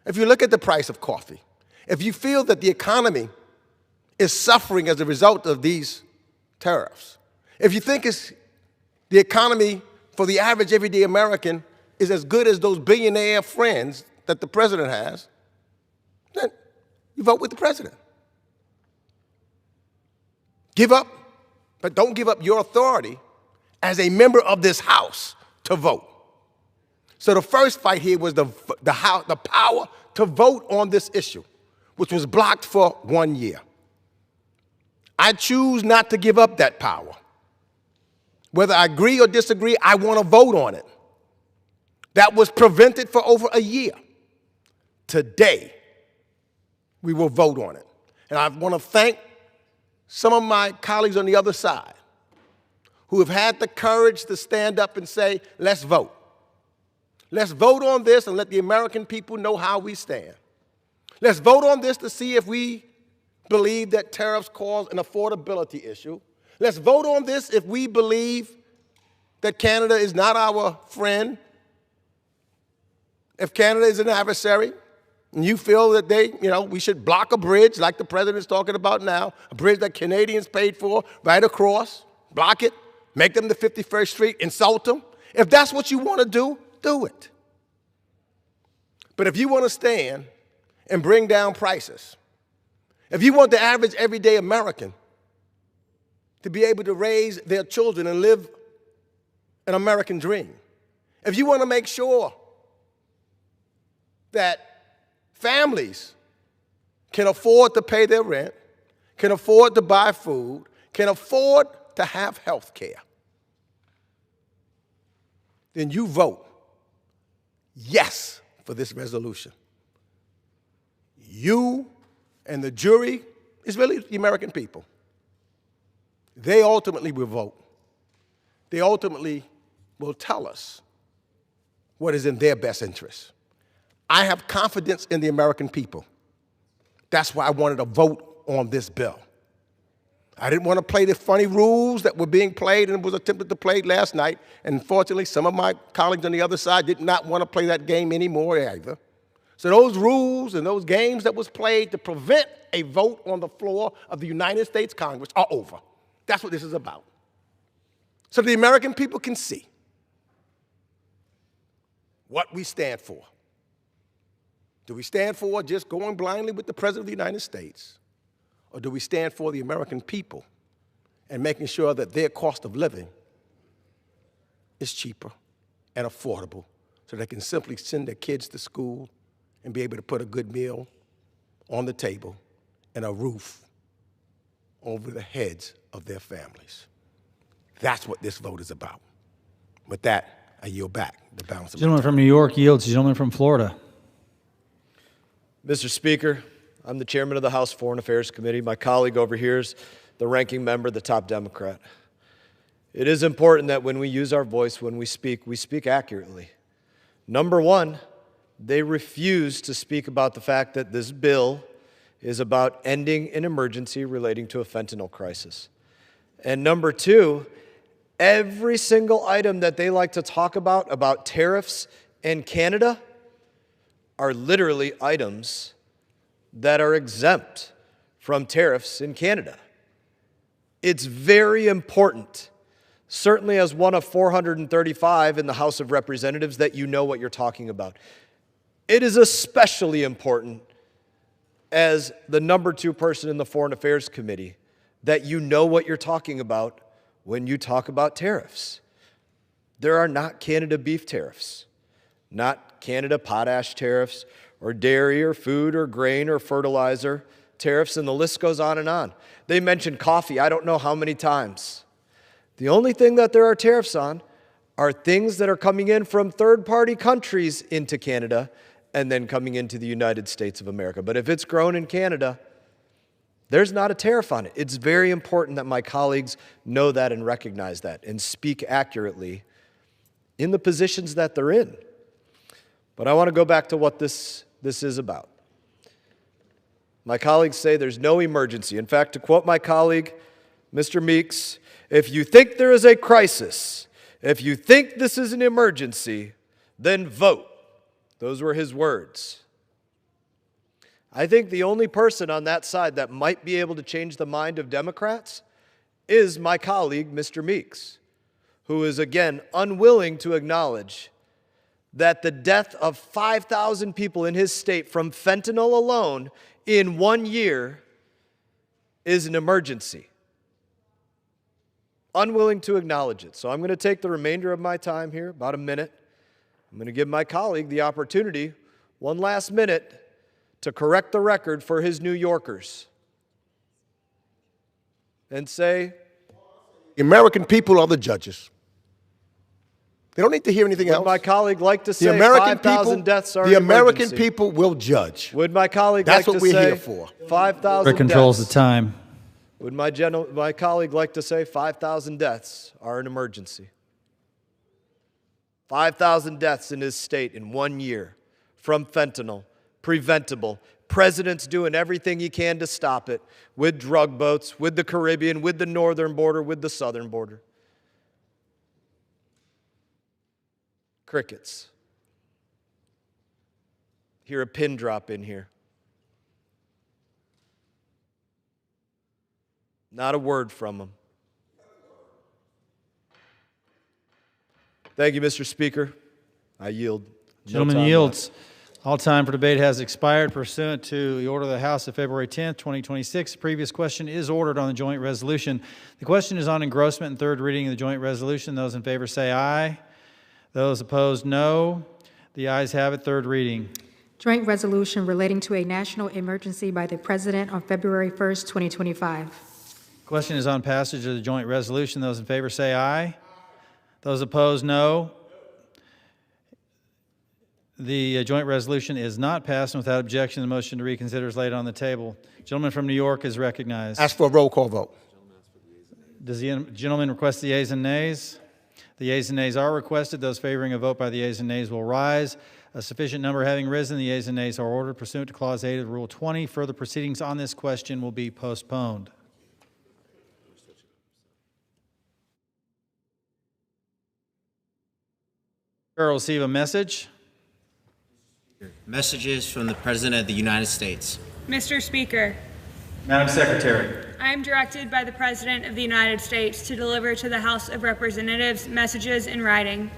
F: if you look at the price of coffee, if you feel that the economy is suffering as a result of these tariffs, if you think the economy for the average everyday American is as good as those billionaire friends that the president has, then you vote with the president. Give up, but don't give up your authority as a member of this House to vote. So the first fight here was the power to vote on this issue, which was blocked for 1 year. I choose not to give up that power. Whether I agree or disagree, I want to vote on it. That was prevented for over a year. Today, we will vote on it. And I want to thank some of my colleagues on the other side who have had the courage to stand up and say, let's vote. Let's vote on this and let the American people know how we stand. Let's vote on this to see if we believe that tariffs cause an affordability issue. Let's vote on this if we believe that Canada is not our friend, if Canada is an adversary, and you feel that we should block a bridge like the president's talking about now, a bridge that Canadians paid for right across, block it, make them to 51st Street, insult them. If that's what you want to do it. But if you want to stand and bring down prices, if you want the average everyday American to be able to raise their children and live an American dream, if you want to make sure that families can afford to pay their rent, can afford to buy food, can afford to have health care, then you vote yes for this resolution. You and the jury is really the American people. They ultimately will vote. They ultimately will tell us what is in their best interest. I have confidence in the American people. That's why I wanted to vote on this bill. I didn't want to play the funny rules that were being played and was attempted to play last night. And unfortunately, some of my colleagues on the other side did not want to play that game anymore either. So those rules and those games that was played to prevent a vote on the floor of the United States Congress are over. That's what this is about. So the American people can see what we stand for. Do we stand for just going blindly with the President of the United States? Or do we stand for the American people and making sure that their cost of living is cheaper and affordable so they can simply send their kids to school and be able to put a good meal on the table and a roof over the heads of their families? That's what this vote is about. With that, I yield back the balance of
B: Gentleman from New York yields to gentleman from Florida.
E: Mr. Speaker, I'm the chairman of the House Foreign Affairs Committee. My colleague over here is the ranking member, the top Democrat. It is important that when we use our voice, when we speak accurately. Number one, they refuse to speak about the fact that this bill is about ending an emergency relating to a fentanyl crisis. And number two, every single item that they like to talk about tariffs and Canada, are literally items that are exempt from tariffs in Canada. It's very important, certainly as one of 435 in the House of Representatives, that you know what you're talking about. It is especially important as the number 2 person in the Foreign Affairs Committee that you know what you're talking about when you talk about tariffs. There are not Canada beef tariffs, not Canada potash tariffs, or dairy or food or grain or fertilizer tariffs, and the list goes on and on. They mentioned coffee I don't know how many times. The only thing that there are tariffs on are things that are coming in from third-party countries into Canada and then coming into the United States of America. But if it's grown in Canada, there's not a tariff on it. It's very important that my colleagues know that and recognize that and speak accurately in the positions that they're in. But I want to go back to what this is about. My colleagues say there's no emergency. In fact, to quote my colleague, Mr. Meeks, if you think there is a crisis, if you think this is an emergency, then vote. Those were his words. I think the only person on that side that might be able to change the mind of Democrats is my colleague, Mr. Meeks, who is again unwilling to acknowledge that the death of 5,000 people in his state from fentanyl alone in 1 year is an emergency. Unwilling to acknowledge it. So I'm going to take the remainder of my time here, about a minute. I'm going to give my colleague the opportunity, one last minute, to correct the record for his New Yorkers and say,
F: the American people are the judges. They don't need to hear anything else.
E: Would my colleague like to say
F: the American
E: 5,000 deaths are
F: the
E: an
F: American
E: emergency?
F: people will judge.
E: Would my colleague
F: That's
E: like
F: what
E: to
F: we're
E: say
F: here for.
E: 5,000 deaths?
B: Controls the time.
E: Would my colleague like to say 5,000 deaths are an emergency? 5,000 deaths in his state in 1 year from fentanyl, preventable, President's doing everything he can to stop it, with drug boats, with the Caribbean, with the northern border, with the southern border. Crickets. Hear a pin drop in here. Not a word from them. Thank you, Mr. Speaker. I yield.
B: Gentleman yields. All time for debate has expired pursuant to the order of the House of February 10th, 2026. The previous question is ordered on the joint resolution. The question is on engrossment and third reading of the joint resolution. Those in favor say aye. Those opposed, no. The ayes have it. Third reading.
D: Joint resolution relating to a national emergency by the President on February 1st, 2025.
B: Question is on passage of the joint resolution. Those in favor say aye. Those opposed, no. The joint resolution is not passed, and without objection, the motion to reconsider is laid on the table. Gentleman from New York is recognized.
F: Ask for a roll call vote.
B: Does the gentleman request the yeas and nays? The yeas and nays are requested. Those favoring a vote by the yeas and nays will rise. A sufficient number having risen, the yeas and nays are ordered pursuant to Clause 8 of Rule 20. Further proceedings on this question will be postponed. Will receive a message.
Q: Messages from the President of the United States.
V: Mr. Speaker,
B: Madam Secretary.
V: I am directed by the President of the United States to deliver to the House of Representatives messages in writing.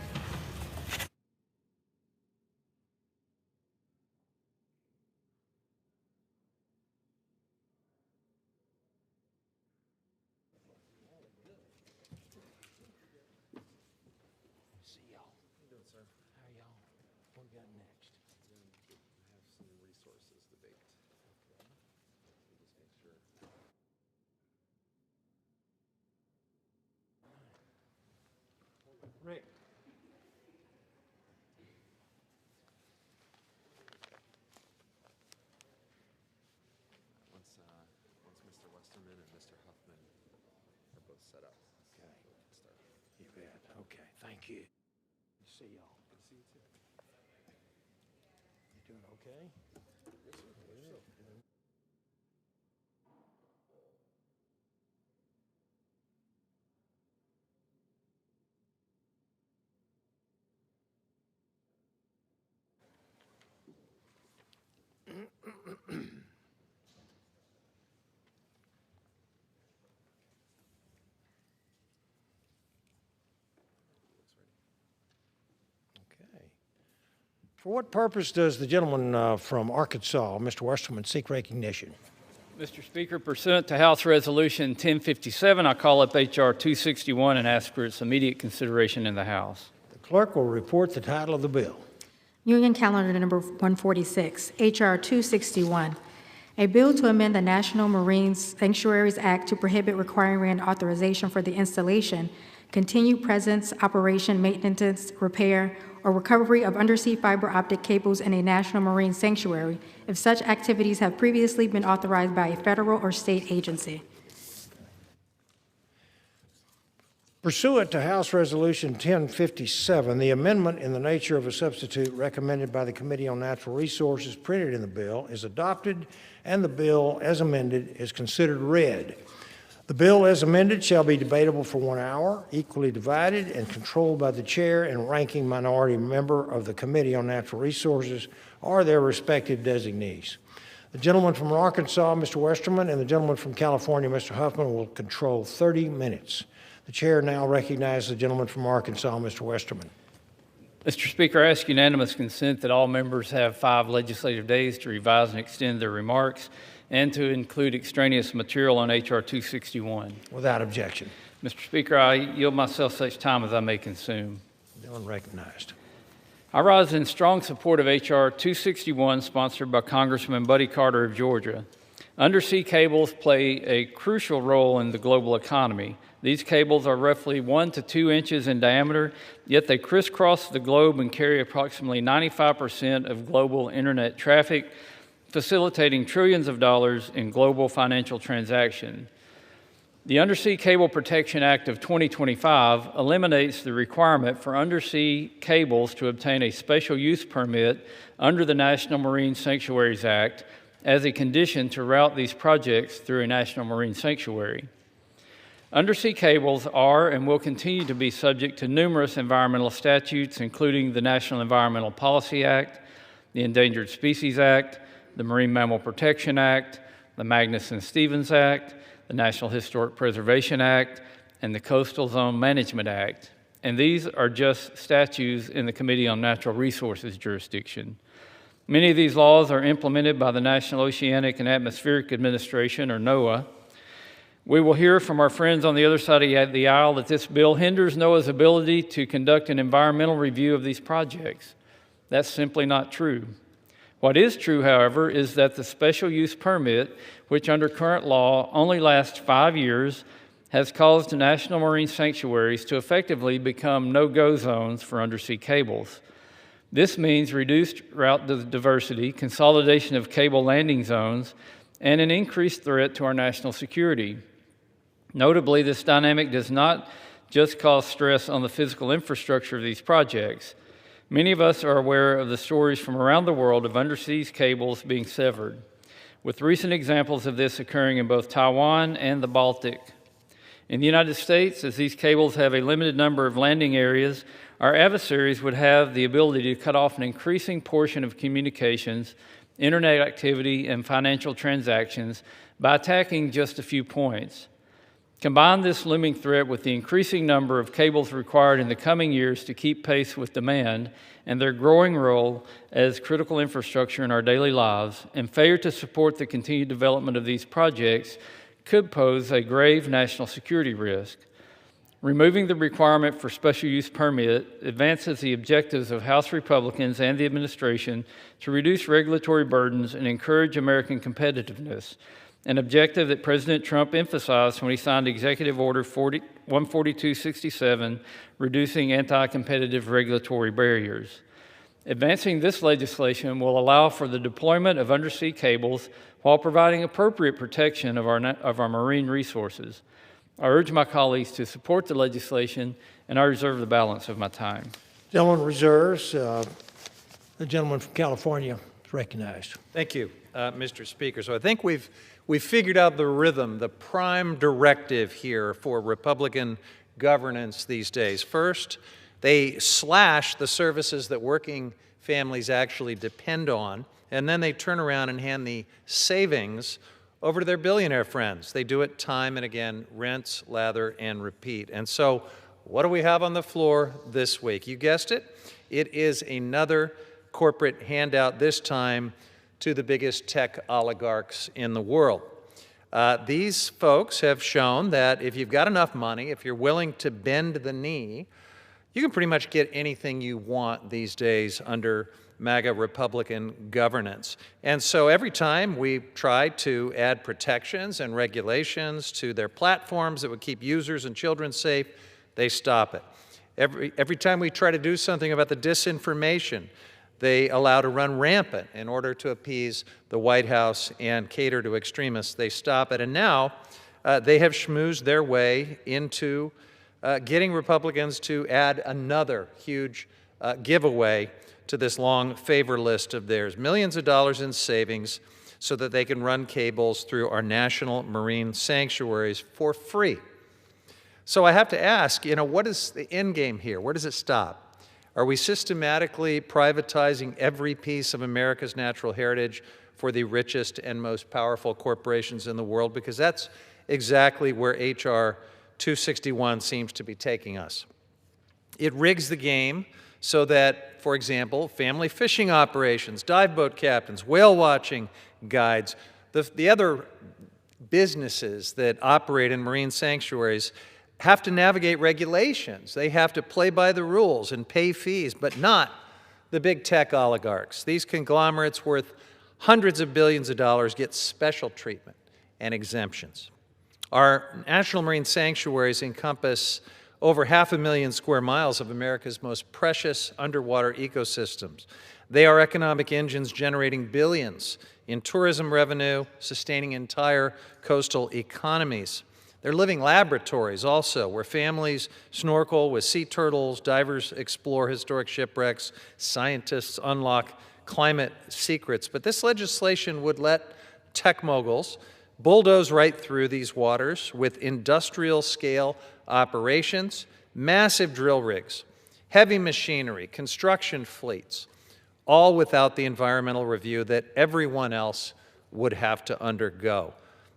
R: Rick.
X: Once Mr. Westerman and Mr. Huffman are both set up.
R: Okay. You bet. Okay. Thank you. See y'all.
X: Good to see you too.
R: You doing okay? For what purpose does the gentleman from Arkansas, Mr. Westerman, seek recognition?
Y: Mr. Speaker, pursuant to House Resolution 1057, I call up H.R. 261 and ask for its immediate consideration in the House.
R: The clerk will report the title of the bill.
D: Union Calendar Number 146, H.R. 261, a bill to amend the National Marine Sanctuaries Act to prohibit requiring authorization for the installation, continued presence, operation, maintenance, repair, or recovery of undersea fiber optic cables in a national marine sanctuary if such activities have previously been authorized by a federal or state agency.
R: Pursuant to House Resolution 1057, the amendment in the nature of a substitute recommended by the Committee on Natural Resources printed in the bill is adopted, and the bill as amended is considered read. The bill as amended shall be debatable for 1 hour, equally divided and controlled by the chair and ranking minority member of the Committee on Natural Resources or their respective designees. The gentleman from Arkansas, Mr. Westerman, and the gentleman from California, Mr. Huffman, will control 30 minutes. The chair now recognizes the gentleman from Arkansas, Mr. Westerman.
Y: Mr. Speaker, I ask unanimous consent that all members have 5 legislative days to revise and extend their remarks and to include extraneous material on H.R. 261.
R: Without objection.
Y: Mr. Speaker, I yield myself such time as I may consume.
R: Unrecognized.
Y: I rise in strong support of H.R. 261, sponsored by Congressman Buddy Carter of Georgia. Undersea cables play a crucial role in the global economy. These cables are roughly 1 to 2 inches in diameter, yet they crisscross the globe and carry approximately 95% of global internet traffic, facilitating trillions of dollars in global financial transactions. The Undersea Cable Protection Act of 2025 eliminates the requirement for undersea cables to obtain a special use permit under the National Marine Sanctuaries Act, as a condition to route these projects through a national marine sanctuary. Undersea cables are and will continue to be subject to numerous environmental statutes, including the National Environmental Policy Act, the Endangered Species Act, the Marine Mammal Protection Act, the Magnuson-Stevens Act, the National Historic Preservation Act, and the Coastal Zone Management Act. And these are just statutes in the Committee on Natural Resources jurisdiction. Many of these laws are implemented by the National Oceanic and Atmospheric Administration, or NOAA. We will hear from our friends on the other side of the aisle that this bill hinders NOAA's ability to conduct an environmental review of these projects. That's simply not true. What is true, however, is that the special use permit, which under current law only lasts 5 years, has caused national marine sanctuaries to effectively become no-go zones for undersea cables. This means reduced route diversity, consolidation of cable landing zones, and an increased threat to our national security. Notably, this dynamic does not just cause stress on the physical infrastructure of these projects. Many of us are aware of the stories from around the world of undersea cables being severed, with recent examples of this occurring in both Taiwan and the Baltic. In the United States, as these cables have a limited number of landing areas, our adversaries would have the ability to cut off an increasing portion of communications, internet activity, and financial transactions by attacking just a few points. Combine this looming threat with the increasing number of cables required in the coming years to keep pace with demand and their growing role as critical infrastructure in our daily lives, and failure to support the continued development of these projects could pose a grave national security risk. Removing the requirement for special use permit advances the objectives of House Republicans and the administration to reduce regulatory burdens and encourage American competitiveness, an objective that President Trump emphasized when he signed Executive Order 14267, reducing anti-competitive regulatory barriers. Advancing this legislation will allow for the deployment of undersea cables while providing appropriate protection of our marine resources. I urge my colleagues to support the legislation, and I reserve the balance of my time.
A: Gentleman reserves. The gentleman from California is recognized.
H: Thank you, Mr. Speaker. So I think we've figured out the rhythm, the prime directive here for Republican governance these days. First, they slash the services that working families actually depend on, and then they turn around and hand the savings over to their billionaire friends. They do it time and again, rinse, lather, and repeat. And so what do we have on the floor this week? You guessed it. It is another corporate handout, this time to the biggest tech oligarchs in the world. These folks have shown that if you've got enough money, if you're willing to bend the knee, you can pretty much get anything you want these days under MAGA Republican governance. And so every time we try to add protections and regulations to their platforms that would keep users and children safe, they stop it. Every time we try to do something about the disinformation they allow to run rampant in order to appease the White House and cater to extremists, they stop it. And now they have schmoozed their way into getting Republicans to add another huge giveaway to this long favor list of theirs, millions of dollars in savings so that they can run cables through our national marine sanctuaries for free. So I have to ask, what is the end game here? Where does it stop? Are we systematically privatizing every piece of America's natural heritage for the richest and most powerful corporations in the world? Because that's exactly where H.R. 261 seems to be taking us. It rigs the game so that, for example, family fishing operations, dive boat captains, whale watching guides, the other businesses that operate in marine sanctuaries have to navigate regulations. They have to play by the rules and pay fees, but not the big tech oligarchs. These conglomerates worth hundreds of billions of dollars get special treatment and exemptions. Our national marine sanctuaries encompass over 500,000 square miles of America's most precious underwater ecosystems. They are economic engines generating billions in tourism revenue, sustaining entire coastal economies. They're living laboratories also, where families snorkel with sea turtles, divers explore historic shipwrecks, scientists unlock climate secrets, but this legislation would let tech moguls bulldoze right through these waters with industrial scale operations, massive drill rigs, heavy machinery, construction fleets, all without the environmental review that everyone else would have to undergo.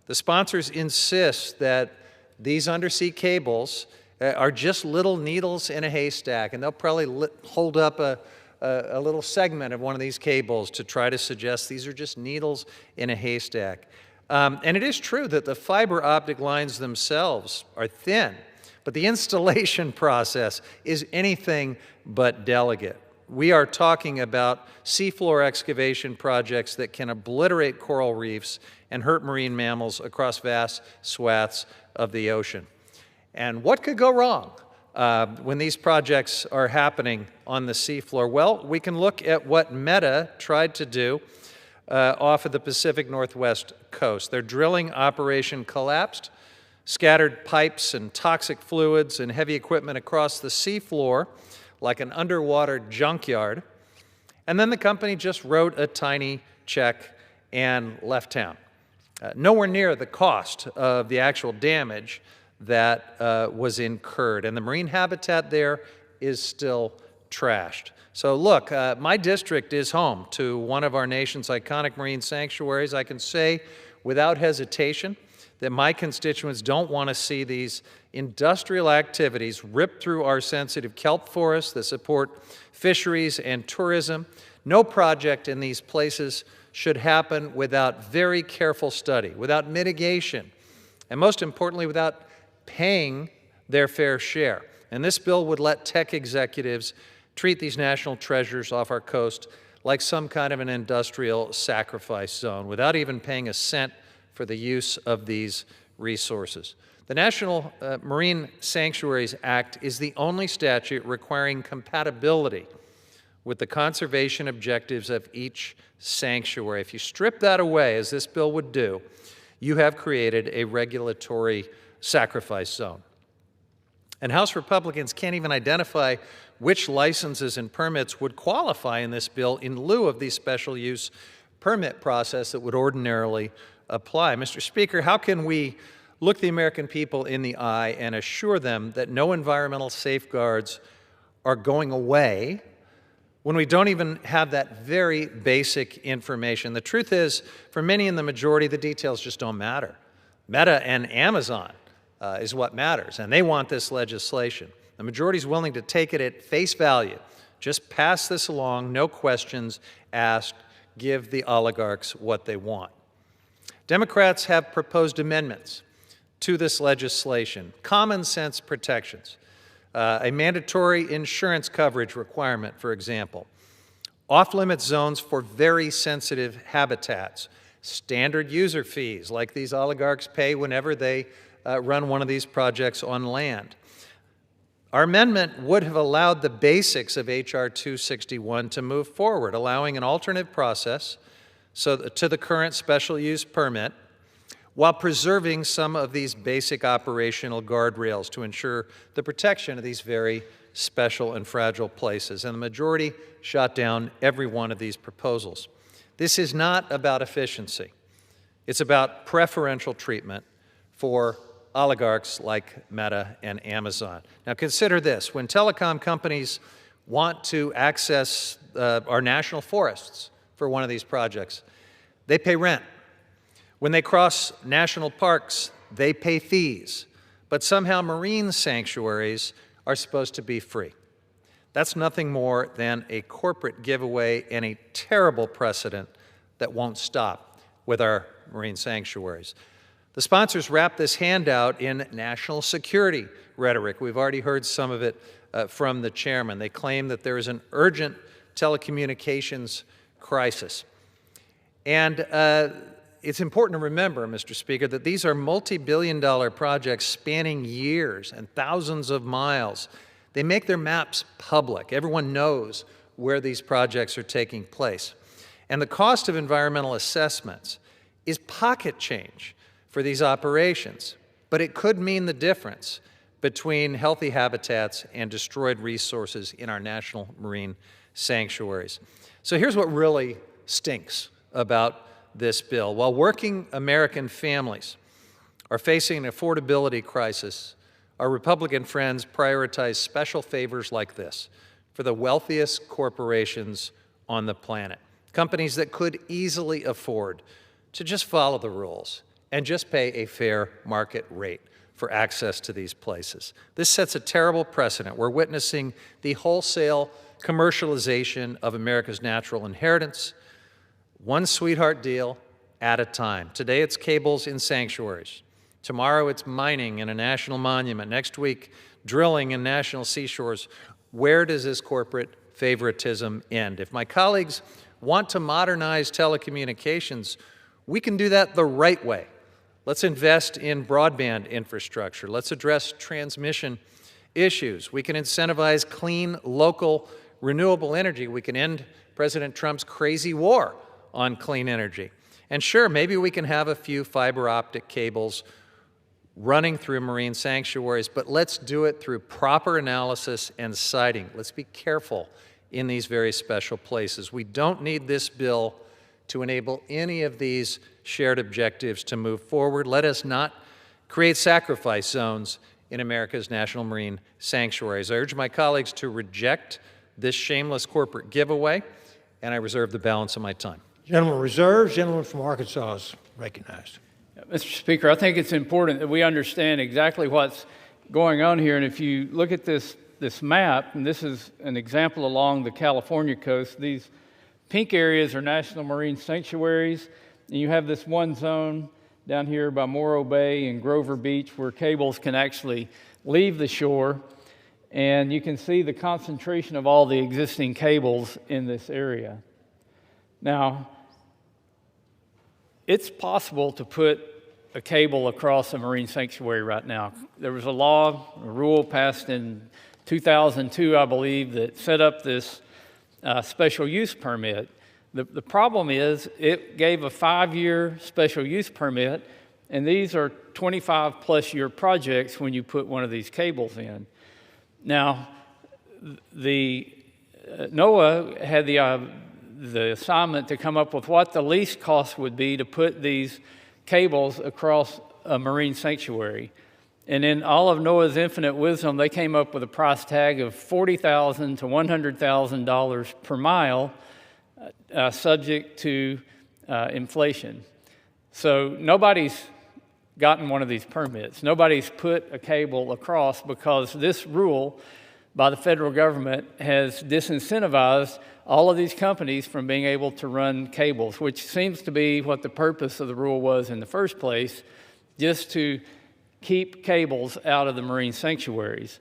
H: The sponsors insist that these undersea cables are just little needles in a haystack, and they'll probably hold up a little segment of one of these cables to try to suggest these are just needles in a haystack. And it is true that the fiber optic lines themselves are thin, but the installation process is anything but delicate. We are talking about seafloor excavation projects that can obliterate coral reefs and hurt marine mammals across vast swaths of the ocean. And what could go wrong when these projects are happening on the seafloor? Well, we can look at what Meta tried to do off of the Pacific Northwest coast. Their drilling operation collapsed, scattered pipes and toxic fluids and heavy equipment across the seafloor like an underwater junkyard, and then the company just wrote a tiny check and left town. Nowhere near the cost of the actual damage that was incurred, and the marine habitat there is still trashed. So look, my district is home to one of our nation's iconic marine sanctuaries. I can say without hesitation that my constituents don't want to see these industrial activities rip through our sensitive kelp forests that support fisheries and tourism. No project in these places should happen without very careful study, without mitigation, and most importantly, without paying their fair share. And this bill would let tech executives treat these national treasures off our coast like some kind of an industrial sacrifice zone without even paying a cent for the use of these resources. The National Marine Sanctuaries Act is the only statute requiring compatibility with the conservation objectives of each sanctuary. If you strip that away, as this bill would do, you have created a regulatory sacrifice zone. And House Republicans can't even identify which licenses and permits would qualify in this bill in lieu of the special use permit process that would ordinarily apply. Mr. Speaker, how can we look the American people in the eye and assure them that no environmental safeguards are going away when we don't even have that very basic information? The truth is, for many in the majority, the details just don't matter. Meta and Amazon is what matters, and they want this legislation. The majority is willing to take it at face value. Just pass this along, no questions asked, give the oligarchs what they want. Democrats have proposed amendments to this legislation, common sense protections, a mandatory insurance coverage requirement, for example, off-limit zones for very sensitive habitats, standard user fees like these oligarchs pay whenever they run one of these projects on land. Our amendment would have allowed the basics of H.R. 261 to move forward, allowing an alternative process to the current special use permit, while preserving some of these basic operational guardrails to ensure the protection of these very special and fragile places. And the majority shot down every one of these proposals. This is not about efficiency. It's about preferential treatment for oligarchs like Meta and Amazon. Now consider this. When telecom companies want to access our national forests for one of these projects, they pay rent. When they cross national parks, they pay fees. But somehow marine sanctuaries are supposed to be free. That's nothing more than a corporate giveaway and a terrible precedent that won't stop with our marine sanctuaries. The sponsors wrap this handout in national security rhetoric. We've already heard some of it from the chairman. They claim that there is an urgent telecommunications crisis. And it's important to remember, Mr. Speaker, that these are multi-billion-dollar projects spanning years and thousands of miles. They make their maps public. Everyone knows where these projects are taking place. And the cost of environmental assessments is pocket change for these operations, but it could mean the difference between healthy habitats and destroyed resources in our national marine sanctuaries. So here's what really stinks about this bill. While working American families are facing an affordability crisis, our Republican friends prioritize special favors like this for the wealthiest corporations on the planet, companies that could easily afford to just follow the rules and just pay a fair market rate for access to these places. This sets a terrible precedent. We're witnessing the wholesale commercialization of America's natural inheritance, one sweetheart deal at a time. Today it's cables in sanctuaries. Tomorrow it's mining in a national monument. Next week, drilling in national seashores. Where does this corporate favoritism end? If my colleagues want to modernize telecommunications, we can do that the right way. Let's invest in broadband infrastructure. Let's address transmission issues. We can incentivize clean, local, renewable energy. We can end President Trump's crazy war on clean energy. And sure, maybe we can have a few fiber optic cables running through marine sanctuaries, but let's do it through proper analysis and siting. Let's be careful in these very special places. We don't need this bill to enable any of these shared objectives to move forward. Let us not create sacrifice zones in America's national marine sanctuaries. I urge my colleagues to reject this shameless corporate giveaway, and I reserve the balance of my time.
A: Gentleman reserves. Gentleman from Arkansas is recognized.
Y: Mr. Speaker, I think it's important that we understand exactly what's going on here. And if you look at this map, and this is an example along the California coast, these pink areas are national marine sanctuaries. And you have this one zone down here by Morro Bay and Grover Beach where cables can actually leave the shore. And you can see the concentration of all the existing cables in this area. Now, it's possible to put a cable across a marine sanctuary right now. There was a rule passed in 2002, I believe, that set up this special use permit. The problem is it gave a 5-year special use permit, and these are 25-plus-year projects when you put one of these cables in. Now, NOAA had the assignment to come up with what the least cost would be to put these cables across a marine sanctuary. And in all of NOAA's infinite wisdom, they came up with a price tag of $40,000 to $100,000 per mile, subject to inflation. So nobody's gotten one of these permits. Nobody's put a cable across because this rule by the federal government has disincentivized all of these companies from being able to run cables, which seems to be what the purpose of the rule was in the first place, just to keep cables out of the marine sanctuaries.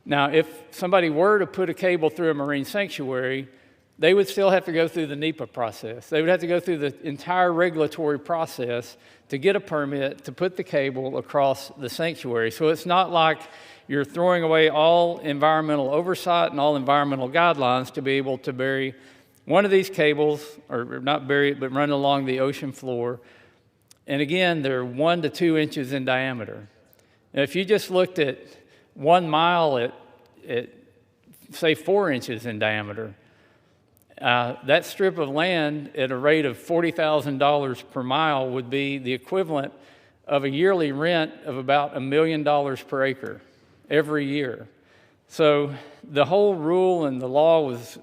Y: Now, if somebody were to put a cable through a marine sanctuary, they would still have to go through the NEPA process. They would have to go through the entire regulatory process to get a permit to put the cable across the sanctuary. So it's not like you're throwing away all environmental oversight and all environmental guidelines to be able to bury one of these cables, or not bury it, but run along the ocean floor. And again, they're 1 to 2 inches in diameter. Now, if you just looked at 1 mile at say 4 inches in diameter, that strip of land at a rate of $40,000 per mile would be the equivalent of a yearly rent of about $1 million per acre every year. So the whole rule and the law was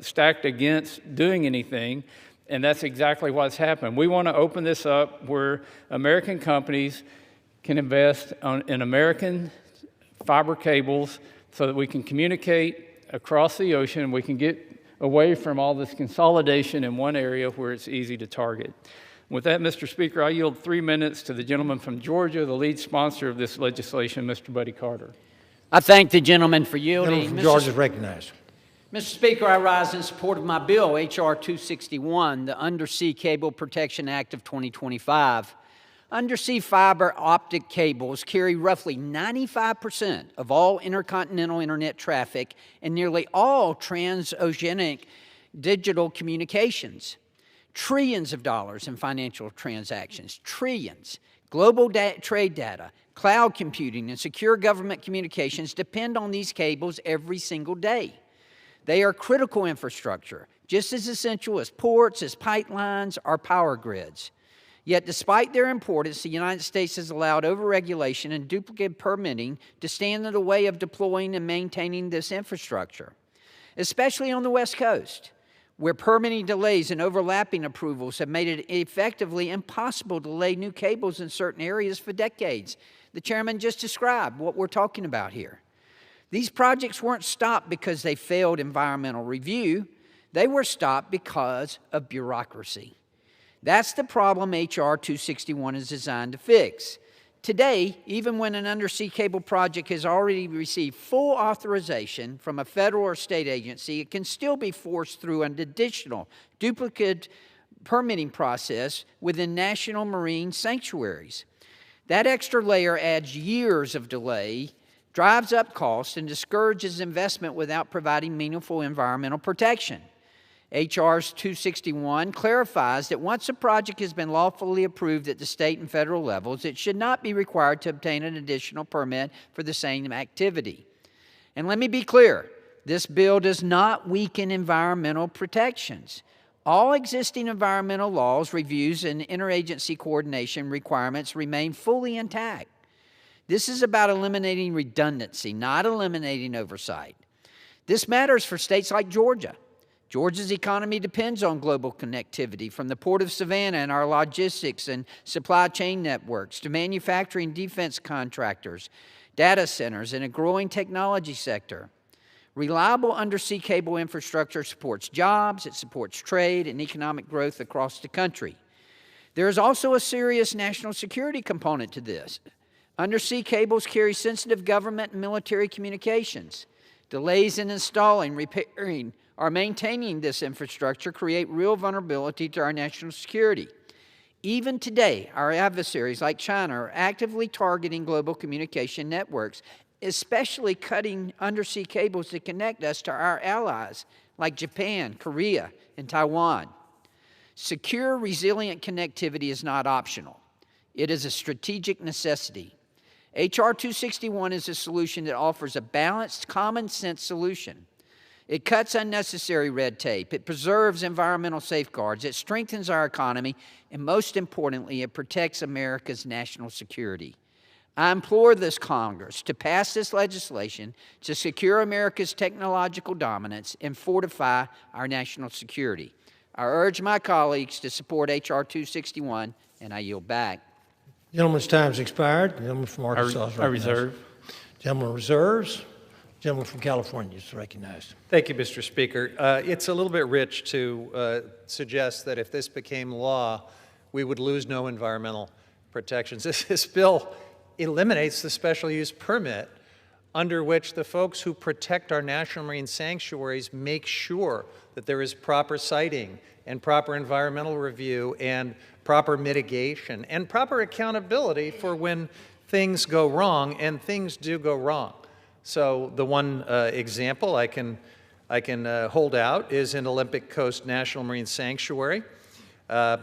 Y: stacked against doing anything, and that's exactly what's happened. We want to open this up where American companies can invest in American fiber cables so that we can communicate across the ocean. We can get away from all this consolidation in one area where it's easy to target. With that, Mr. Speaker, I yield 3 minutes to the gentleman from Georgia, the lead sponsor of this legislation, Mr. Buddy Carter.
M: I thank the gentleman for yielding.
A: Gentleman from Georgia is recognized.
M: Mr. Speaker, I rise in support of my bill, H.R. 261, the Undersea Cable Protection Act of 2025. Undersea fiber optic cables carry roughly 95% of all intercontinental internet traffic and nearly all transoceanic digital communications. Trillions of dollars in financial transactions, trillions. Global trade data, cloud computing, and secure government communications depend on these cables every single day. They are critical infrastructure, just as essential as ports, as pipelines, or power grids. Yet despite their importance, the United States has allowed overregulation and duplicate permitting to stand in the way of deploying and maintaining this infrastructure, especially on the West Coast, where permitting delays and overlapping approvals have made it effectively impossible to lay new cables in certain areas for decades. The chairman just described what we're talking about here. These projects weren't stopped because they failed environmental review. They were stopped because of bureaucracy. That's the problem H.R. 261 is designed to fix. Today, even when an undersea cable project has already received full authorization from a federal or state agency, it can still be forced through an additional duplicate permitting process within national marine sanctuaries. That extra layer adds years of delay, drives up costs, and discourages investment without providing meaningful environmental protection. H.R. 261 clarifies that once a project has been lawfully approved at the state and federal levels, it should not be required to obtain an additional permit for the same activity. And let me be clear, this bill does not weaken environmental protections. All existing environmental laws, reviews, and interagency coordination requirements remain fully intact. This is about eliminating redundancy, not eliminating oversight. This matters for states like Georgia. Georgia's economy depends on global connectivity, from the Port of Savannah and our logistics and supply chain networks to manufacturing defense contractors, data centers, and a growing technology sector. Reliable undersea cable infrastructure supports jobs, it supports trade and economic growth across the country. There is also a serious national security component to this. Undersea cables carry sensitive government and military communications. Delays in installing, repairing, or maintaining this infrastructure create real vulnerability to our national security. Even today, our adversaries like China are actively targeting global communication networks, especially cutting undersea cables to connect us to our allies like Japan, Korea, and Taiwan. Secure, resilient connectivity is not optional. It is a strategic necessity. H.R. 261 is a solution that offers a balanced, common-sense solution. It cuts unnecessary red tape, it preserves environmental safeguards, it strengthens our economy, and most importantly, it protects America's national security. I implore this Congress to pass this legislation to secure America's technological dominance and fortify our national security. I urge my colleagues to support H.R. 261, and I yield back.
A: Gentleman's time's expired. The gentleman from Arkansas is recognized.
Y: I reserve.
A: Gentleman reserves. Gentleman from California is recognized.
H: Thank you, Mr. Speaker. It's a little bit rich to suggest that if this became law, we would lose no environmental protections. This bill eliminates the special use permit under which the folks who protect our national marine sanctuaries make sure that there is proper siting and proper environmental review and proper mitigation and proper accountability for when things go wrong, and things do go wrong. So the one example I can hold out is in Olympic Coast National Marine Sanctuary,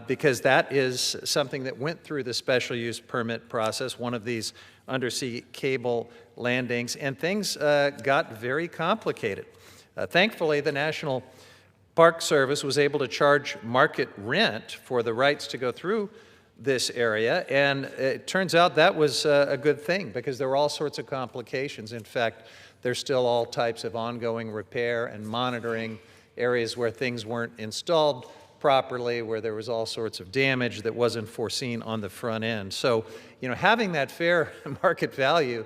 H: because that is something that went through the special use permit process, one of these undersea cable landings, and things got very complicated. Thankfully, the National Park Service was able to charge market rent for the rights to go through this area, and it turns out that was a good thing because there were all sorts of complications. In fact, there's still all types of ongoing repair and monitoring, areas where things weren't installed properly, where there was all sorts of damage that wasn't foreseen on the front end. So, you know, having that fair market value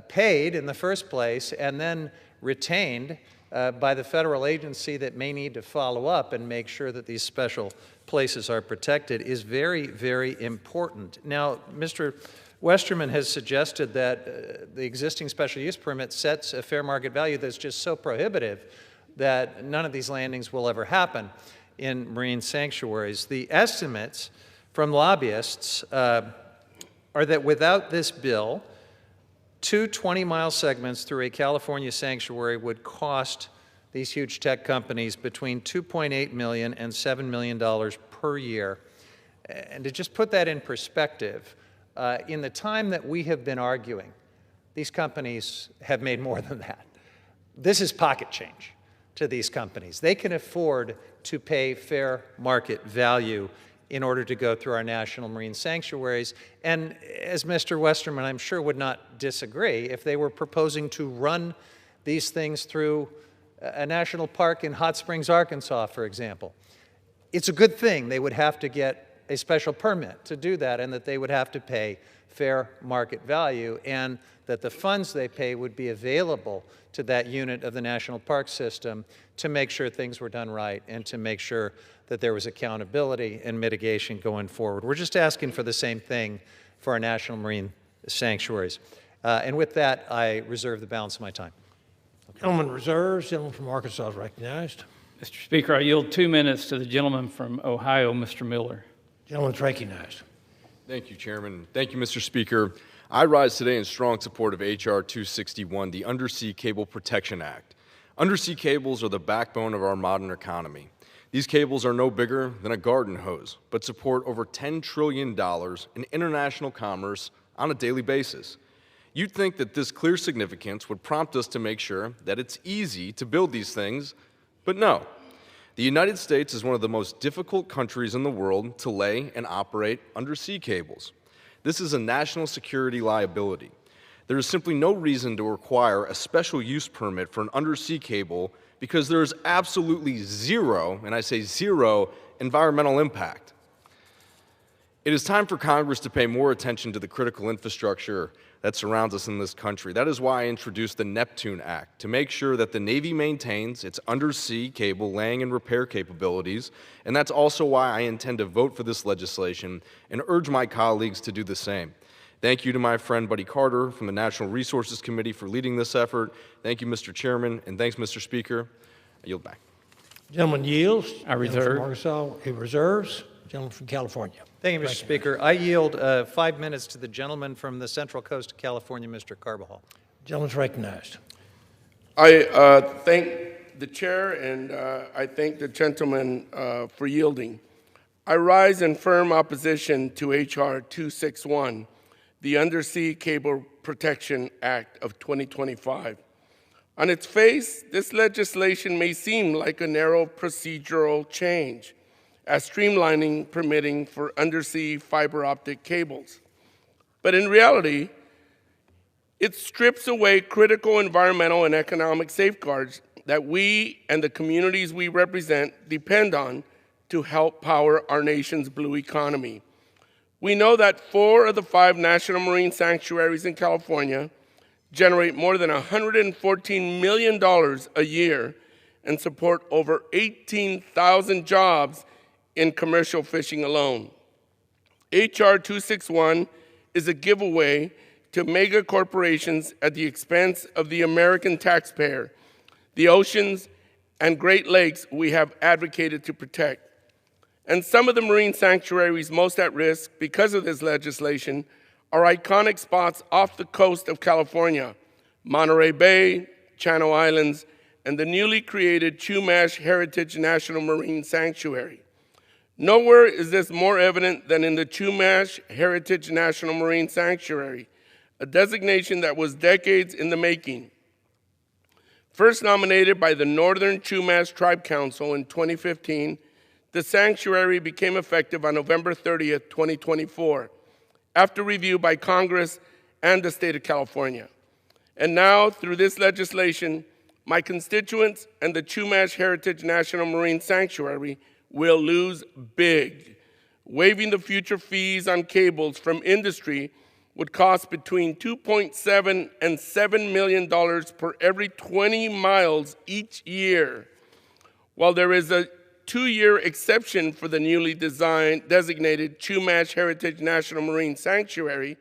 H: paid in the first place and then retained by the federal agency that may need to follow up and make sure that these special places are protected is very, very important. Now, Mr. Westerman has suggested that the existing special use permit sets a fair market value that's just so prohibitive that none of these landings will ever happen in marine sanctuaries. The estimates from lobbyists are that without this bill, 2 20-mile segments through a California sanctuary would cost these huge tech companies between $2.8 million and $7 million per year. And to just put that in perspective, in the time that we have been arguing, these companies have made more than that. This is pocket change. to these companies. They can afford to pay fair market value in order to go through our national marine sanctuaries. And as Mr. Westerman, I'm sure, would not disagree, if they were proposing to run these things through a national park in Hot Springs, Arkansas, for example, it's a good thing they would have to get a special permit to do that, and that they would have to pay fair market value, and that the funds they pay would be available to that unit of the national park system to make sure things were done right and to make sure that there was accountability and mitigation going forward. We're just asking for the same thing for our national marine sanctuaries. And with that, I reserve the balance of my time.
A: Gentleman reserves. Gentleman from Arkansas is recognized.
Y: Mr. Speaker, I yield 2 minutes to the gentleman from Ohio, Mr. Miller.
A: Gentleman's recognized.
X: Thank you, Chairman. Thank you, Mr. Speaker. I rise today in strong support of H.R. 261, the Undersea Cable Protection Act. Undersea cables are the backbone of our modern economy. These cables are no bigger than a garden hose, but support over $10 trillion in international commerce on a daily basis. You'd think that this clear significance would prompt us to make sure that it's easy to build these things, but no. The United States is one of the most difficult countries in the world to lay and operate undersea cables. This is a national security liability. There is simply no reason to require a special use permit for an undersea cable because there is absolutely zero, and I say zero, environmental impact. It is time for Congress to pay more attention to the critical infrastructure that surrounds us in this country. That is why I introduced the Neptune Act, to make sure that the Navy maintains its undersea cable laying and repair capabilities, and that's also why I intend to vote for this legislation and urge my colleagues to do the same. Thank you to my friend Buddy Carter from the National Resources Committee for leading this effort. Thank you, Mr. Chairman, and thanks, Mr. Speaker. I yield back.
A: Gentleman yields.
Y: I reserve.
A: Gentleman from Arkansas, he reserves. Gentleman from California.
H: Thank you, Mr. Speaker. I yield 5 minutes to the gentleman from the Central Coast of California, Mr. Carbajal.
A: Gentleman's recognized.
N: I thank the chair and I thank the gentleman for yielding. I rise in firm opposition to H.R. 261, the Undersea Cable Protection Act of 2025. On its face, this legislation may seem like a narrow procedural change, as streamlining permitting for undersea fiber optic cables. But in reality, it strips away critical environmental and economic safeguards that we and the communities we represent depend on to help power our nation's blue economy. We know that 4 of the 5 national marine sanctuaries in California generate more than $114 million a year and support over 18,000 jobs in commercial fishing alone. H.R. 261 is a giveaway to mega corporations at the expense of the American taxpayer, the oceans and Great Lakes we have advocated to protect. And some of the marine sanctuaries most at risk because of this legislation are iconic spots off the coast of California: Monterey Bay, Channel Islands, and the newly created Chumash Heritage National Marine Sanctuary. Nowhere is this more evident than in the Chumash Heritage National Marine Sanctuary, a designation that was decades in the making. First nominated by the Northern Chumash Tribe Council in 2015, the sanctuary became effective on November 30th, 2024, after review by Congress and the state of California. And now, through this legislation, my constituents and the Chumash Heritage National Marine Sanctuary will lose big. Waiving the future fees on cables from industry would cost between $2.7 and $7 million per every 20 miles each year. While there is a 2-year exception for the newly designated Chumash Heritage National Marine Sanctuary,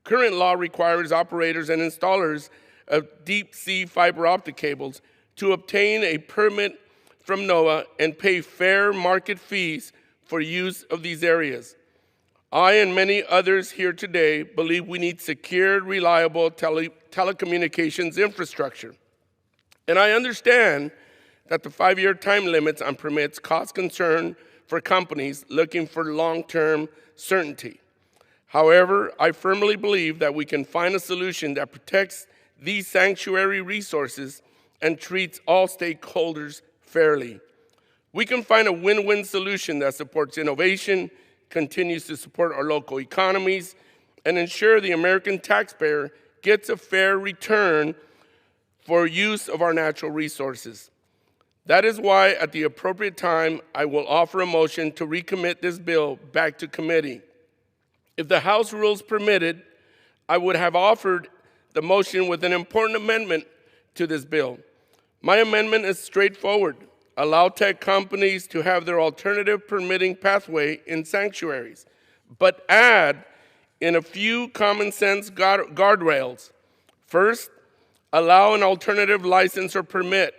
N: current law requires operators and installers of deep-sea fiber optic cables to obtain a permit from NOAA and pay fair market fees for use of these areas. I and many others here today believe we need secure, reliable telecommunications infrastructure. And I understand that the 5-year time limits on permits cause concern for companies looking for long-term certainty. However, I firmly believe that we can find a solution that protects these sanctuary resources and treats all stakeholders fairly. We can find a win-win solution that supports innovation, continues to support our local economies, and ensure the American taxpayer gets a fair return for use of our natural resources. That is why, at the appropriate time, I will offer a motion to recommit this bill back to committee. If the House rules permitted, I would have offered the motion with an important amendment to this bill. My amendment is straightforward. Allow tech companies to have their alternative permitting pathway in sanctuaries, but add in a few common sense guardrails. First, allow an alternative license or permit,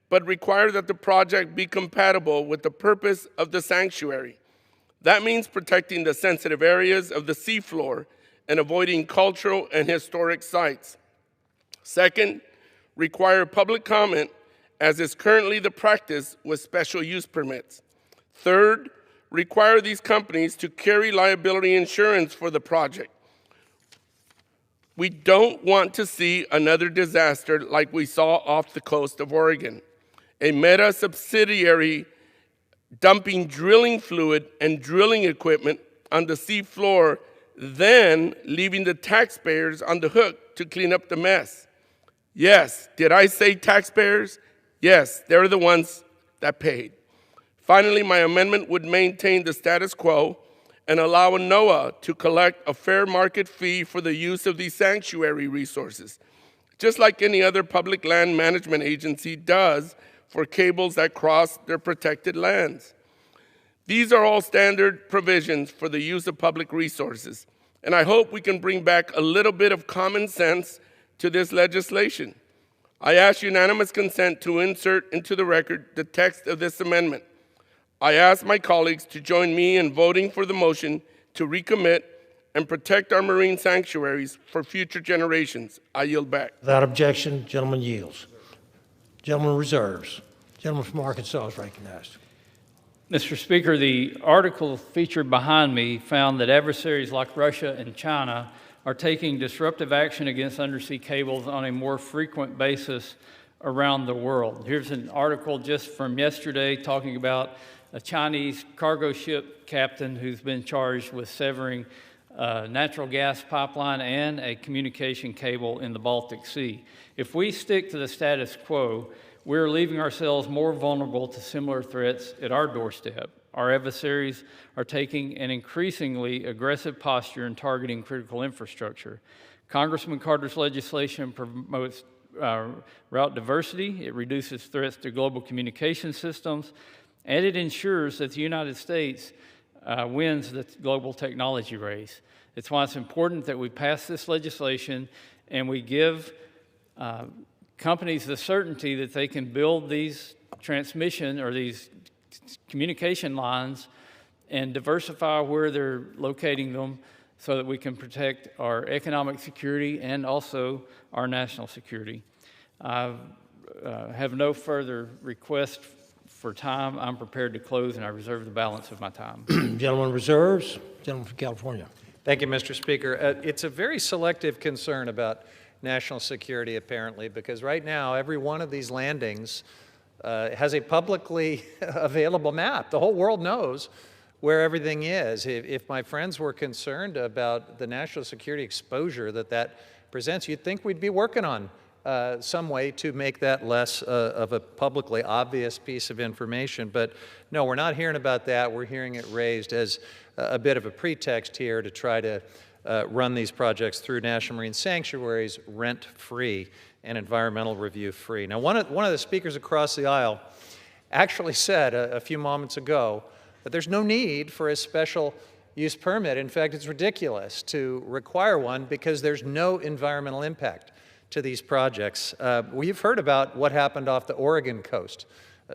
N: but require that the project be compatible with the purpose of the sanctuary. That means protecting the sensitive areas of the seafloor and avoiding cultural and historic sites. Second, require public comment, as is currently the practice with special use permits. Third, require these companies to carry liability insurance for the project. We don't want to see another disaster like we saw off the coast of Oregon. A Meta subsidiary dumping drilling fluid and drilling equipment on the seafloor, then leaving the taxpayers on the hook to clean up the mess. Yes, did I say taxpayers? Yes, they're the ones that paid. Finally, my amendment would maintain the status quo and allow NOAA to collect a fair market fee for the use of these sanctuary resources, just like any other public land management agency does for cables that cross their protected lands. These are all standard provisions for the use of public resources, and I hope we can bring back a little bit of common sense to this legislation. I ask unanimous consent to insert into the record the text of this amendment. I ask my colleagues to join me in voting for the motion to recommit and protect our marine sanctuaries for future generations. I yield back.
A: Without objection, gentleman yields. Gentleman reserves. Gentleman from Arkansas is recognized.
Y: Mr. Speaker, the article featured behind me found that adversaries like Russia and China are taking disruptive action against undersea cables on a more frequent basis around the world. Here's an article just from yesterday talking about a Chinese cargo ship captain who's been charged with severing a natural gas pipeline and a communication cable in the Baltic Sea. If we stick to the status quo, we're leaving ourselves more vulnerable to similar threats at our doorstep. Our adversaries are taking an increasingly aggressive posture in targeting critical infrastructure. Congressman Carter's legislation promotes route diversity, it reduces threats to global communication systems, and it ensures that the United States wins the global technology race. It's why it's important that we pass this legislation and we give companies the certainty that they can build these transmission or these communication lines and diversify where they're locating them so that we can protect our economic security and also our national security. I have no further request for time. I'm prepared to close, and I reserve the balance of my time.
A: Gentleman reserves. Gentleman from California.
H: Thank you, Mr. Speaker. It's a very selective concern about national security, apparently, because right now every one of these landings has a publicly available map. The whole world knows where everything is. If my friends were concerned about the national security exposure that presents, you'd think we'd be working on some way to make that less of a publicly obvious piece of information. But no, we're not hearing about that. We're hearing it raised as a bit of a pretext here to try to run these projects through national marine sanctuaries rent-free and environmental review-free. Now, one of the speakers across the aisle actually said a few moments ago that there's no need for a special use permit. In fact, it's ridiculous to require one because there's no environmental impact to these projects. We've heard about what happened off the Oregon coast.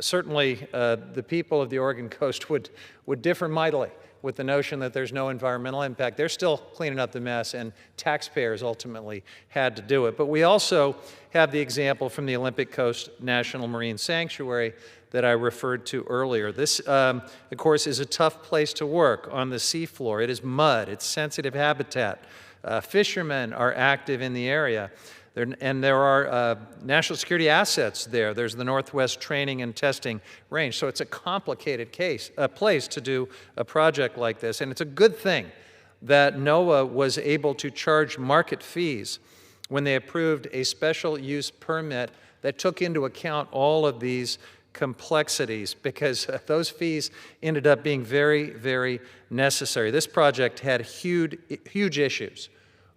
H: Certainly, the people of the Oregon coast would differ mightily with the notion that there's no environmental impact. They're still cleaning up the mess, and taxpayers ultimately had to do it. But we also have the example from the Olympic Coast National Marine Sanctuary that I referred to earlier. This, of course, is a tough place to work on the seafloor. It is mud. It's sensitive habitat. Fishermen are active in the area. And there are national security assets there. There's the Northwest Training and Testing Range. So it's a complicated place to do a project like this. And it's a good thing that NOAA was able to charge market fees when they approved a special use permit that took into account all of these complexities, because those fees ended up being very, very necessary. This project had huge issues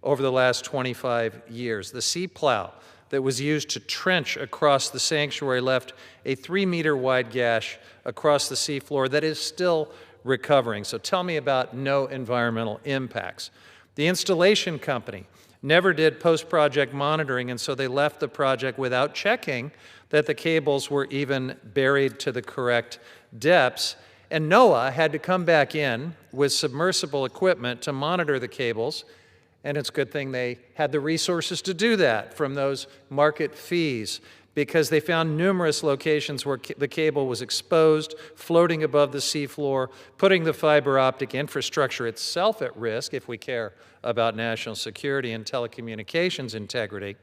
H: over the last 25 years. The sea plow that was used to trench across the sanctuary left a 3-meter wide gash across the seafloor that is still recovering. So tell me about no environmental impacts. The installation company never did post-project monitoring, and so they left the project without checking that the cables were even buried to the correct depths. And NOAA had to come back in with submersible equipment to monitor the cables, and it's a good thing they had the resources to do that from those market fees, because they found numerous locations where the cable was exposed, floating above the seafloor, putting the fiber optic infrastructure itself at risk if we care about national security and telecommunications integrity,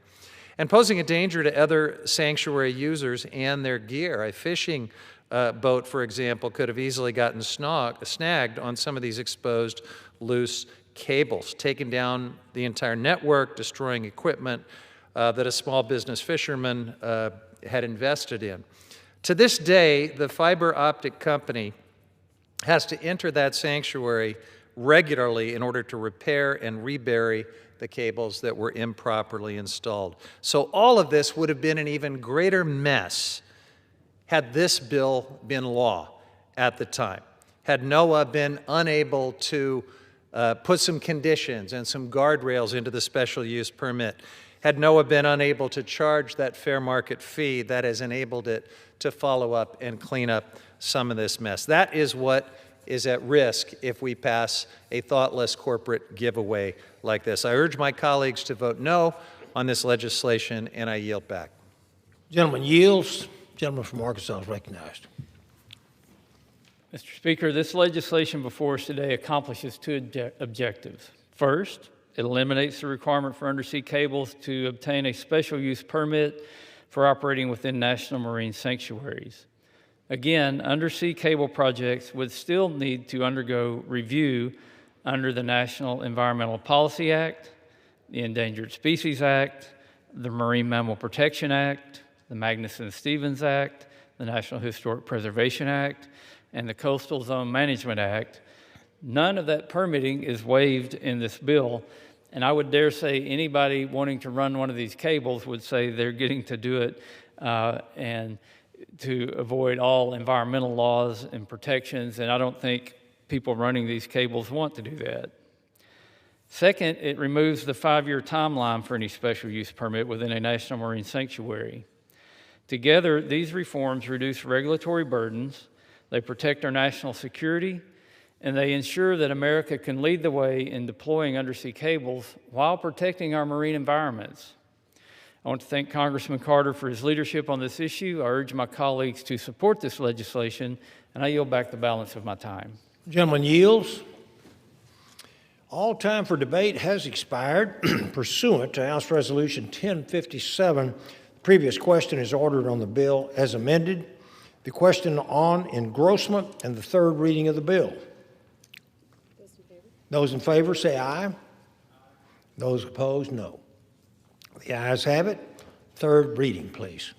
H: and posing a danger to other sanctuary users and their gear. A fishing boat, for example, could have easily gotten snagged on some of these exposed loose cables, taking down the entire network, destroying equipment that a small business fisherman had invested in. To this day, the fiber optic company has to enter that sanctuary regularly in order to repair and rebury the cables that were improperly installed. So all of this would have been an even greater mess had this bill been law at the time, had NOAA been unable to put some conditions and some guardrails into the special use permit, had NOAA been unable to charge that fair market fee that has enabled it to follow up and clean up some of this mess. That is what is at risk if we pass a thoughtless corporate giveaway like this. I urge my colleagues to vote no on this legislation, and I yield back.
A: Gentleman yields. Gentleman from Arkansas is recognized.
Y: Mr. Speaker, this legislation before us today accomplishes two objectives. First, it eliminates the requirement for undersea cables to obtain a special use permit for operating within national marine sanctuaries. Again, undersea cable projects would still need to undergo review under the National Environmental Policy Act, the Endangered Species Act, the Marine Mammal Protection Act, the Magnuson-Stevens Act, the National Historic Preservation Act, and the Coastal Zone Management Act. None of that permitting is waived in this bill, and I would dare say anybody wanting to run one of these cables would say they're getting to do it and to avoid all environmental laws and protections, and I don't think people running these cables want to do that. Second, it removes the 5-year timeline for any special use permit within a national marine sanctuary. Together, these reforms reduce regulatory burdens, they protect our national security, and they ensure that America can lead the way in deploying undersea cables while protecting our marine environments. I want to thank Congressman Carter for his leadership on this issue. I urge my colleagues to support this legislation, and I yield back the balance of my time.
A: Gentleman yields. All time for debate has expired. Pursuant to House Resolution 1057, the previous question is ordered on the bill as amended. The question on engrossment and the third reading of the bill. Those in favor say aye. Those opposed, no. The ayes have it. Third reading, please.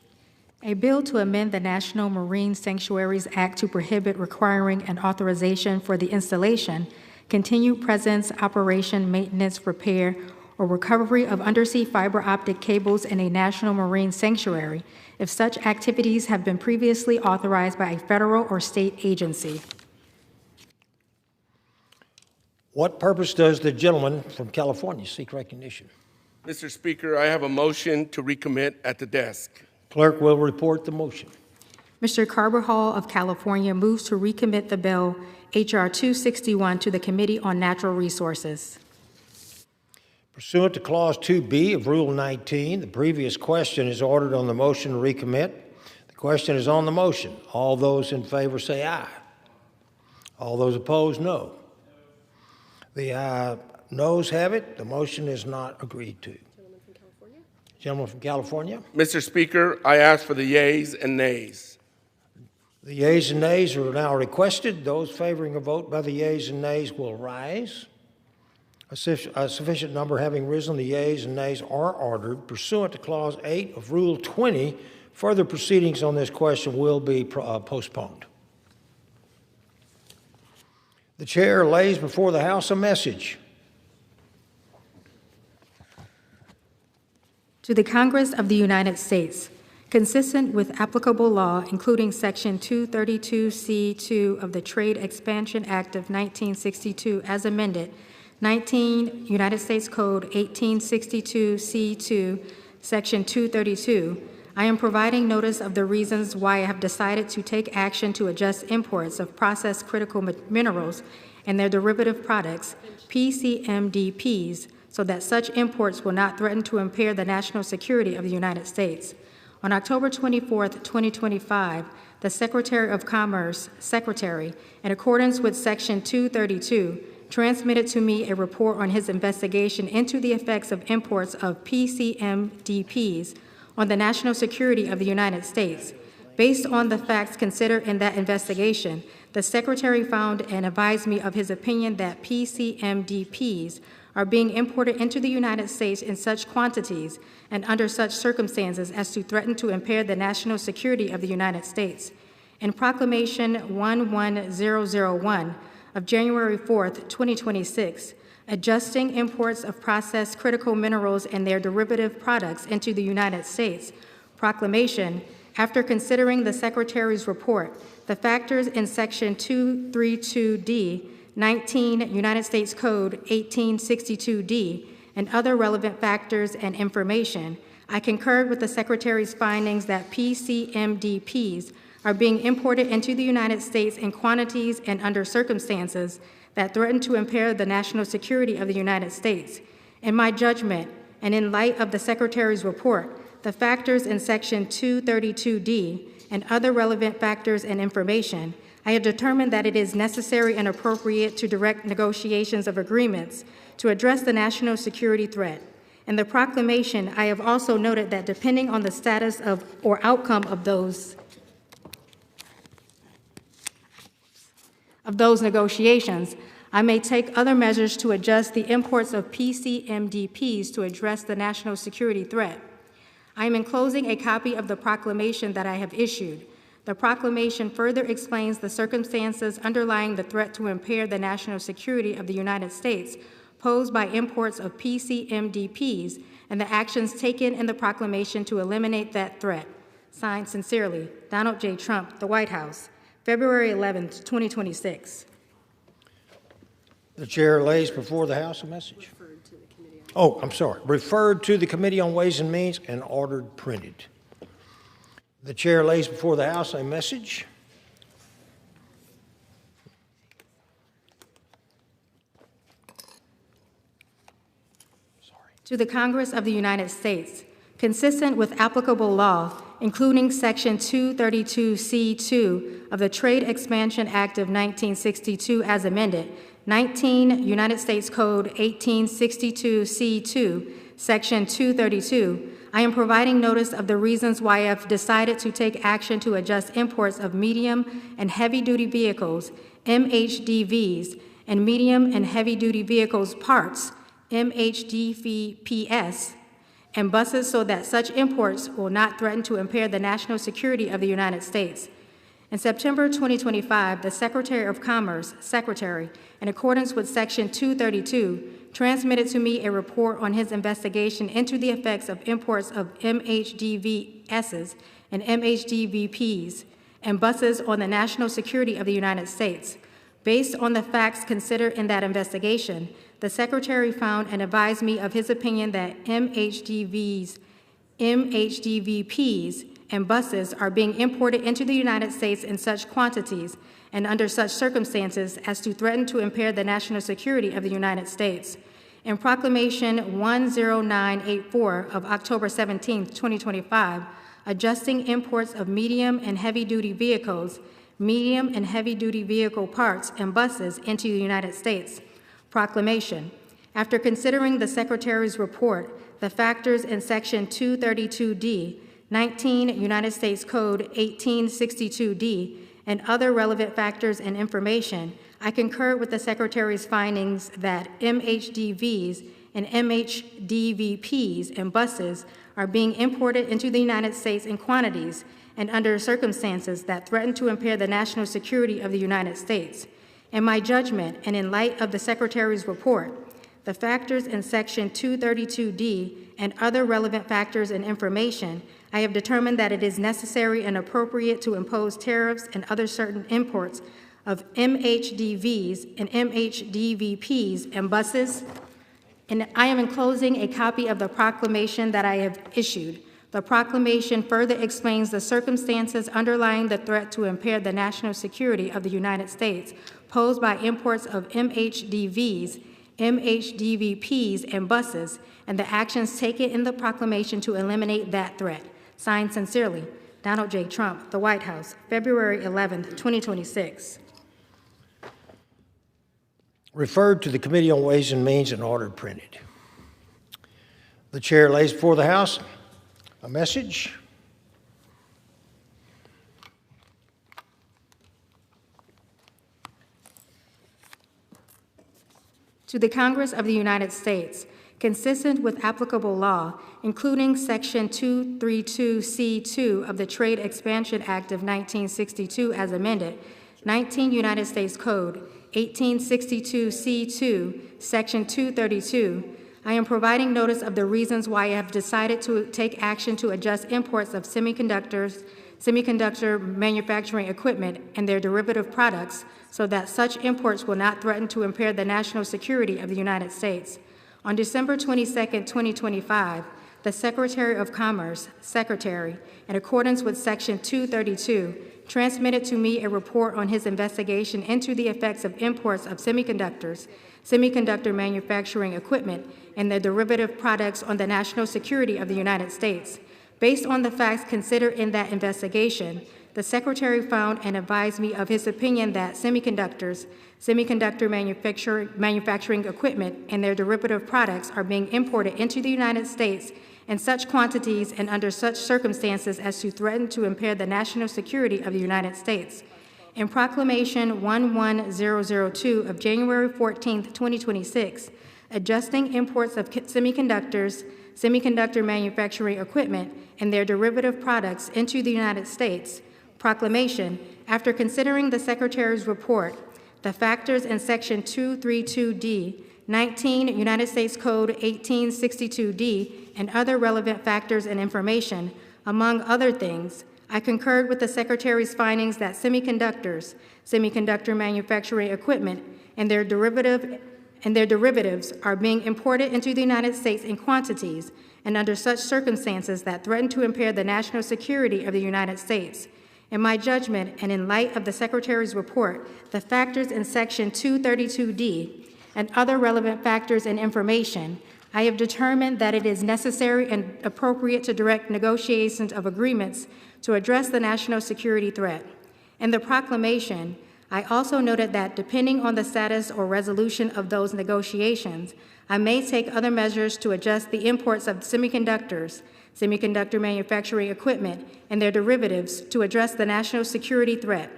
D: A bill to amend the National Marine Sanctuaries Act to prohibit requiring an authorization for the installation, continued presence, operation, maintenance, repair, or recovery of undersea fiber optic cables in a national marine sanctuary if such activities have been previously authorized by a federal or state agency.
A: What purpose does the gentleman from California seek recognition?
N: Mr. Speaker, I have a motion to recommit at the desk.
A: Clerk will report the motion.
D: Mr. Carbajal of California moves to recommit the bill H.R. 261 to the Committee on Natural Resources.
A: Pursuant to Clause 2B of Rule 19, the previous question is ordered on the motion to recommit. The question is on the motion. All those in favor say aye. All those opposed, no. The noes have it. The motion is not agreed to. Gentleman from California.
N: Mr. Speaker, I ask for the yeas and nays.
A: The yeas and nays are now requested. Those favoring a vote by the yeas and nays will rise. A sufficient number having risen, the yeas and nays are ordered. Pursuant to Clause 8 of Rule 20, further proceedings on this question will be postponed. The chair lays before the House a message.
D: To the Congress of the United States, consistent with applicable law, including Section 232C2 of the Trade Expansion Act of 1962 as amended, 19 United States Code 1862C2, Section 232, I am providing notice of the reasons why I have decided to take action to adjust imports of processed critical minerals and their derivative products, PCMDPs, so that such imports will not threaten to impair the national security of the United States. On October 24, 2025, the Secretary of Commerce, Secretary, in accordance with Section 232, transmitted to me a report on his investigation into the effects of imports of PCMDPs on the national security of the United States. Based on the facts considered in that investigation, the Secretary found and advised me of his opinion that PCMDPs are being imported into the United States in such quantities and under such circumstances as to threaten to impair the national security of the United States. In Proclamation 11001 of January 4, 2026, adjusting imports of processed critical minerals and their derivative products into the United States, proclamation, after considering the Secretary's report, the factors in Section 232D, 19 United States Code 1862D, and other relevant factors and information, I concurred with the Secretary's findings that PCMDPs are being imported into the United States in quantities and under circumstances that threaten to impair the national security of the United States. In my judgment, and in light of the Secretary's report, the factors in Section 232D and other relevant factors and information, I have determined that it is necessary and appropriate to direct negotiations of agreements to address the national security threat. In the proclamation, I have also noted that depending on the status of or outcome of those negotiations, I may take other measures to adjust the imports of PCMDPs to address the national security threat. I am enclosing a copy of the proclamation that I have issued. The proclamation further explains the circumstances underlying the threat to impair the national security of the United States posed by imports of PCMDPs and the actions taken in the proclamation to eliminate that threat. Signed sincerely, Donald J. Trump, the White House, February 11, 2026.
A: The chair lays before the House a message. Oh, I'm sorry. Referred to the Committee on Ways and Means and ordered printed. The chair lays before the House a message.
D: To the Congress of the United States, consistent with applicable law, including Section 232C2 of the Trade Expansion Act of 1962 as amended, 19 United States Code 1862C2, Section 232, I am providing notice of the reasons why I have decided to take action to adjust imports of medium and heavy-duty vehicles, MHDVs, and medium and heavy-duty vehicles parts, MHDVPS, and buses so that such imports will not threaten to impair the national security of the United States. In September 2025, the Secretary of Commerce, Secretary, in accordance with Section 232, transmitted to me a report on his investigation into the effects of imports of MHDVSs and MHDVPs and buses on the national security of the United States. Based on the facts considered in that investigation, the Secretary found and advised me of his opinion that MHDVs, MHDVPs, and buses are being imported into the United States in such quantities and under such circumstances as to threaten to impair the national security of the United States. In Proclamation 10984 of October 17, 2025, adjusting imports of medium and heavy-duty vehicles, medium and heavy-duty vehicle parts, and buses into the United States. Proclamation. After considering the Secretary's report, the factors in Section 232D, 19 United States Code 1862D, and other relevant factors and information, I concur with the Secretary's findings that MHDVs and MHDVPs and buses are being imported into the United States in quantities and under circumstances that threaten to impair the national security of the United States. In my judgment, and in light of the Secretary's report, the factors in Section 232D and other relevant factors and information, I have determined that it is necessary and appropriate to impose tariffs and other certain imports of MHDVs and MHDVPs and buses. And I am enclosing a copy of the proclamation that I have issued. The proclamation further explains the circumstances underlying the threat to impair the national security of the United States posed by imports of MHDVs, MHDVPs, and buses, and the actions taken in the proclamation to eliminate that threat. Signed sincerely, Donald J. Trump, the White House, February 11, 2026.
A: Referred to the Committee on Ways and Means and ordered printed. The chair lays before the House a message.
D: To the Congress of the United States, consistent with applicable law, including Section 232C2 of the Trade Expansion Act of 1962 as amended, 19 United States Code 1862C2, Section 232, I am providing notice of the reasons why I have decided to take action to adjust imports of semiconductor manufacturing equipment and their derivative products so that such imports will not threaten to impair the national security of the United States. On December 22, 2025, the Secretary of Commerce, Secretary, in accordance with Section 232, transmitted to me a report on his investigation into the effects of imports of semiconductors, semiconductor manufacturing equipment, and their derivative products on the national security of the United States. Based on the facts considered in that investigation, the Secretary found and advised me of his opinion that semiconductors, semiconductor manufacturing equipment, and their derivative products are being imported into the United States in such quantities and under such circumstances as to threaten to impair the national security of the United States. In Proclamation 11002 of January 14, 2026, adjusting imports of semiconductors, semiconductor manufacturing equipment, and their derivative products into the United States, proclamation, after considering the Secretary's report, the factors in Section 232D, 19 United States Code 1862D, and other relevant factors and information, among other things, I concurred with the Secretary's findings that semiconductors, semiconductor manufacturing equipment, and their derivatives are being imported into the United States in quantities and under such circumstances that threaten to impair the national security of the United States. In my judgment, and in light of the Secretary's report, the factors in Section 232D and other relevant factors and information, I have determined that it is necessary and appropriate to direct negotiations of agreements to address the national security threat. In the proclamation, I also noted that depending on the status or resolution of those negotiations, I may take other measures to adjust the imports of semiconductors, semiconductor manufacturing equipment, and their derivatives to address the national security threat.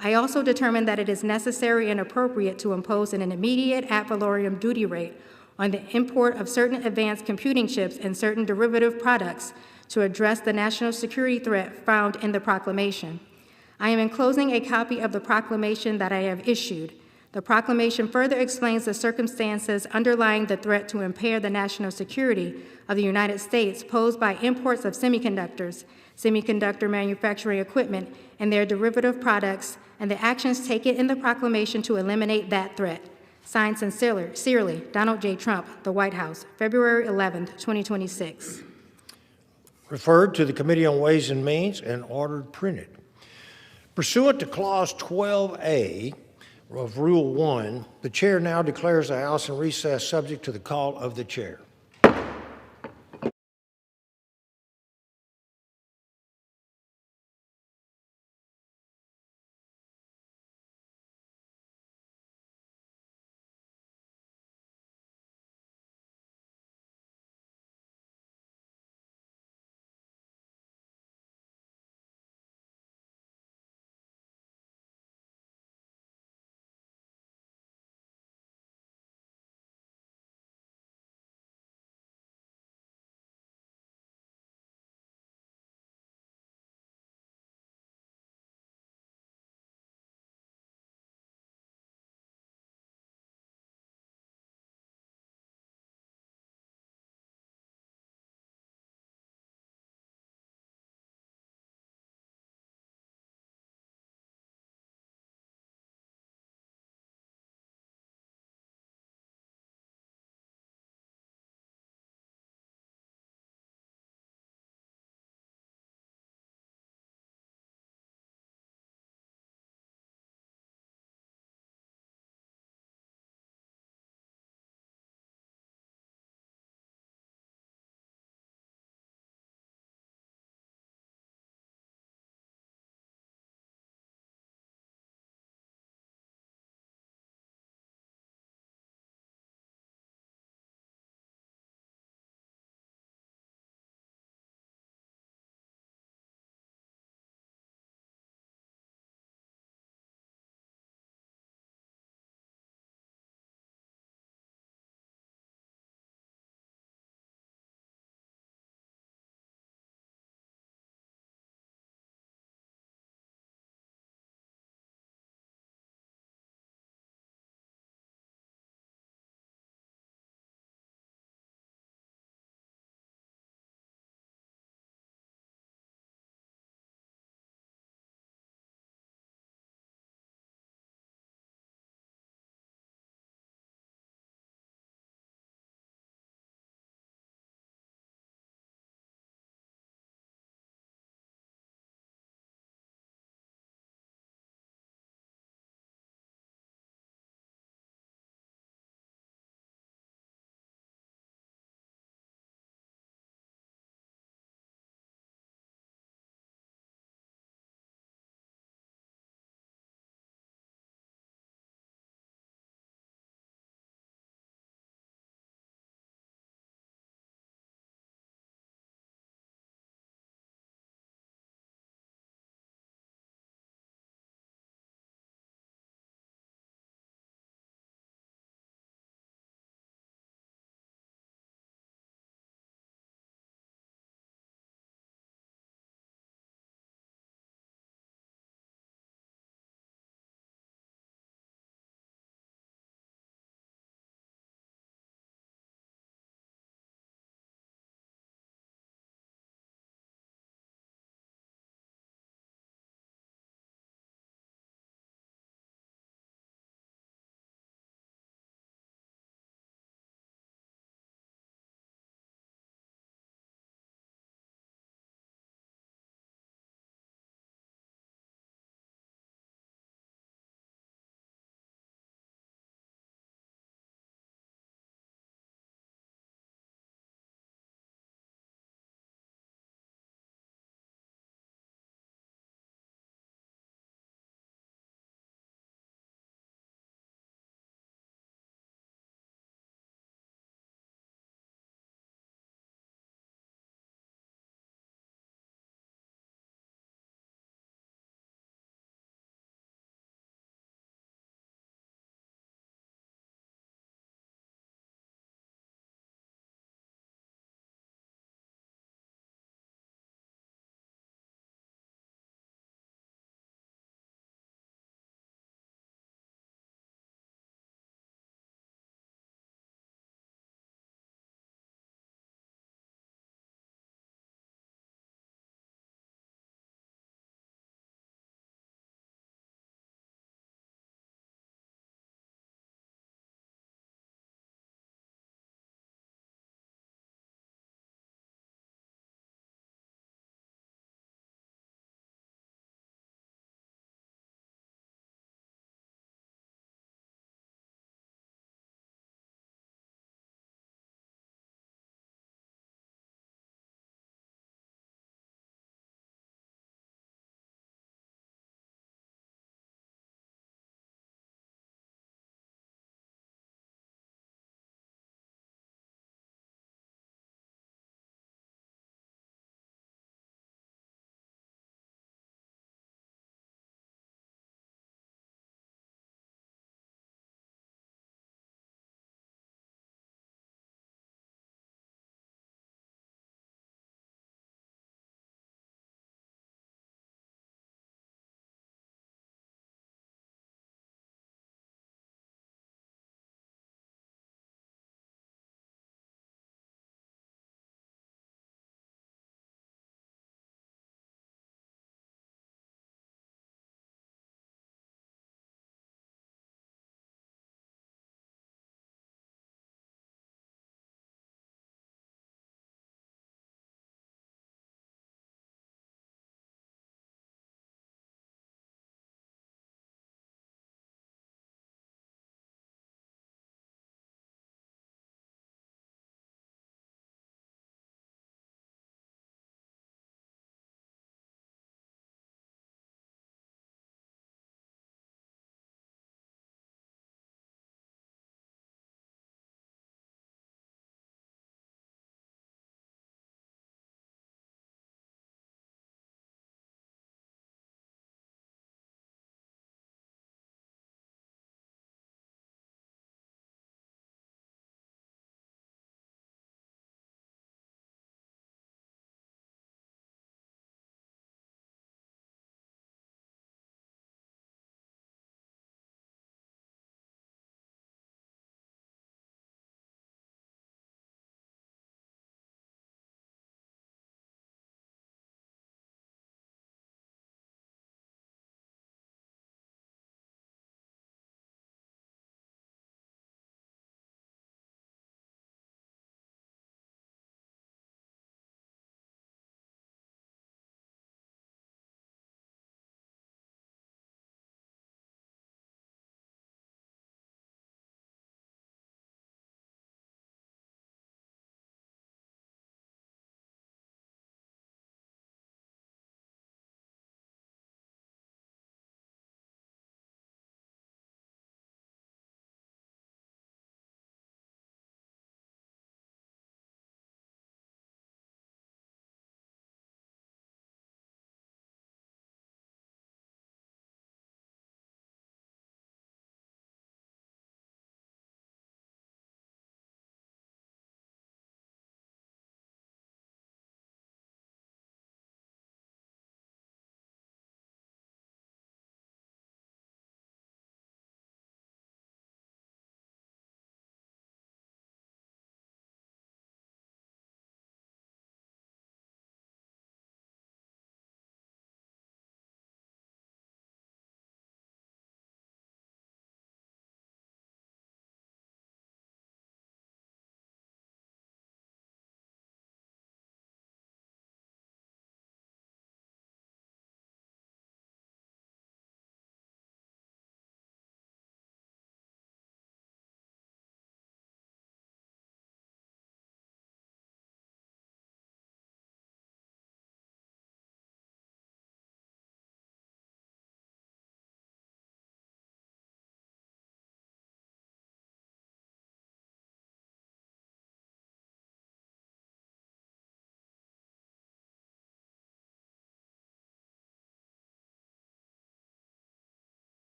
D: I also determined that it is necessary and appropriate to impose an immediate ad valorem duty rate on the import of certain advanced computing chips and certain derivative products to address the national security threat found in the proclamation. I am enclosing a copy of the proclamation that I have issued. The proclamation further explains the circumstances underlying the threat to impair the national security of the United States posed by imports of semiconductors, semiconductor manufacturing equipment, and their derivative products, and the actions taken in the proclamation to eliminate that threat. Signed sincerely, Donald J. Trump, the White House, February 11, 2026.
A: Referred to the Committee on Ways and Means and ordered printed. Pursuant to Clause 12A of Rule 1, the chair now declares the House in recess subject to the call of the chair.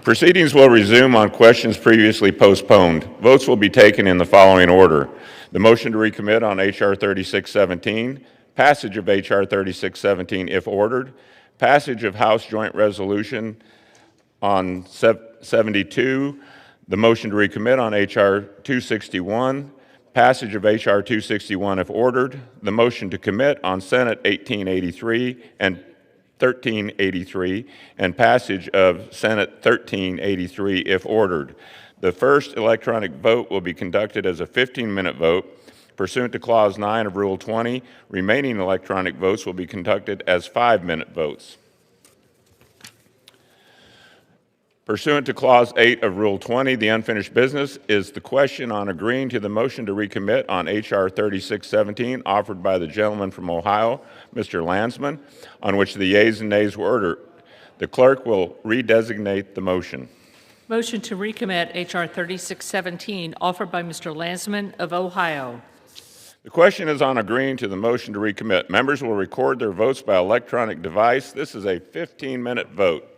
O: Proceedings will resume on questions previously postponed. Votes will be taken in the following order. The motion to recommit on H.R. 3617, passage of H.R. 3617 if ordered, passage of House Joint Resolution on 72, the motion to recommit on H.R. 261, passage of H.R. 261 if ordered, the motion to commit on Senate 1883 and 1383, and passage of Senate 1383 if ordered. The first electronic vote will be conducted as a 15-minute vote. Pursuant to Clause 9 of Rule 20, remaining electronic votes will be conducted as 5-minute votes. Pursuant to Clause 8 of Rule 20, the unfinished business is the question on agreeing to the motion to recommit on H.R. 3617 offered by the gentleman from Ohio, Mr. Landsman, on which the yeas and nays were ordered. The clerk will redesignate the motion.
P: Motion to recommit H.R. 3617 offered by Mr. Landsman of Ohio.
O: The question is on agreeing to the motion to recommit. Members will record their votes by electronic device. This is a 15-minute vote.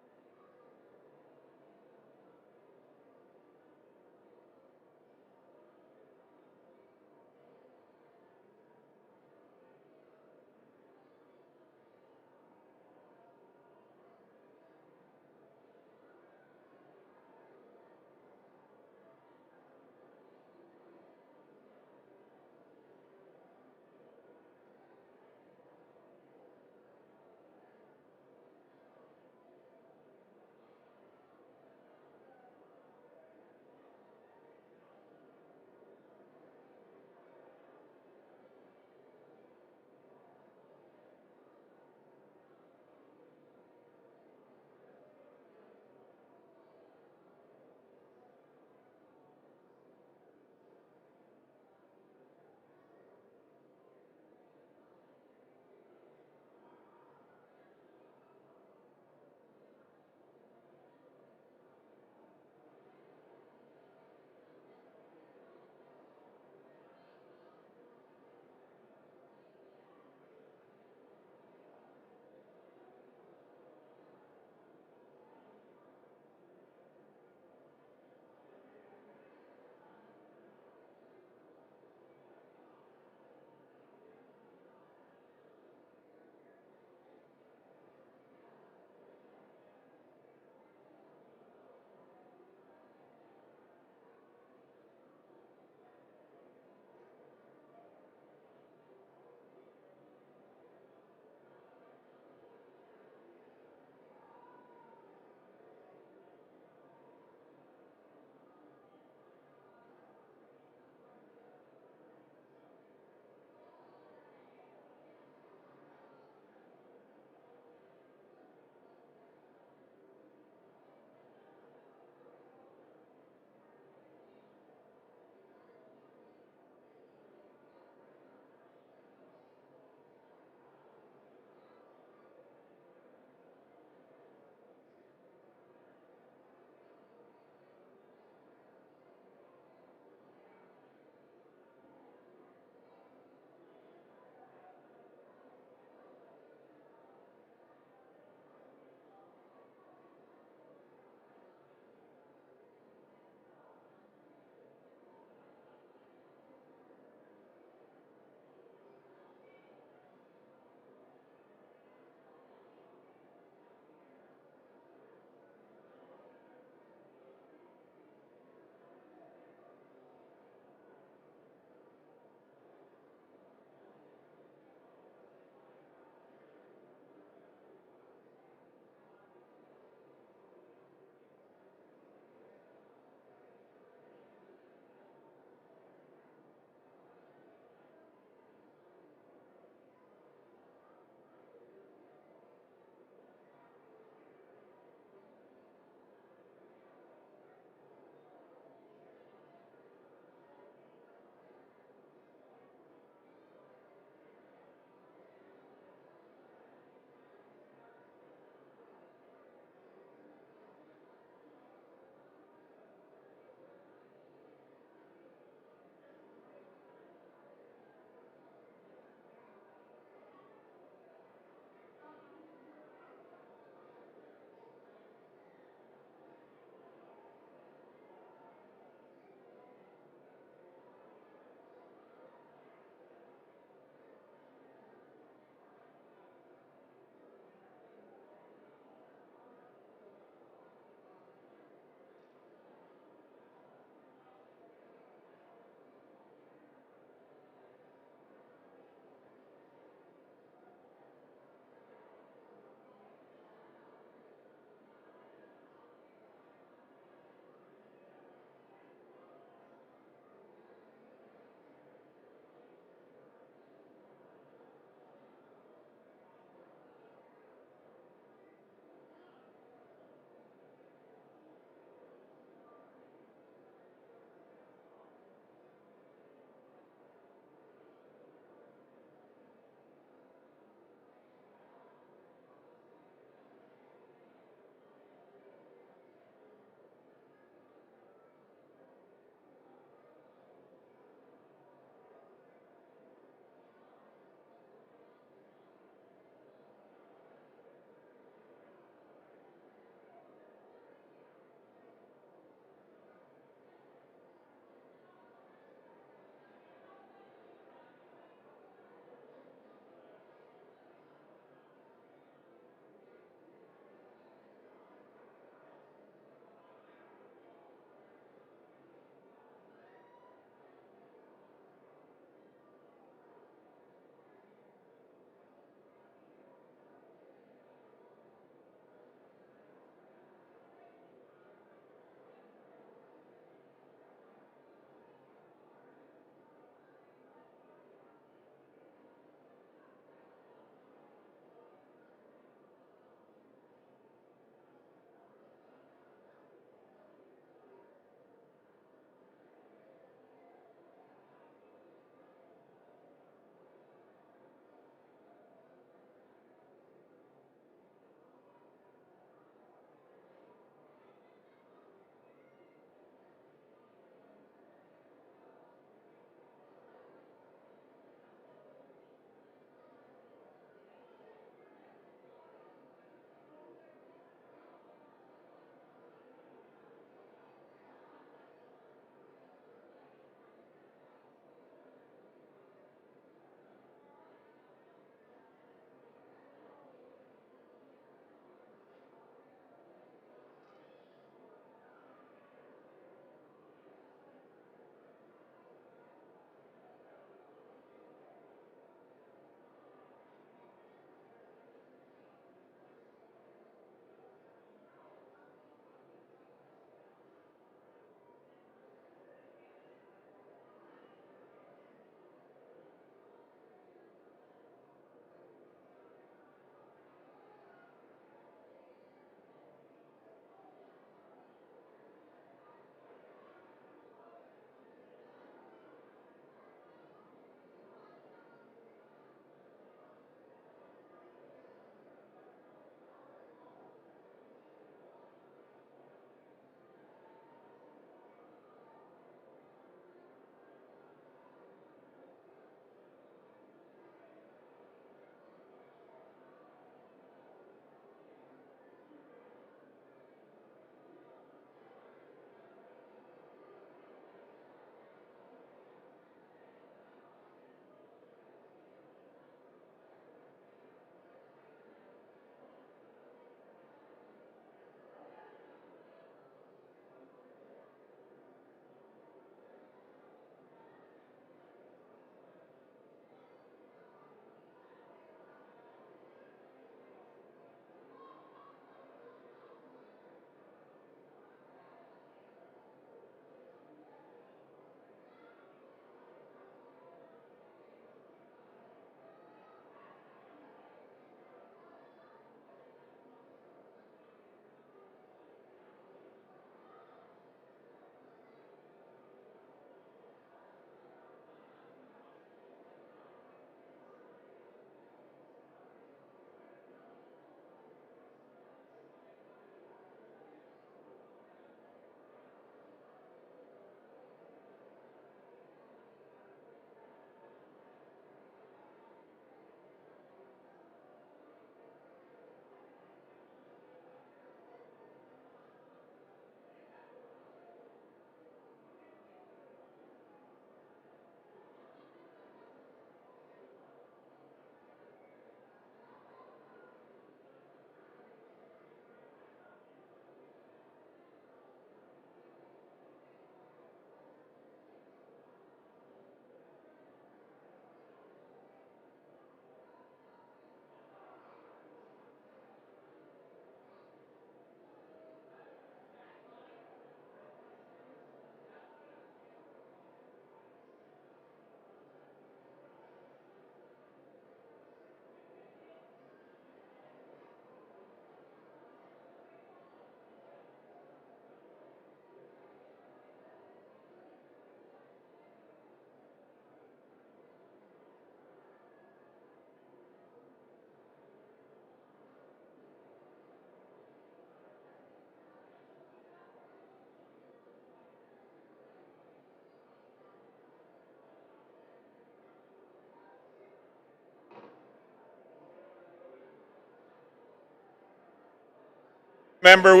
O: Member.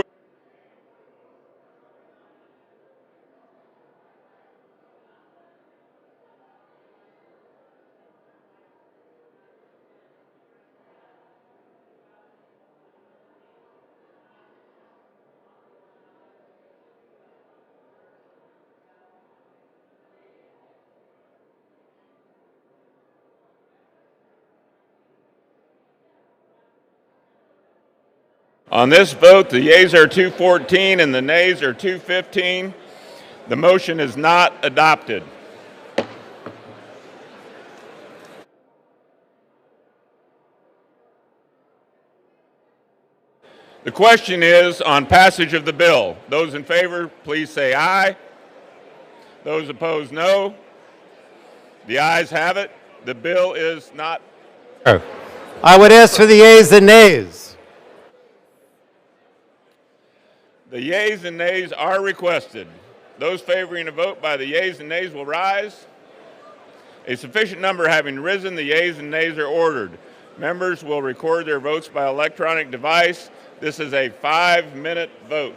O: On this vote, the yeas are 214 and the nays are 215. The motion is not adopted. The question is on passage of the bill. Those in favor, please say aye. Those opposed, no. The ayes have it. The bill is not.
G: I would ask for the yeas and nays.
O: The yeas and nays are requested. Those favoring a vote by the yeas and nays will rise. A sufficient number having risen, the yeas and nays are ordered. Members will record their votes by electronic device. This is a 5-minute vote.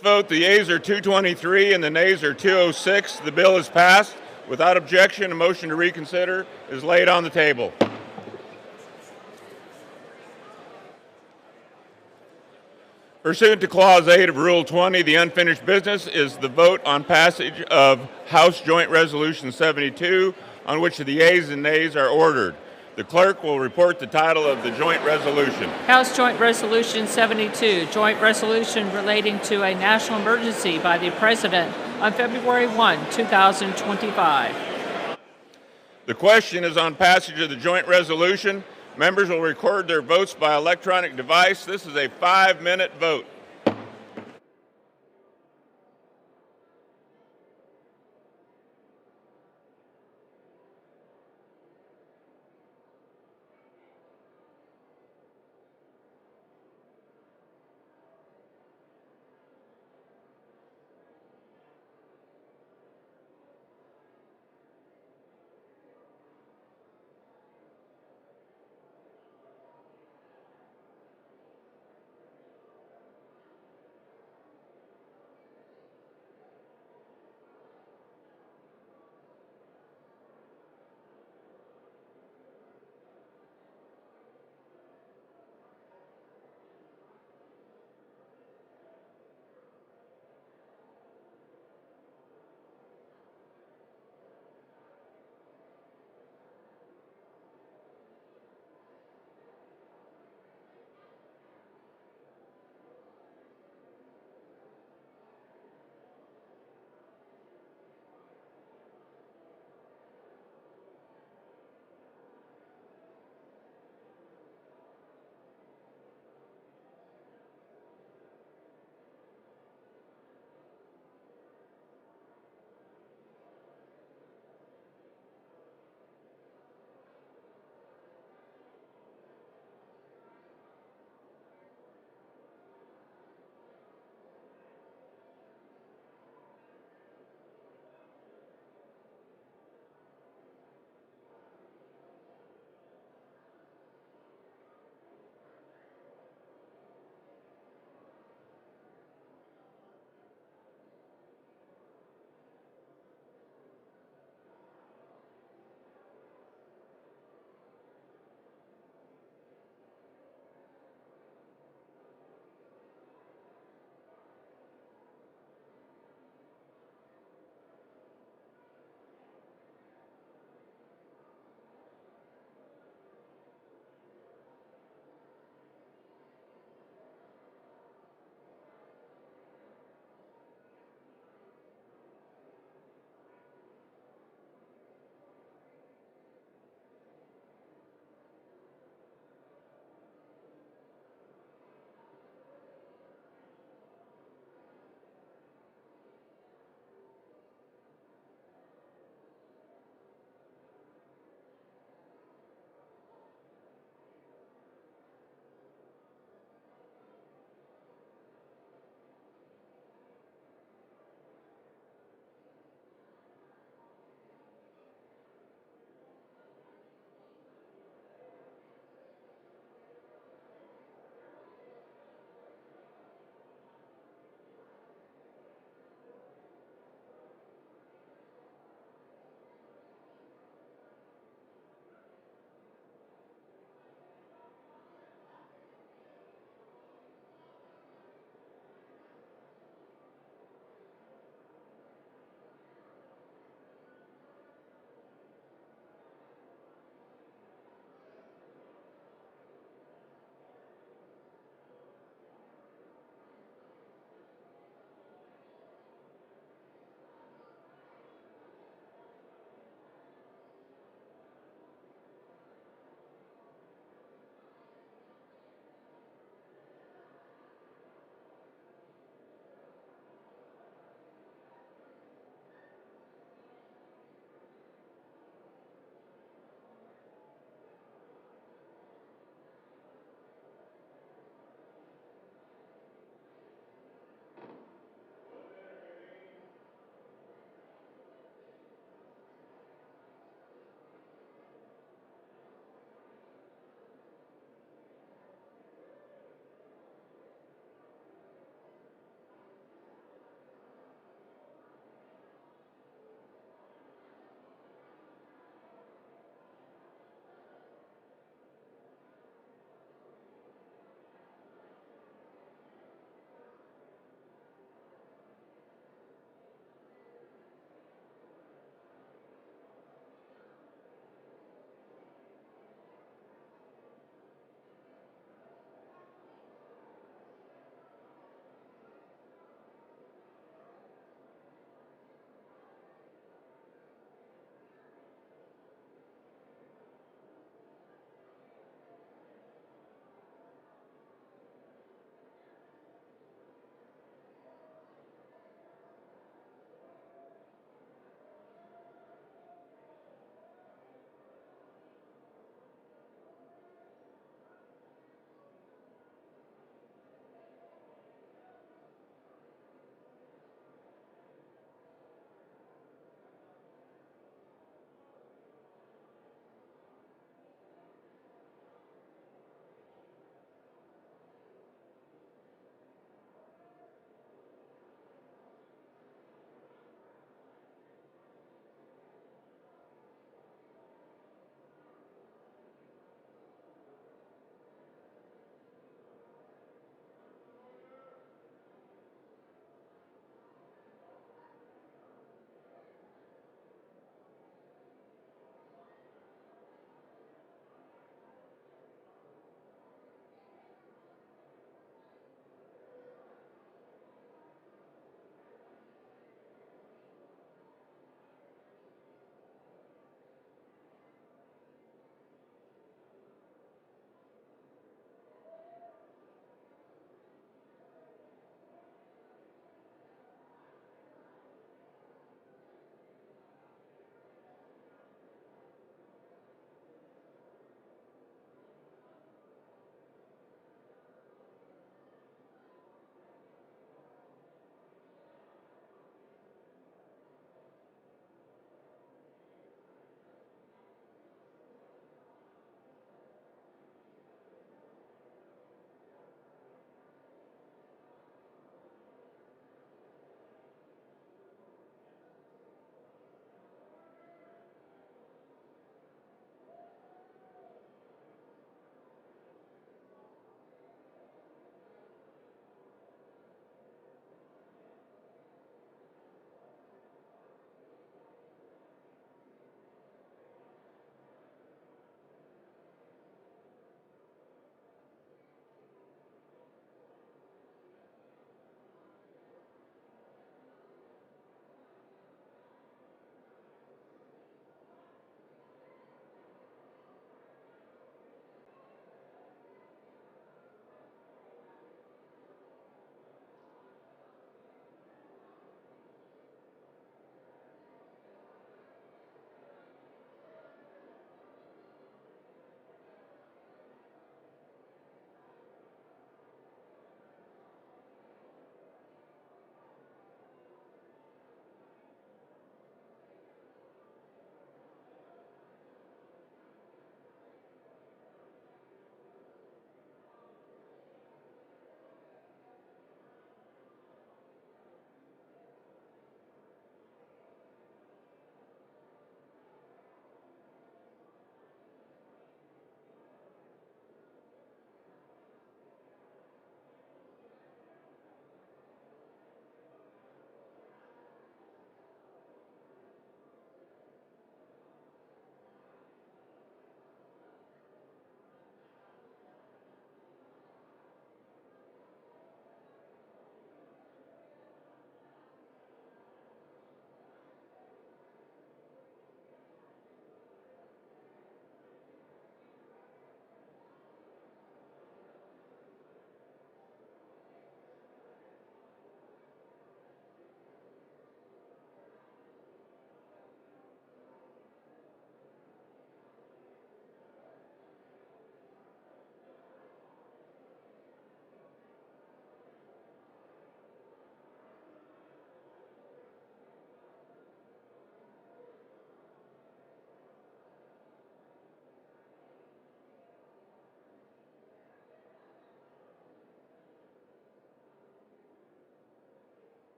O: Vote. The yeas are 223 and the nays are 206. The bill is passed. Without objection, a motion to reconsider is laid on the table. Pursuant to Clause 8 of Rule 20, the unfinished business is the vote on passage of House Joint Resolution 72, on which the yeas and nays are ordered. The clerk will report the title of the joint resolution.
P: House Joint Resolution 72, joint resolution relating to a national emergency by the President on February 1, 2025.
O: The question is on passage of the joint resolution. Members will record their votes by electronic device. This is a 5-minute vote.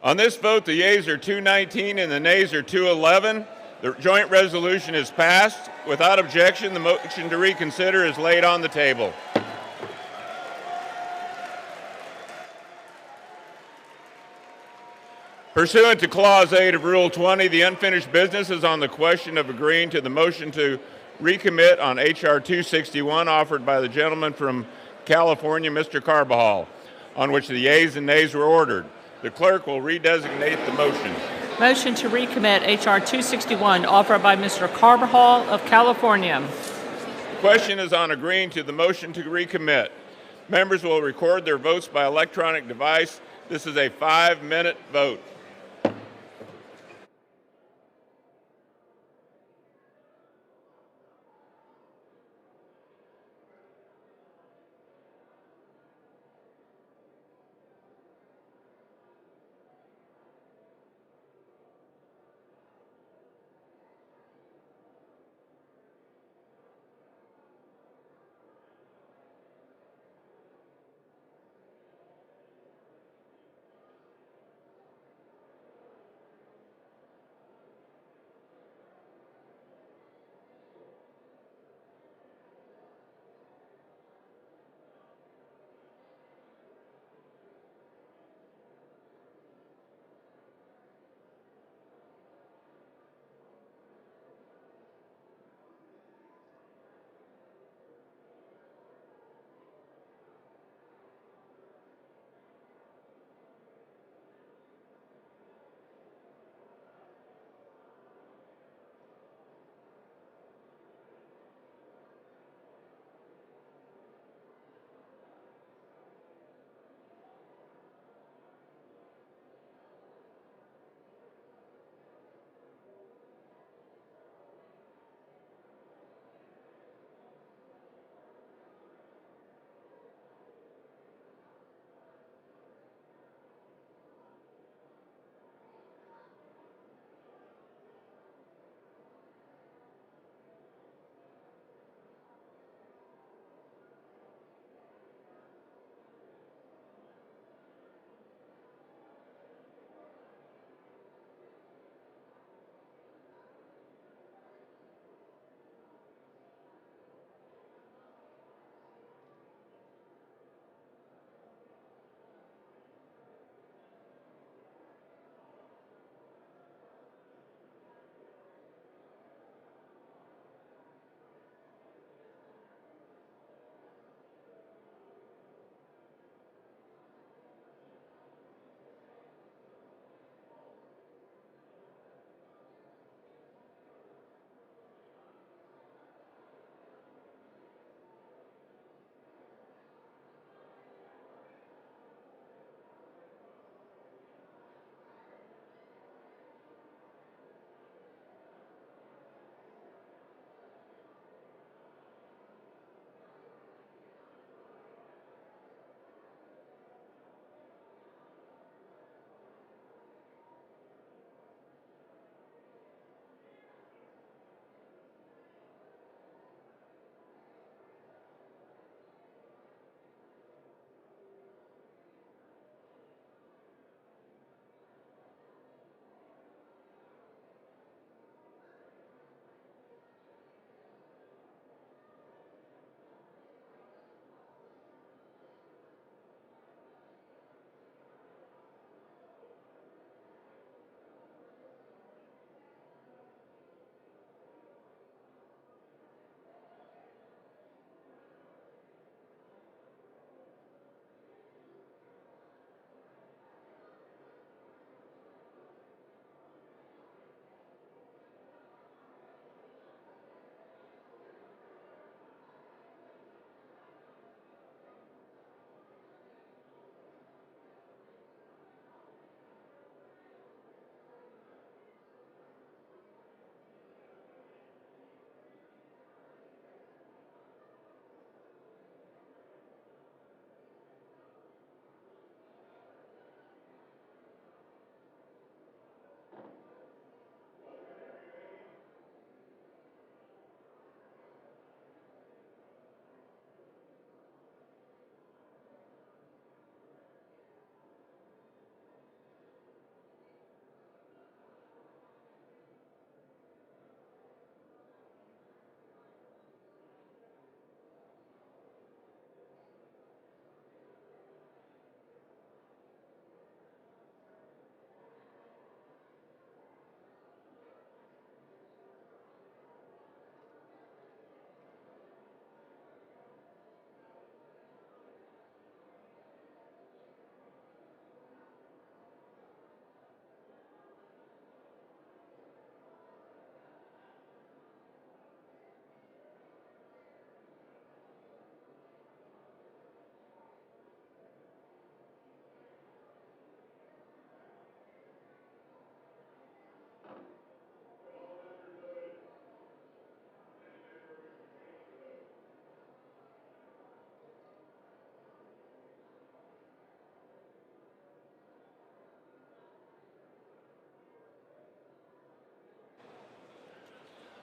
O: On this vote, the yeas are 219 and the nays are 211. The joint resolution is passed. Without objection, the motion to reconsider is laid on the table. Pursuant to Clause 8 of Rule 20, the unfinished business is on the question of agreeing to the motion to recommit on H.R. 261 offered by the gentleman from California, Mr. Carbajal, on which the yeas and nays were ordered. The clerk will redesignate the motion.
P: Motion to recommit H.R. 261 offered by Mr. Carbajal of California.
O: The question is on agreeing to the motion to recommit. Members will record their votes by electronic device. This is a 5-minute vote.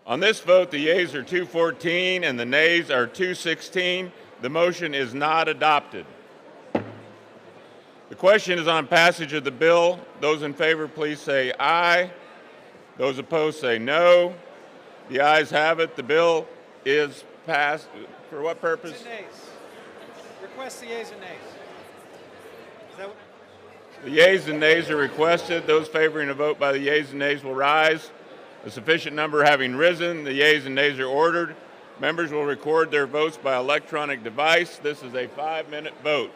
O: On this vote, the yeas are 214 and the nays are 216. The motion is not adopted. The question is on passage of the bill. Those in favor, please say aye. Those opposed say no. The ayes have it. The bill is passed. For what purpose?
B: Request the yeas and nays. Is that what?
O: The yeas and nays are requested. Those favoring a vote by the yeas and nays will rise. A sufficient number having risen, the yeas and nays are ordered. Members will record their votes by electronic device. This is a 5-minute vote.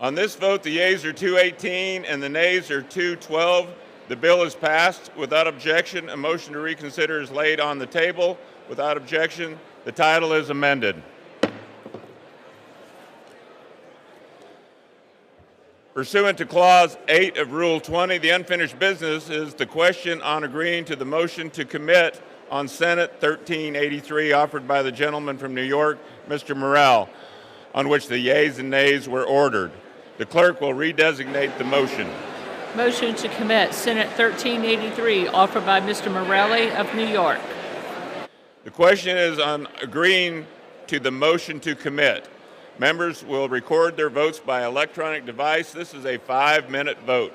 O: On this vote, the yeas are 218 and the nays are 212. The bill is passed without objection. A motion to reconsider is laid on the table. Without objection, the title is amended. Pursuant to Clause 8 of Rule 20, the unfinished business is the question on agreeing to the motion to commit on Senate 1383 offered by the gentleman from New York, Mr. Morrell, on which the yeas and nays were ordered. The clerk will redesignate the motion.
P: Motion to commit, Senate 1383, offered by Mr. Morelli of New York.
O: The question is on agreeing to the motion to commit. Members will record their votes by electronic device. This is a 5-minute vote.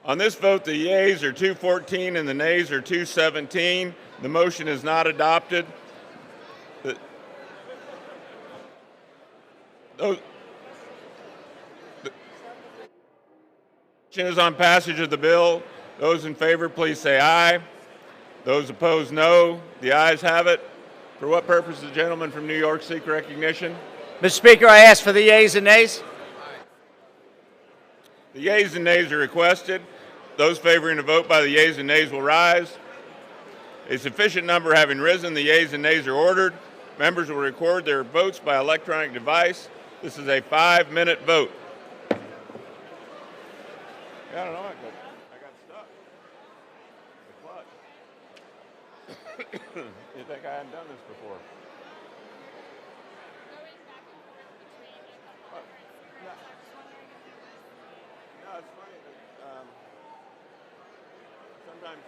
O: On this vote, the yeas are 214 and the nays are 217. The motion is not adopted. The motion is on passage of the bill. Those in favor, please say aye. Those opposed, no. The ayes have it. For what purpose does the gentleman from New York seek recognition?
M: Mr. Speaker, I ask for the yeas and nays.
O: The yeas and nays are requested. Those favoring a vote by the yeas and nays will rise. A sufficient number having risen, the yeas and nays are ordered. Members will record their votes by electronic device. This is a 5-minute vote. Yeah, I don't know. I got stuck. The clutch. You think I hadn't done this before? No, it's funny. Sometimes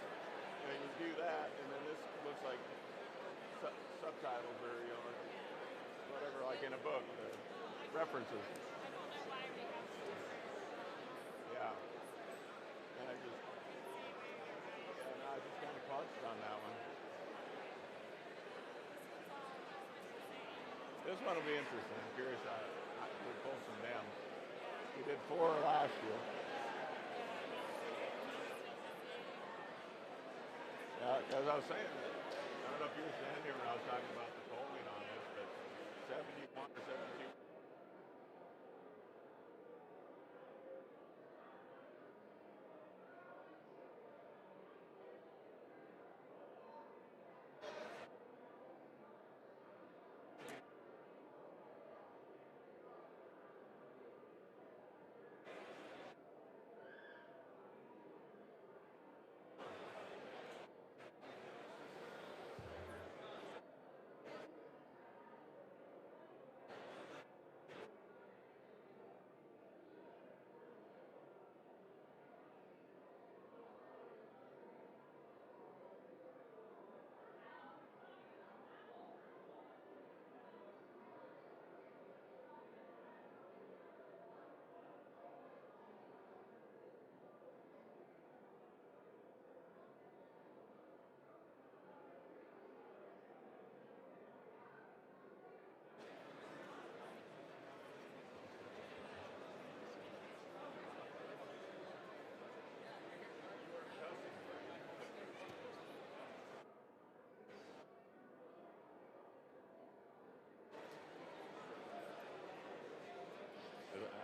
O: you do that, and then this looks like subtitles or whatever, like in a book, references. Yeah. And I just kind of clutched on that one. This one will be interesting. I'm curious how we pull some dams. We did 4 last year. As I was saying, I don't know if you were standing here when I was talking about the polling on this, but 71 or 72.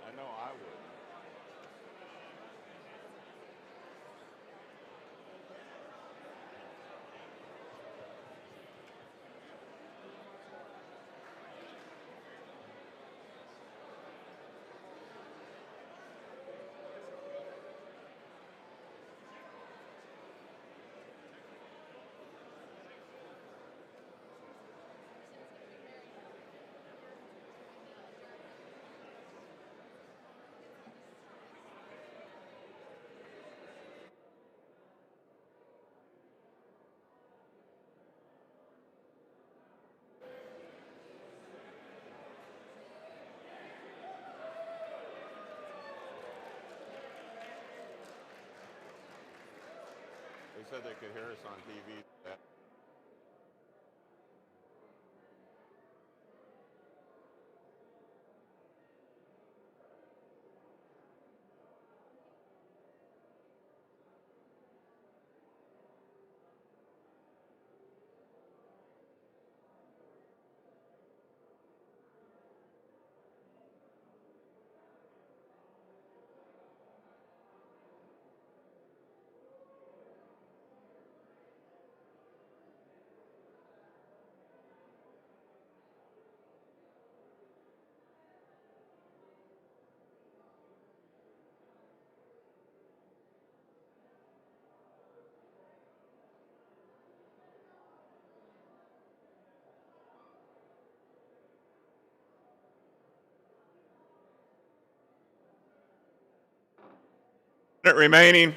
O: I know I would. They said they could hear us on TV. Minute remaining.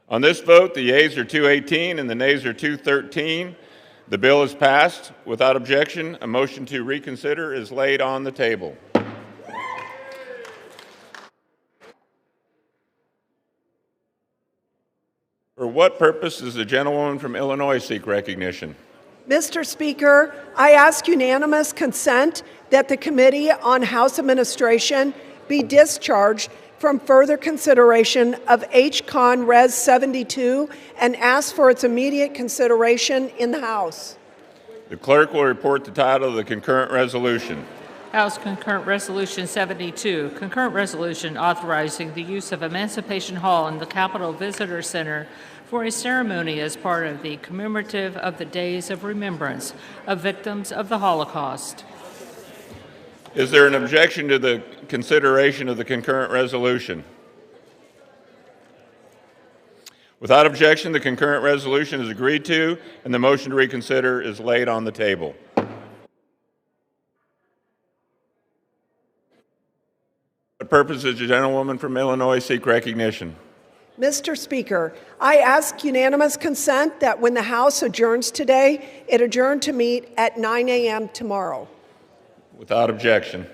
O: On this vote, the yeas are 218 and the nays are 213. The bill is passed. Without objection, a motion to reconsider is laid on the table. For what purpose does the gentlewoman from Illinois seek recognition?
I: Mr. Speaker, I ask unanimous consent that the Committee on House Administration be discharged from further consideration of H-Con Res 72 and ask for its immediate consideration in the House.
O: The clerk will report the title of the concurrent resolution.
P: House Concurrent Resolution 72, concurrent resolution authorizing the use of Emancipation Hall in the Capitol Visitor Center for a ceremony as part of the commemorative of the Days of Remembrance of Victims of the Holocaust.
O: Is there an objection to the consideration of the concurrent resolution? Without objection, the concurrent resolution is agreed to, and the motion to reconsider is laid on the table. For what purpose does the gentlewoman from Illinois seek recognition?
I: Mr. Speaker, I ask unanimous consent that when the House adjourns today, it adjourn to meet at 9 a.m. tomorrow.
O: Without objection.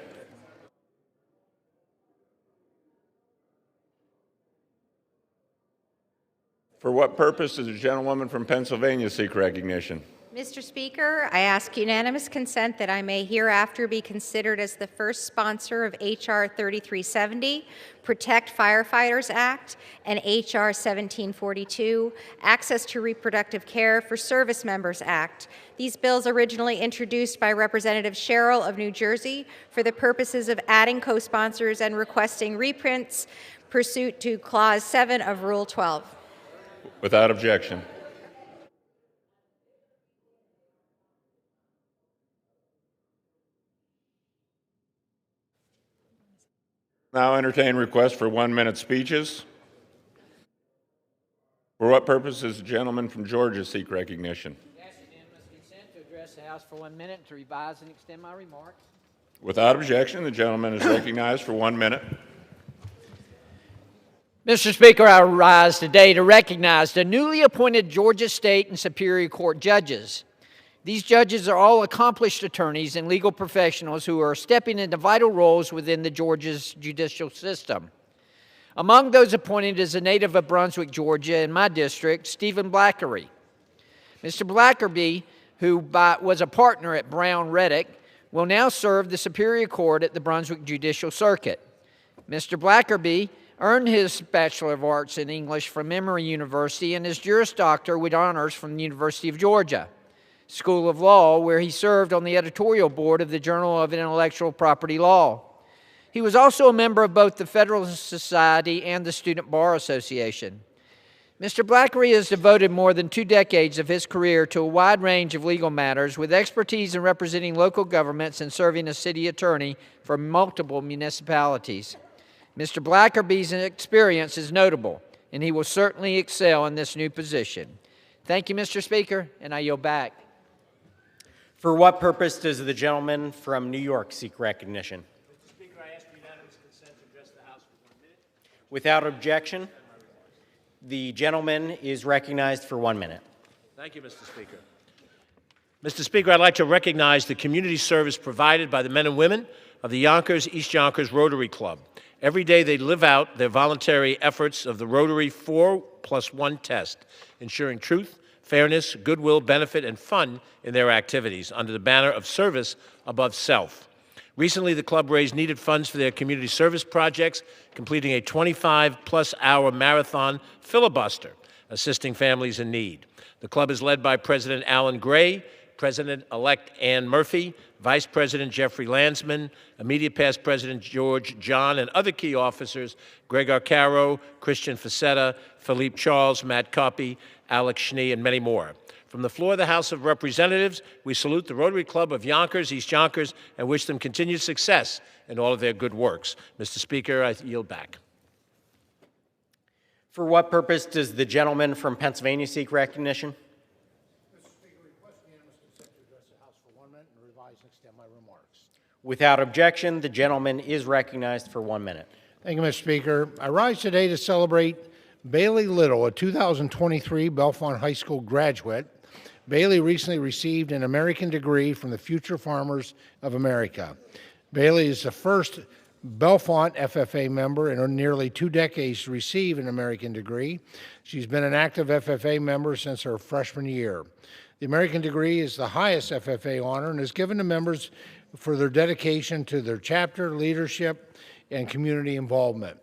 O: For what purpose does the gentlewoman from Pennsylvania seek recognition?
L: Mr. Speaker, I ask unanimous consent that I may hereafter be considered as the first sponsor of H.R. 3370, Protect Firefighters Act, and H.R. 1742, Access to Reproductive Care for Service Members Act. These bills originally introduced by Representative Sherrill of New Jersey for the purposes of adding co-sponsors and requesting reprints pursuant to Clause 7 of Rule 12.
O: Without objection. Now entertain requests for 1-minute speeches. For what purpose does the gentleman from Georgia seek recognition?
M: Ask unanimous consent to address the House for 1 minute and to revise and extend my remarks.
O: Without objection, the gentleman is recognized for 1 minute.
M: Mr. Speaker, I rise today to recognize the newly appointed Georgia State and Superior Court judges. These judges are all accomplished attorneys and legal professionals who are stepping into vital roles within the Georgia's judicial system. Among those appointed is a native of Brunswick, Georgia, in my district, Stephen Blackerby. Mr. Blackerby, who was a partner at Brown Reddick, will now serve the Superior Court at the Brunswick Judicial Circuit. Mr. Blackerby earned his Bachelor of Arts in English from Emory University and his Juris Doctor with honors from the University of Georgia School of Law, where he served on the editorial board of the Journal of Intellectual Property Law. He was also a member of both the Federalist Society and the Student Bar Association. Mr. Blackerby has devoted more than 2 decades of his career to a wide range of legal matters with expertise in representing local governments and serving as city attorney for multiple municipalities. Mr. Blackerby's experience is notable, and he will certainly excel in this new position. Thank you, Mr. Speaker, and I yield back.
T: For what purpose does the gentleman from New York seek recognition?
U: Mr. Speaker, I ask unanimous consent to address the House for 1 minute.
T: Without objection, the gentleman is recognized for 1 minute.
U: Thank you, Mr. Speaker. Mr. Speaker, I'd like to recognize the community service provided by the men and women of the Yonkers East Yonkers Rotary Club. Every day they live out their voluntary efforts of the Rotary 4+1 test, ensuring truth, fairness, goodwill, benefit, and fun in their activities under the banner of service above self. Recently, the club raised needed funds for their community service projects, completing a 25-plus hour marathon filibuster, assisting families in need. The club is led by President Alan Gray, President-elect Ann Murphy, Vice President Jeffrey Landsman, immediate past President George John, and other key officers, Greg Arcaro, Christian Facetta, Philippe Charles, Matt Coppy, Alex Schnee, and many more. From the floor of the House of Representatives, we salute the Rotary Club of Yonkers, East Yonkers, and wish them continued success in all of their good works. Mr. Speaker, I yield back.
T: For what purpose does the gentleman from Pennsylvania seek recognition?
U: Mr. Speaker, request unanimous consent to address the House for 1 minute and revise and extend my remarks.
T: Without objection, the gentleman is recognized for 1 minute.
A: Thank you, Mr. Speaker. I rise today to celebrate Bailey Little, a 2023 Bellefonte High School graduate. Bailey recently received an American degree from the Future Farmers of America. Bailey is the first Bellefonte FFA member in nearly 2 decades to receive an American degree. She's been an active FFA member since her freshman year. The American degree is the highest FFA honor and is given to members for their dedication to their chapter, leadership, and community involvement.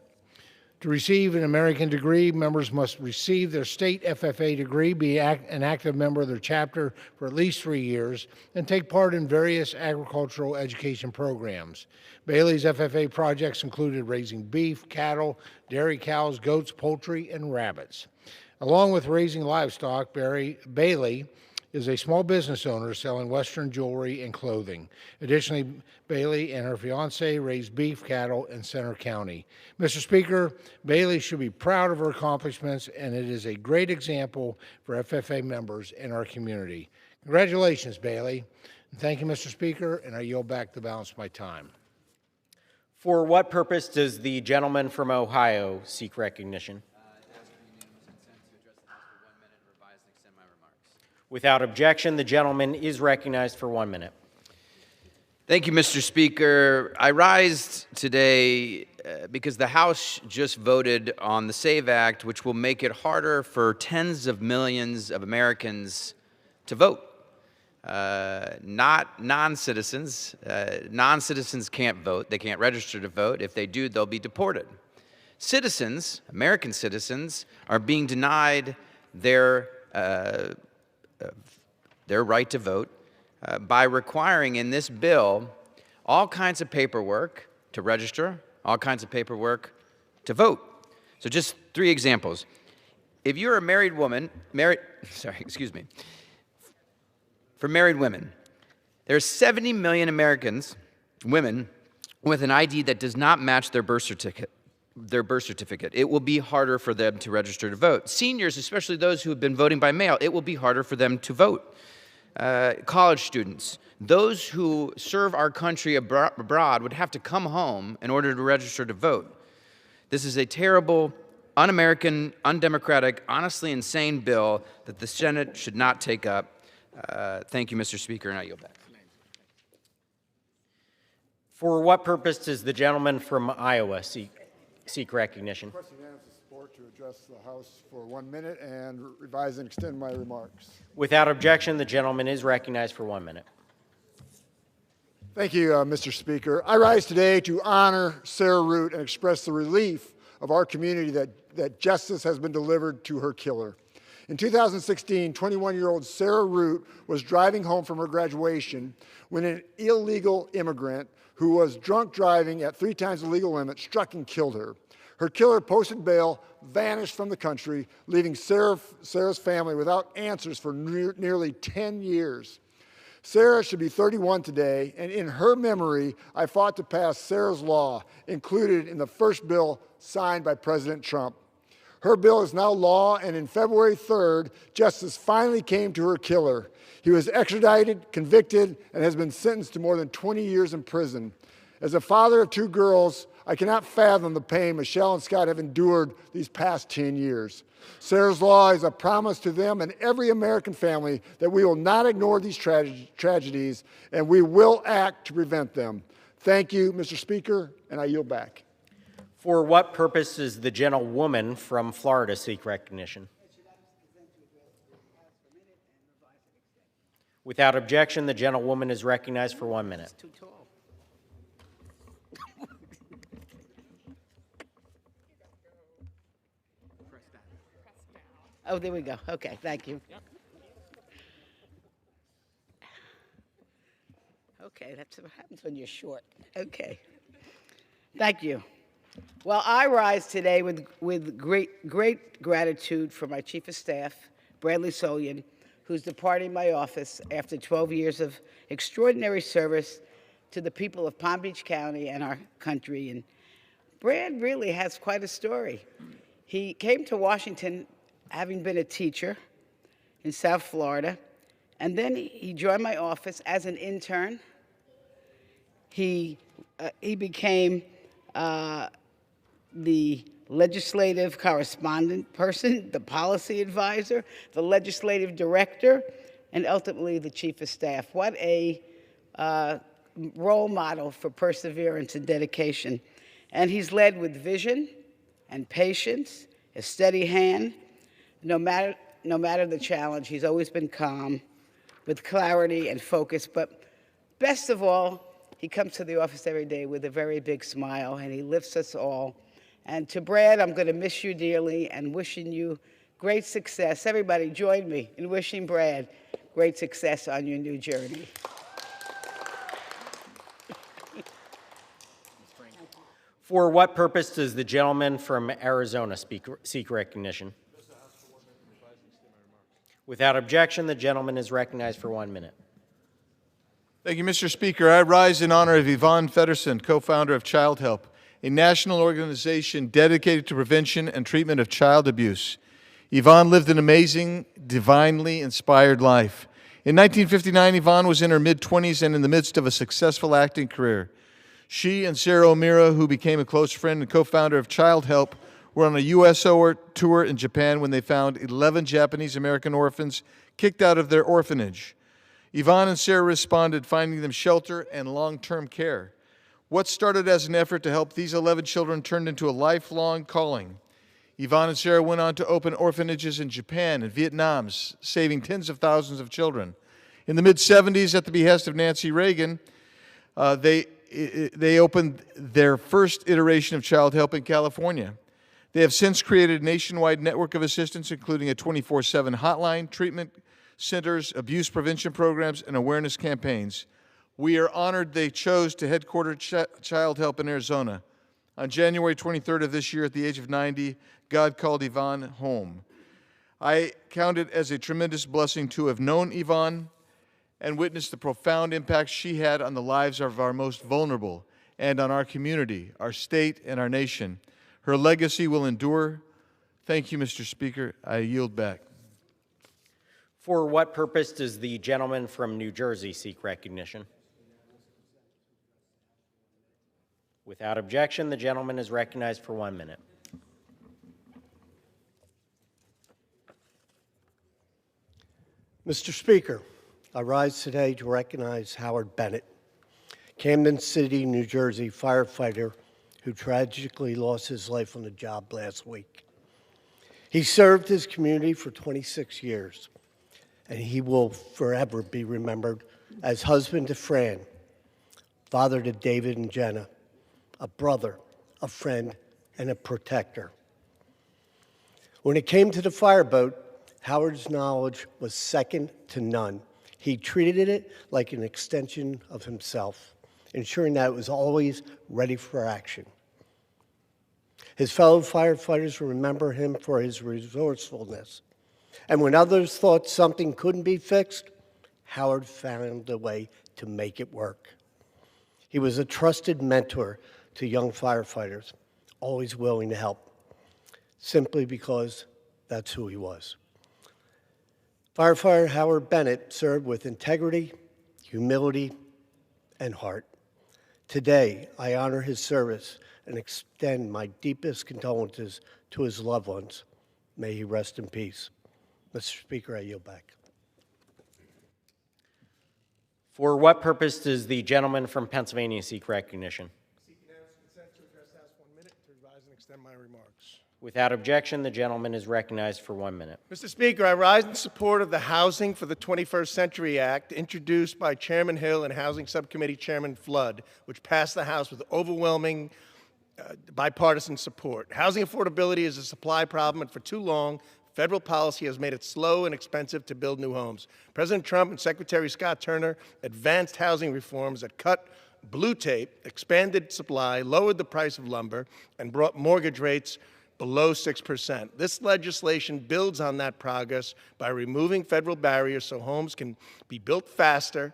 A: To receive an American degree, members must receive their state FFA degree, be an active member of their chapter for at least 3 years, and take part in various agricultural education programs. Bailey's FFA projects included raising beef, cattle, dairy cows, goats, poultry, and rabbits. Along with raising livestock, Bailey is a small business owner selling Western jewelry and clothing. Additionally, Bailey and her fiance raise beef cattle in Center County. Mr. Speaker, Bailey should be proud of her accomplishments, and it is a great example for FFA members in our community. Congratulations, Bailey. And thank you, Mr. Speaker, and I yield back the balance of my time.
T: For what purpose does the gentleman from Ohio seek recognition? Without objection, the gentleman is recognized for 1 minute.
C: Thank you, Mr. Speaker. I rise today because the House just voted on the SAVE Act, which will make it harder for tens of millions of Americans to vote. Not non-citizens. Non-citizens can't vote. They can't register to vote. If they do, they'll be deported. Citizens, American citizens, are being denied their right to vote by requiring in this bill all kinds of paperwork to register, all kinds of paperwork to vote. So just 3 examples. If you're a married woman, for married women, there are 70 million women with an ID that does not match their birth certificate. It will be harder for them to register to vote. Seniors, especially those who have been voting by mail, it will be harder for them to vote. College students, those who serve our country abroad would have to come home in order to register to vote. This is a terrible, un-American, undemocratic, honestly insane bill that the Senate should not take up. Thank you, Mr. Speaker, and I yield back.
T: For what purpose does the gentleman from Iowa seek recognition?
J: Request unanimous support to address the House for 1 minute and revise and extend my remarks.
T: Without objection, the gentleman is recognized for 1 minute.
J: Thank you, Mr. Speaker. I rise today to honor Sarah Root and express the relief of our community that justice has been delivered to her killer. In 2016, 21-year-old Sarah Root was driving home from her graduation when an illegal immigrant who was drunk driving at 3 times the legal limit struck and killed her. Her killer posted bail, vanished from the country, leaving Sarah's family without answers for nearly 10 years. Sarah should be 31 today, and in her memory, I fought to pass Sarah's Law, included in the first bill signed by President Trump. Her bill is now law, and in February 3rd, justice finally came to her killer. He was extradited, convicted, and has been sentenced to more than 20 years in prison. As a father of 2 girls, I cannot fathom the pain Michelle and Scott have endured these past 10 years. Sarah's Law is a promise to them and every American family that we will not ignore these tragedies, and we will act to prevent them. Thank you, Mr. Speaker, and I yield back.
T: For what purpose does the gentlewoman from Florida seek recognition? Without objection, the gentlewoman is recognized for 1 minute.
K: Too tall. Oh, there we go. Okay, thank you. Okay, that's what happens when you're short. Okay. Thank you. Well, I rise today with great gratitude for my Chief of Staff, Bradley Solian, who's departing my office after 12 years of extraordinary service to the people of Palm Beach County and our country. And Brad really has quite a story. He came to Washington having been a teacher in South Florida, and then he joined my office as an intern. He became the legislative correspondent person, the policy advisor, the legislative director, and ultimately the chief of staff. What a role model for perseverance and dedication. And he's led with vision and patience, a steady hand. No matter the challenge, he's always been calm, with clarity and focus. But best of all, he comes to the office every day with a very big smile, and he lifts us all. And to Brad, I'm going to miss you dearly and wishing you great success. Everybody join me in wishing Brad great success on your new journey.
T: For what purpose does the gentleman from Arizona seek recognition? Without objection, the gentleman is recognized for 1 minute.
E: Thank you, Mr. Speaker. I rise in honor of Yvonne Feddersen, co-founder of Child Help, a national organization dedicated to prevention and treatment of child abuse. Yvonne lived an amazing, divinely inspired life. In 1959, Yvonne was in her mid-20s and in the midst of a successful acting career. She and Sarah O'Meara, who became a close friend and co-founder of Child Help, were on a USO tour in Japan when they found 11 Japanese-American orphans kicked out of their orphanage. Yvonne and Sarah responded, finding them shelter and long-term care. What started as an effort to help these 11 children turned into a lifelong calling. Yvonne and Sarah went on to open orphanages in Japan and Vietnam, saving tens of thousands of children. In the mid-70s, at the behest of Nancy Reagan, they opened their first iteration of Child Help in California. They have since created a nationwide network of assistance, including a 24/7 hotline, treatment centers, abuse prevention programs, and awareness campaigns. We are honored they chose to headquarter Child Help in Arizona. On January 23rd of this year, at the age of 90, God called Yvonne home. I count it as a tremendous blessing to have known Yvonne and witnessed the profound impact she had on the lives of our most vulnerable and on our community, our state, and our nation. Her legacy will endure. Thank you, Mr. Speaker. I yield back.
T: For what purpose does the gentleman from New Jersey seek recognition? Without objection, the gentleman is recognized for 1 minute.
F: Mr. Speaker, I rise today to recognize Howard Bennett, Camden City, New Jersey firefighter who tragically lost his life on the job last week. He served his community for 26 years, and he will forever be remembered as husband to Fran, father to David and Jenna, a brother, a friend, and a protector. When it came to the fireboat, Howard's knowledge was second to none. He treated it like an extension of himself, ensuring that it was always ready for action. His fellow firefighters remember him for his resourcefulness. And when others thought something couldn't be fixed, Howard found a way to make it work. He was a trusted mentor to young firefighters, always willing to help, simply because that's who he was. Firefighter Howard Bennett served with integrity, humility, and heart. Today, I honor his service and extend my deepest condolences to his loved ones. May he rest in peace. Mr. Speaker, I yield back.
T: For what purpose does the gentleman from Pennsylvania seek recognition?
Q: Seek unanimous consent to address House 1 minute to revise and extend my remarks.
T: Without objection, the gentleman is recognized for 1 minute.
Q: Mr. Speaker, I rise in support of the Housing for the 21st Century Act introduced by Chairman Hill and Housing Subcommittee Chairman Flood, which passed the House with overwhelming bipartisan support. Housing affordability is a supply problem, and for too long, federal policy has made it slow and expensive to build new homes. President Trump and Secretary Scott Turner advanced housing reforms that cut blue tape, expanded supply, lowered the price of lumber, and brought mortgage rates below 6%. This legislation builds on that progress by removing federal barriers so homes can be built faster,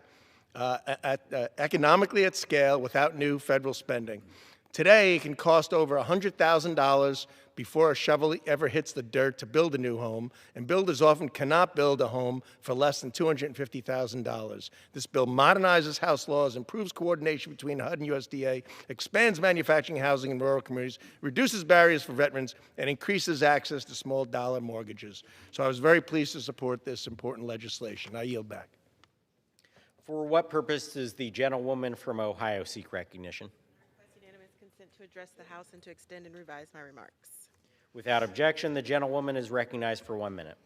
Q: economically at scale, without new federal spending. Today, it can cost over $100,000 before a shovel ever hits the dirt to build a new home, and builders often cannot build a home for less than $250,000. This bill modernizes house laws, improves coordination between HUD and USDA, expands manufacturing housing in rural communities, reduces barriers for veterans, and increases access to small dollar mortgages. So I was very pleased to support this important legislation. I yield back.
T: For what purpose does the gentlewoman from Ohio seek recognition?
R: Unanimous consent to address the House and to extend and revise my remarks.
T: Without objection, the gentlewoman is recognized for 1 minute.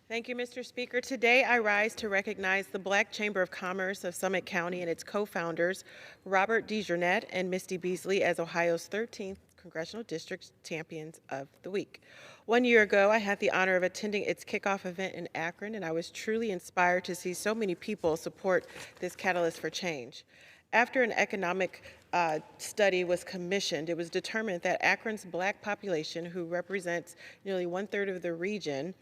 R: Thank you, Mr. Speaker. Today, I rise to recognize the Black Chamber of Commerce of Summit County and its co-founders, Robert DeJournette and Misty Beasley, as Ohio's 13th Congressional District Champions of the Week. 1 year ago, I had the honor of attending its kickoff event in Akron, and I was truly inspired to see so many people support this catalyst for change. After an economic study was commissioned, it was determined that Akron's Black population, who represents nearly 1/3 of the region,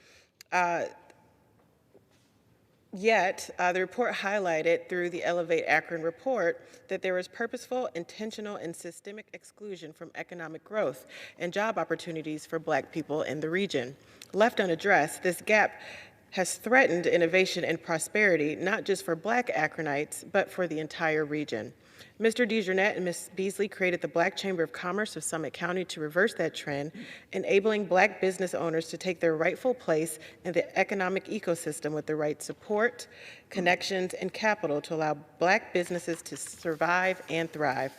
R: Yet, the report highlighted through the Elevate Akron report that there was purposeful, intentional, and systemic exclusion from economic growth and job opportunities for Black people in the region. Left unaddressed, this gap has threatened innovation and prosperity, not just for Black Akronites, but for the entire region. Mr. DeJournette and Ms. Beasley created the Black Chamber of Commerce of Summit County to reverse that trend, enabling Black business owners to take their rightful place in the economic ecosystem with the right support, connections, and capital to allow Black businesses to survive and thrive.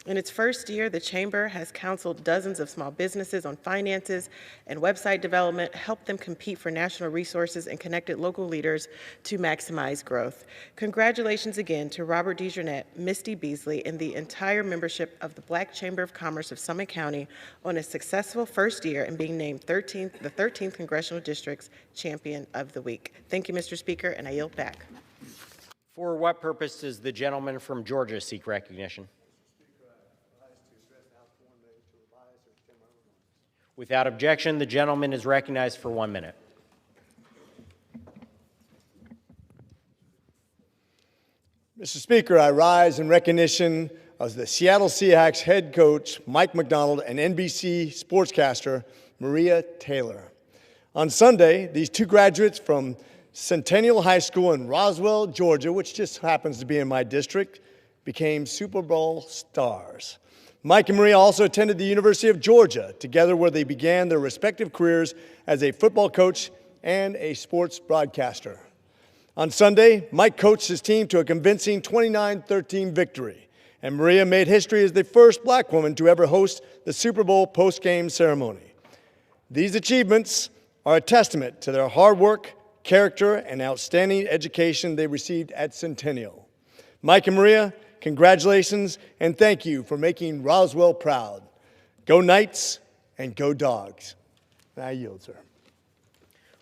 R: In its first year, the Chamber has counseled dozens of small businesses on finances and website development, helped them compete for national resources, and connected local leaders to maximize growth. Congratulations again to Robert DeJournette, Misty Beasley, and the entire membership of the Black Chamber of Commerce of Summit County on a successful first year and being named the 13th Congressional District's Champion of the Week. Thank you, Mr. Speaker, and I yield back.
T: For what purpose does the gentleman from Georgia seek recognition? Without objection, the gentleman is recognized for 1 minute.
S: Mr. Speaker, I rise in recognition of the Seattle Seahawks head coach, Mike McDonald, and NBC sportscaster, Maria Taylor. On Sunday, these two graduates from Centennial High School in Roswell, Georgia, which just happens to be in my district, became Super Bowl stars. Mike and Maria also attended the University of Georgia, together where they began their respective careers as a football coach and a sports broadcaster. On Sunday, Mike coached his team to a convincing 29-13 victory, and Maria made history as the first Black woman to ever host the Super Bowl post-game ceremony. These achievements are a testament to their hard work, character, and outstanding education they received at Centennial. Mike and Maria, congratulations, and thank you for making Roswell proud. Go Knights and go Dogs. I yield, sir.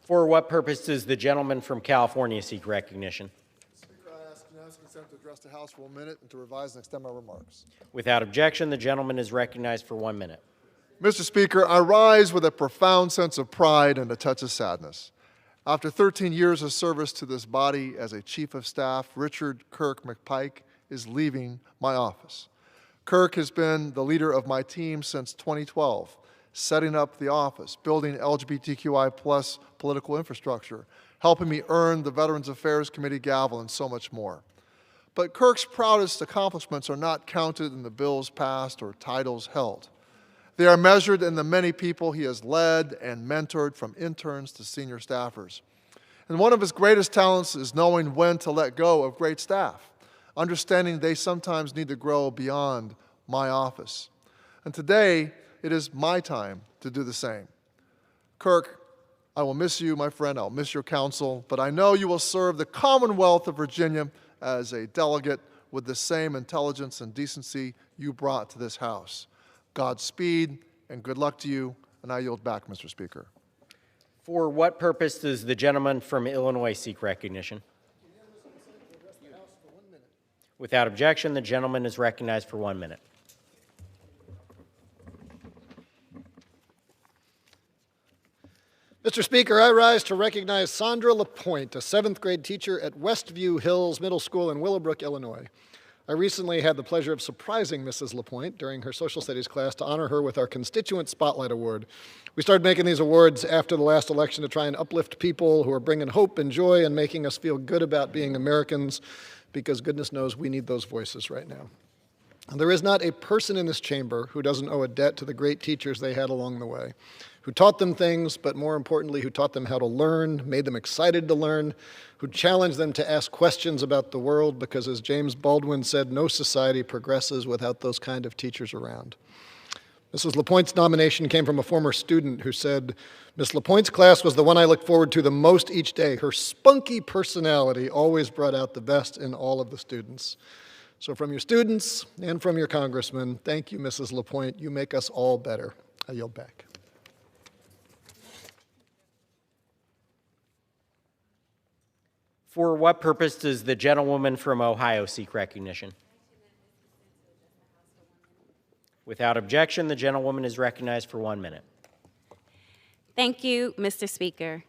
T: For what purpose does the gentleman from California seek recognition?
J: Speaker, I ask unanimous consent to address the House for 1 minute and to revise and extend my remarks.
T: Without objection, the gentleman is recognized for 1 minute.
J: Mr. Speaker, I rise with a profound sense of pride and a touch of sadness. After 13 years of service to this body as a Chief of Staff, Richard Kirk McPike is leaving my office. Kirk has been the leader of my team since 2012, setting up the office, building LGBTQI+ political infrastructure, helping me earn the Veterans Affairs Committee gavel, and so much more. But Kirk's proudest accomplishments are not counted in the bills passed or titles held. They are measured in the many people he has led and mentored, from interns to senior staffers. And one of his greatest talents is knowing when to let go of great staff, understanding they sometimes need to grow beyond my office. And today, it is my time to do the same. Kirk, I will miss you, my friend. I'll miss your counsel, but I know you will serve the Commonwealth of Virginia as a delegate with the same intelligence and decency you brought to this House. Godspeed and good luck to you, and I yield back, Mr. Speaker.
T: For what purpose does the gentleman from Illinois seek recognition? Without objection, the gentleman is recognized for 1 minute.
V: Mr. Speaker, I rise to recognize Sandra LaPointe, a 7th grade teacher at Westview Hills Middle School in Willowbrook, Illinois. I recently had the pleasure of surprising Mrs. LaPointe during her social studies class to honor her with our Constituent Spotlight Award. We started making these awards after the last election to try and uplift people who are bringing hope and joy and making us feel good about being Americans, because goodness knows we need those voices right now. And there is not a person in this chamber who doesn't owe a debt to the great teachers they had along the way, who taught them things, but more importantly, who taught them how to learn, made them excited to learn, who challenged them to ask questions about the world, because as James Baldwin said, no society progresses without those kind of teachers around. Mrs. LaPointe's nomination came from a former student who said, "Miss LaPointe's class was the one I looked forward to the most each day. Her spunky personality always brought out the best in all of the students." So from your students and from your congressman, thank you, Mrs. LaPointe. You make us all better. I yield back.
T: For what purpose does the gentlewoman from Ohio seek recognition? Without objection, the gentlewoman is recognized for 1 minute.
H: Thank you, Mr. Speaker.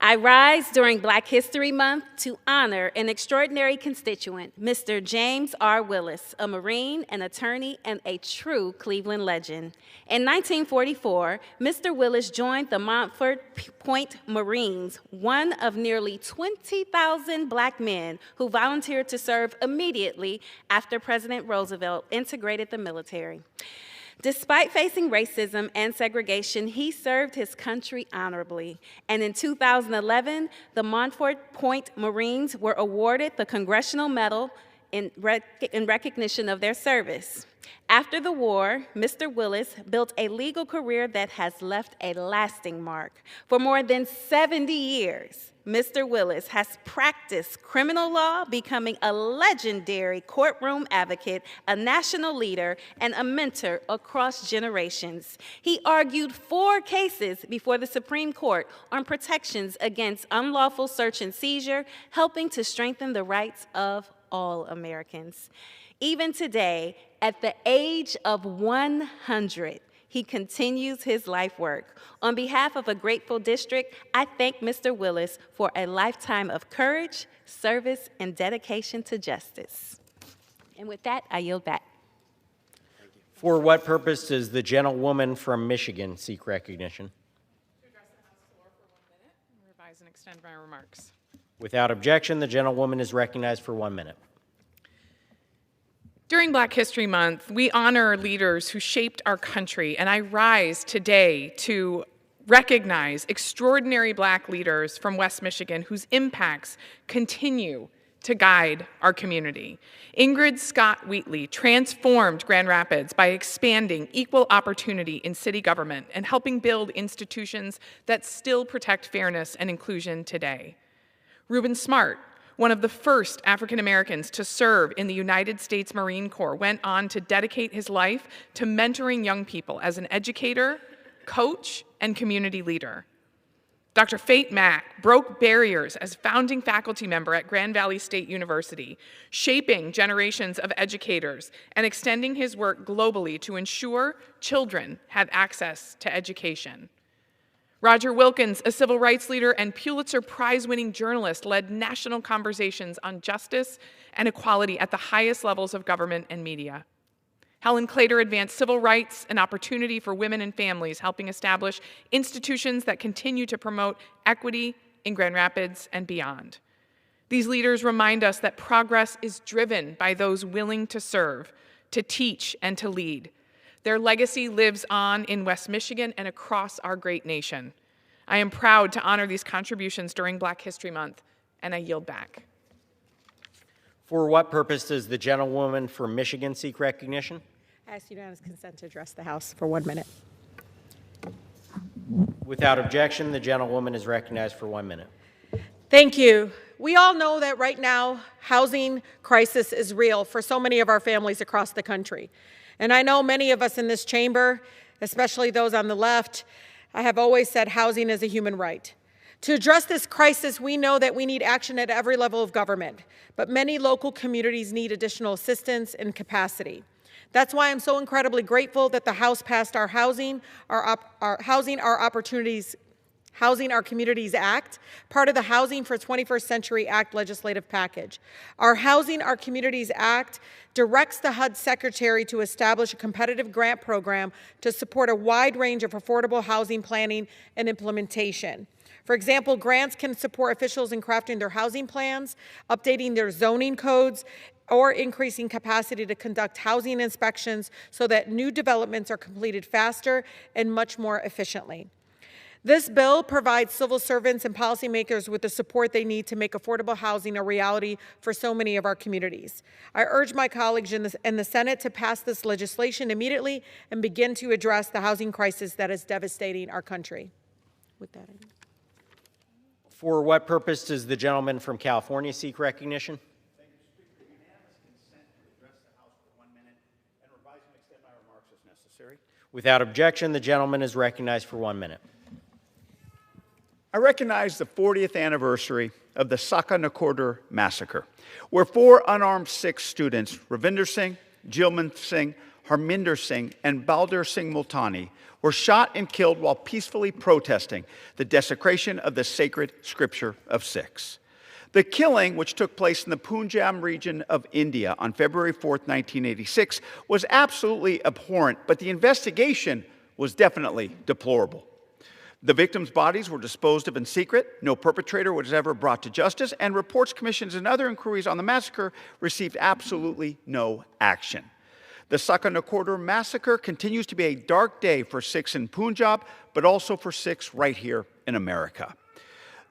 H: I rise during Black History Month to honor an extraordinary constituent, Mr. James R. Willis, a Marine, an attorney, and a true Cleveland legend. In 1944, Mr. Willis joined the Montford Point Marines, one of nearly 20,000 Black men who volunteered to serve immediately after President Roosevelt integrated the military. Despite facing racism and segregation, he served his country honorably. And in 2011, the Montford Point Marines were awarded the Congressional Medal in recognition of their service. After the war, Mr. Willis built a legal career that has left a lasting mark. For more than 70 years, Mr. Willis has practiced criminal law, becoming a legendary courtroom advocate, a national leader, and a mentor across generations. He argued 4 cases before the Supreme Court on protections against unlawful search and seizure, helping to strengthen the rights of all Americans. Even today, at the age of 100, he continues his life work. On behalf of a grateful district, I thank Mr. Willis for a lifetime of courage, service, and dedication to justice. And with that, I yield back.
T: For what purpose does the gentlewoman from Michigan seek recognition?
N: To address the House floor for 1 minute and revise and extend my remarks.
T: Without objection, the gentlewoman is recognized for 1 minute.
N: During Black History Month, we honor leaders who shaped our country, and I rise today to recognize extraordinary Black leaders from West Michigan whose impacts continue to guide our community. Ingrid Scott Wheatley transformed Grand Rapids by expanding equal opportunity in city government and helping build institutions that still protect fairness and inclusion today. Reuben Smart, one of the first African Americans to serve in the United States Marine Corps, went on to dedicate his life to mentoring young people as an educator, coach, and community leader. Dr. Fate Mack broke barriers as founding faculty member at Grand Valley State University, shaping generations of educators and extending his work globally to ensure children had access to education. Roger Wilkins, a civil rights leader and Pulitzer Prize-winning journalist, led national conversations on justice and equality at the highest levels of government and media. Helen Clater advanced civil rights and opportunity for women and families, helping establish institutions that continue to promote equity in Grand Rapids and beyond. These leaders remind us that progress is driven by those willing to serve, to teach, and to lead. Their legacy lives on in West Michigan and across our great nation. I am proud to honor these contributions during Black History Month, and I yield back.
T: For what purpose does the gentlewoman from Michigan seek recognition?
D: I ask unanimous consent to address the House for 1 minute.
T: Without objection, the gentlewoman is recognized for 1 minute.
W: Thank you. We all know that right now, housing crisis is real for so many of our families across the country. And I know many of us in this chamber, especially those on the left, have always said housing is a human right. To address this crisis, we know that we need action at every level of government, but many local communities need additional assistance and capacity. That's why I'm so incredibly grateful that the House passed our Housing Our Opportunities Housing Our Communities Act, part of the Housing for 21st Century Act legislative package. Our Housing Our Communities Act directs the HUD Secretary to establish a competitive grant program to support a wide range of affordable housing planning and implementation. For example, grants can support officials in crafting their housing plans, updating their zoning codes, or increasing capacity to conduct housing inspections so that new developments are completed faster and much more efficiently. This bill provides civil servants and policymakers with the support they need to make affordable housing a reality for so many of our communities. I urge my colleagues in the Senate to pass this legislation immediately and begin to address the housing crisis that is devastating our country. With that,
T: For what purpose does the gentleman from California seek recognition? Without objection, the gentleman is recognized for 1 minute.
B: I recognize the 40th anniversary of the Sakanakordur massacre, where 4 unarmed Sikh students, Ravinder Singh, Jilman Singh, Harminder Singh, and Balder Singh Multani, were shot and killed while peacefully protesting the desecration of the sacred scripture of Sikhs. The killing, which took place in the Punjab region of India on February 4th, 1986, was absolutely abhorrent, but the investigation was definitely deplorable. The victims' bodies were disposed of in secret, no perpetrator was ever brought to justice, and reports, commissions, and other inquiries on the massacre received absolutely no action. The Sakanakordur massacre continues to be a dark day for Sikhs in Punjab, but also for Sikhs right here in America.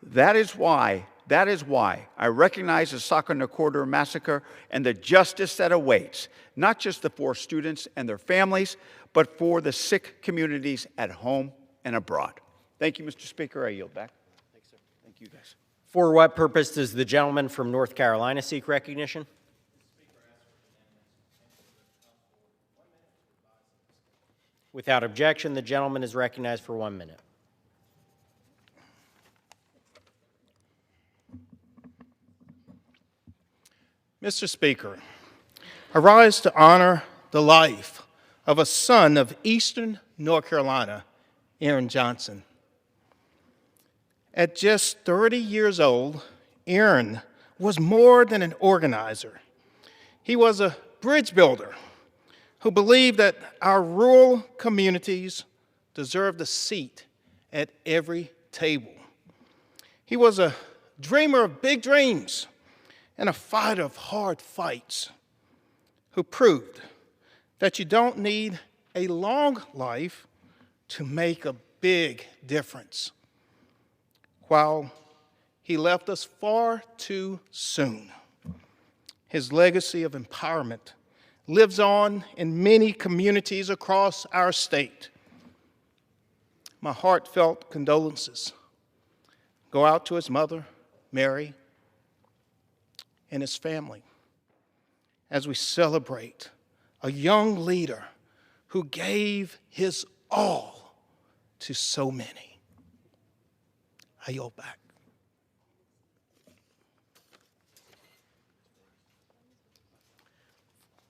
B: That is why I recognize the Sakanakordur massacre and the justice that awaits, not just the 4 students and their families, but for the Sikh communities at home and abroad. Thank you, Mr. Speaker. I yield back. Thanks, sir. Thank you, guys.
T: For what purpose does the gentleman from North Carolina seek recognition? Without objection, the gentleman is recognized for 1 minute.
G: Mr. Speaker, I rise to honor the life of a son of Eastern North Carolina, Aaron Johnson. At just 30 years old, Aaron was more than an organizer. He was a bridge builder who believed that our rural communities deserved a seat at every table. He was a dreamer of big dreams and a fighter of hard fights who proved that you don't need a long life to make a big difference. While he left us far too soon, his legacy of empowerment lives on in many communities across our state. My heartfelt condolences go out to his mother, Mary, and his family as we celebrate a young leader who gave his all to so many. I yield back.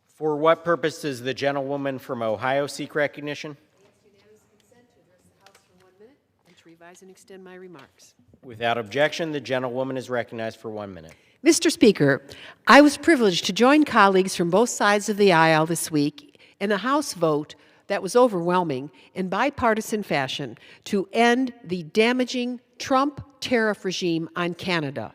T: For what purpose does the gentlewoman from Ohio seek recognition?
P: And to revise and extend my remarks.
T: Without objection, the gentlewoman is recognized for 1 minute.
P: Mr. Speaker, I was privileged to join colleagues from both sides of the aisle this week in a House vote that was overwhelming in bipartisan fashion to end the damaging Trump tariff regime on Canada.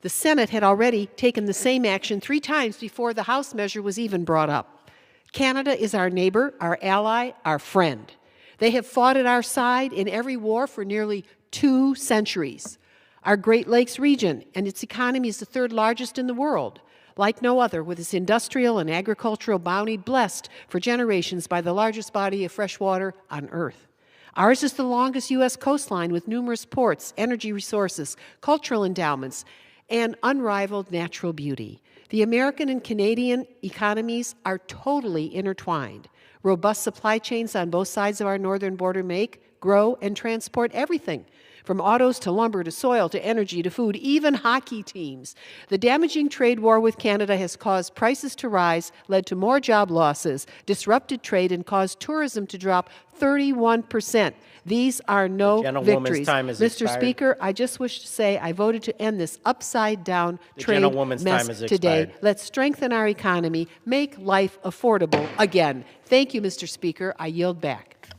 P: The Senate had already taken the same action 3 times before the House measure was even brought up. Canada is our neighbor, our ally, our friend. They have fought at our side in every war for nearly 2 centuries. Our Great Lakes region and its economy is the 3rd largest in the world, like no other, with its industrial and agricultural bounty blessed for generations by the largest body of fresh water on Earth. Ours is the longest U.S. coastline with numerous ports, energy resources, cultural endowments, and unrivaled natural beauty. The American and Canadian economies are totally intertwined. Robust supply chains on both sides of our northern border make, grow, and transport everything from autos to lumber to soil to energy to food, even hockey teams. The damaging trade war with Canada has caused prices to rise, led to more job losses, disrupted trade, and caused tourism to drop 31%. These are no victories.
T: Time has
P: Mr.
T: expired.
P: Speaker, I just wish to say I voted to end this upside-down trade
T: gentlewoman's
P: mess
T: time has
P: today.
T: expired.
P: Let's strengthen our economy, make life affordable again. Thank you, Mr. Speaker. I yield back.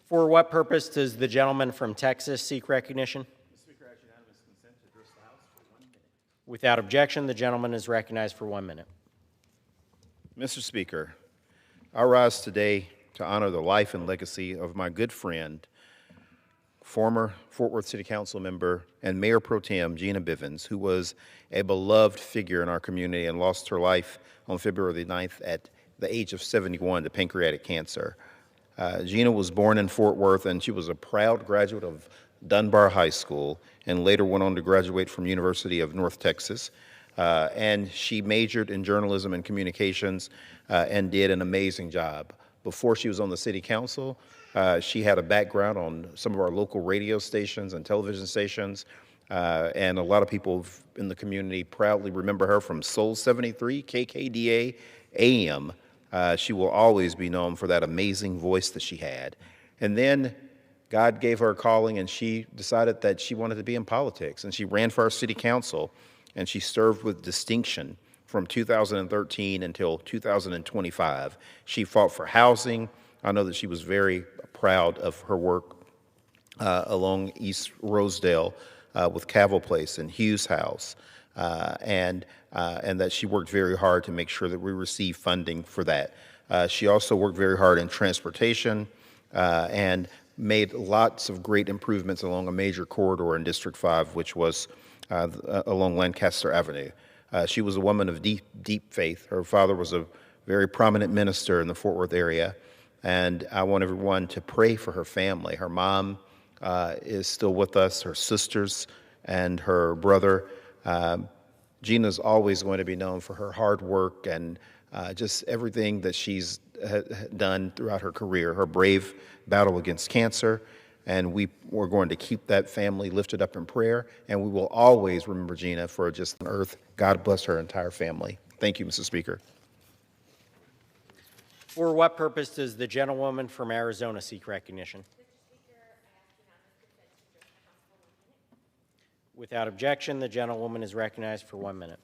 T: For what purpose does the gentleman from Texas seek recognition? Without objection, the gentleman is recognized for 1 minute.
I: Mr. Speaker, I rise today to honor the life and legacy of my good friend, former Fort Worth City Council member and Mayor Pro Tem Gina Bivens, who was a beloved figure in our community and lost her life on February the 9th at the age of 71 to pancreatic cancer. Gina was born in Fort Worth, and she was a proud graduate of Dunbar High School and later went on to graduate from University of North Texas. And she majored in journalism and communications and did an amazing job. Before she was on the city council, she had a background on some of our local radio stations and television stations, and a lot of people in the community proudly remember her from Soul 73, KKDA, AM. She will always be known for that amazing voice that she had. And then God gave her a calling, and she decided that she wanted to be in politics, and she ran for our city council, and she served with distinction from 2013 until 2025. She fought for housing. I know that she was very proud of her work along East Rosedale with Cavill Place and Hughes House, and that she worked very hard to make sure that we receive funding for that. She also worked very hard in transportation and made lots of great improvements along a major corridor in District 5, which was along Lancaster Avenue. She was a woman of deep faith. Her father was a very prominent minister in the Fort Worth area, and I want everyone to pray for her family. Her mom is still with us, her sisters, and her brother. Gina's always going to be known for her hard work and just everything that she's done throughout her career, her brave battle against cancer, and we're going to keep that family lifted up in prayer, and we will always remember Gina for just on earth. God bless her entire family. Thank you, Mr. Speaker.
T: For what purpose does the gentlewoman from Arizona seek recognition? Without objection, the gentlewoman is recognized for 1 minute.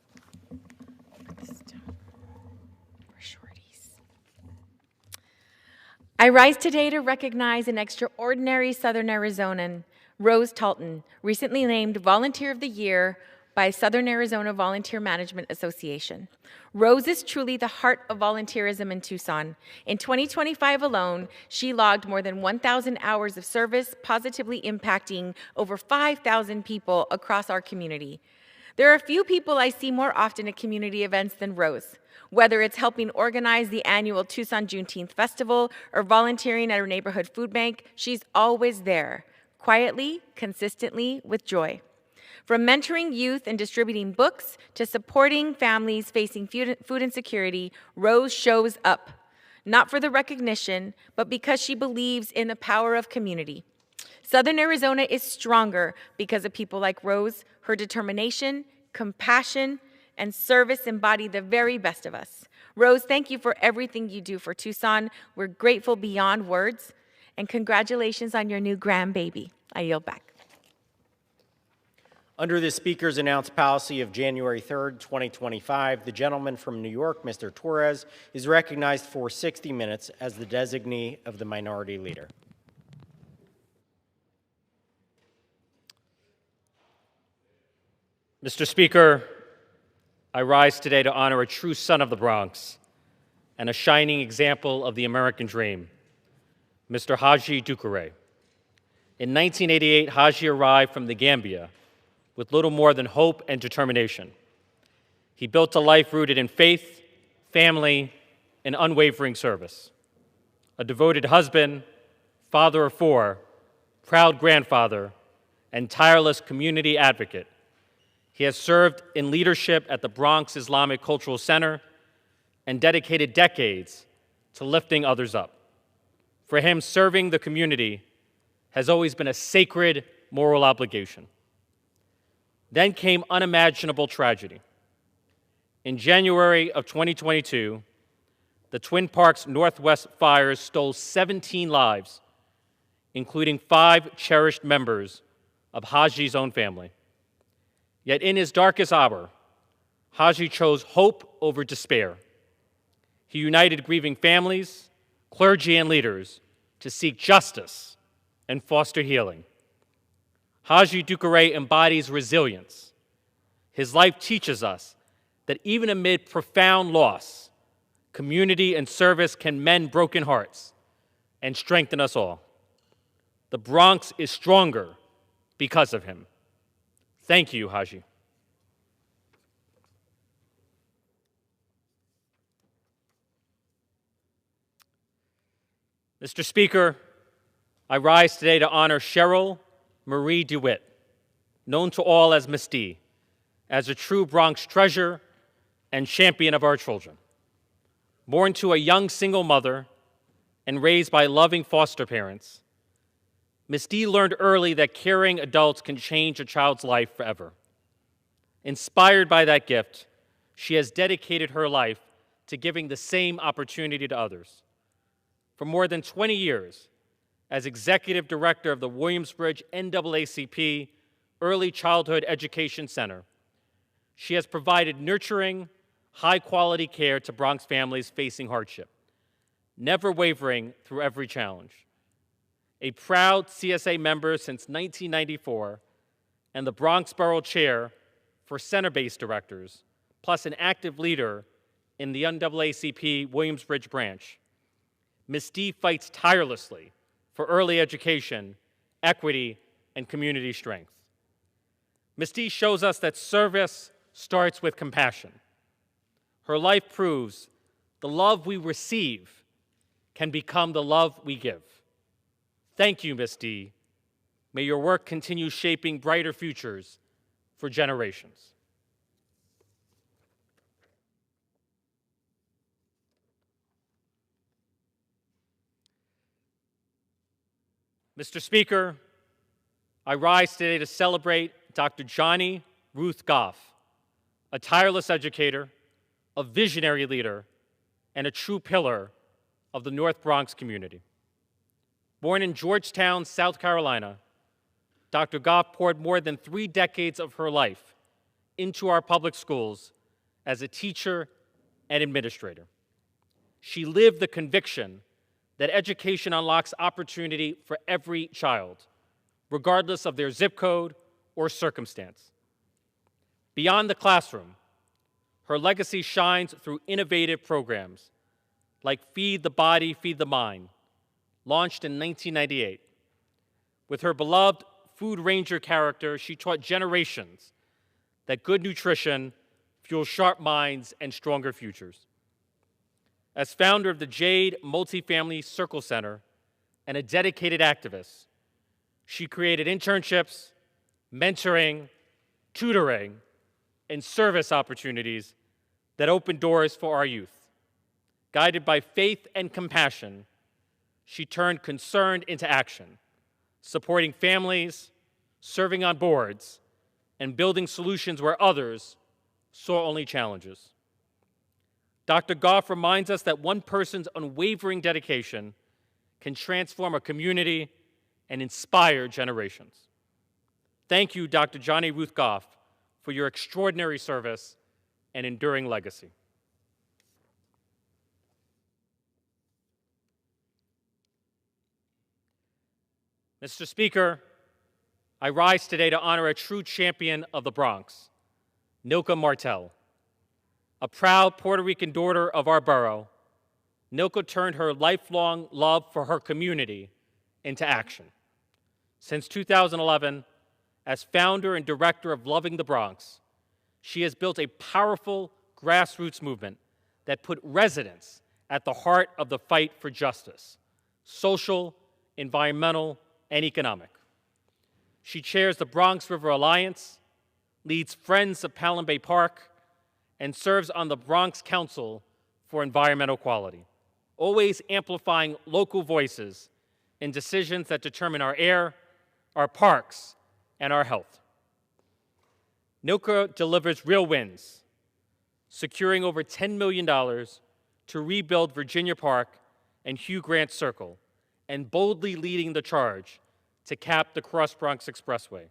L: I rise today to recognize an extraordinary Southern Arizonan, Rose Talton, recently named Volunteer of the Year by Southern Arizona Volunteer Management Association. Rose is truly the heart of volunteerism in Tucson. In 2025 alone, she logged more than 1,000 hours of service, positively impacting over 5,000 people across our community. There are few people I see more often at community events than Rose. Whether it's helping organize the annual Tucson Juneteenth Festival or volunteering at her neighborhood food bank, she's always there, quietly, consistently, with joy. From mentoring youth and distributing books to supporting families facing food insecurity, Rose shows up, not for the recognition, but because she believes in the power of community. Southern Arizona is stronger because of people like Rose. Her determination, compassion, and service embody the very best of us. Rose, thank you for everything you do for Tucson. We're grateful beyond words, and congratulations on your new grandbaby. I yield back.
T: Under the Speaker's announced policy of January 3rd, 2025, the gentleman from New York, Mr. Torres, is recognized for 60 minutes as the designee of the Minority Leader.
O: Mr. Speaker, I rise today to honor a true son of the Bronx and a shining example of the American dream, Mr. Haji Doucouré. In 1988, Haji arrived from the Gambia with little more than hope and determination. He built a life rooted in faith, family, and unwavering service. A devoted husband, father of four, proud grandfather, and tireless community advocate, he has served in leadership at the Bronx Islamic Cultural Center and dedicated decades to lifting others up. For him, serving the community has always been a sacred moral obligation. Then came unimaginable tragedy. In January of 2022, the Twin Parks Northwest fires stole 17 lives, including 5 cherished members of Haji's own family. Yet in his darkest hour, Haji chose hope over despair. He united grieving families, clergy, and leaders to seek justice and foster healing. Haji Doucouré embodies resilience. His life teaches us that even amid profound loss, community and service can mend broken hearts and strengthen us all. The Bronx is stronger because of him. Thank you, Haji. Mr. Speaker, I rise today to honor Cheryl Marie DeWitt, known to all as Miss D, as a true Bronx treasure and champion of our children. Born to a young single mother and raised by loving foster parents, Miss D learned early that caring adults can change a child's life forever. Inspired by that gift, she has dedicated her life to giving the same opportunity to others. For more than 20 years, as Executive Director of the Williamsbridge NAACP Early Childhood Education Center, she has provided nurturing, high-quality care to Bronx families facing hardship, never wavering through every challenge. A proud CSA member since 1994 and the Bronx Borough Chair for Center-Based Directors, plus an active leader in the NAACP Williamsbridge branch, Ms. D fights tirelessly for early education, equity, and community strength. Ms. D shows us that service starts with compassion. Her life proves the love we receive can become the love we give. Thank you, Ms. D. May your work continue shaping brighter futures for generations. Mr. Speaker, I rise today to celebrate Dr. Johnny Ruth Goff, a tireless educator, a visionary leader, and a true pillar of the North Bronx community. Born in Georgetown, South Carolina, Dr. Goff poured more than 3 decades of her life into our public schools as a teacher and administrator. She lived the conviction that education unlocks opportunity for every child, regardless of their zip code or circumstance. Beyond the classroom, her legacy shines through innovative programs like Feed the Body, Feed the Mind, launched in 1998. With her beloved Food Ranger character, she taught generations that good nutrition fuels sharp minds and stronger futures. As founder of the Jade Multifamily Circle Center and a dedicated activist, she created internships, mentoring, tutoring, and service opportunities that open doors for our youth. Guided by faith and compassion, she turned concern into action, supporting families, serving on boards, and building solutions where others saw only challenges. Dr. Goff reminds us that one person's unwavering dedication can transform a community and inspire generations. Thank you, Dr. Johnny Ruth Goff, for your extraordinary service and enduring legacy. Mr. Speaker, I rise today to honor a true champion of the Bronx, Nilka Martell. A proud Puerto Rican daughter of our borough, Nilka turned her lifelong love for her community into action. Since 2011, as founder and director of Loving the Bronx, she has built a powerful grassroots movement that put residents at the heart of the fight for justice, social, environmental, and economic. She chairs the Bronx River Alliance, leads Friends of Palin Bay Park, and serves on the Bronx Council for Environmental Quality, always amplifying local voices in decisions that determine our air, our parks, and our health. NILCA delivers real wins, securing over $10 million to rebuild Virginia Park and Hugh Grant Circle, and boldly leading the charge to cap the Cross Bronx Expressway,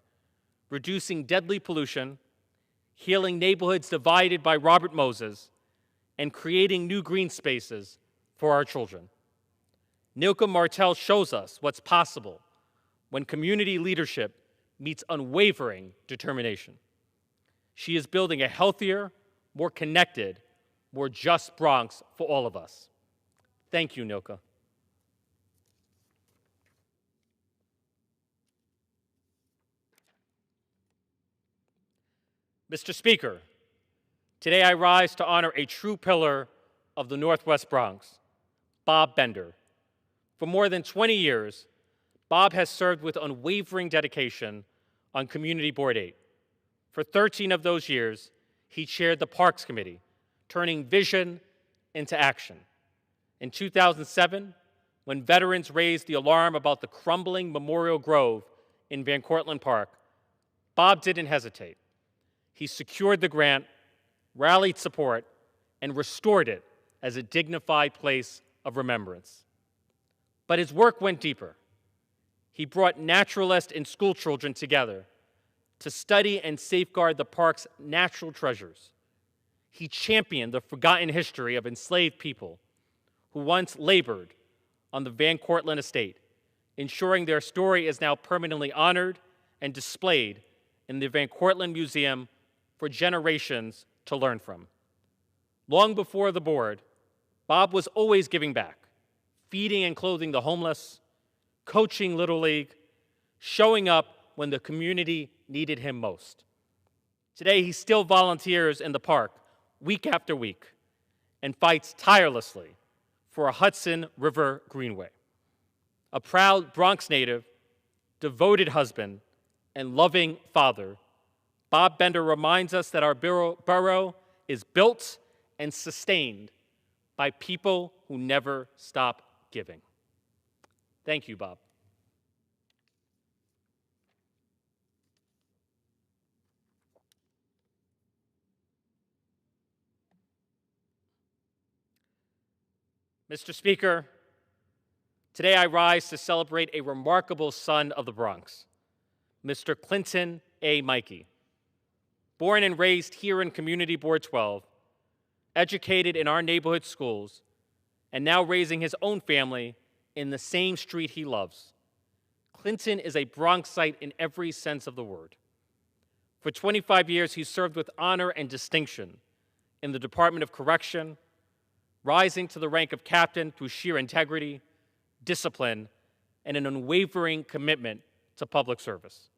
O: reducing deadly pollution, healing neighborhoods divided by Robert Moses, and creating new green spaces for our children. Nilka Martell shows us what's possible when community leadership meets unwavering determination. She is building a healthier, more connected, more just Bronx for all of us. Thank you, Nilka. Mr. Speaker, today I rise to honor a true pillar of the Northwest Bronx, Bob Bender. For more than 20 years, Bob has served with unwavering dedication on Community Board 8. For 13 of those years, he chaired the Parks Committee, turning vision into action. In 2007, when veterans raised the alarm about the crumbling Memorial Grove in Van Cortlandt Park, Bob didn't hesitate. He secured the grant, rallied support, and restored it as a dignified place of remembrance. But his work went deeper. He brought naturalists and schoolchildren together to study and safeguard the park's natural treasures. He championed the forgotten history of enslaved people who once labored on the Van Cortlandt estate, ensuring their story is now permanently honored and displayed in the Van Cortlandt Museum for generations to learn from. Long before the board, Bob was always giving back, feeding and clothing the homeless, coaching Little League, showing up when the community needed him most. Today, he still volunteers in the park week after week and fights tirelessly for a Hudson River Greenway. A proud Bronx native, devoted husband, and loving father, Bob Bender reminds us that our borough is built and sustained by people who never stop giving. Thank you, Bob. Mr. Speaker, today I rise to celebrate a remarkable son of the Bronx, Mr. Clinton A. Mikey. Born and raised here in Community Board 12, educated in our neighborhood schools, and now raising his own family in the same street he loves. Clinton is a Bronxite in every sense of the word. For 25 years, he served with honor and distinction in the Department of Correction, rising to the rank of captain through sheer integrity, discipline, and an unwavering commitment to public service.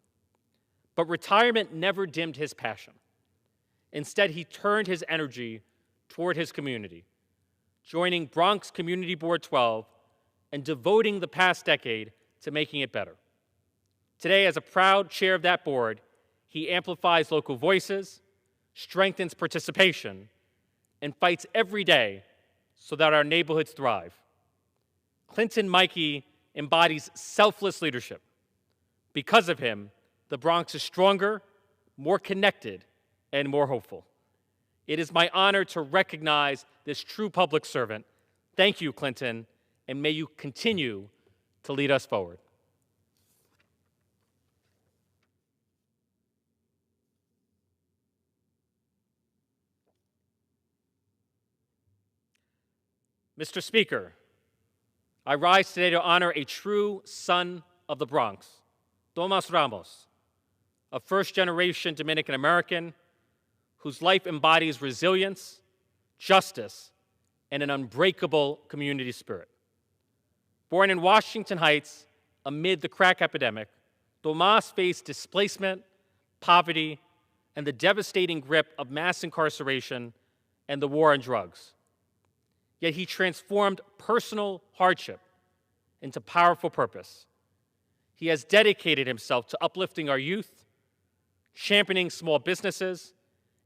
O: But retirement never dimmed his passion. Instead, he turned his energy toward his community, joining Bronx Community Board 12 and devoting the past decade to making it better. Today, as a proud chair of that board, he amplifies local voices, strengthens participation, and fights every day so that our neighborhoods thrive. Clinton Mikey embodies selfless leadership. Because of him, the Bronx is stronger, more connected, and more hopeful. It is my honor to recognize this true public servant. Thank you, Clinton, and may you continue to lead us forward. Mr. Speaker, I rise today to honor a true son of the Bronx, Tomas Ramos, a first-generation Dominican American whose life embodies resilience, justice, and an unbreakable community spirit. Born in Washington Heights amid the crack epidemic, Tomas faced displacement, poverty, and the devastating grip of mass incarceration and the war on drugs. Yet he transformed personal hardship into powerful purpose. He has dedicated himself to uplifting our youth, championing small businesses,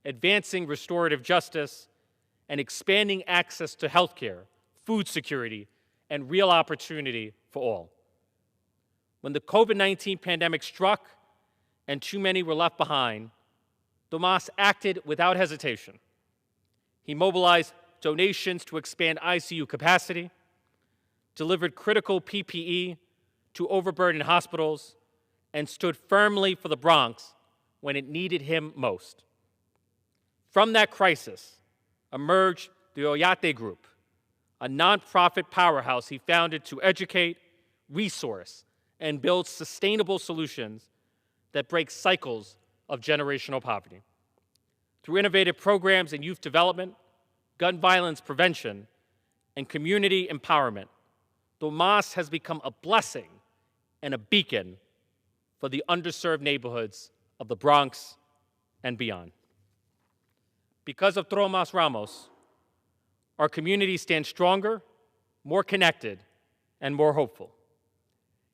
O: advancing restorative justice, and expanding access to health care, food security, and real opportunity for all. When the COVID-19 pandemic struck and too many were left behind, Tomas acted without hesitation. He mobilized donations to expand ICU capacity, delivered critical PPE to overburdened hospitals, and stood firmly for the Bronx when it needed him most. From that crisis emerged the Oyate Group, a nonprofit powerhouse he founded to educate, resource, and build sustainable solutions that break cycles of generational poverty. Through innovative programs in youth development, gun violence prevention, and community empowerment, Tomas has become a blessing and a beacon for the underserved neighborhoods of the Bronx and beyond. Because of Tomas Ramos, our community stands stronger, more connected, and more hopeful.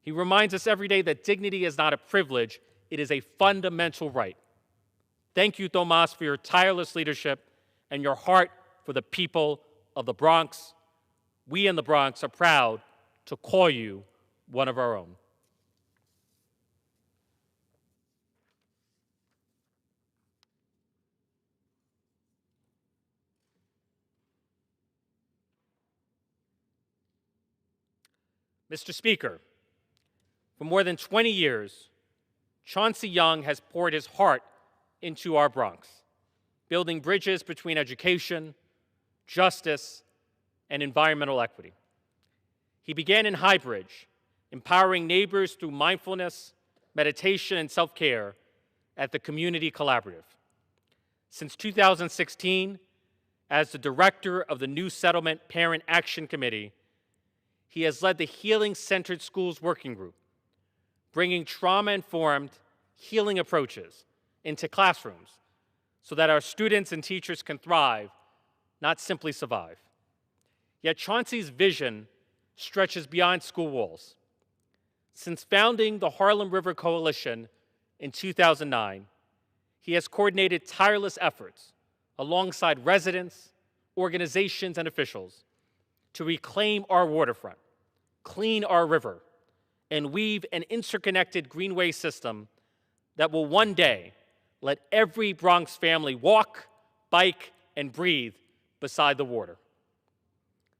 O: He reminds us every day that dignity is not a privilege, it is a fundamental right. Thank you, Tomas, for your tireless leadership and your heart for the people of the Bronx. We in the Bronx are proud to call you one of our own. Mr. Speaker, for more than 20 years, Chauncey Young has poured his heart into our Bronx, building bridges between education, justice, and environmental equity. He began in Highbridge, empowering neighbors through mindfulness, meditation, and self-care at the Community Collaborative. Since 2016, as the director of the New Settlement Parent Action Committee, he has led the Healing-Centered Schools Working Group, bringing trauma-informed healing approaches into classrooms so that our students and teachers can thrive, not simply survive. Yet Chauncey's vision stretches beyond school walls. Since founding the Harlem River Coalition in 2009, he has coordinated tireless efforts alongside residents, organizations, and officials to reclaim our waterfront, clean our river, and weave an interconnected greenway system that will one day let every Bronx family walk, bike, and breathe beside the water.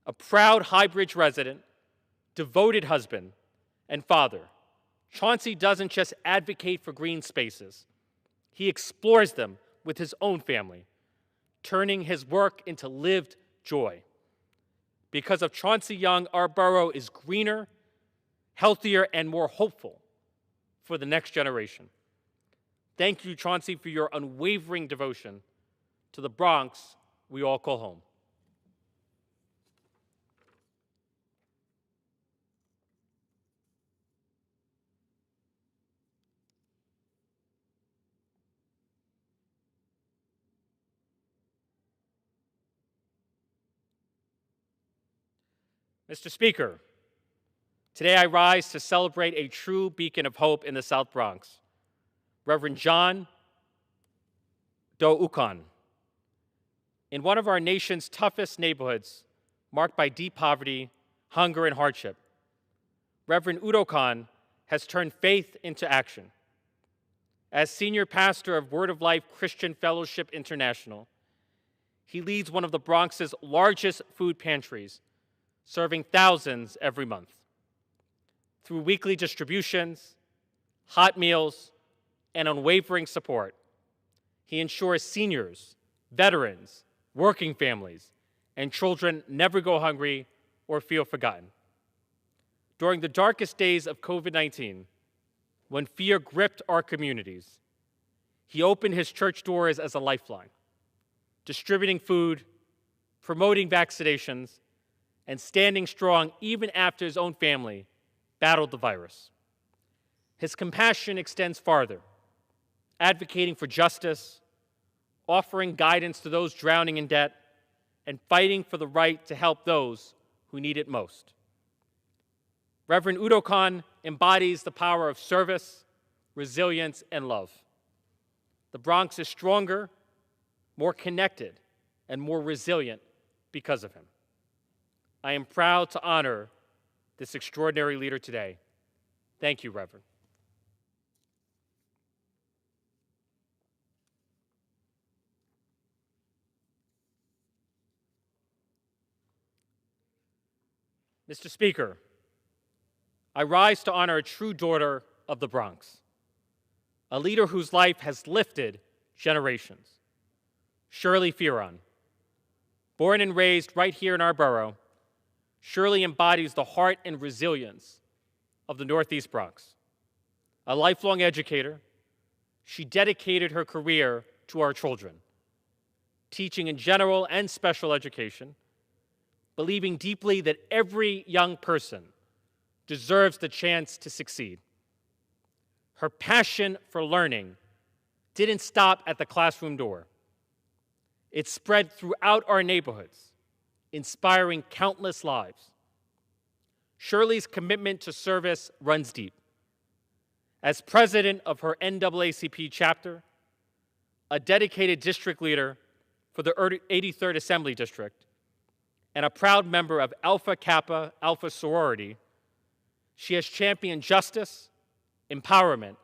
O: A proud Highbridge resident, devoted husband, and father, Chauncey doesn't just advocate for green spaces. He explores them with his own family, turning his work into lived joy. Because of Chauncey Young, our borough is greener, healthier, and more hopeful for the next generation. Thank you, Chauncey, for your unwavering devotion to the Bronx we all call home. Mr. Speaker, today I rise to celebrate a true beacon of hope in the South Bronx, Reverend John Doe Ukon. In one of our nation's toughest neighborhoods, marked by deep poverty, hunger, and hardship, Reverend Udokan has turned faith into action. As senior pastor of Word of Life Christian Fellowship International, he leads one of the Bronx's largest food pantries, serving thousands every month. Through weekly distributions, hot meals, and unwavering support, he ensures seniors, veterans, working families, and children never go hungry or feel forgotten. During the darkest days of COVID-19, when fear gripped our communities, he opened his church doors as a lifeline, distributing food, promoting vaccinations, and standing strong even after his own family battled the virus. His compassion extends farther, advocating for justice, offering guidance to those drowning in debt, and fighting for the right to help those who need it most. Reverend Udokan embodies the power of service, resilience, and love. The Bronx is stronger, more connected, and more resilient because of him. I am proud to honor this extraordinary leader today. Thank you, Reverend. Mr. Speaker, I rise to honor a true daughter of the Bronx, a leader whose life has lifted generations. Shirley Fearon. Born and raised right here in our borough, Shirley embodies the heart and resilience of the Northeast Bronx. A lifelong educator, she dedicated her career to our children, teaching in general and special education, believing deeply that every young person deserves the chance to succeed. Her passion for learning didn't stop at the classroom door. It spread throughout our neighborhoods, inspiring countless lives. Shirley's commitment to service runs deep. As president of her NAACP chapter, a dedicated district leader for the 83rd Assembly District, and a proud member of Alpha Kappa Alpha sorority, she has championed justice, empowerment,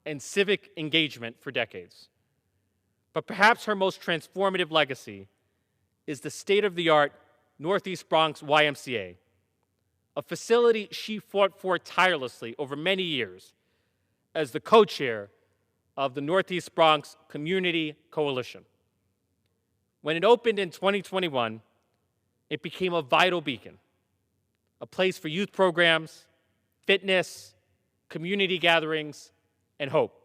O: and civic engagement for decades. But perhaps her most transformative legacy is the state-of-the-art Northeast Bronx YMCA, a facility she fought for tirelessly over many years as the co-chair of the Northeast Bronx Community Coalition. When it opened in 2021, it became a vital beacon, a place for youth programs, fitness, community gatherings, and hope.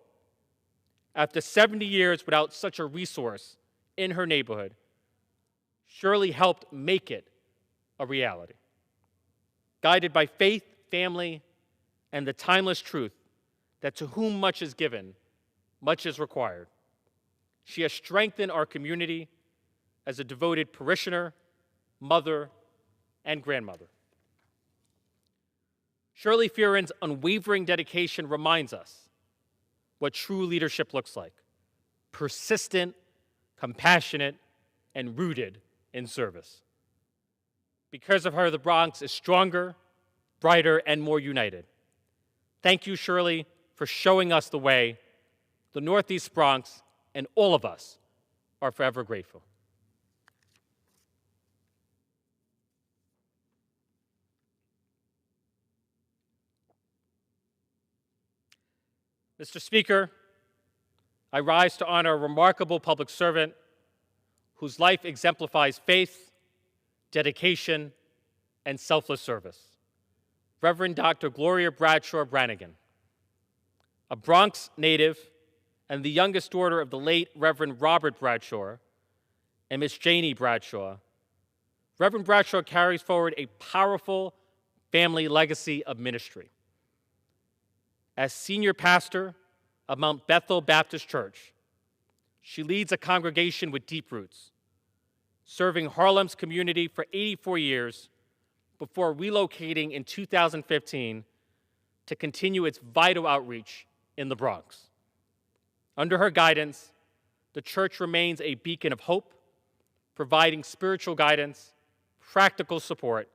O: After 70 years without such a resource in her neighborhood, Shirley helped make it a reality. Guided by faith, family, and the timeless truth that to whom much is given, much is required, she has strengthened our community as a devoted parishioner, mother, and grandmother. Shirley Fearon's unwavering dedication reminds us what true leadership looks like: persistent, compassionate, and rooted in service. Because of her, the Bronx is stronger, brighter, and more united. Thank you, Shirley, for showing us the way. The Northeast Bronx and all of us are forever grateful. Mr. Speaker, I rise to honor a remarkable public servant whose life exemplifies faith, dedication, and selfless service. Reverend Dr. Gloria Bradshaw Brannigan, a Bronx native and the youngest daughter of the late Reverend Robert Bradshaw and Miss Janie Bradshaw, Reverend Bradshaw carries forward a powerful family legacy of ministry. As senior pastor of Mount Bethel Baptist Church, she leads a congregation with deep roots, serving Harlem's community for 84 years before relocating in 2015 to continue its vital outreach in the Bronx. Under her guidance, the church remains a beacon of hope, providing spiritual guidance, practical support,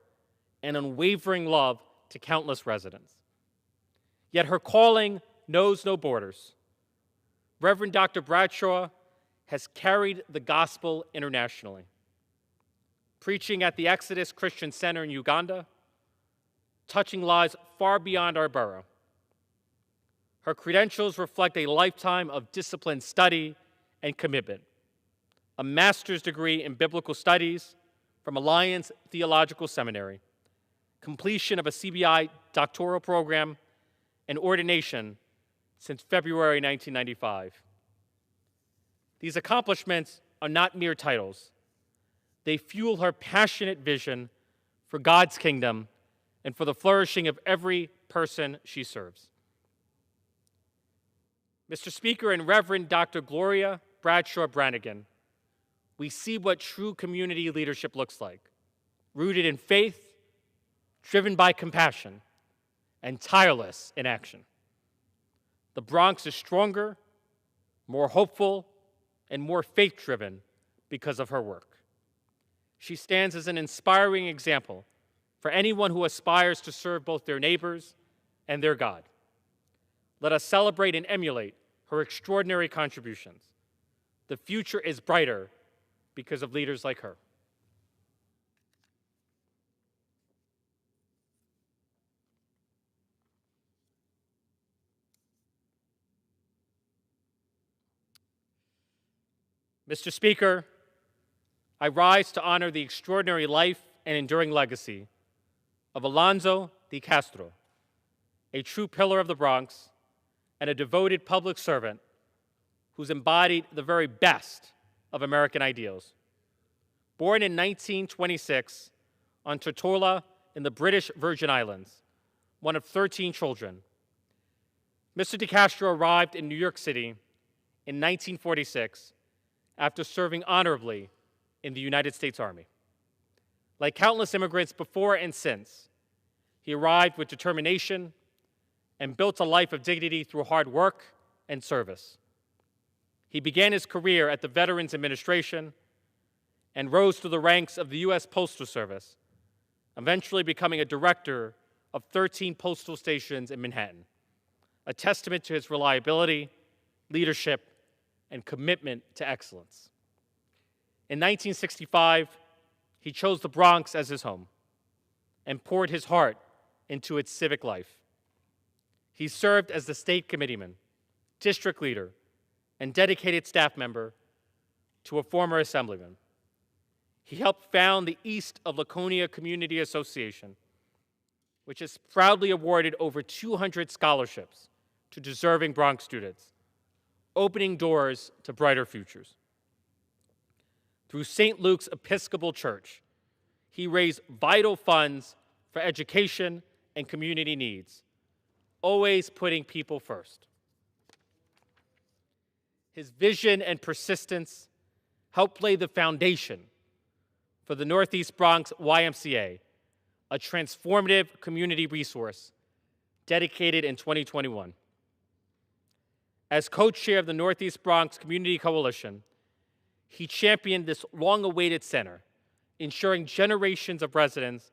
O: and unwavering love to countless residents. Yet her calling knows no borders. Reverend Dr. Bradshaw has carried the gospel internationally, preaching at the Exodus Christian Center in Uganda, touching lives far beyond our borough. Her credentials reflect a lifetime of disciplined study and commitment: a master's degree in biblical studies from Alliance Theological Seminary, completion of a CBI doctoral program, and ordination since February 1995. These accomplishments are not mere titles. They fuel her passionate vision for God's kingdom and for the flourishing of every person she serves. Mr. Speaker, and Reverend Dr. Gloria Bradshaw Brannigan, we see what true community leadership looks like: rooted in faith, driven by compassion, and tireless in action. The Bronx is stronger, more hopeful, and more faith-driven because of her work. She stands as an inspiring example for anyone who aspires to serve both their neighbors and their God. Let us celebrate and emulate her extraordinary contributions. The future is brighter because of leaders like her. Mr. Speaker, I rise to honor the extraordinary life and enduring legacy of Alonzo de Castro, a true pillar of the Bronx and a devoted public servant who's embodied the very best of American ideals. Born in 1926 on Tortola in the British Virgin Islands, one of 13 children, Mr. de Castro arrived in New York City in 1946 after serving honorably in the United States Army. Like countless immigrants before and since, he arrived with determination and built a life of dignity through hard work and service. He began his career at the Veterans Administration and rose through the ranks of the U.S. Postal Service, eventually becoming a director of 13 postal stations in Manhattan, a testament to his reliability, leadership, and commitment to excellence. In 1965, he chose the Bronx as his home and poured his heart into its civic life. He served as the state committeeman, district leader, and dedicated staff member to a former assemblyman. He helped found the East of Laconia Community Association, which has proudly awarded over 200 scholarships to deserving Bronx students, opening doors to brighter futures. Through St. Luke's Episcopal Church, he raised vital funds for education and community needs, always putting people first. His vision and persistence helped lay the foundation for the Northeast Bronx YMCA, a transformative community resource dedicated in 2021. As co-chair of the Northeast Bronx Community Coalition, he championed this long-awaited center, ensuring generations of residents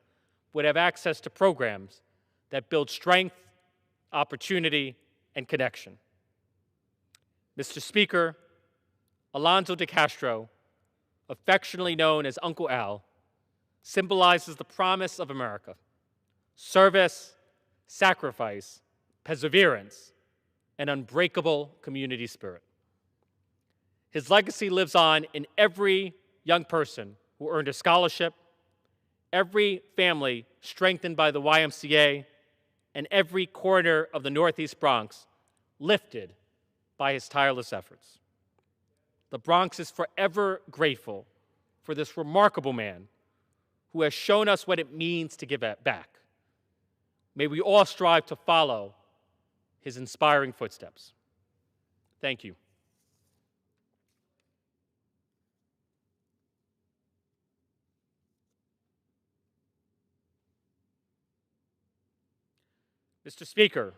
O: would have access to programs that build strength, opportunity, and connection. Mr. Speaker, Alonzo de Castro, affectionately known as Uncle Al, symbolizes the promise of America: service, sacrifice, perseverance, and unbreakable community spirit. His legacy lives on in every young person who earned a scholarship, every family strengthened by the YMCA, and every corner of the Northeast Bronx lifted by his tireless efforts. The Bronx is forever grateful for this remarkable man who has shown us what it means to give back. May we all strive to follow his inspiring footsteps. Thank you. Mr. Speaker,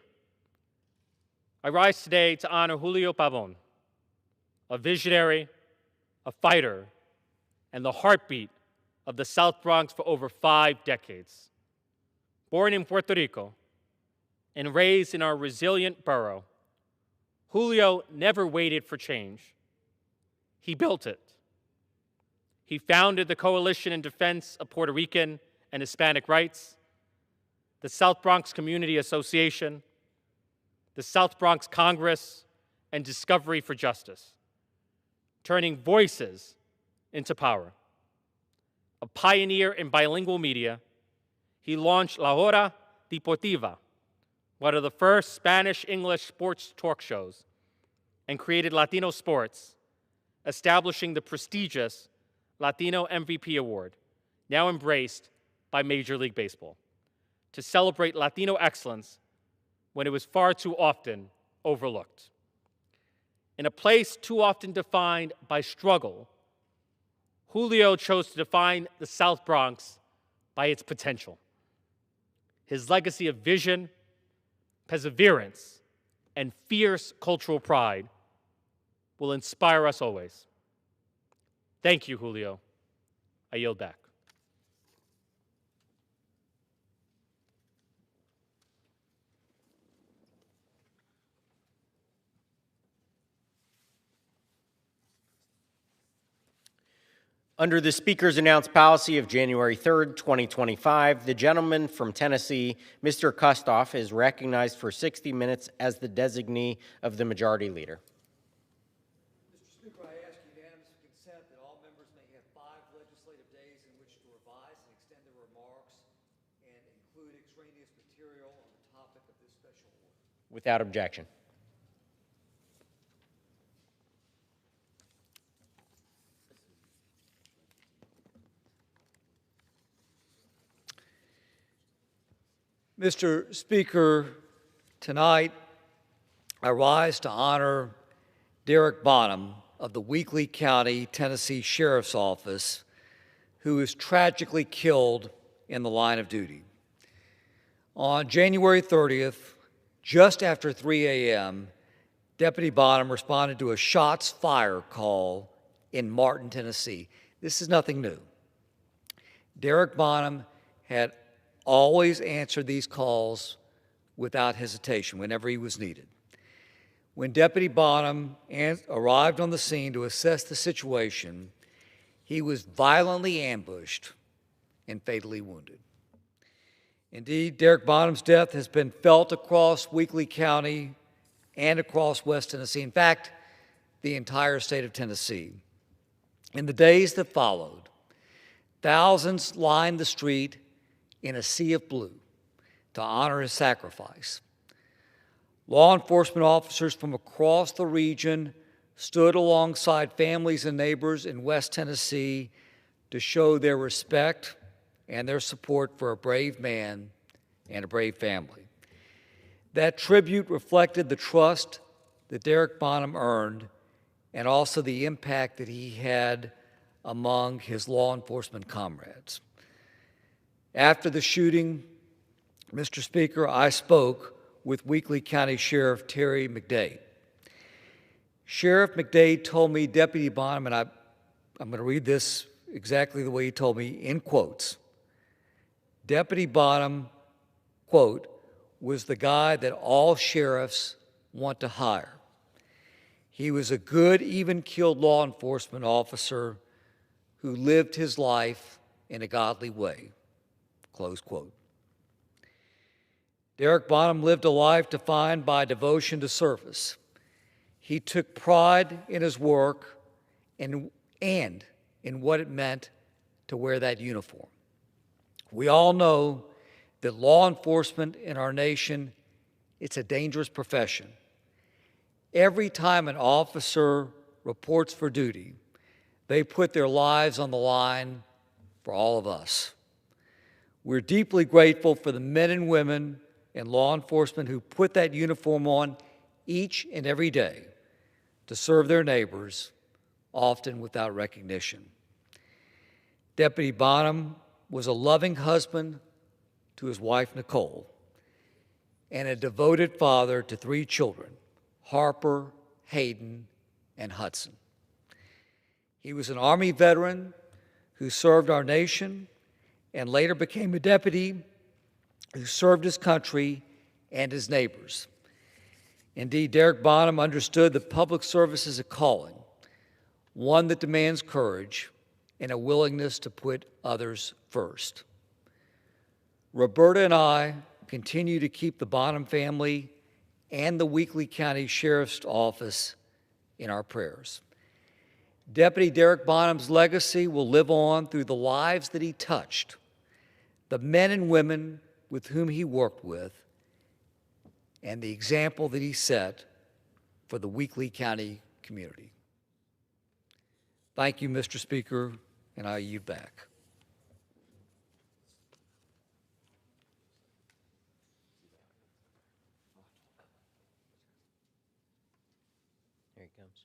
O: I rise today to honor Julio Pabon, a visionary, a fighter, and the heartbeat of the South Bronx for over 5 decades. Born in Puerto Rico and raised in our resilient borough, Julio never waited for change. He built it. He founded the Coalition in Defense of Puerto Rican and Hispanic Rights, the South Bronx Community Association, the South Bronx Congress, and Discovery for Justice, turning voices into power. A pioneer in bilingual media, he launched La Hora Deportiva, one of the first Spanish-English sports talk shows, and created Latino Sports, establishing the prestigious Latino MVP Award, now embraced by Major League Baseball, to celebrate Latino excellence when it was far too often overlooked. In a place too often defined by struggle, Julio chose to define the South Bronx by its potential. His legacy of vision, perseverance, and fierce cultural pride will inspire us always. Thank you, Julio. I yield back.
T: Under the Speaker's announced policy of January 3rd, 2025, the gentleman from Tennessee, Mr. Kustoff, is recognized for 60 minutes as the designee of the Majority Leader.
A: Mr. Speaker, I ask unanimous consent that all members may have 5 legislative days in which to revise and extend their remarks and include extraneous material on the topic of this special order.
T: Without objection.
A: Mr. Speaker, tonight I rise to honor Derek Bonham of the Weakley County, Tennessee Sheriff's Office, who was tragically killed in the line of duty. On January 30th, just after 3 a.m., Deputy Bonham responded to a shots fired call in Martin, Tennessee. This is nothing new. Derek Bonham had always answered these calls without hesitation whenever he was needed. When Deputy Bonham arrived on the scene to assess the situation, he was violently ambushed and fatally wounded. Indeed, Derek Bonham's death has been felt across Weakley County and across West Tennessee. In fact, the entire state of Tennessee. In the days that followed, thousands lined the street in a sea of blue to honor his sacrifice. Law enforcement officers from across the region stood alongside families and neighbors in West Tennessee to show their respect and their support for a brave man and a brave family. That tribute reflected the trust that Derek Bonham earned and also the impact that he had among his law enforcement comrades. After the shooting, Mr. Speaker, I spoke with Weakley County Sheriff Terry McDade. Sheriff McDade told me Deputy Bonham, and I'm going to read this exactly the way he told me, in quotes. Deputy Bonham, quote, was the guy that all sheriffs want to hire. He was a good, even-keeled law enforcement officer who lived his life in a godly way, close quote. Derek Bonham lived a life defined by devotion to service. He took pride in his work and in what it meant to wear that uniform. We all know that law enforcement in our nation, it's a dangerous profession. Every time an officer reports for duty, they put their lives on the line for all of us. We're deeply grateful for the men and women in law enforcement who put that uniform on each and every day to serve their neighbors, often without recognition. Deputy Bonham was a loving husband to his wife, Nicole, and a devoted father to 3 children, Harper, Hayden, and Hudson. He was an Army veteran who served our nation and later became a deputy who served his country and his neighbors. Indeed, Derek Bonham understood that public service is a calling, one that demands courage and a willingness to put others first. Roberta and I continue to keep the Bonham family and the Weakley County Sheriff's Office in our prayers. Deputy Derek Bonham's legacy will live on through the lives that he touched, the men and women with whom he worked with, and the example that he set for the Weakley County community. Thank you, Mr. Speaker, and I yield back.
T: Here he comes.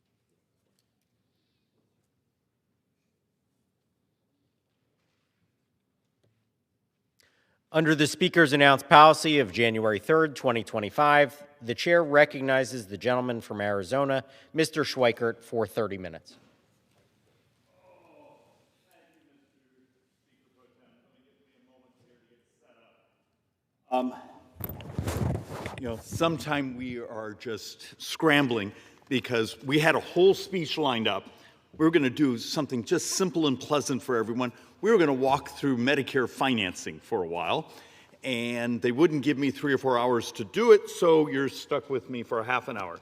T: Under the Speaker's announced policy of January 3rd, 2025, the Chair recognizes the gentleman from Arizona, Mr. Schweikert, for 30 minutes.
B: Sometime we are just scrambling because we had a whole speech lined up. We were going to do something just simple and pleasant for everyone. We were going to walk through Medicare financing for a while, and they wouldn't give me 3 or 4 hours to do it, so you're stuck with me for a half an hour.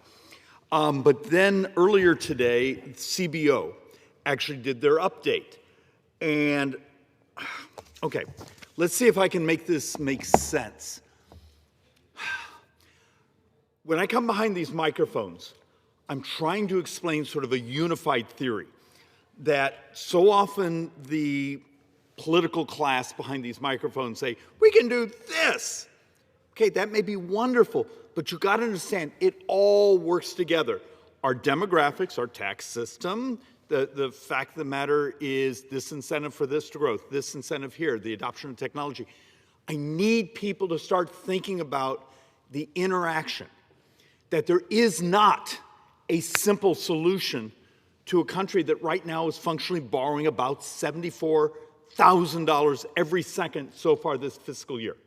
B: But then earlier today, CBO actually did their update. And, okay, let's see if I can make this make sense. When I come behind these microphones, I'm trying to explain sort of a unified theory that so often the political class behind these microphones say, we can do this. Okay, that may be wonderful, but you got to understand it all works together. Our demographics, our tax system, the fact of the matter is this incentive for this to growth, this incentive here, the adoption of technology. I need people to start thinking about the interaction, that there is not a simple solution to a country that right now is functionally borrowing about $74,000 every second so far this fiscal year.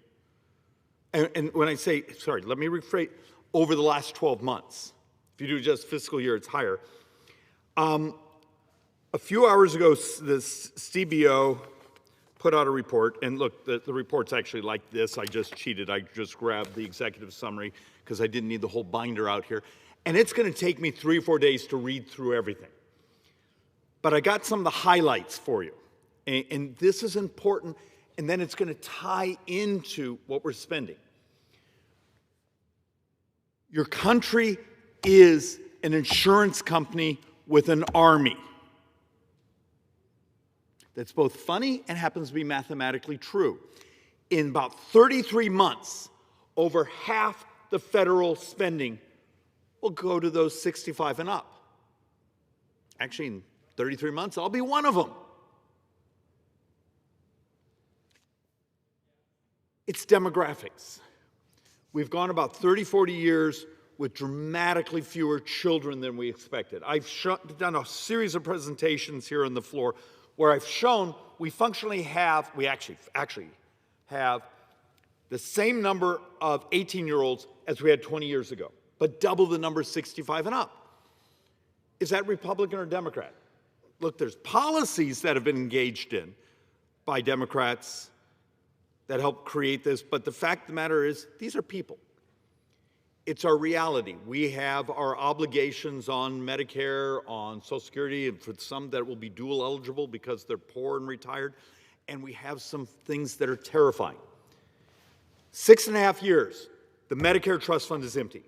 B: And when I say, sorry, let me rephrase, over the last 12 months. If you do just fiscal year, it's higher. A few hours ago, the CBO put out a report, and look, the report's actually like this. I just cheated. I just grabbed the executive summary because I didn't need the whole binder out here. And it's going to take me 3 or 4 days to read through everything. But I got some of the highlights for you. And this is important, and then it's going to tie into what we're spending. Your country is an insurance company with an army. That's both funny and happens to be mathematically true. In about 33 months, over half the federal spending will go to those 65 and up. Actually, in 33 months, I'll be one of them. It's demographics. We've gone about 30, 40 years with dramatically fewer children than we expected. I've done a series of presentations here on the floor where I've shown we functionally have, we actually have the same number of 18-year-olds as we had 20 years ago, but double the number 65 and up. Is that Republican or Democrat? Look, there's policies that have been engaged in by Democrats that help create this, but the fact of the matter is, these are people. It's our reality. We have our obligations on Medicare, on Social Security, and for some that will be dual eligible because they're poor and retired, and we have some things that are terrifying. 6.5 years, the Medicare trust fund is empty.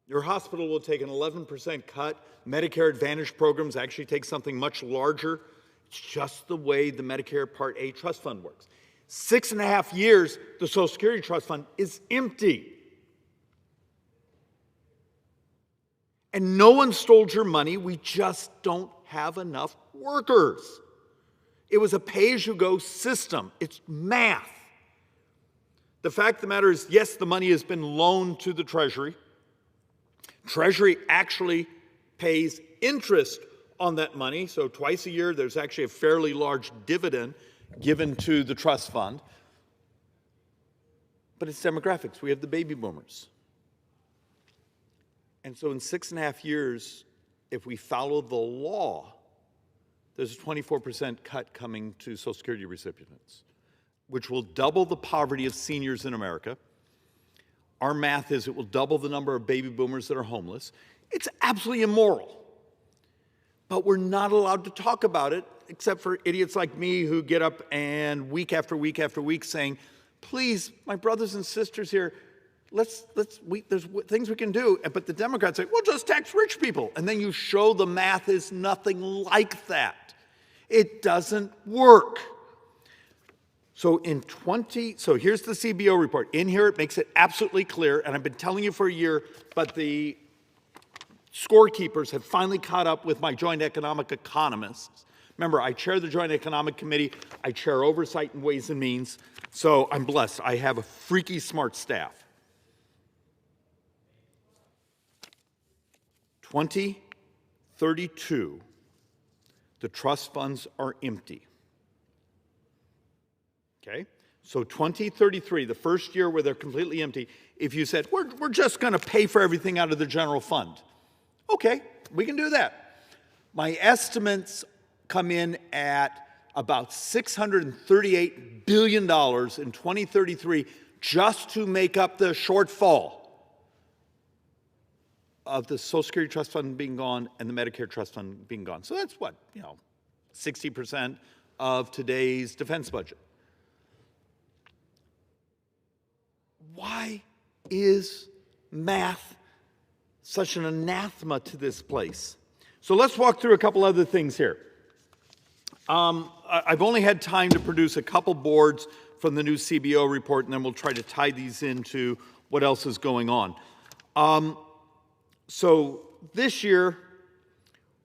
B: Your hospital will take an 11% cut. Medicare Advantage programs actually take something much larger. It's just the way the Medicare Part A trust fund works. 6.5 years, the Social Security trust fund is empty. And no one stole your money. We just don't have enough workers. It was a pay-as-you-go system. It's math. The fact of the matter is, yes, the money has been loaned to the Treasury. Treasury actually pays interest on that money. So twice a year, there's actually a fairly large dividend given to the trust fund. But it's demographics. We have the baby boomers. And so in 6.5 years, if we follow the law, there's a 24% cut coming to Social Security recipients, which will double the poverty of seniors in America. Our math is it will double the number of baby boomers that are homeless. It's absolutely immoral. But we're not allowed to talk about it, except for idiots like me who get up and week after week after week saying, please, my brothers and sisters here, there's things we can do. But the Democrats say, well, just tax rich people. And then you show the math is nothing like that. It doesn't work. So so here's the CBO report. In here, it makes it absolutely clear, and I've been telling you for a year, but the scorekeepers have finally caught up with my joint economic economists. Remember, I chair the Joint Economic Committee. I chair Oversight and Ways and Means. So I'm blessed. I have a freaky smart staff. 2032, the trust funds are empty. Okay? So 2033, the first year where they're completely empty, if you said, we're just going to pay for everything out of the general fund. Okay, we can do that. My estimates come in at about $638 billion in 2033 just to make up the shortfall. of the Social Security Trust Fund being gone and the Medicare Trust Fund being gone. So that's what, 60% of today's defense budget. Why is math such an anathema to this place? So let's walk through a couple other things here. I've only had time to produce a couple boards from the new CBO report, and then we'll try to tie these into what else is going on. So this year,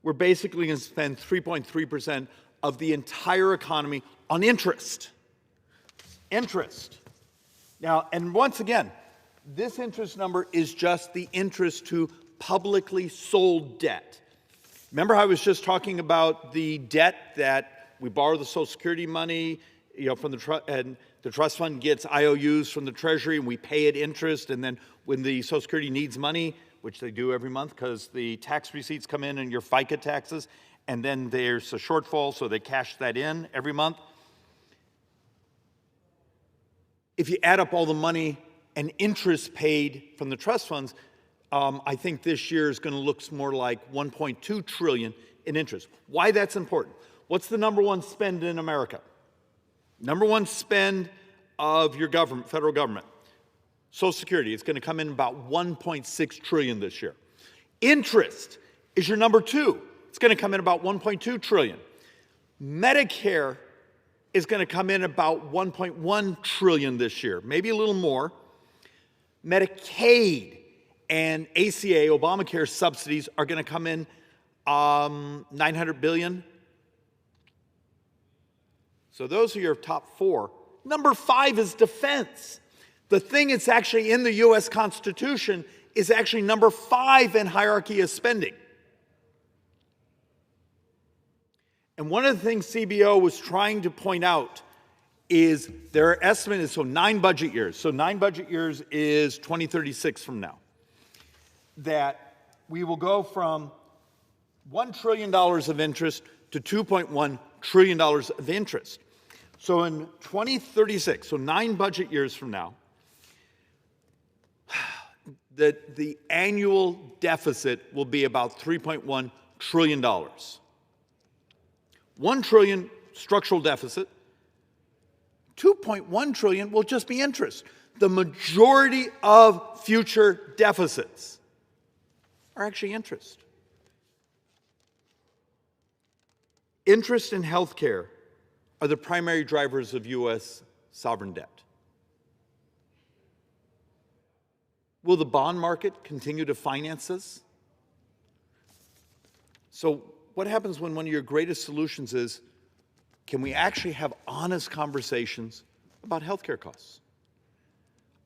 B: we're basically going to spend 3.3% of the entire economy on interest. Interest. Now, and once again, this interest number is just the interest to publicly sold debt. Remember how I was just talking about the debt that we borrow the Social Security money, from the trust, and the trust fund gets IOUs from the Treasury, and we pay it interest, and then when the Social Security needs money, which they do every month because the tax receipts come in and your FICA taxes, and then there's a shortfall, so they cash that in every month. If you add up all the money and interest paid from the trust funds, I think this year is going to look more like $1.2 trillion in interest. Why that's important? What's the number one spend in America? Number one spend of your government, federal government, Social Security. It's going to come in about $1.6 trillion this year. Interest is your number two. It's going to come in about $1.2 trillion. Medicare is going to come in about $1.1 trillion this year, maybe a little more. Medicaid and ACA, Obamacare subsidies, are going to come in $900 billion. So those are your top four. Number five is defense. The thing that's actually in the U.S. Constitution is actually number 5 in hierarchy of spending. And one of the things CBO was trying to point out is their estimate is 9 budget years. So 9 budget years is 2036 from now. That we will go from $1 trillion of interest to $2.1 trillion of interest. So in 2036, so 9 budget years from now, the annual deficit will be about $3.1 trillion. $1 trillion structural deficit, $2.1 trillion will just be interest. The majority of future deficits are actually interest. Interest and health care are the primary drivers of U.S. sovereign debt. Will the bond market continue to finance this? So what happens when one of your greatest solutions is, can we actually have honest conversations about healthcare costs?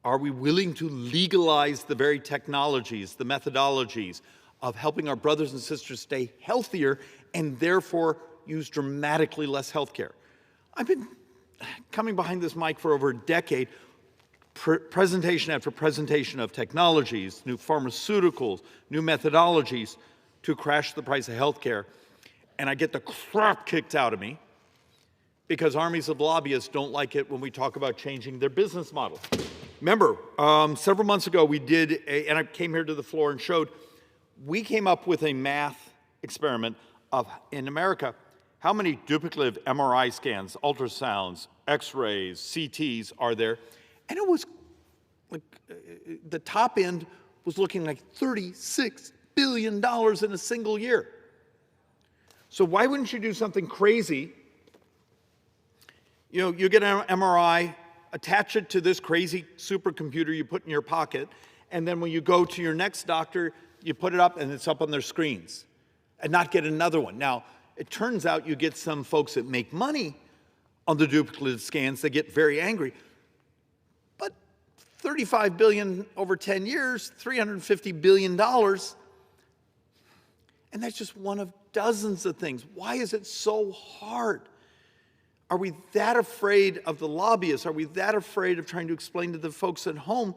B: Are we willing to legalize the very technologies, the methodologies of helping our brothers and sisters stay healthier and therefore use dramatically less healthcare? I've been coming behind this mic for over a decade, presentation after presentation of technologies, new pharmaceuticals, new methodologies to crash the price of healthcare. And I get the crap kicked out of me because armies of lobbyists don't like it when we talk about changing their business model. Remember, several months ago we did, and I came here to the floor and showed, we came up with a math experiment of, in America, how many duplicative MRI scans, ultrasounds, X-rays, CTs are there? And it was like, the top end was looking like $36 billion in a single year. So why wouldn't you do something crazy? You get an MRI, attach it to this crazy supercomputer you put in your pocket, and then when you go to your next doctor, you put it up and it's up on their screens, and not get another one. Now, it turns out you get some folks that make money on the duplicative scans, they get very angry. But $35 billion over 10 years, $350 billion, and that's just one of dozens of things. Why is it so hard? Are we that afraid of the lobbyists? Are we that afraid of trying to explain to the folks at home,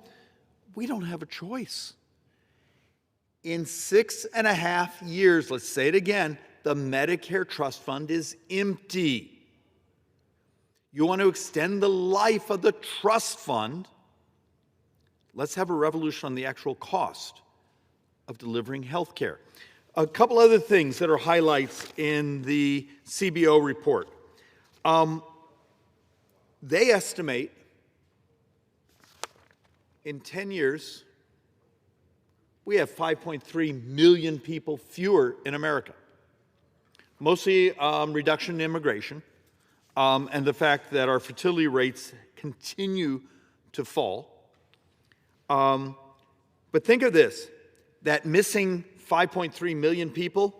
B: we don't have a choice? In 6.5 years, let's say it again, the Medicare Trust Fund is empty. You want to extend the life of the trust fund? Let's have a revolution on the actual cost. of delivering health care. A couple other things that are highlights in the CBO report. They estimate in 10 years, we have 5.3 million people fewer in America. Mostly reduction in immigration and the fact that our fertility rates continue to fall. But think of this, that missing 5.3 million people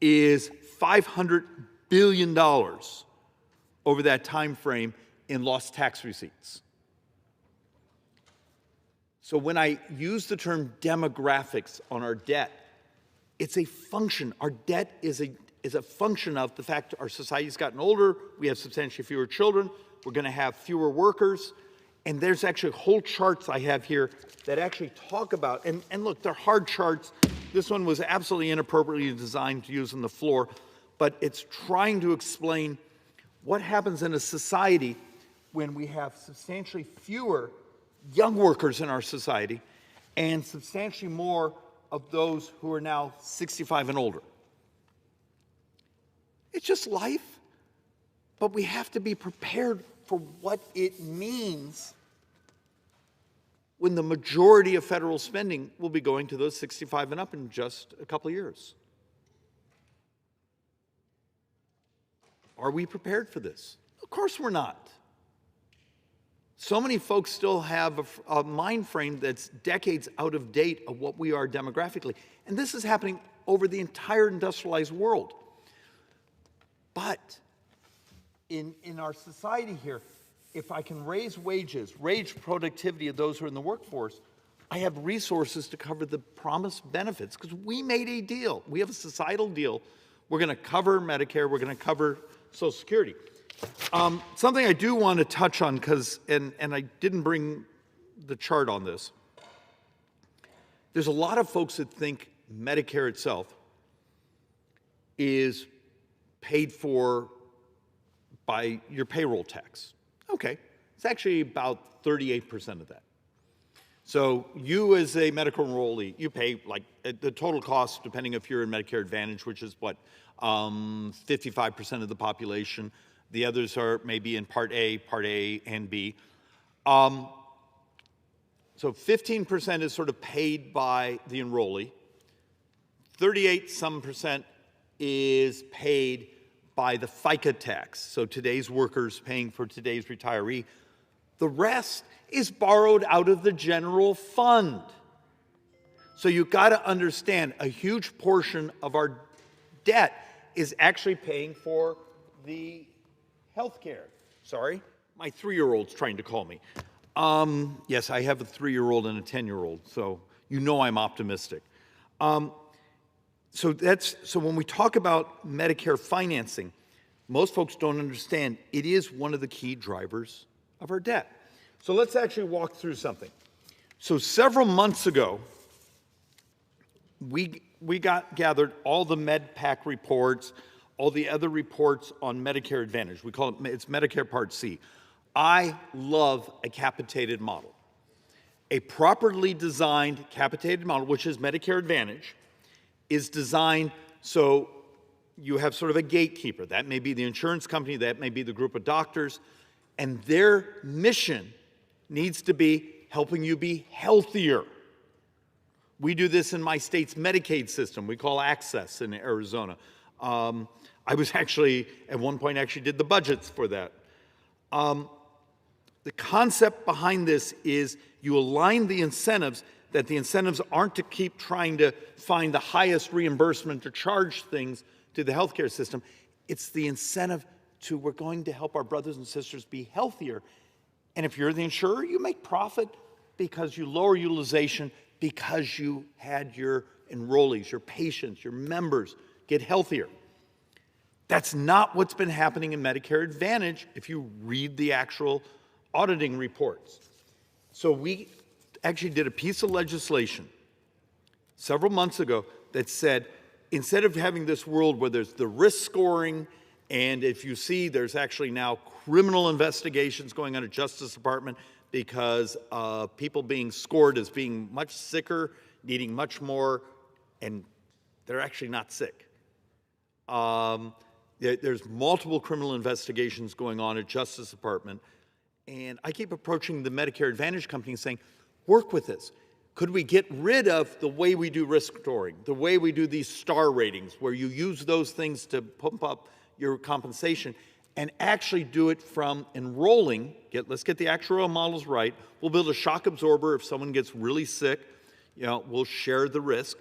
B: is $500 billion over that time frame in lost tax receipts. So when I use the term demographics on our debt, it's a function. Our debt is a function of the fact our society's gotten older, we have substantially fewer children, we're going to have fewer workers, and there's actually whole charts I have here that actually talk about, and look, they're hard charts. This one was absolutely inappropriately designed to use on the floor, but it's trying to explain what happens in a society when we have substantially fewer young workers in our society and substantially more of those who are now 65 and older. It's just life, but we have to be prepared for what it means when the majority of federal spending will be going to those 65 and up in just a couple of years. Are we prepared for this? Of course we're not. So many folks still have a mind frame that's decades out of date of what we are demographically. And this is happening over the entire industrialized world. But in our society here, if I can raise wages, raise productivity of those who are in the workforce, I have resources to cover the promised benefits because we made a deal. We have a societal deal. We're going to cover Medicare. We're going to cover Social Security. Something I do want to touch on, and I didn't bring the chart on this. There's a lot of folks that think Medicare itself is paid for by your payroll tax. Okay, it's actually about 38% of that. So you as a medical enrollee, you pay like the total cost, depending if you're in Medicare Advantage, which is what, 55% of the population. The others are maybe in Part A and B. So 15% is sort of paid by the enrollee. 38% is paid by the FICA tax, so today's workers paying for today's retiree. The rest is borrowed out of the general fund. So you've got to understand a huge portion of our debt is actually paying for the health care. Sorry, my 3-year-old's trying to call me. Yes, I have a 3-year-old and a 10-year-old, so you know I'm optimistic. So when we talk about Medicare financing, most folks don't understand it is one of the key drivers of our debt. So let's actually walk through something. So several months ago, we gathered all the MedPAC reports, all the other reports on Medicare Advantage. We call it, it's Medicare Part C. I love a capitated model. A properly designed capitated model, which is Medicare Advantage, is designed so you have sort of a gatekeeper. That may be the insurance company, that may be the group of doctors, and their mission needs to be helping you be healthier. We do this in my state's Medicaid system. We call Access in Arizona. I was actually, at one point, actually did the budgets for that. The concept behind this is you align the incentives, that the incentives aren't to keep trying to find the highest reimbursement to charge things to the healthcare system. It's the incentive to we're going to help our brothers and sisters be healthier. And if you're the insurer, you make profit because you lower utilization, because you had your enrollees, your patients, your members get healthier. That's not what's been happening in Medicare Advantage if you read the actual auditing reports. So we actually did a piece of legislation several months ago that said, instead of having this world where there's the risk scoring, and if you see there's actually now criminal investigations going on at Justice Department because people being scored as being much sicker, needing much more
C: and they're actually not sick. There's multiple criminal investigations going on at Justice Department, and I keep approaching the Medicare Advantage company saying, work with this. Could we get rid of the way we do risk scoring, the way we do these star ratings, where you use those things to pump up your compensation, and actually do it from enrolling, let's get the actuarial models right. We'll build a shock absorber if someone gets really sick, we'll share the risk.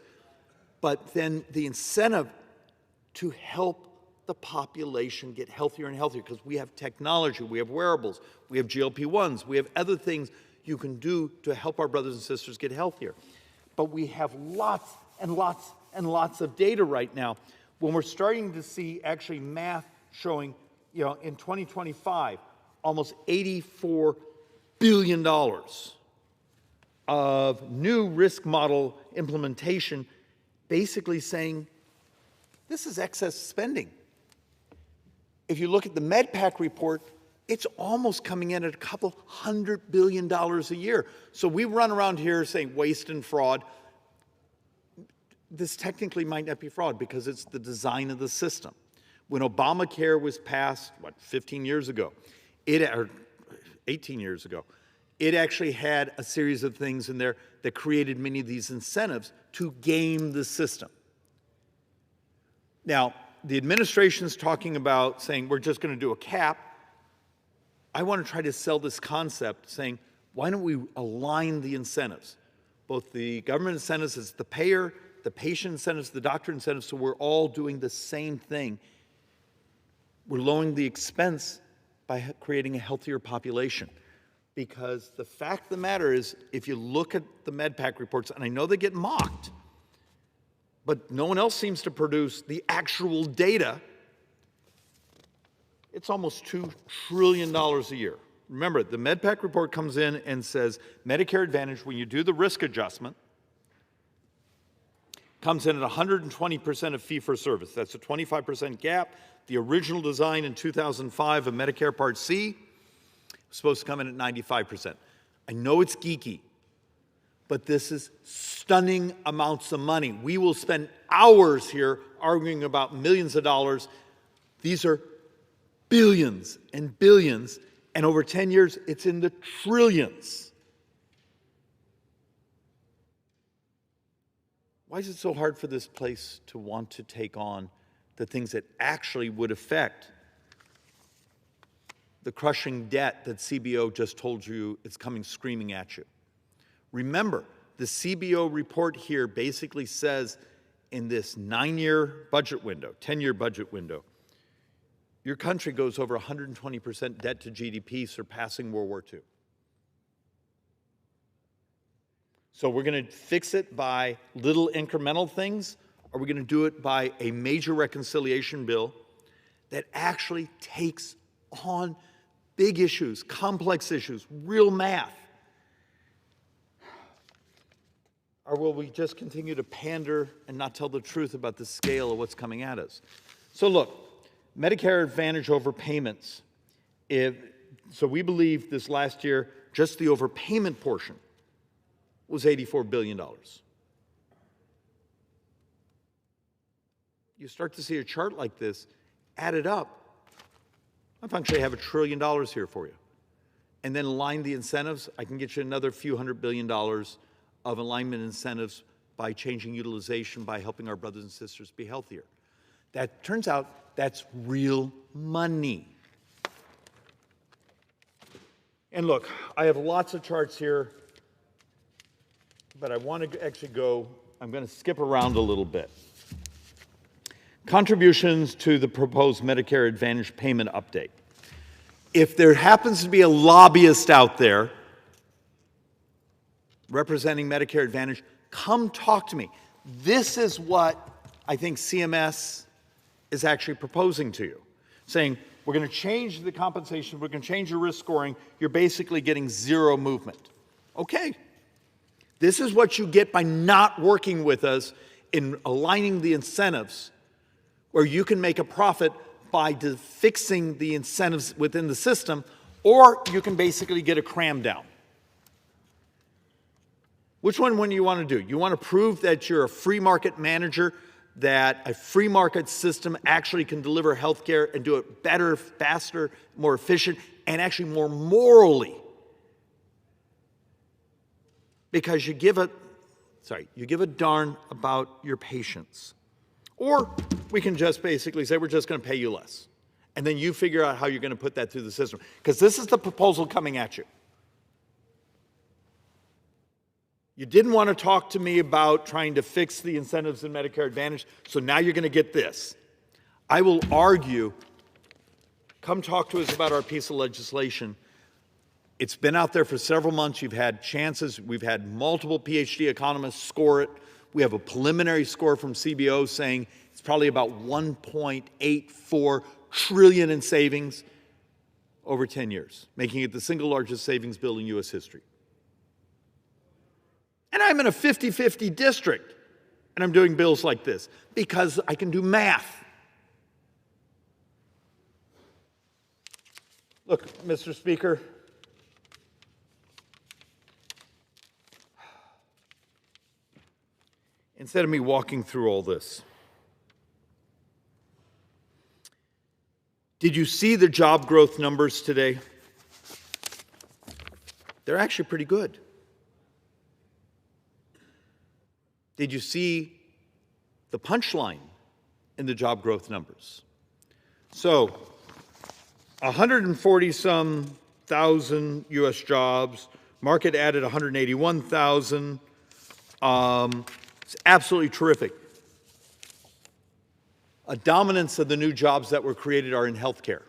C: But then the incentive to help the population get healthier and healthier, because we have technology, we have wearables, we have GLP-1s, we have other things you can do to help our brothers and sisters get healthier. But we have lots and lots and lots of data right now. When we're starting to see actually math showing, in 2025, almost $84 billion of new risk model implementation, basically saying, this is excess spending. If you look at the MedPAC report, it's almost coming in at a couple $100 billion a year. So we run around here saying waste and fraud. This technically might not be fraud because it's the design of the system. When Obamacare was passed, 15 years ago, or 18 years ago, it actually had a series of things in there that created many of these incentives to game the system. Now, the administration's talking about saying we're just going to do a cap. I want to try to sell this concept saying, why don't we align the incentives? Both the government incentives as the payer, the patient incentives, the doctor incentives, so we're all doing the same thing. We're lowering the expense by creating a healthier population. Because the fact of the matter is, if you look at the MedPAC reports, and I know they get mocked, but no one else seems to produce the actual data, it's almost $2 trillion a year. Remember, the MedPAC report comes in and says Medicare Advantage, when you do the risk adjustment, comes in at 120% of fee-for-service. That's a 25% gap. The original design in 2005 of Medicare Part C was supposed to come in at 95%. I know it's geeky, but this is stunning amounts of money. We will spend hours here arguing about millions of dollars. These are billions and billions, and over 10 years, it's in the trillions. Why is it so hard for this place to want to take on the things that actually would affect the crushing debt that CBO just told you is coming screaming at you? Remember, the CBO report here basically says in this 9-year budget window, 10-year budget window, your country goes over 120% debt to GDP, surpassing World War II. So we're going to fix it by little incremental things, or we're going to do it by a major reconciliation bill that actually takes on big issues, complex issues, real math? Or will we just continue to pander and not tell the truth about the scale of what's coming at us? So look, Medicare Advantage overpayments. So we believe this last year, just the overpayment portion was $84 billion. You start to see a chart like this, add it up. I actually have $1 trillion here for you. And then align the incentives. I can get you another few $100 billion of alignment incentives by changing utilization, by helping our brothers and sisters be healthier. That turns out that's real money. And look, I have lots of charts here, but I want to actually I'm going to skip around a little bit. Contributions to the proposed Medicare Advantage payment update. If there happens to be a lobbyist out there representing Medicare Advantage, come talk to me. This is what I think CMS is actually proposing to you, saying, we're going to change the compensation, we're going to change your risk scoring, you're basically getting zero movement. Okay. This is what you get by not working with us in aligning the incentives, where you can make a profit by fixing the incentives within the system, or you can basically get a cram down. Which one do you want to do? You want to prove that you're a free market manager, that a free market system actually can deliver health care and do it better, faster, more efficient, and actually more morally. Because you give a darn about your patients. Or we can just basically say we're just going to pay you less. And then you figure out how you're going to put that through the system. Because this is the proposal coming at you. You didn't want to talk to me about trying to fix the incentives in Medicare Advantage, so now you're going to get this. I will argue, come talk to us about our piece of legislation. It's been out there for several months. You've had chances. We've had multiple PhD economists score it. We have a preliminary score from CBO saying it's probably about $1.84 trillion in savings over 10 years, making it the single largest savings bill in U.S. history. And I'm in a 50-50 district, and I'm doing bills like this because I can do math. Look, Mr. Speaker, instead of me walking through all this, did you see the job growth numbers today? They're actually pretty good. Did you see the punchline in the job growth numbers? So, 140-some thousand U.S. jobs, market added 181,000. It's absolutely terrific. A dominance of the new jobs that were created are in healthcare.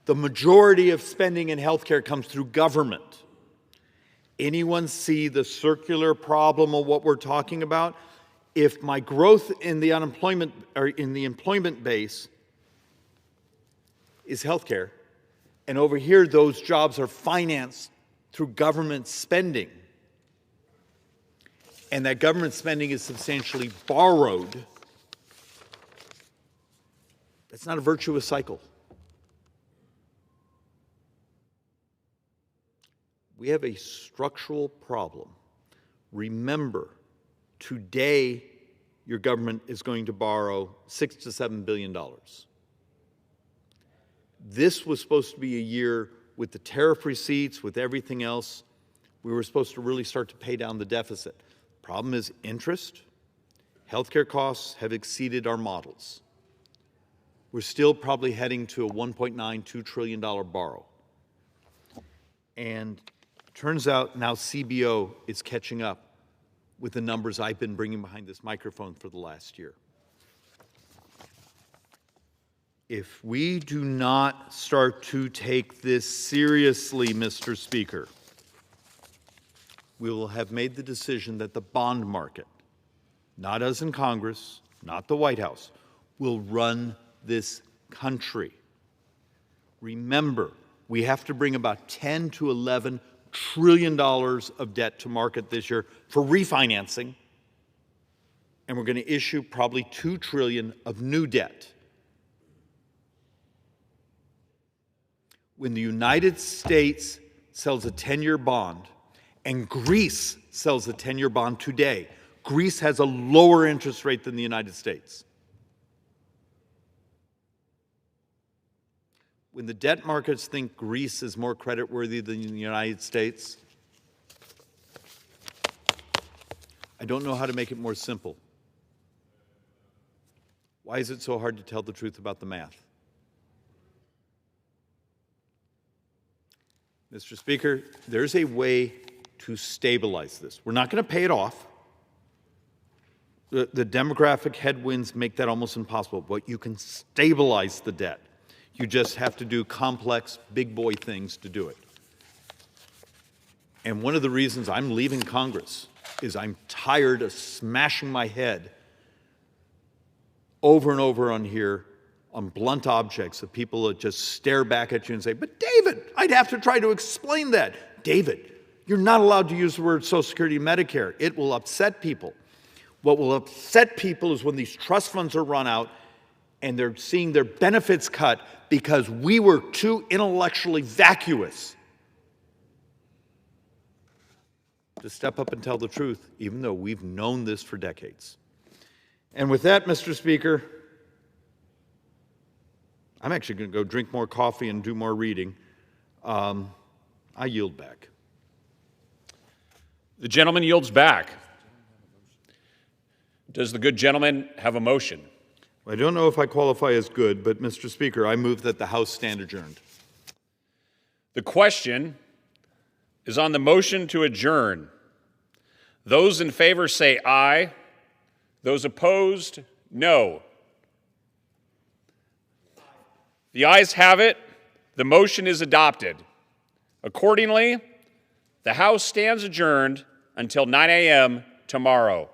C: The majority of spending in healthcare comes through government. Anyone see the circular problem of what we're talking about? If my growth in the unemployment or in the employment base is healthcare, and over here those jobs are financed through government spending, and that government spending is substantially borrowed, that's not a virtuous cycle. We have a structural problem. Remember, today your government is going to borrow $6 to $7 billion. This was supposed to be a year with the tariff receipts, with everything else. We were supposed to really start to pay down the deficit. Problem is interest. Healthcare costs have exceeded our models. We're still probably heading to a $1.92 trillion borrow. And turns out now CBO is catching up with the numbers I've been bringing behind this microphone for the last year. If we do not start to take this seriously, Mr. Speaker, we will have made the decision that the bond market, not us in Congress, not the White House, will run this country. Remember, we have to bring about $10 to $11 trillion of debt to market this year for refinancing, and we're going to issue probably $2 trillion of new debt. When the United States sells a 10-year bond and Greece sells a 10-year bond today, Greece has a lower interest rate than the United States. When the debt markets think Greece is more creditworthy than the United States, I don't know how to make it more simple. Why is it so hard to tell the truth about the math? Mr. Speaker, there's a way to stabilize this. We're not going to pay it off. The demographic headwinds make that almost impossible, but you can stabilize the debt. You just have to do complex, big boy things to do it. And one of the reasons I'm leaving Congress is I'm tired of smashing my head over and over on here on blunt objects of people that just stare back at you and say, but David, I'd have to try to explain that. David, you're not allowed to use the word Social Security and Medicare. It will upset people. What will upset people is when these trust funds are run out and they're seeing their benefits cut because we were too intellectually vacuous. to step up and tell the truth, even though we've known this for decades. And with that, Mr. Speaker, I'm actually going to go drink more coffee and do more reading. I yield back.
K: The gentleman yields back. Does the good gentleman have a motion?
C: I don't know if I qualify as good, but Mr. Speaker, I move that the House stand adjourned.
K: The question is on the motion to adjourn. Those in favor say aye. Those opposed, no. The ayes have it. The motion is adopted. Accordingly, the House stands adjourned until 9 a.m. tomorrow.